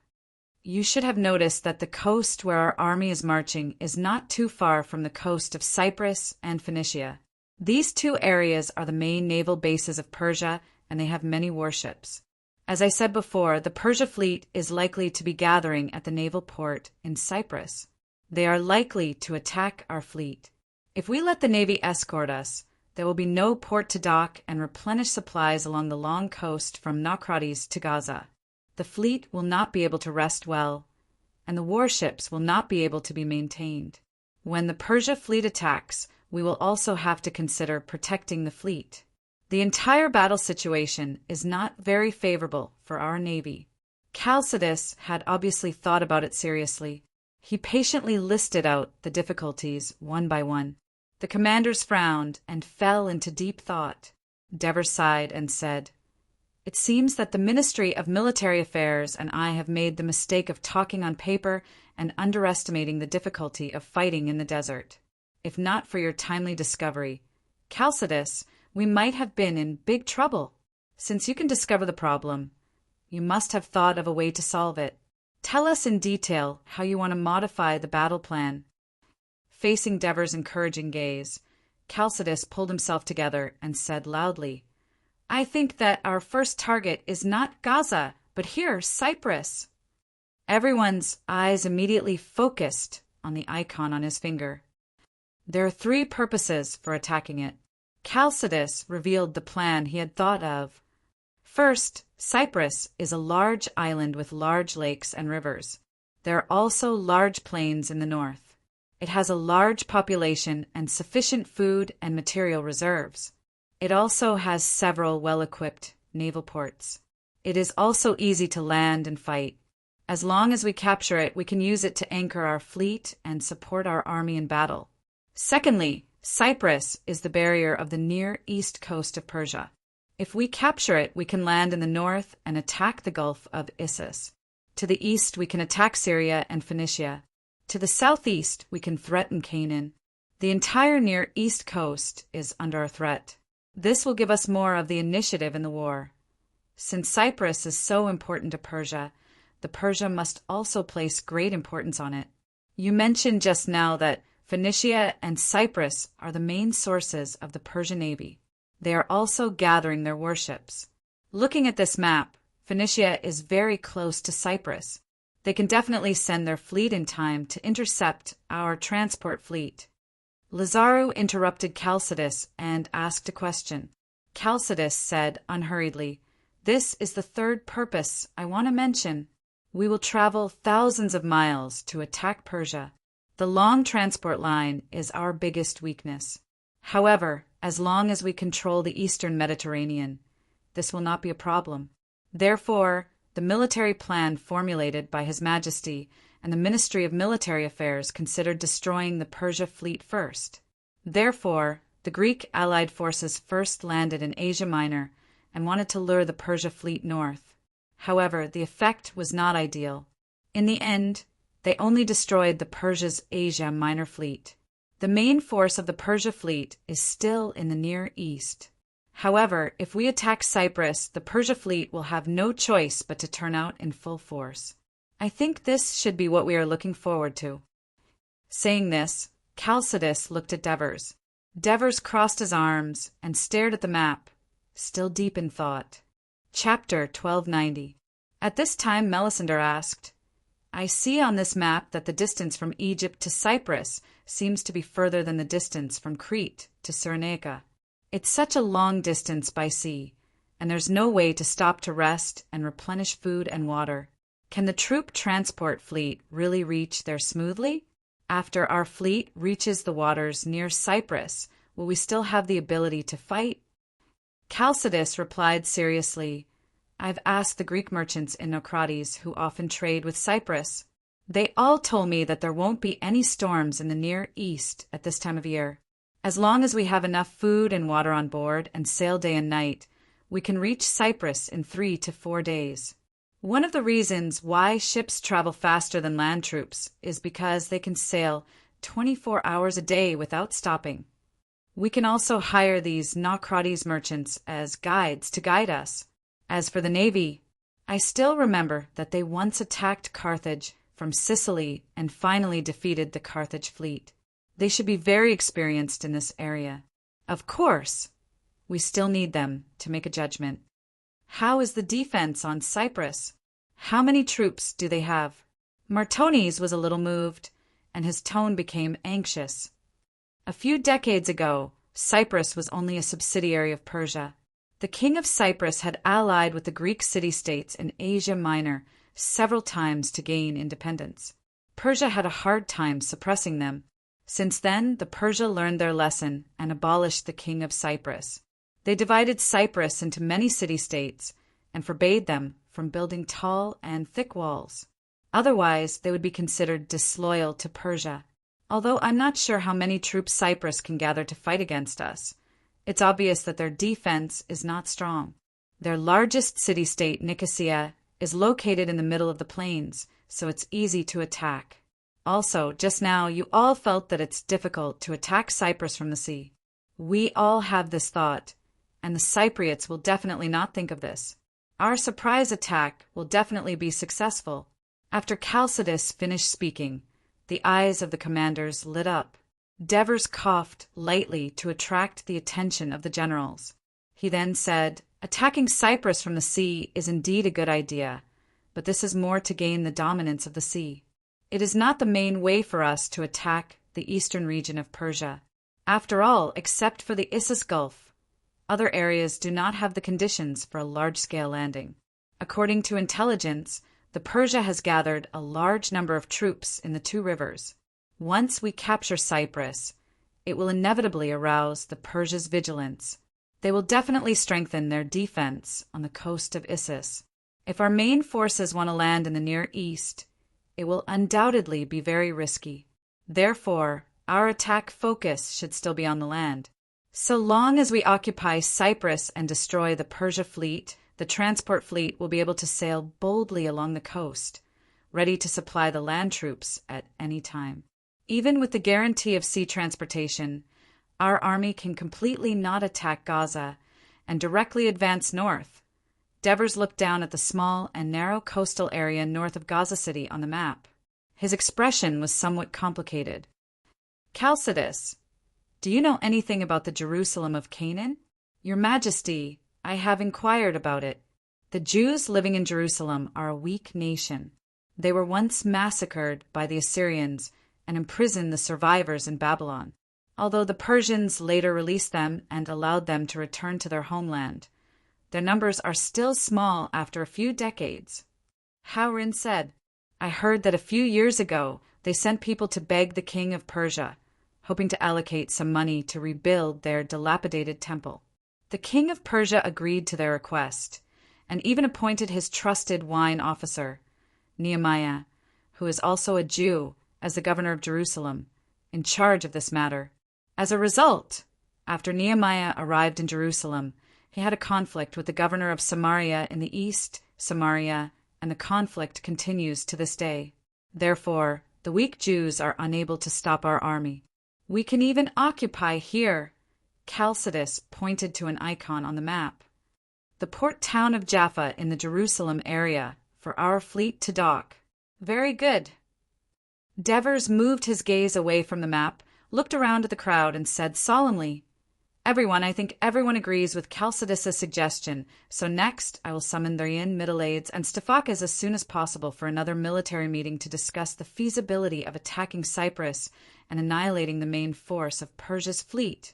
You should have noticed that the coast where our army is marching is not too far from the coast of Cyprus and Phoenicia. These 2 areas are the main naval bases of Persia, and they have many warships. As I said before, the Persia fleet is likely to be gathering at the naval port in Cyprus. They are likely to attack our fleet. If we let the navy escort us, there will be no port to dock and replenish supplies along the long coast from Naucratis to Gaza. The fleet will not be able to rest well, and the warships will not be able to be maintained. When the Persia fleet attacks, we will also have to consider protecting the fleet. The entire battle situation is not very favorable for our navy. Chalcidius had obviously thought about it seriously. He patiently listed out the difficulties one by one. The commanders frowned and fell into deep thought. Devers sighed and said, It seems that the Ministry of Military Affairs and I have made the mistake of talking on paper and underestimating the difficulty of fighting in the desert. If not for your timely discovery, Chalcidius, we might have been in big trouble. Since you can discover the problem, you must have thought of a way to solve it. Tell us in detail how you want to modify the battle plan. Facing Dever's encouraging gaze, Chalcidius pulled himself together and said loudly, I think that our first target is not Gaza, but here, Cyprus. Everyone's eyes immediately focused on the icon on his finger. There are 3 purposes for attacking it. Chalcidius revealed the plan he had thought of. First, Cyprus is a large island with large lakes and rivers. There are also large plains in the north. It has a large population and sufficient food and material reserves. It also has several well-equipped naval ports. It is also easy to land and fight. As long as we capture it, we can use it to anchor our fleet and support our army in battle. Secondly, Cyprus is the barrier of the near east coast of Persia. If we capture it, we can land in the north and attack the Gulf of Issus. To the east, we can attack Syria and Phoenicia. To the southeast, we can threaten Canaan. The entire near east coast is under threat. This will give us more of the initiative in the war. Since Cyprus is so important to Persia, the Persia must also place great importance on it. You mentioned just now that Phoenicia and Cyprus are the main sources of the Persian navy. They are also gathering their warships. Looking at this map, Phoenicia is very close to Cyprus. They can definitely send their fleet in time to intercept our transport fleet. Lazaru interrupted Chalcidius and asked a question. Chalcidius said unhurriedly, This is the 3rd purpose I want to mention. We will travel thousands of miles to attack Persia. The long transport line is our biggest weakness. However, as long as we control the eastern Mediterranean, this will not be a problem. Therefore, the military plan formulated by His Majesty and the Ministry of Military Affairs considered destroying the Persia fleet first. Therefore, the Greek allied forces first landed in Asia Minor and wanted to lure the Persia fleet north. However, the effect was not ideal. In the end, they only destroyed the Persia's Asia Minor fleet. The main force of the Persia fleet is still in the Near East. However, if we attack Cyprus, the Persia fleet will have no choice but to turn out in full force. I think this should be what we are looking forward to. Saying this, Chalcidius looked at Devers. Devers crossed his arms and stared at the map, still deep in thought. Chapter 1290. At this time Melisender asked, I see on this map that the distance from Egypt to Cyprus seems to be further than the distance from Crete to Cyrenaica. It's such a long distance by sea, and there's no way to stop to rest and replenish food and water. Can the troop transport fleet really reach there smoothly? After our fleet reaches the waters near Cyprus, will we still have the ability to fight? Chalcidius replied seriously, I've asked the Greek merchants in Naucratis who often trade with Cyprus. They all told me that there won't be any storms in the Near East at this time of year. As long as we have enough food and water on board and sail day and night, we can reach Cyprus in 3 to 4 days. One of the reasons why ships travel faster than land troops is because they can sail 24 hours a day without stopping. We can also hire these Naucratis merchants as guides to guide us. As for the navy, I still remember that they once attacked Carthage from Sicily and finally defeated the Carthage fleet. They should be very experienced in this area. Of course, we still need them to make a judgment. How is the defense on Cyprus? How many troops do they have? Martones was a little moved, and his tone became anxious. A few decades ago, Cyprus was only a subsidiary of Persia. The king of Cyprus had allied with the Greek city-states in Asia Minor several times to gain independence. Persia had a hard time suppressing them. Since then, the Persia learned their lesson and abolished the king of Cyprus. They divided Cyprus into many city-states and forbade them from building tall and thick walls. Otherwise, they would be considered disloyal to Persia. Although I'm not sure how many troops Cyprus can gather to fight against us, it's obvious that their defense is not strong. Their largest city-state, Nicosia, is located in the middle of the plains, so it's easy to attack. Also, just now, you all felt that it's difficult to attack Cyprus from the sea. We all have this thought, and the Cypriots will definitely not think of this. Our surprise attack will definitely be successful. After Chalcidius finished speaking, the eyes of the commanders lit up. Devers coughed lightly to attract the attention of the generals. He then said, "Attacking Cyprus from the sea is indeed a good idea, but this is more to gain the dominance of the sea. It is not the main way for us to attack the eastern region of Persia. After all, except for the Issus Gulf, other areas do not have the conditions for a large-scale landing. According to intelligence, the Persia has gathered a large number of troops in the two rivers. Once we capture Cyprus, it will inevitably arouse the Persia's vigilance. They will definitely strengthen their defense on the coast of Issus. If our main forces want to land in the Near East, it will undoubtedly be very risky. Therefore, our attack focus should still be on the land. So long as we occupy Cyprus and destroy the Persia fleet, the transport fleet will be able to sail boldly along the coast, ready to supply the land troops at any time. Even with the guarantee of sea transportation, our army can completely not attack Gaza and directly advance north." Devers looked down at the small and narrow coastal area north of Gaza City on the map. His expression was somewhat complicated. "Chalcidius, do you know anything about the Jerusalem of Canaan?" "Your Majesty, I have inquired about it. The Jews living in Jerusalem are a weak nation. They were once massacred by the Assyrians and imprisoned the survivors in Babylon, although the Persians later released them and allowed them to return to their homeland. Their numbers are still small after a few decades." Haurin said, "I heard that a few years ago they sent people to beg the king of Persia, hoping to allocate some money to rebuild their dilapidated temple. The king of Persia agreed to their request, and even appointed his trusted wine officer, Nehemiah, who is also a Jew, as the governor of Jerusalem, in charge of this matter. As a result, after Nehemiah arrived in Jerusalem, he had a conflict with the governor of Samaria in the east, Samaria, and the conflict continues to this day. Therefore, the weak Jews are unable to stop our army. We can even occupy here." Chalcidius pointed to an icon on the map. "The port town of Jaffa in the Jerusalem area for our fleet to dock." "Very good." Devers moved his gaze away from the map, looked around at the crowd, and said solemnly, I think everyone agrees with Chalcidius' suggestion, so next I will summon the Middle-Aids and Stephakis as soon as possible for another military meeting to discuss the feasibility of attacking Cyprus and annihilating the main force of Persia's fleet.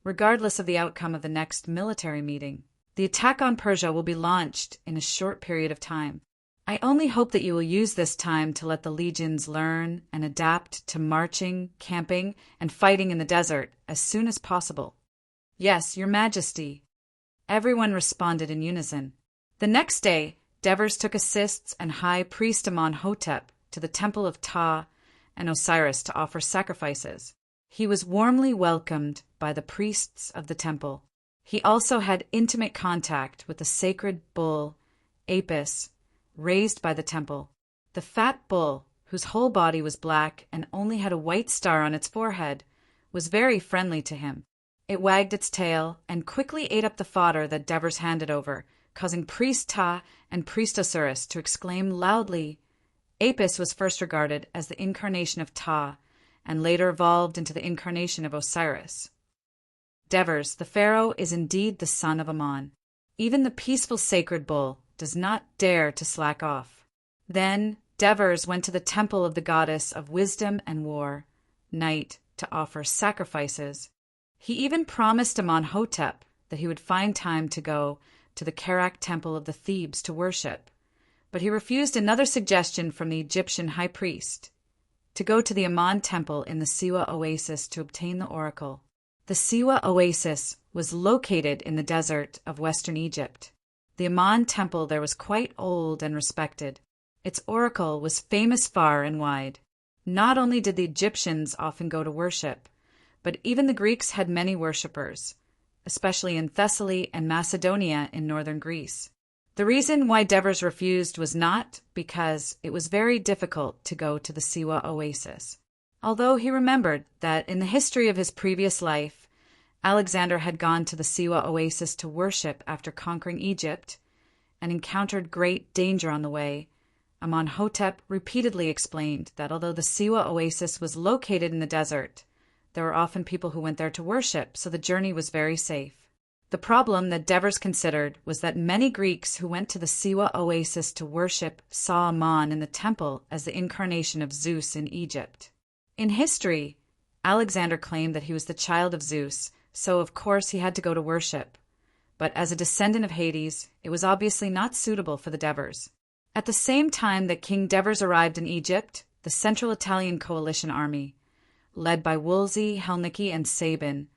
Regardless of the outcome of the next military meeting, the attack on Persia will be launched in a short period of time. I only hope that you will use this time to let the legions learn and adapt to marching, camping, and fighting in the desert as soon as possible." "Yes, Your Majesty." Everyone responded in unison. The next day, Devers took Assists and High Priest Amenhotep to the temple of Ptah and Osiris to offer sacrifices. He was warmly welcomed by the priests of the temple. He also had intimate contact with the sacred bull, Apis, raised by the temple. The fat bull, whose whole body was black and only had a white star on its forehead, was very friendly to him. It wagged its tail and quickly ate up the fodder that Devers handed over, causing Priest Ptah and Priest Osiris to exclaim loudly. Apis was first regarded as the incarnation of Ptah, and later evolved into the incarnation of Osiris. Devers, the pharaoh, is indeed the son of Amon. Even the peaceful sacred bull does not dare to slack off. Then Devers went to the temple of the goddess of wisdom and war, Night, to offer sacrifices. He even promised Amenhotep that he would find time to go to the Kerak temple of the Thebes to worship, but he refused another suggestion from the Egyptian high priest, to go to the Amon temple in the Siwa oasis to obtain the oracle. The Siwa oasis was located in the desert of western Egypt. The Amon temple there was quite old and respected. Its oracle was famous far and wide. Not only did the Egyptians often go to worship, but even the Greeks had many worshippers, especially in Thessaly and Macedonia in northern Greece. The reason why Devers refused was not because it was very difficult to go to the Siwa oasis, although he remembered that in the history of his previous life, Alexander had gone to the Siwa oasis to worship after conquering Egypt and encountered great danger on the way, Amenhotep repeatedly explained that although the Siwa oasis was located in the desert, there were often people who went there to worship, so the journey was very safe. The problem that Devers considered was that many Greeks who went to the Siwa oasis to worship saw Amon in the temple as the incarnation of Zeus in Egypt. In history, Alexander claimed that he was the child of Zeus, so of course he had to go to worship. But as a descendant of Hades, it was obviously not suitable for the Devers. At the same time that King Devers arrived in Egypt, the Central Italian Coalition Army, led by Wolsey, Helnicki, and Sabin,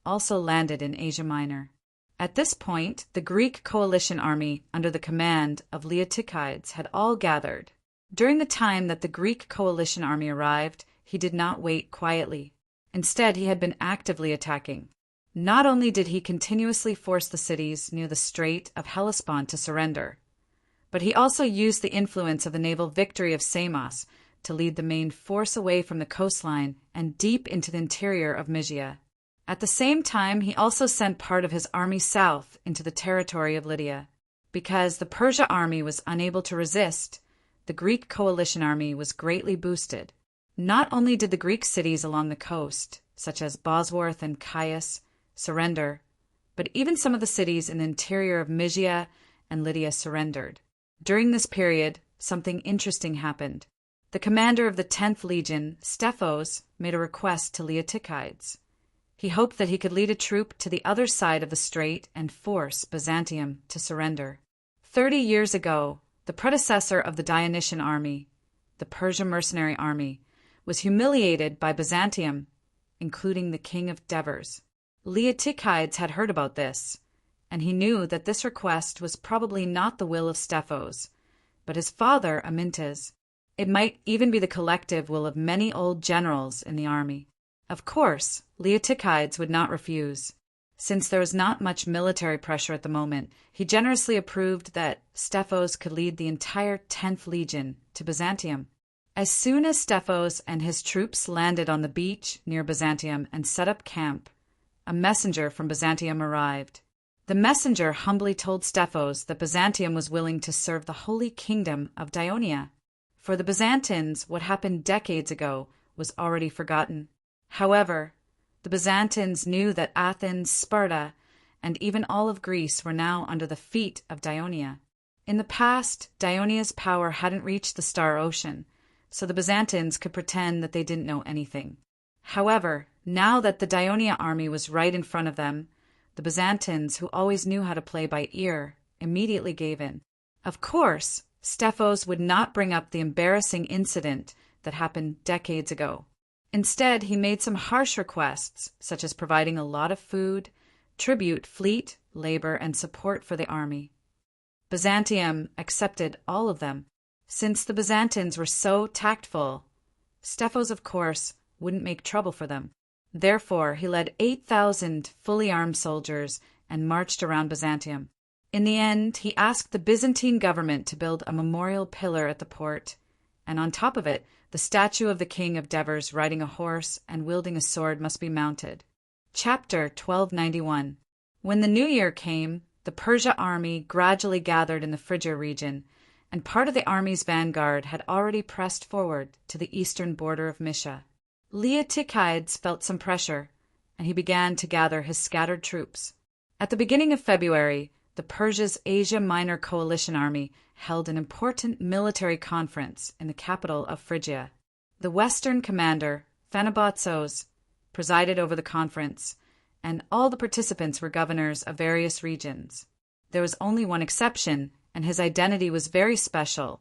also landed in Asia Minor. At this point, the Greek coalition army, under the command of Leotychides, had all gathered. During the time that the Greek coalition army arrived, he did not wait quietly. Instead, he had been actively attacking. Not only did he continuously force the cities near the Strait of Hellespont to surrender, but he also used the influence of the naval victory of Samos to lead the main force away from the coastline and deep into the interior of Mysia. At the same time, he also sent part of his army south into the territory of Lydia. Because the Persia army was unable to resist, the Greek coalition army was greatly boosted. Not only did the Greek cities along the coast, such as Bosworth and Chios, surrender, but even some of the cities in the interior of Mysia and Lydia surrendered. During this period, something interesting happened. The commander of the 10th Legion, Stephos, made a request to Leotychides. He hoped that he could lead a troop to the other side of the strait and force Byzantium to surrender. 30 years ago, the predecessor of the Dionysian army, the Persian mercenary army, was humiliated by Byzantium, including the king of Devers. Leotychides had heard about this, and he knew that this request was probably not the will of Stephos, but his father, Amyntas. It might even be the collective will of many old generals in the army. Of course, Leotychides would not refuse. Since there was not much military pressure at the moment, he generously approved that Stephos could lead the entire 10th Legion to Byzantium. As soon as Stephos and his troops landed on the beach near Byzantium and set up camp, a messenger from Byzantium arrived. The messenger humbly told Stephos that Byzantium was willing to serve the Holy Kingdom of Dionia. For the Byzantines, what happened decades ago was already forgotten. However, the Byzantines knew that Athens, Sparta, and even all of Greece were now under the feet of Dionia. In the past, Dionia's power hadn't reached the Star Ocean, so the Byzantines could pretend that they didn't know anything. However, now that the Dionia army was right in front of them, the Byzantines, who always knew how to play by ear, immediately gave in. Of course, Stephos would not bring up the embarrassing incident that happened decades ago. Instead, he made some harsh requests, such as providing a lot of food, tribute, fleet, labor, and support for the army. Byzantium accepted all of them. Since the Byzantines were so tactful, Stephos, of course, wouldn't make trouble for them. Therefore, he led 8,000 fully armed soldiers and marched around Byzantium. In the end, he asked the Byzantine government to build a memorial pillar at the port, and on top of it, the statue of the king of Devers riding a horse and wielding a sword must be mounted. Chapter 1291. When the new year came, the Persia army gradually gathered in the Phrygia region, and part of the army's vanguard had already pressed forward to the eastern border of Mysia. Leotychides felt some pressure, and he began to gather his scattered troops. At the beginning of February, the Persia's Asia Minor coalition army held an important military conference in the capital of Phrygia. The western commander, Phanabotsos, presided over the conference, and all the participants were governors of various regions. There was only one exception, and his identity was very special: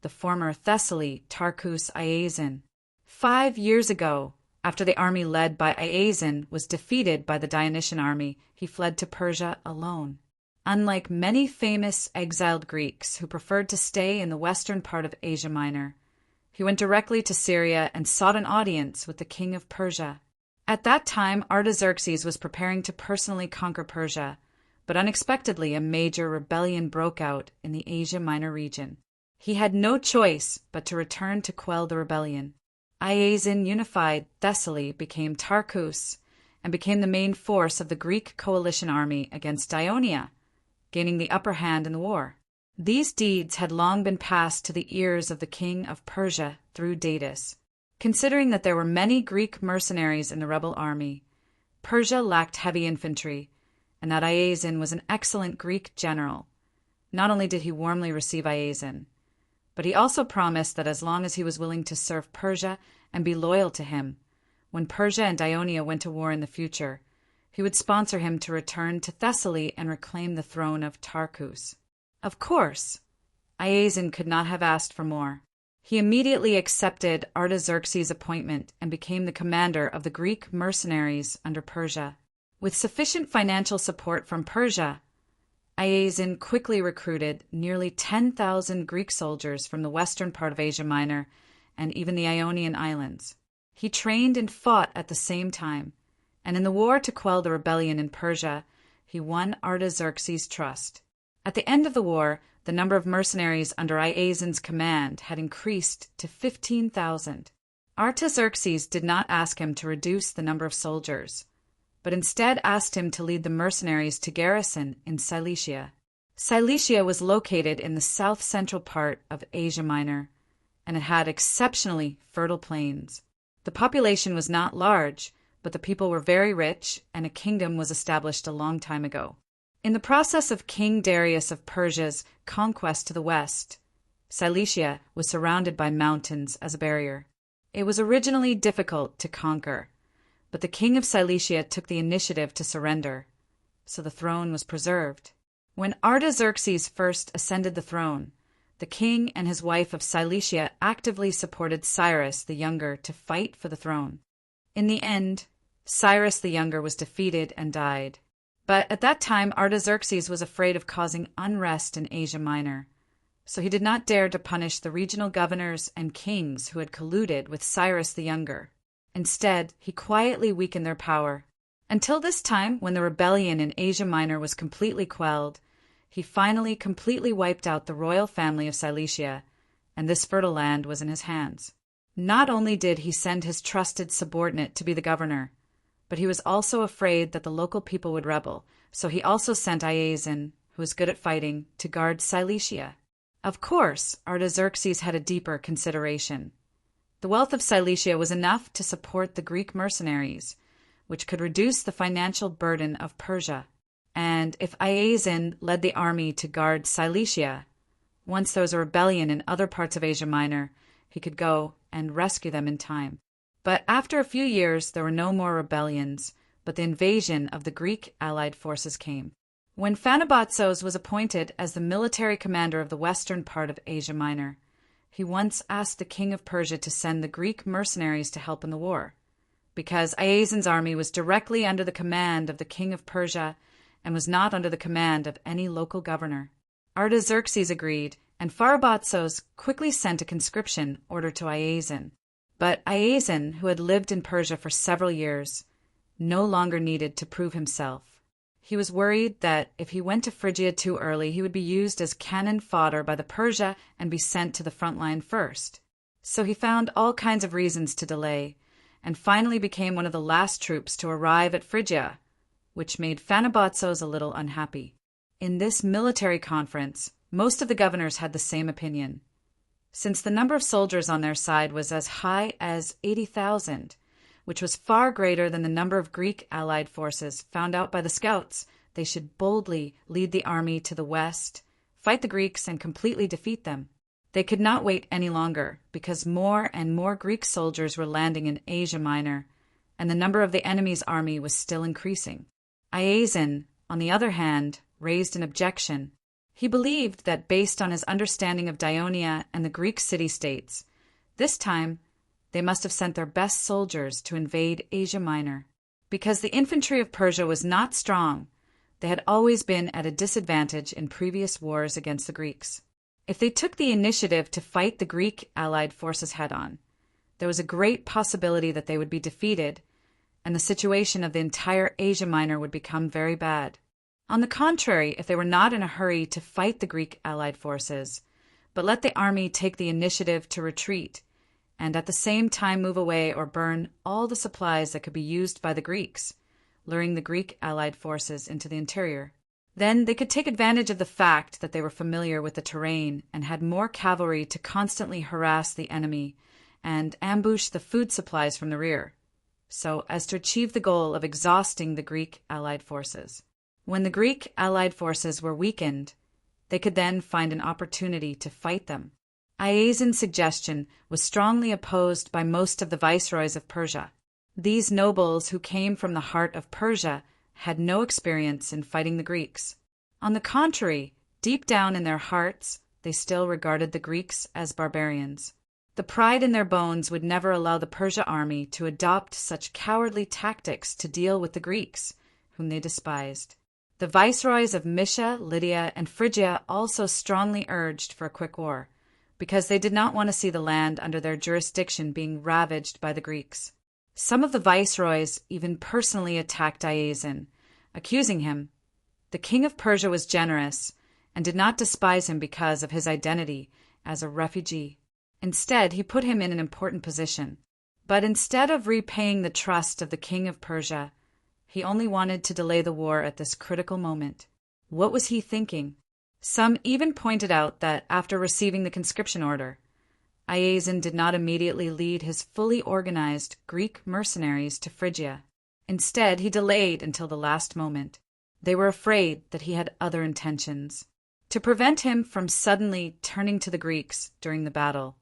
the former Thessaly Tarchus Iazon. 5 years ago, after the army led by Iazon was defeated by the Dionysian army, he fled to Persia alone. Unlike many famous exiled Greeks who preferred to stay in the western part of Asia Minor, he went directly to Syria and sought an audience with the king of Persia. At that time, Artaxerxes was preparing to personally conquer Persia, but unexpectedly a major rebellion broke out in the Asia Minor region. He had no choice but to return to quell the rebellion. Iazon unified Thessaly, became Tarchus, and became the main force of the Greek coalition army against Dionia, gaining the upper hand in the war. These deeds had long been passed to the ears of the king of Persia through Datis. Considering that there were many Greek mercenaries in the rebel army, Persia lacked heavy infantry, and that Iazin was an excellent Greek general. Not only did he warmly receive Iazin, but he also promised that as long as he was willing to serve Persia and be loyal to him, when Persia and Ionia went to war in the future, he would sponsor him to return to Thessaly and reclaim the throne of Tarkus. Of course, Iazin could not have asked for more. He immediately accepted Artaxerxes' appointment and became the commander of the Greek mercenaries under Persia. With sufficient financial support from Persia, Iazin quickly recruited nearly 10,000 Greek soldiers from the western part of Asia Minor and even the Ionian Islands. He trained and fought at the same time, and in the war to quell the rebellion in Persia, he won Artaxerxes' trust. At the end of the war, the number of mercenaries under Iazin's command had increased to 15,000. Artaxerxes did not ask him to reduce the number of soldiers, but instead asked him to lead the mercenaries to garrison in Cilicia. Cilicia was located in the south-central part of Asia Minor, and it had exceptionally fertile plains. The population was not large, but the people were very rich, and a kingdom was established a long time ago. In the process of King Darius of Persia's conquest to the west, Cilicia was surrounded by mountains as a barrier. It was originally difficult to conquer, but the king of Cilicia took the initiative to surrender, so the throne was preserved. When Artaxerxes first ascended the throne, the king and his wife of Cilicia actively supported Cyrus the Younger to fight for the throne. In the end, Cyrus the Younger was defeated and died. But at that time, Artaxerxes was afraid of causing unrest in Asia Minor, so he did not dare to punish the regional governors and kings who had colluded with Cyrus the Younger. Instead, he quietly weakened their power. Until this time, when the rebellion in Asia Minor was completely quelled, he finally completely wiped out the royal family of Cilicia, and this fertile land was in his hands. Not only did he send his trusted subordinate to be the governor, but he was also afraid that the local people would rebel, so he also sent Iazin, who was good at fighting, to guard Cilicia. Of course, Artaxerxes had a deeper consideration. The wealth of Cilicia was enough to support the Greek mercenaries, which could reduce the financial burden of Persia. And if Iazin led the army to guard Cilicia, once there was a rebellion in other parts of Asia Minor, he could go and rescue them in time. But after a few years, there were no more rebellions, but the invasion of the Greek allied forces came. When Phanabazos was appointed as the military commander of the western part of Asia Minor, he once asked the king of Persia to send the Greek mercenaries to help in the war, because Iazin's army was directly under the command of the king of Persia and was not under the command of any local governor. Artaxerxes agreed, and Phanabazos quickly sent a conscription order to Iazin. But Iazin, who had lived in Persia for several years, no longer needed to prove himself. He was worried that if he went to Phrygia too early, he would be used as cannon fodder by the Persia and be sent to the front line first. So he found all kinds of reasons to delay, and finally became one of the last troops to arrive at Phrygia, which made Phanabazos a little unhappy. In this military conference, most of the governors had the same opinion. Since the number of soldiers on their side was as high as 80,000, which was far greater than the number of Greek allied forces found out by the scouts, they should boldly lead the army to the west, fight the Greeks, and completely defeat them. They could not wait any longer, because more and more Greek soldiers were landing in Asia Minor, and the number of the enemy's army was still increasing. Iazin, on the other hand, raised an objection. He believed that based on his understanding of Ionia and the Greek city-states, this time they must have sent their best soldiers to invade Asia Minor. Because the infantry of Persia was not strong, they had always been at a disadvantage in previous wars against the Greeks. If they took the initiative to fight the Greek allied forces head-on, there was a great possibility that they would be defeated, and the situation of the entire Asia Minor would become very bad. On the contrary, if they were not in a hurry to fight the Greek allied forces, but let the army take the initiative to retreat, and at the same time move away or burn all the supplies that could be used by the Greeks, luring the Greek allied forces into the interior, Then they could take advantage of the fact that they were familiar with the terrain and had more cavalry to constantly harass the enemy and ambush the food supplies from the rear, so as to achieve the goal of exhausting the Greek allied forces. When the Greek allied forces were weakened, they could then find an opportunity to fight them. Iasion's suggestion was strongly opposed by most of the viceroys of Persia. These nobles who came from the heart of Persia had no experience in fighting the Greeks. On the contrary, deep down in their hearts, they still regarded the Greeks as barbarians. The pride in their bones would never allow the Persia army to adopt such cowardly tactics to deal with the Greeks, whom they despised. The viceroys of Mysia, Lydia, and Phrygia also strongly urged for a quick war, because they did not want to see the land under their jurisdiction being ravaged by the Greeks. Some of the viceroys even personally attacked Iasion, accusing him. The king of Persia was generous and did not despise him because of his identity as a refugee. Instead, he put him in an important position. But instead of repaying the trust of the king of Persia, he only wanted to delay the war at this critical moment. What was he thinking? Some even pointed out that after receiving the conscription order, Iasion did not immediately lead his fully organized Greek mercenaries to Phrygia. Instead, he delayed until the last moment. They were afraid that he had other intentions. To prevent him from suddenly turning to the Greeks during the battle,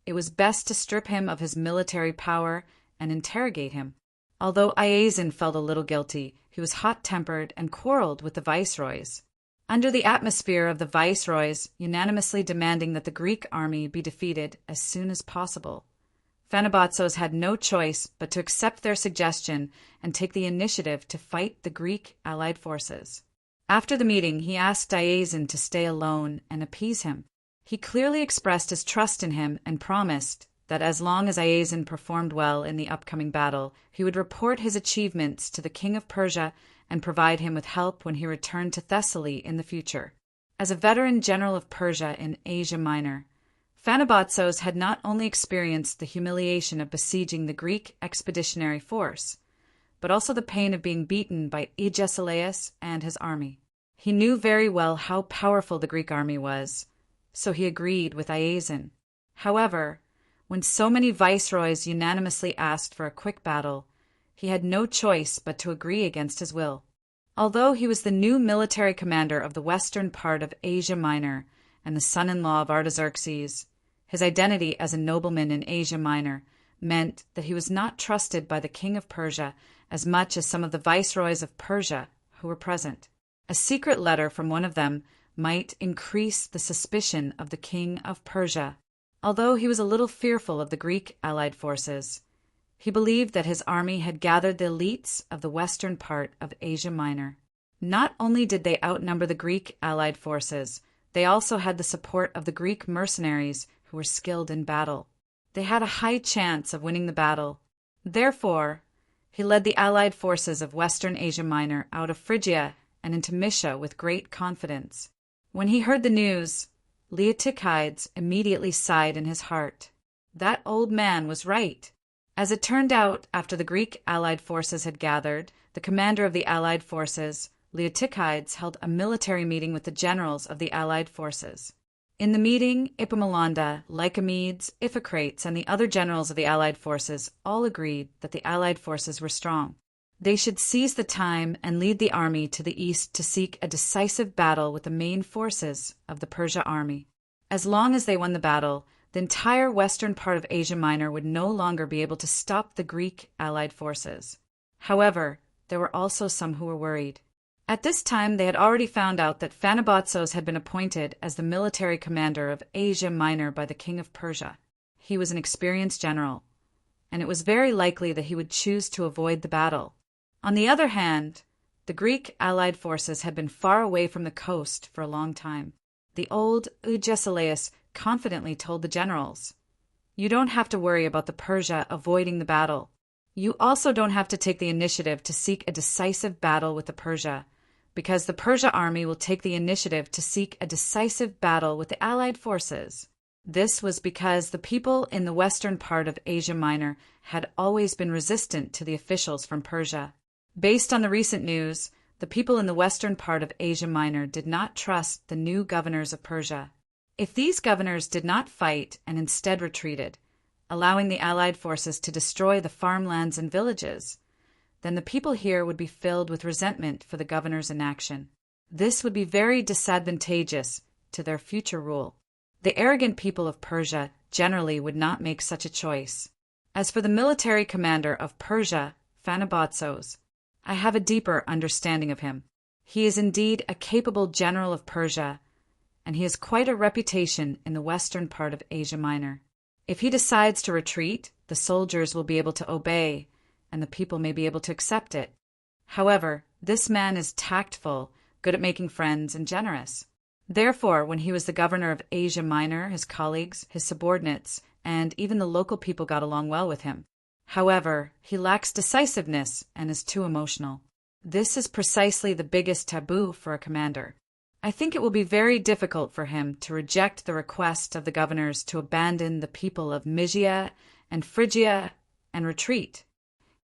it was best to strip him of his military power and interrogate him. Although Iasion felt a little guilty, he was hot-tempered and quarreled with the viceroys. Under the atmosphere of the viceroys unanimously demanding that the Greek army be defeated as soon as possible, Phanabotsos had no choice but to accept their suggestion and take the initiative to fight the Greek allied forces. After the meeting, he asked Iasion to stay alone and appease him. He clearly expressed his trust in him and promised that as long as Iasion performed well in the upcoming battle, he would report his achievements to the king of Persia and provide him with help when he returned to Thessaly in the future. As a veteran general of Persia in Asia Minor, Phanabotsos had not only experienced the humiliation of besieging the Greek expeditionary force, but also the pain of being beaten by Agesilaus and his army. He knew very well how powerful the Greek army was, so he agreed with Iasion. However, when so many viceroys unanimously asked for a quick battle, he had no choice but to agree against his will. Although he was the new military commander of the western part of Asia Minor and the son-in-law of Artaxerxes, his identity as a nobleman in Asia Minor meant that he was not trusted by the king of Persia as much as some of the viceroys of Persia who were present. A secret letter from one of them might increase the suspicion of the king of Persia. Although he was a little fearful of the Greek allied forces, he believed that his army had gathered the elites of the western part of Asia Minor. Not only did they outnumber the Greek allied forces, they also had the support of the Greek mercenaries who were skilled in battle. They had a high chance of winning the battle. Therefore, he led the allied forces of western Asia Minor out of Phrygia and into Mysia with great confidence. When he heard the news, Leotychides immediately sighed in his heart. That old man was right. As it turned out, after the Greek allied forces had gathered, the commander of the allied forces, Leotychides, held a military meeting with the generals of the allied forces. In the meeting, Epaminondas, Lycomedes, Iphicrates, and the other generals of the allied forces all agreed that the allied forces were strong. They should seize the time and lead the army to the east to seek a decisive battle with the main forces of the Persia army. As long as they won the battle, the entire western part of Asia Minor would no longer be able to stop the Greek allied forces. However, there were also some who were worried. At this time, they had already found out that Phanabotsos had been appointed as the military commander of Asia Minor by the king of Persia. He was an experienced general, and it was very likely that he would choose to avoid the battle. On the other hand, the Greek allied forces had been far away from the coast for a long time. The old Agesilaus confidently told the generals, "You don't have to worry about the Persia avoiding the battle. You also don't have to take the initiative to seek a decisive battle with the Persia, because the Persia army will take the initiative to seek a decisive battle with the allied forces." This was because the people in the western part of Asia Minor had always been resistant to the officials from Persia. Based on the recent news, The people in the western part of Asia Minor did not trust the new governors of Persia. If these governors did not fight and instead retreated, allowing the allied forces to destroy the farmlands and villages, then the people here would be filled with resentment for the governor's inaction. This would be very disadvantageous to their future rule. The arrogant people of Persia generally would not make such a choice. As for the military commander of Persia, Phanabotsos, I have a deeper understanding of him. He is indeed a capable general of Persia, and he has quite a reputation in the western part of Asia Minor. If he decides to retreat, the soldiers will be able to obey, and the people may be able to accept it. However, this man is tactful, good at making friends, and generous. Therefore, when he was the governor of Asia Minor, his colleagues, his subordinates, and even the local people got along well with him. However, he lacks decisiveness and is too emotional. This is precisely the biggest taboo for a commander. I think it will be very difficult for him to reject the request of the governors to abandon the people of Mysia and Phrygia and retreat.